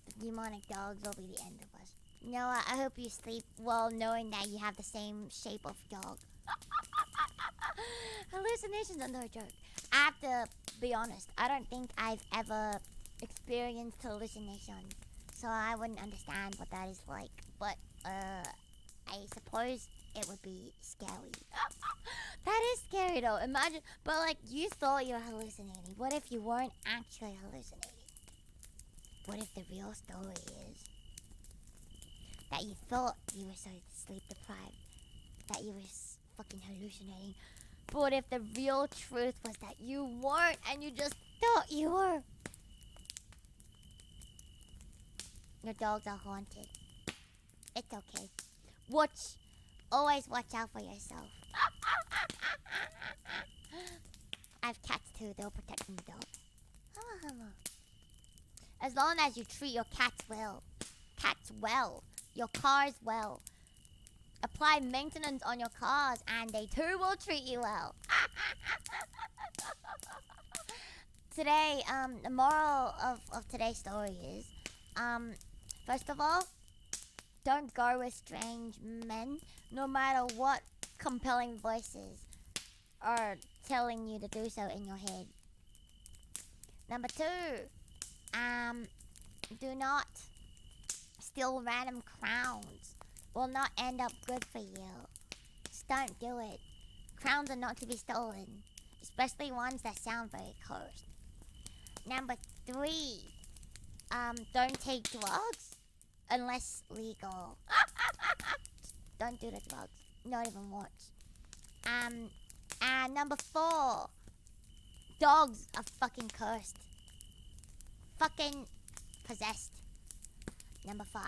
Speaker 1: The demonic dogs will be the end of us. Noah, I hope you sleep well knowing that you have the same shape of dog. Hallucinations are no joke. I have to be honest. I don't think I've ever experienced hallucinations, so I wouldn't understand what that is like. But I suppose it would be scary. That is scary though. Imagine, but like you thought you were hallucinating. What if you weren't actually hallucinating? What if the real story is that you thought you were so sleep deprived that you were fucking hallucinating? But what if the real truth was that you weren't and you just thought you were? Your dogs are haunted. It's okay. Always watch out for yourself. I have cats too. They'll protect from the dogs. As long as you treat your cats well. Cats well. Your cars well. Apply maintenance on your cars and they too will treat you well. Today, the moral of today's story is, first of all, don't go with strange men, no matter what compelling voices are telling you to do so in your head. Number 2, do not steal random crowns. Will not end up good for you. Just don't do it. Crowns are not to be stolen, especially ones that sound very cursed. Number 3, don't take drugs unless legal. Don't do the drugs, not even once. And number 4, dogs are fucking cursed. Fucking possessed. Number 5,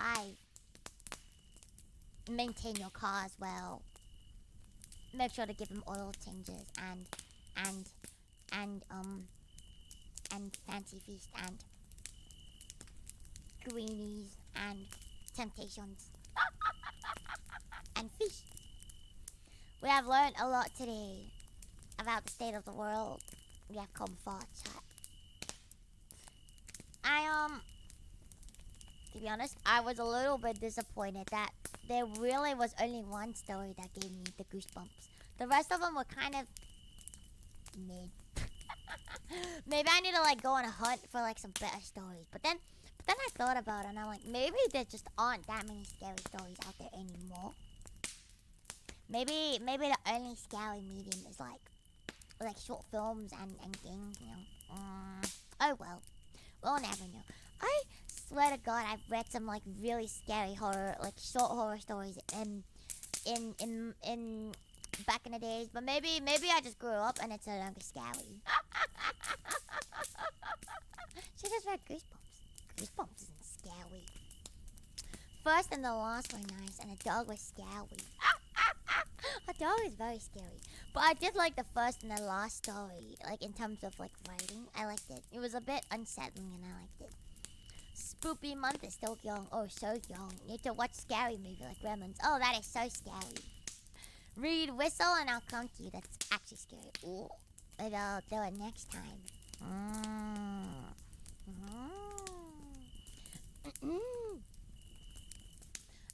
Speaker 1: maintain your cars well. Make sure to give them oil changes and fancy feast and greenies and temptations and fish. We have learned a lot today about the state of the world. We have come far, chat. To be honest, I was a little bit disappointed that there really was only one story that gave me the goosebumps. The rest of them were kind of mid. Maybe I need to like go on a hunt for like some better stories. But then I thought about it and I'm like, maybe there just aren't that many scary stories out there anymore. Maybe the only scary medium is like short films and games, you know. Oh well, we'll never know. I swear to God, I've read some like really scary horror, like short horror stories in back in the days, but maybe I just grew up and it's no longer scary. She just read Goosebumps. Goosebumps isn't scary. First and the last were nice, and the dog was scary. A dog is very scary, but I did like the first and the last story. Like in terms of like writing, I liked it. It was a bit unsettling, and I liked it. Spoopy month is still young. Oh, so young. Need to watch scary movie like Gremlins. Oh, that is so scary. Read Whistle and I'll come to you. That's actually scary. Ooh. Maybe I'll do it next time.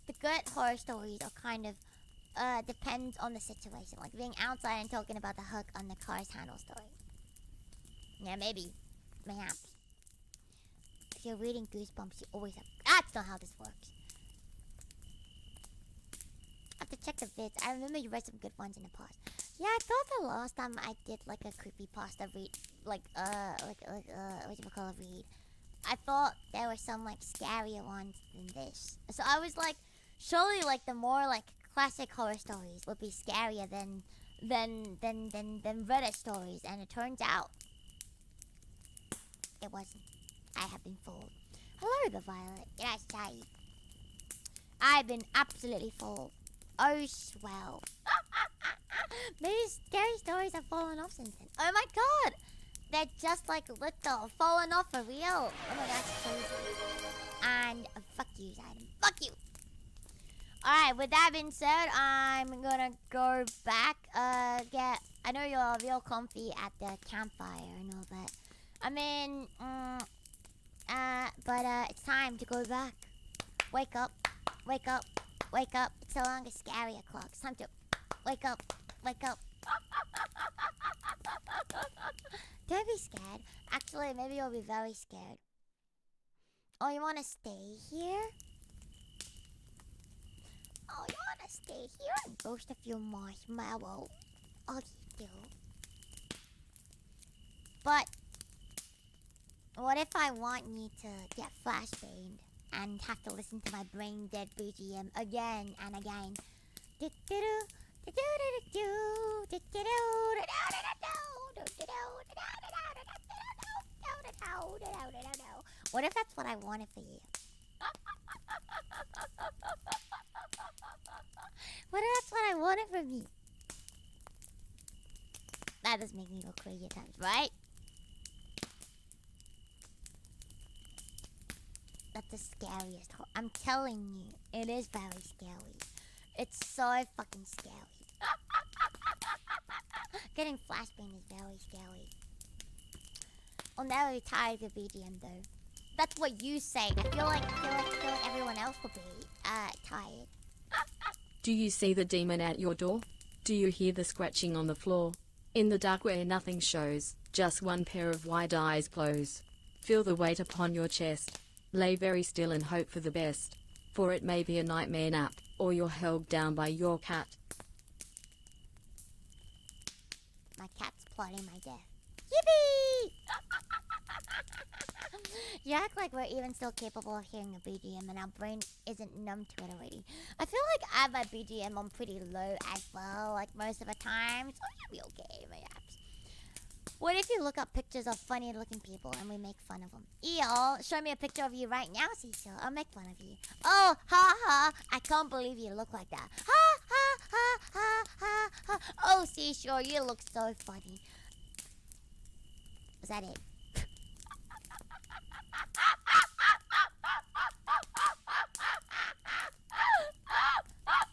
Speaker 1: The good horror stories are kind of depends on the situation. Like being outside and talking about the hook on the car's handle story. Yeah, maybe. Perhaps. If you're reading Goosebumps, you always have... That's not how this works. I have to check the vids. I remember you read some good ones in the past. Yeah, I thought the last time I did like a creepypasta read, what you call a read, I thought there were some like scarier ones than this. So I was like, surely like the more like classic horror stories would be scarier than Reddit stories, and it turns out it wasn't. I have been fooled. Hello, the Violet. Yes, I. I've been absolutely full. Oh, swell. Maybe scary stories have fallen off since then. Oh my god! They're just like Luto, fallen off for real. Oh my gosh, crazy. And fuck you, Zayden. Fuck you! Alright, with that being said, I'm gonna go back, get... I know you're real comfy at the campfire and all that. I mean, it's time to go back. Wake up, wake up, wake up. It's no longer scary o'clock. It's time to wake up, wake up. Don't be scared. Actually, maybe you'll be very scared. Oh, you wanna stay here? Oh, you wanna stay here and roast a few marshmallow? Oh, you do. But what if I want you to get flashbanged and have to listen to my brain dead BGM again and again? What if that's what I wanted for you? What if that's what I wanted from you? That does make me go crazy at times, right? That's the scariest. I'm telling you, it is very scary. It's so fucking scary. Getting flashbang is very scary. I'll never be tired of the BGM though. That's what you say. I feel like everyone else will be tired.
Speaker 4: Do you see the demon at your door? Do you hear the scratching on the floor? In the dark where nothing shows, just one pair of wide eyes close. Feel the weight upon your chest. Lay very still and hope for the best. For it may be a nightmare nap, or you're held down by your cat.
Speaker 1: My cat's plotting my death. Yippee! You act like we're even still capable of hearing a BGM and our brain isn't numb to it already. I feel like I have my BGM on pretty low as well, like most of the time, so you'll be okay, my apps. What if you look up pictures of funny looking people and we make fun of them? Eeyore, show me a picture of you right now, Cecil. I'll make fun of you. Oh, ha ha, I can't believe you look like that. Ha ha ha ha ha ha. Oh, Seashore, you look so funny. Was that it?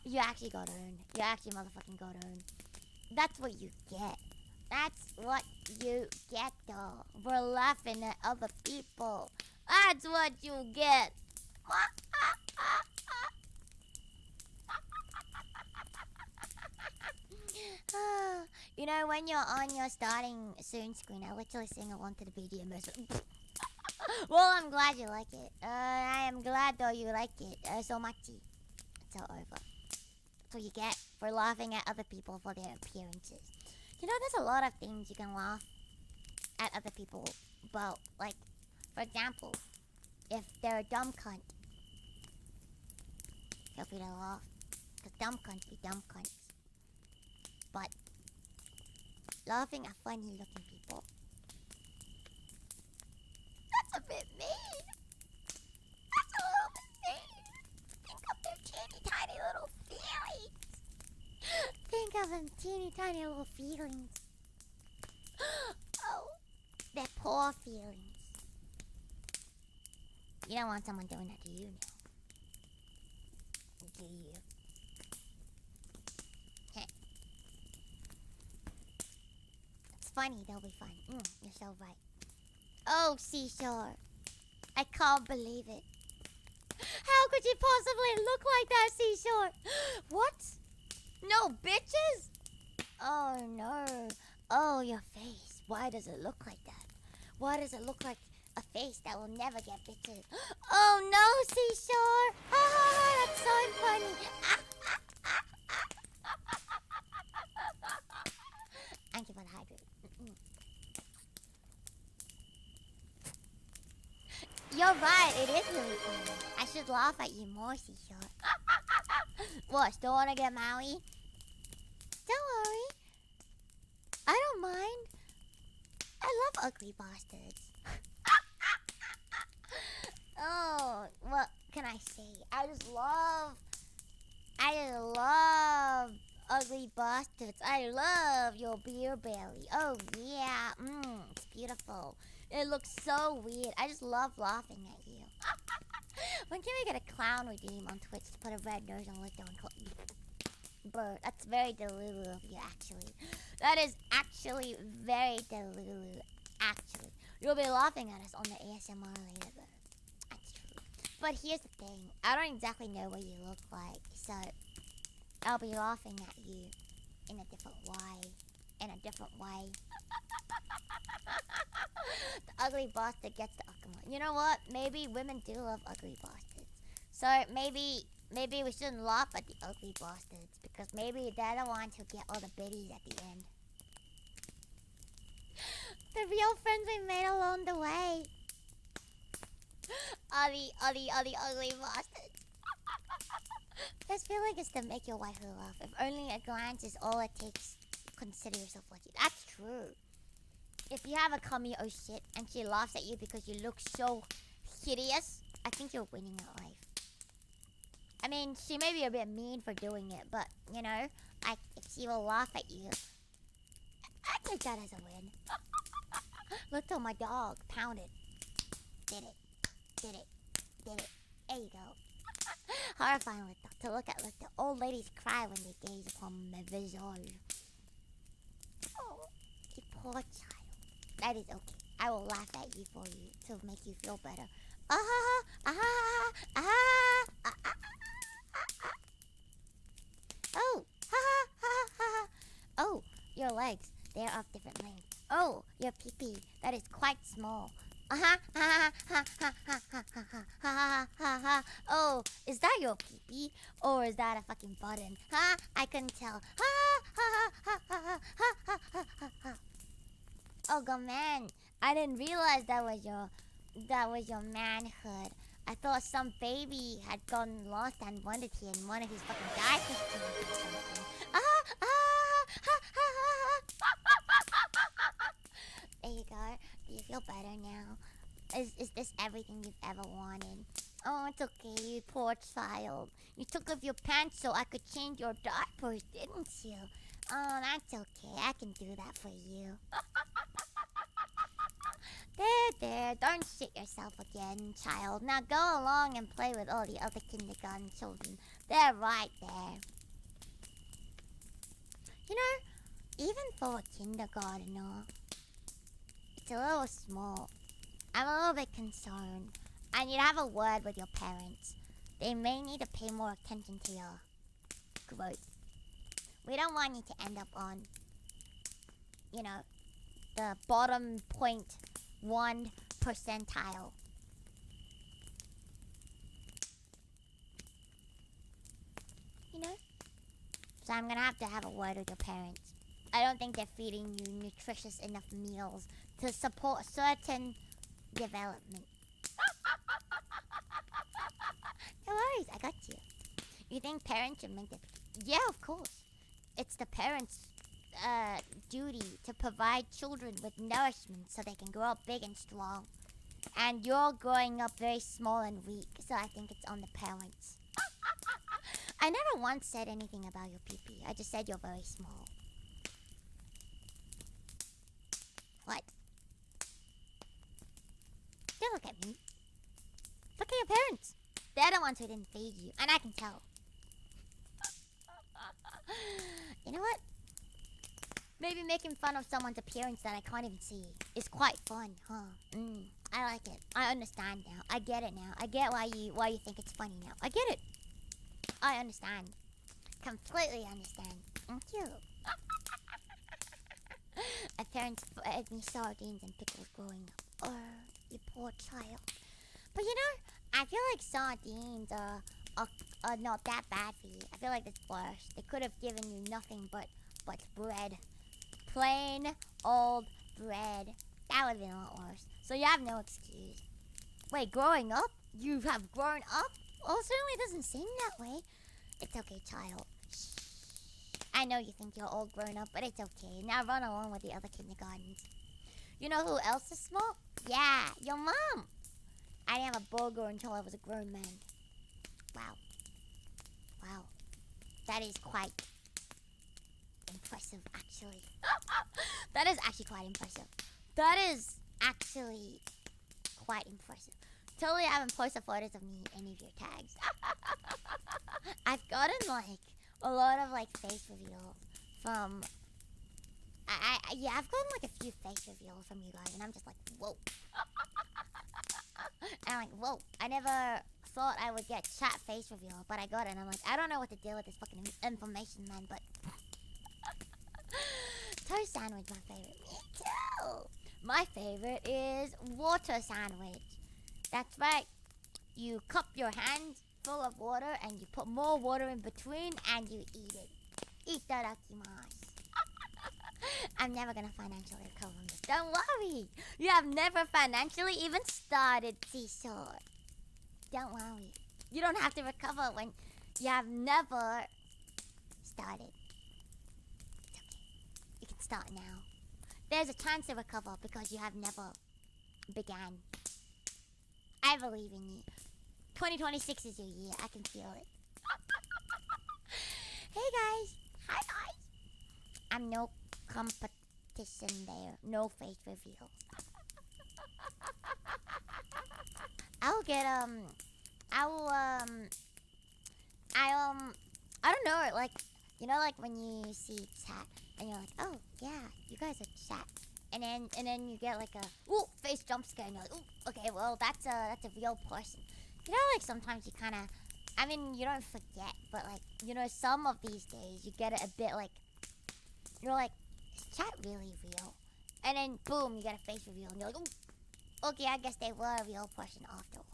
Speaker 1: You actually got owned. You actually motherfucking got owned. That's what you get. That's what you get, though. We're laughing at other people. That's what you get. You know, when you're on your starting soon screen, I literally sing along to the BGM. Well, I'm glad you like it. I am glad, though, you like it so much. It's all over. That's what you get for laughing at other people for their appearances. You know, there's a lot of things you can laugh at other people about. Like, for example, if they're a dumb cunt, feel free to laugh. Because dumb cunts be dumb cunts. But laughing at funny looking people, that's a bit mean. That's a little bit mean. Think of their teeny tiny little feelings. Think of them teeny tiny little feelings. Oh, their poor feelings. You don't want someone doing that to you now. Do you? Heh. It's funny, they'll be fun. You're so right. Oh, Seashore. I can't believe it. How could you possibly look like that, Seashore? What? No bitches? Oh, no. Oh, your face. Why does it look like that? Why does it look like a face that will never get bitches? Oh, no, Seashore. Ah, that's so funny. Thank you for the hydrate. You're right, it is really funny. I should laugh at you more, Seashore. What, still wanna get Maui? Don't worry. I don't mind. I love ugly bastards. Oh, well, can I say? I just love ugly bastards. I love your beer belly. Oh yeah, it's beautiful. It looks so weird. I just love laughing at you. When can we get a clown redeem on Twitch to put a red nose on Luto and call you bird? That's very delulu of you, actually. That is actually very delulu, actually. You'll be laughing at us on the ASMR later, though. That's true. But here's the thing. I don't exactly know what you look like, so I'll be laughing at you in a different way. In a different way. The ugly bastard gets the Akuma. You know what? Maybe women do love ugly bastards. So maybe we shouldn't laugh at the ugly bastards, because maybe they're the ones who get all the biddies at the end. The real friends we made along the way are the ugly bastards. This feeling is to make your waifu laugh. If only a glance is all it takes, consider yourself lucky. That's true. If you have a cummy oh shit and she laughs at you because you look so hideous, I think you're winning at life. I mean, she may be a bit mean for doing it, but, you know, if she will laugh at you, I take that as a win. Luto, my dog, pounded. Did it. There you go. Horrifying Luto, to look at Luto. Old ladies cry when they gaze upon my visage. Oh, you poor child. That is okay. I will laugh at you for you to make you feel better. Oh, oh, your legs. They're of different lengths. Oh, your pee-pee. That is quite small. Oh, is that your pee-pee? Or is that a fucking button? I couldn't tell. Oh, God, man. I didn't realize that was your manhood. I thought some baby had gotten lost and wandered here in one of his fucking diapers or something. There you go. Do you feel better now? Is this everything you've ever wanted? Oh, it's okay, you poor child. You took off your pants so I could change your diapers, didn't you? Oh, that's okay. I can do that for you. There. Don't shit yourself again, child. Now go along and play with all the other kindergarten children. They're right there. You know, even for a kindergartner, it's a little small. I'm a little bit concerned. I need to have a word with your parents. They may need to pay more attention to your growth. We don't want you to end up on, you know, the bottom 0.1 percentile. You know? So I'm gonna have to have a word with your parents. I don't think they're feeding you nutritious enough meals to support certain development. No worries, I got you. You think parents should make it? Yeah, of course. It's the parents' duty to provide children with nourishment so they can grow up big and strong. And you're growing up very small and weak, so I think it's on the parents. I never once said anything about your pee-pee. I just said you're very small. What? Don't look at me. Look at your parents. They're the ones who didn't feed you, and I can tell. You know what? Maybe making fun of someone's appearance that I can't even see is quite fun, huh? I like it. I understand now. I get it now. I get why you think it's funny now. I get it. I understand. Completely understand. Thank you. My parents fed me sardines and pickles growing up. Oh, you poor child. But you know, I feel like sardines are not that bad for you. I feel like it's worse. They could have given you nothing but bread. Plain old bread. That would have been a lot worse. So you have no excuse. Wait, growing up? You have grown up? Well, it certainly doesn't seem that way. It's okay, child. Shh. I know you think you're all grown up, but it's okay. Now run along with the other kindergartens. You know who else is small? Yeah, your mom. I didn't have a burger until I was a grown man. That is quite impressive, actually. That is actually quite impressive. That is actually quite impressive. Totally haven't posted photos of me in any of your tags. I've gotten like a lot of like face reveals from. Yeah, I've gotten like a few face reveals from you guys, and I'm just like, whoa. I'm like, whoa. I never thought I would get chat face reveal, but I got it, and I'm like, I don't know what to deal with this fucking information, man, but. Toast sandwich, my favorite. Me too. My favorite is water sandwich. That's right. You cup your hands full of water and you put more water in between and you eat it. Itadakimasu. I'm never gonna financially recover from this. Don't worry. You have never financially even started, Seashore. Don't worry. You don't have to recover when you have never started. It's okay. You can start now. There's a chance to recover because you have never began. I believe in you. 2026 is your year. I can feel it. Hey guys. Hi guys. I'm no competition there. No face reveal. I'll get I don't know, like, you know, like when you see chat and you're like, oh yeah, you guys are chat, and then you get like a face jump scare and you're like, okay, well that's a real person. You know, like sometimes you kind of, I mean, you don't forget, but like, you know, some of these days you get it a bit like, you're like, is chat really real? And then boom, you get a face reveal and you're like, okay, I guess they were a real person after all.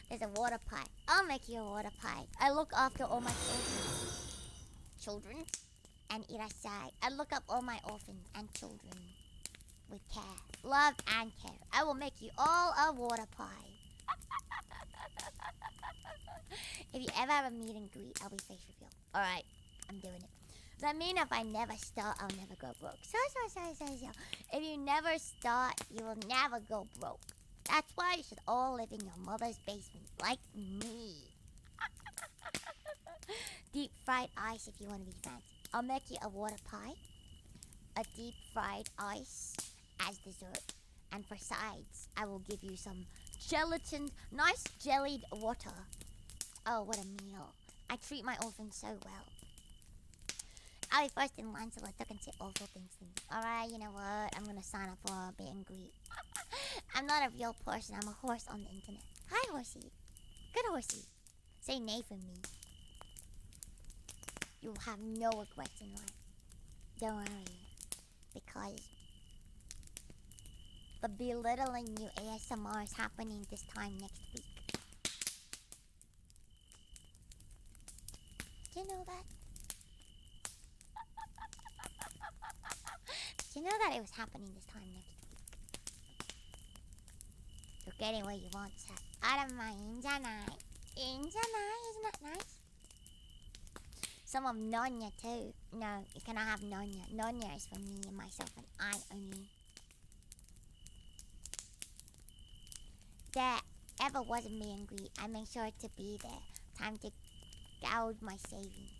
Speaker 1: There's a water pie. I'll make you a water pie. I look after all my children and irasai. I look up all my orphans and children with care, love and care. I will make you all a water pie. If you ever have a meet and greet, I'll be face reveal. Alright, I'm doing it. Does that mean if I never start, I'll never go broke? So. If you never start, you will never go broke. That's why you should all live in your mother's basement, like me. Deep fried ice if you want to be fancy. I'll make you a water pie, a deep fried ice as dessert, and for sides, I will give you some gelatin, nice jellied water. Oh, what a meal. I treat my orphans so well. I'll be first in line so I can say awful things to me. Alright, you know what? I'm gonna sign up for a meet and greet. I'm not a real person. I'm a horse on the internet. Hi, horsey. Good horsey. Say nay for me. You'll have no regrets in life. Don't worry. Because the belittling you ASMR is happening this time next week. Did you know that? Did you know that it was happening this time next week? You're getting what you want, chat. Arama, injanai. Injanai, isn't that nice? Some of Nonya too. No, you cannot have Nonya. Nonya is for me and myself and I only. There ever was a meet and greet, I make sure to be there. Time to gouge my savings.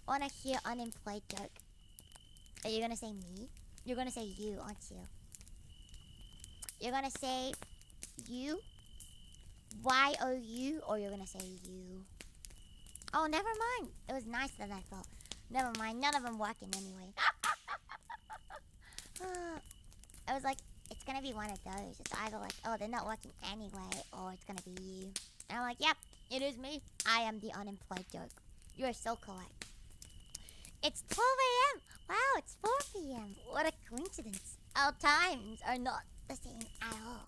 Speaker 1: Wanna hear unemployed joke? Are you gonna say me? You're gonna say you, aren't you? You're gonna say you? Y-O-U? Or you're gonna say you? Oh, never mind. It was nicer than I thought. Never mind. None of them working anyway. I was like, it's gonna be one of those. It's either like, oh, they're not working anyway, or it's gonna be you. And I'm like, yep, it is me. I am the unemployed joke. You are so correct. It's 12 a.m. Wow, it's 4 p.m. What a coincidence. Our times are not the same at all.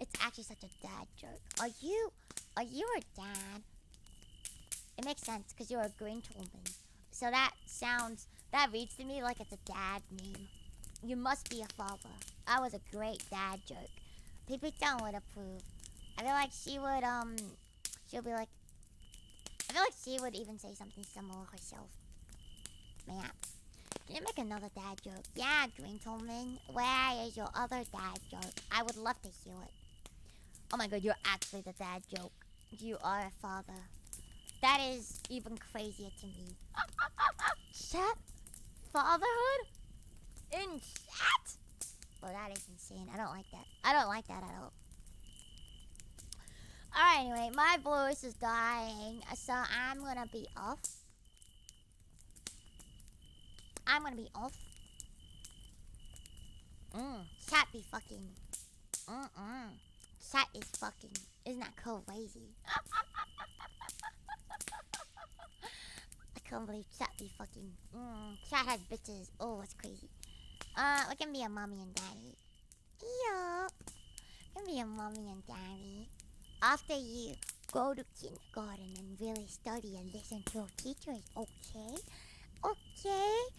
Speaker 1: It's actually such a dad joke. Are you a dad? It makes sense because you're a grandchildren. So that reads to me like it's a dad name. You must be a father. That was a great dad joke. Pipita would approve. I feel like she'll be like, I feel like she would even say something similar herself. Man, Can you make another dad joke? Yeah, gentlemen. Where is your other dad joke? I would love to hear it. Oh my god, you're actually the dad joke. You are a father. That is even crazier to me. Chat? Fatherhood? In chat? Well, that is insane. I don't like that. I don't like that at all. Alright, anyway, my voice is dying, so I'm gonna be off. Chat be fucking. Chat is fucking. Isn't that crazy? I can't believe chat be fucking. Chat has bitches. Oh, it's crazy. We can be a mommy and daddy. Yup. We can be a mommy and daddy. After you go to kindergarten and really study and listen to your teachers, okay? Okay?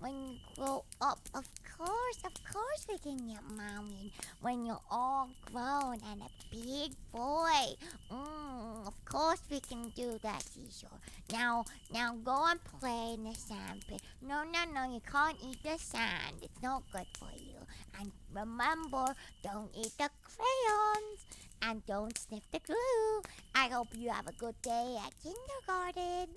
Speaker 1: When you grow up, of course we can get mommy. When you're all grown and a big boy, of course we can do that, teacher. Now go and play in the sand pit. No, you can't eat the sand. It's not good for you. And remember, don't eat the crayons. And don't sniff the glue. I hope you have a good day at kindergarten.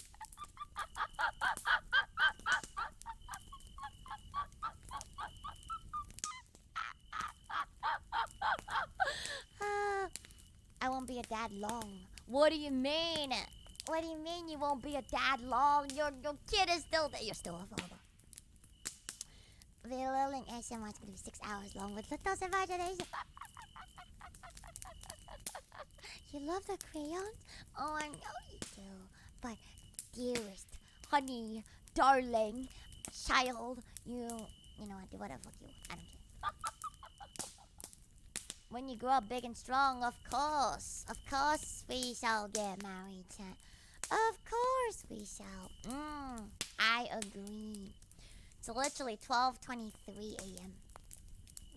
Speaker 1: I won't be a dad long. What do you mean? What do you mean you won't be a dad long? Your kid is still there. You're still a father. The Lilling SMR is going to be 6 hours long with Luto's imagination. You love the crayons? Oh, I know you do. But dearest, honey, darling, child, you know what, do whatever fuck you. I don't care. When you grow up big and strong, of course we shall get married, chat. Of course we shall. I agree. It's literally 12:23 a.m.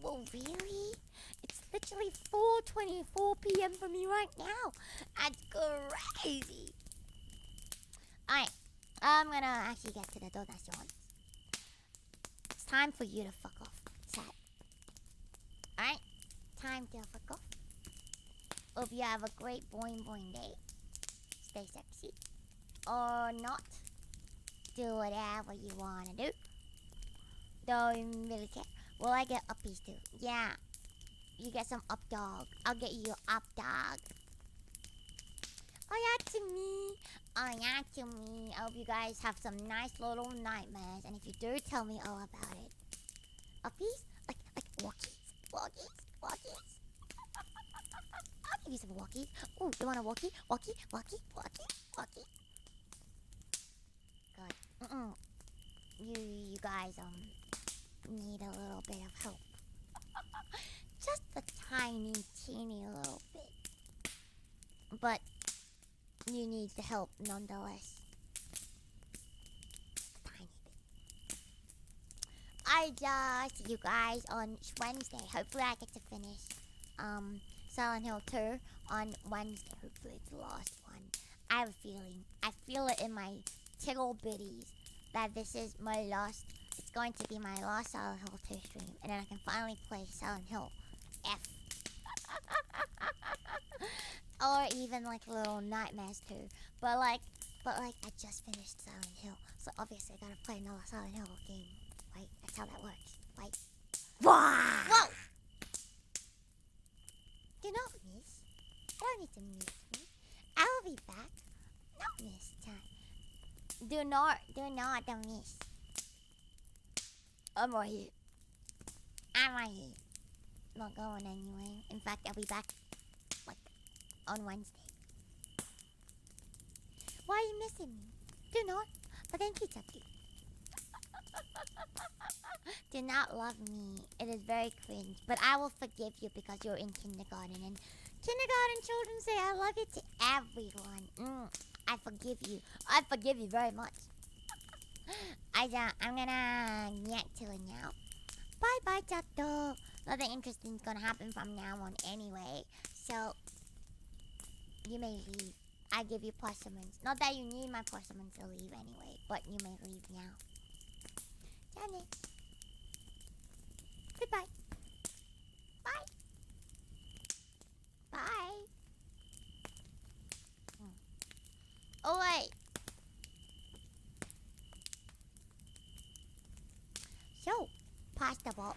Speaker 1: Well, really? It's literally 4:24 p.m. for me right now. That's crazy. Alright, I'm gonna actually get to the donut ones. It's time for you to fuck off, chat. Alright, time to fuck off. Hope you have a great boing day. Stay sexy. Or not. Do whatever you wanna do. Don't really care. Will I get uppies too? Yeah. You get some up dog. I'll get you up dog. Oh yeah, to me. Oh yeah, to me. I hope you guys have some nice little nightmares. And if you do, tell me all about it. Uppies? Like walkies. I'll give you some walkies. Ooh, you want a walkie? Walkie. Good. You guys, need a little bit of help. Just a tiny, teeny little bit. But you need the help nonetheless. A tiny bit. I just see you guys on Wednesday. Hopefully I get to finish Silent Hill 2 on Wednesday. Hopefully it's the last one. I have a feeling. I feel it in my tickle bitties that this is my last. It's going to be my last Silent Hill 2 stream, and then I can finally play Silent Hill F. Or even like little nightmares too. But like I just finished Silent Hill, so obviously I gotta play another Silent Hill game. Right? That's how that works. Right? Whoa! Do not miss. I don't need to miss me. I will be back. Not miss time. Do not miss. I'm right here. Not going anywhere. In fact, I'll be back like on Wednesday. Why are you missing me? Do not. But thank you, Chucky. Do not love me. It is very cringe. But I will forgive you because you're in kindergarten. And kindergarten children say I love you to everyone. I forgive you. I forgive you very much. I'm gonna get to it now. Bye, Chato. Nothing interesting is gonna happen from now on anyway. So, you may leave. I give you persimmons. Not that you need my persimmons to leave anyway, but you may leave now. Done it. Goodbye. Bye. Bye. Oh, wait. So, pasta ball.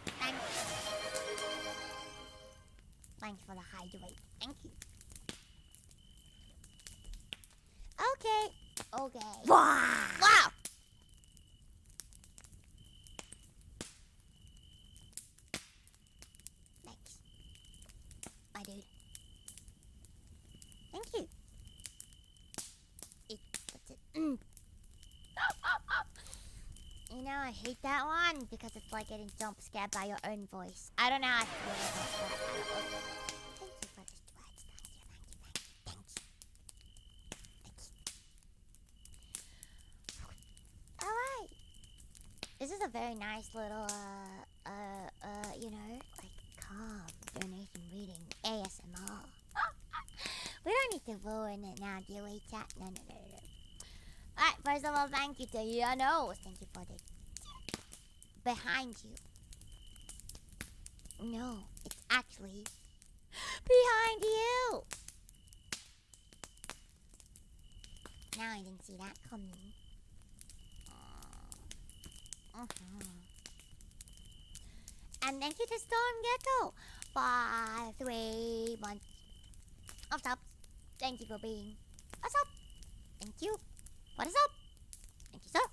Speaker 1: Thanks for the hydrate. Thank you. Okay. Okay. Wow. Thanks. My dude. Thank you. That's it. You know, I hate that one because it's like getting jump scared by your own voice. I don't know how I feel about that. Thank you for the strats. Thank you. Alright. This is a very nice little, you know, like calm donation reading ASMR. We don't need to ruin it now, do we, chat? No. Alright, first of all, thank you to your nose. Thank you for the behind you. No, it's actually behind you. Now I didn't see that coming. And thank you to Storm Gecko for 3 months of subs. Thank you for being a sub. Thank you. What is up? Thank you, sir.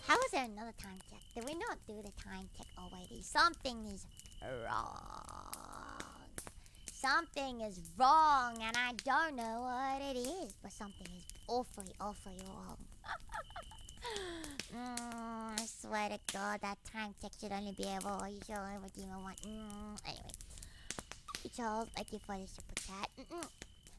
Speaker 1: How is there another time check? Did we not do the time check already? Something is wrong. Something is wrong, and I don't know what it is, but something is awfully wrong. I swear to God, that time check should only be able. You should only redeem one. Anyway, thank you, Charles. Thank you for the super chat.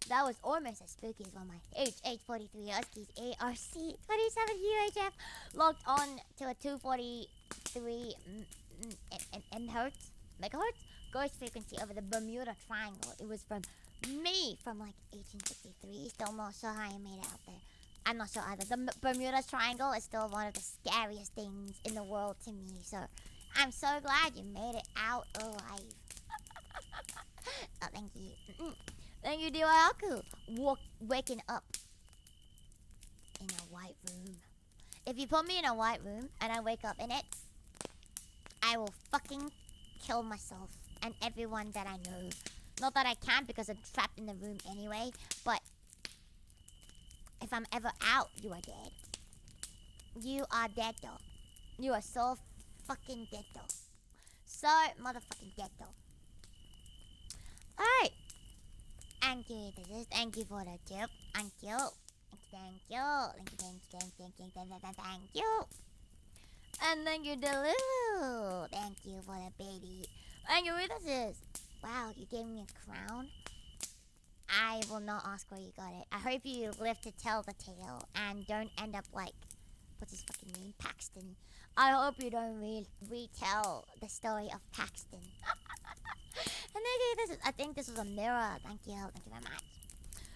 Speaker 1: That was almost as spooky as when my HH43 Huskies ARC 27 UHF logged on to a 243 megahertz ghost frequency over the Bermuda Triangle. It was from me from like 1863. Still not sure how I made it out there. I'm not sure either. The Bermuda Triangle is still one of the scariest things in the world to me. So I'm so glad you made it out alive. Oh, thank you. Thank you, Diwayaku. Waking up in a white room. If you put me in a white room and I wake up in it, I will fucking kill myself and everyone that I know. Not that I can't because I'm trapped in the room anyway, but if I'm ever out, you are dead. You are dead though. You are so fucking dead though. So motherfucking dead though. Alright. Thank you, thank you for the tip. Thank you. Thank you. Thank you. And thank you, Delu. Thank you for the baby. Thank you, Rita. Wow, you gave me a crown. I will not ask where you got it. I hope you live to tell the tale and don't end up like, what's his fucking name? Paxton. I hope you don't retell the story of Paxton. And thank you, I think this was a mirror. Thank you very much.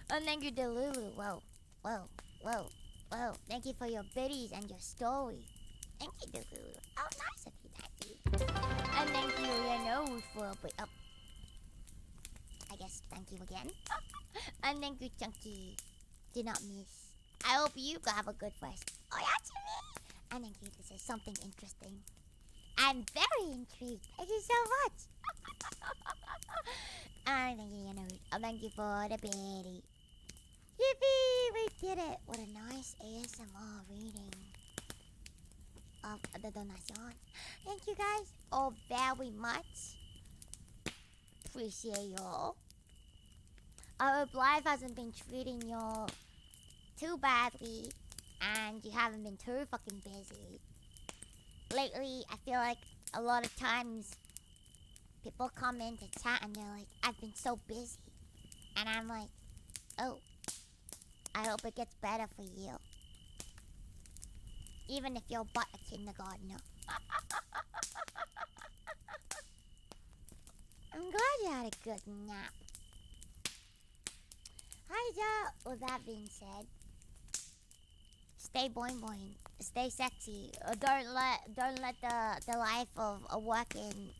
Speaker 1: And thank you, Delulu. Whoa. Thank you for your biddies and your story. Thank you, Delulu. Oh, nice of you, thank you. And thank you, Yano, for up. I guess thank you again. And thank you, Chunky. Do not miss. I hope you have a good rest. Oh, yeah, to me. And thank you, this is something interesting. I'm very intrigued. Thank you so much. And thank you, Yano. Thank you for the biddy. Yippee! We did it! What a nice ASMR reading of the donation. Thank you guys all very much. Appreciate y'all. I hope life hasn't been treating y'all too badly and you haven't been too fucking busy. Lately, I feel like a lot of times people come in to chat and they're like, I've been so busy. And I'm like, oh, I hope it gets better for you. Even if you're but a kindergartner. I'm glad you had a good nap. Hi, with that being said, Stay boing boing. Stay sexy. Don't let the life of working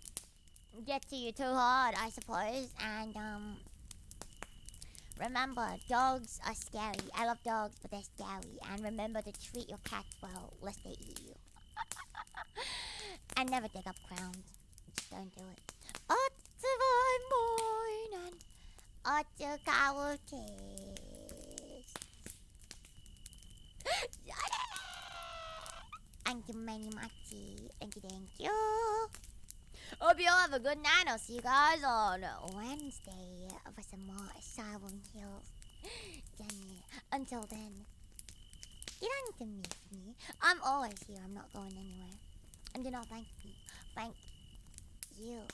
Speaker 1: get to you too hard, I suppose. And remember, dogs are scary. I love dogs, but they're scary. And remember to treat your cats well, lest they eat you. And never dig up crowns. Just don't do it. 어쩌고는 어쩌가오케. Thank you very much. Thank you. Hope you all have a good night. I'll see you guys on Wednesday for some more Asylum Hills. Until then, you don't need to miss me. I'm always here. I'm not going anywhere. And do not thank me. Thank you.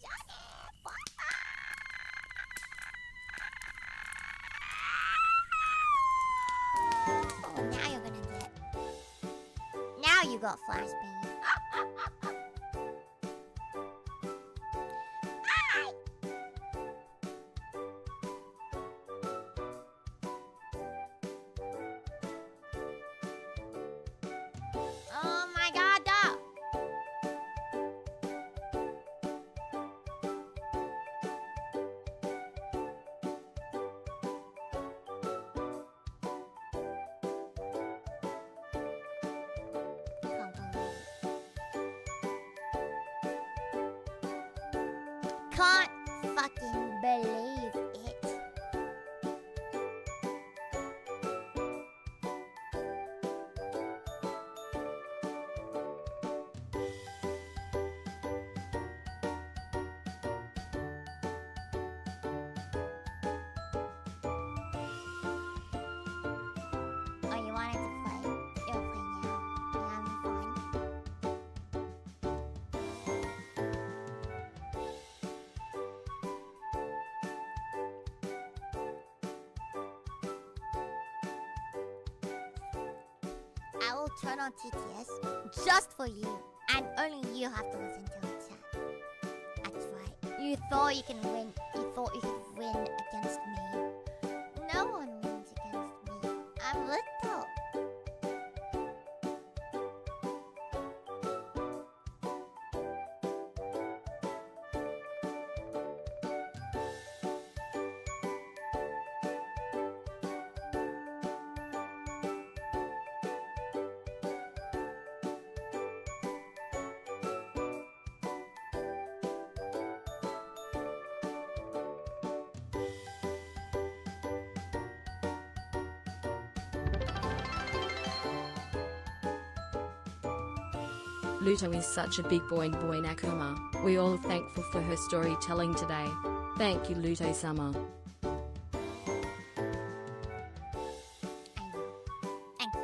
Speaker 1: Johnny, oh, now you're gonna get. Now you got flashbang. Oh my god, dog. Can't fucking believe it. Oh, you wanted to play? You'll play now. You having fun? I will turn on TTS just for you, and only you have to listen to it, chat. That's right. You thought you can win. You thought you could win against me. No one wins against me. I'm Luto.
Speaker 4: Luto is such a big boy Nakuma. We all thankful for her storytelling today. Thank you Luto Summer.
Speaker 1: I know. Thank you.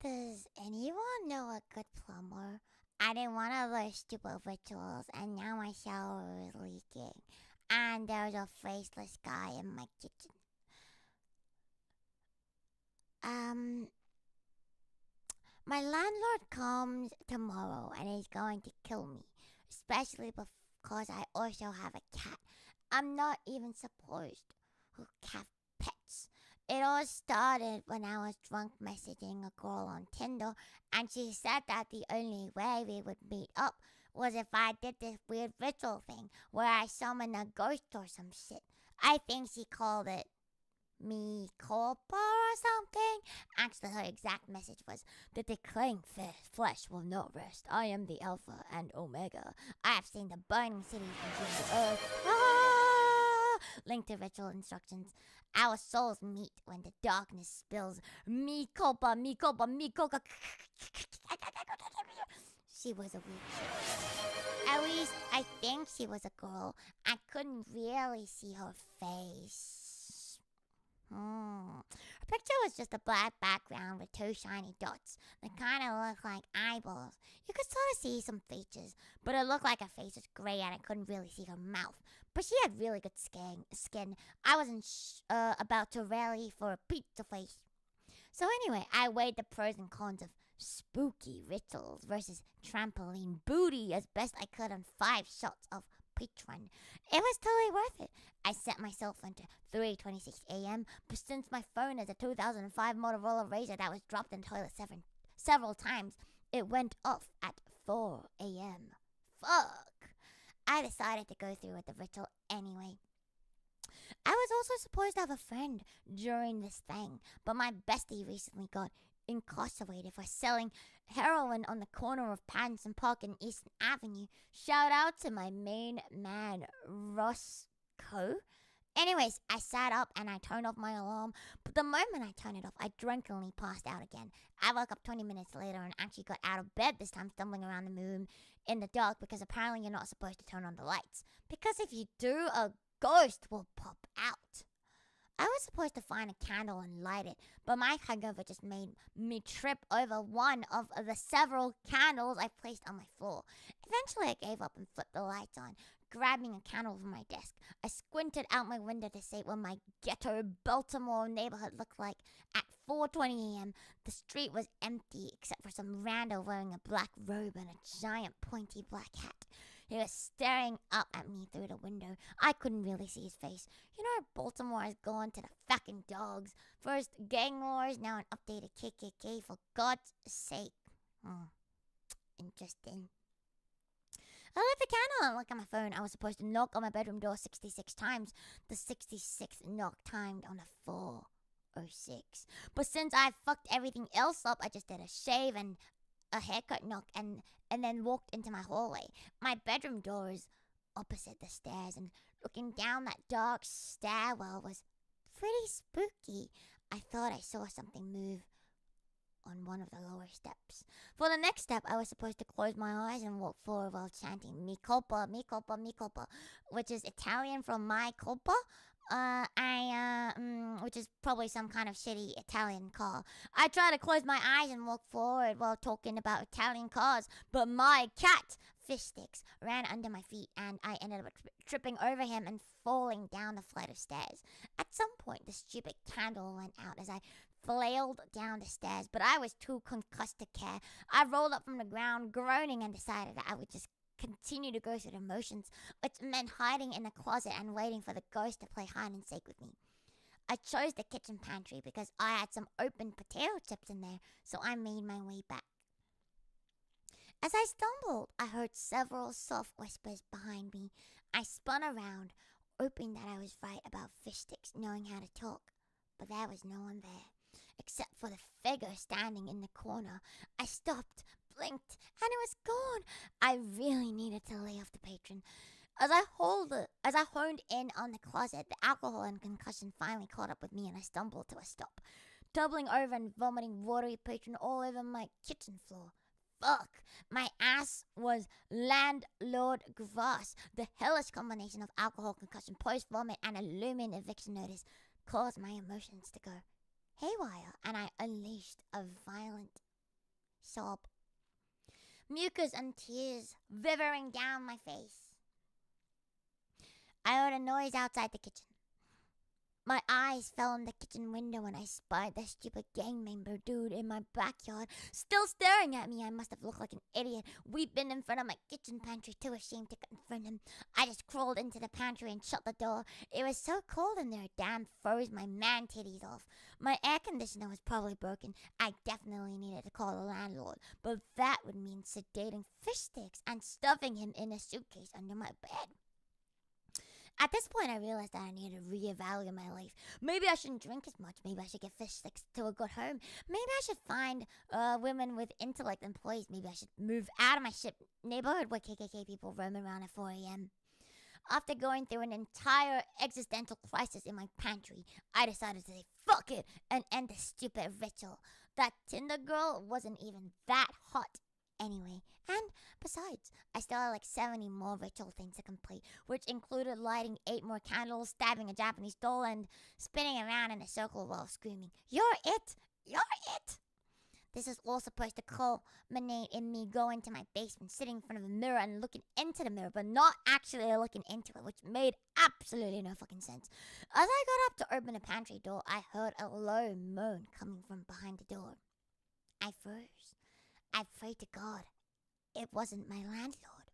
Speaker 1: Does anyone know a good plumber? I didn't want to those stupid rituals, and now my shower is leaking. and there's a faceless guy in my kitchen. My landlord comes tomorrow and he's going to kill me, especially because I also have a cat. I'm not even supposed to have pets. It all started when I was drunk messaging a girl on Tinder, and she said that the only way we would meet up was if I did this weird ritual thing where I summoned a ghost or some shit. I think she called it me corpo or something. Actually, her exact message was, the decaying flesh will not rest. I am the Alpha and Omega. I have seen the burning cities consume the earth. Link to ritual instructions. Our souls meet when the darkness spills. Me culpa, me culpa, me coca. She was a weird chick. At least I think she was a girl. I couldn't really see her face. Her picture was just a black background with two shiny dots that kind of looked like eyeballs. You could sort of see some features, but it looked like her face was gray and I couldn't really see her mouth. But she had really good skin. I wasn't about to rally for a pizza face. So anyway, I weighed the pros and cons of spooky rituals versus trampoline booty as best I could on 5 shots of Patron. It was totally worth it. I set myself into 3:26 a.m., but since my phone is a 2005 Motorola Razr that was dropped in the toilet several times, it went off at 4 a.m. Fuck. I decided to go through with the ritual anyway. I was also supposed to have a friend during this thing, but my bestie recently got incarcerated for selling heroin on the corner of Patterson Park and Eastern Avenue. Shout out to my main man, Roscoe. Anyways, I sat up and I turned off my alarm, but the moment I turned it off, I drunkenly passed out again. I woke up 20 minutes later and actually got out of bed this time, stumbling around the room in the dark because apparently you're not supposed to turn on the lights. Because if you do, a ghost will pop out. I was supposed to find a candle and light it, but my hangover just made me trip over one of the several candles I placed on my floor. Eventually, I gave up and flipped the lights on, grabbing a candle from my desk. I squinted out my window to see what my ghetto Baltimore neighborhood looked like. At 4:20 a.m., the street was empty except for some rando wearing a black robe and a giant pointy black hat. He was staring up at me through the window. I couldn't really see his face. You know, Baltimore has gone to the fucking dogs. First gang wars, now an updated KKK, for God's sake. Interesting. I lit the candle and looked at my phone. I was supposed to knock on my bedroom door 66 times. The 66th knock timed on a 4:06. But since I fucked everything else up, I just did a shave and a haircut knock and then walked into my hallway. My bedroom door is opposite the stairs, and looking down that dark stairwell was pretty spooky. I thought I saw something move on one of the lower steps. For the next step, I was supposed to close my eyes and walk forward while chanting "Mi colpa, mi colpa, mi colpa," which is Italian for "my colpa." Which is probably some kind of shitty Italian car. I tried to close my eyes and walk forward while talking about Italian cars, but my cat, Fish Sticks, ran under my feet and I ended up tripping over him and falling down the flight of stairs. At some point, the stupid candle went out as I flailed down the stairs, but I was too concussed to care. I rolled up from the ground, groaning, and decided that I would just continue to go through the motions, which meant hiding in the closet and waiting for the ghost to play hide and seek with me. I chose the kitchen pantry because I had some open potato chips in there, so I made my way back. As I stumbled, I heard several soft whispers behind me. I spun around, hoping that I was right about Fish Sticks knowing how to talk, but there was no one there, except for the figure standing in the corner. I stopped, blinked, and it was gone. I really needed to lay off the patron. As I honed in on the closet, the alcohol and concussion finally caught up with me and I stumbled to a stop, doubling over and vomiting watery patron all over my kitchen floor. Fuck! My ass was landlord grass. The hellish combination of alcohol, concussion, post-vomit, and a looming eviction notice caused my emotions to go haywire, and I unleashed a violent sob. Mucus and tears vivering down my face. I heard a noise outside the kitchen. My eyes fell on the kitchen window and I spied the stupid gang member dude in my backyard, still staring at me. I must have looked like an idiot, weeping in front of my kitchen pantry, too ashamed to confront him. I just crawled into the pantry and shut the door. It was so cold in there, damn froze my man titties off. My air conditioner was probably broken. I definitely needed to call the landlord, but that would mean sedating fish sticks and stuffing him in a suitcase under my bed. At this point, I realized that I needed to reevaluate my life. Maybe I shouldn't drink as much. Maybe I should get fish sticks to a good home. Maybe I should find women with intellect employees. Maybe I should move out of my shit neighborhood where KKK people roam around at 4 a.m. After going through an entire existential crisis in my pantry, I decided to say fuck it and end the stupid ritual. That Tinder girl wasn't even that hot anyway. And besides, I still had like 70 more ritual things to complete, which included lighting 8 more candles, stabbing a Japanese doll, and spinning around in a circle while screaming, "You're it! You're it!" This is all supposed to culminate in me going to my basement, sitting in front of a mirror and looking into the mirror, but not actually looking into it, which made absolutely no fucking sense. As I got up to open the pantry door, I heard a low moan coming from behind the door. I froze. I prayed to God it wasn't my landlord.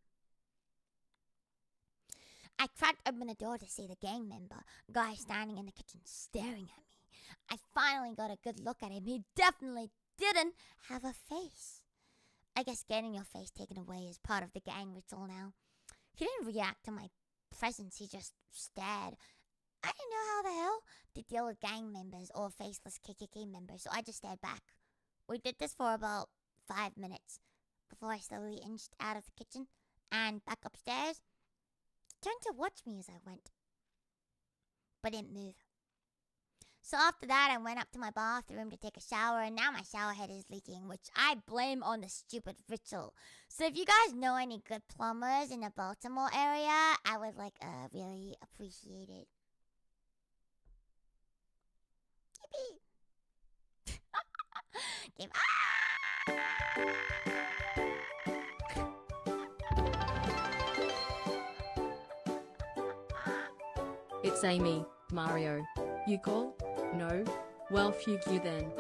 Speaker 1: I cracked open the door to see the gang member guy standing in the kitchen staring at me. I finally got a good look at him. He definitely didn't have a face. I guess getting your face taken away is part of the gang ritual now. He didn't react to my presence. He just stared. I didn't know how the hell to deal with gang members or faceless KKK members, so I just stared back. We did this for about 5 minutes before I slowly inched out of the kitchen and back upstairs. He turned to watch me as I went, but didn't move. So after that, I went up to my bathroom to take a shower, and now my shower head is leaking, which I blame on the stupid ritual. So if you guys know any good plumbers in the Baltimore area, I would really appreciate it. Yippee! Give
Speaker 4: It's Amy, Mario. You call? No? Well, fuck you then.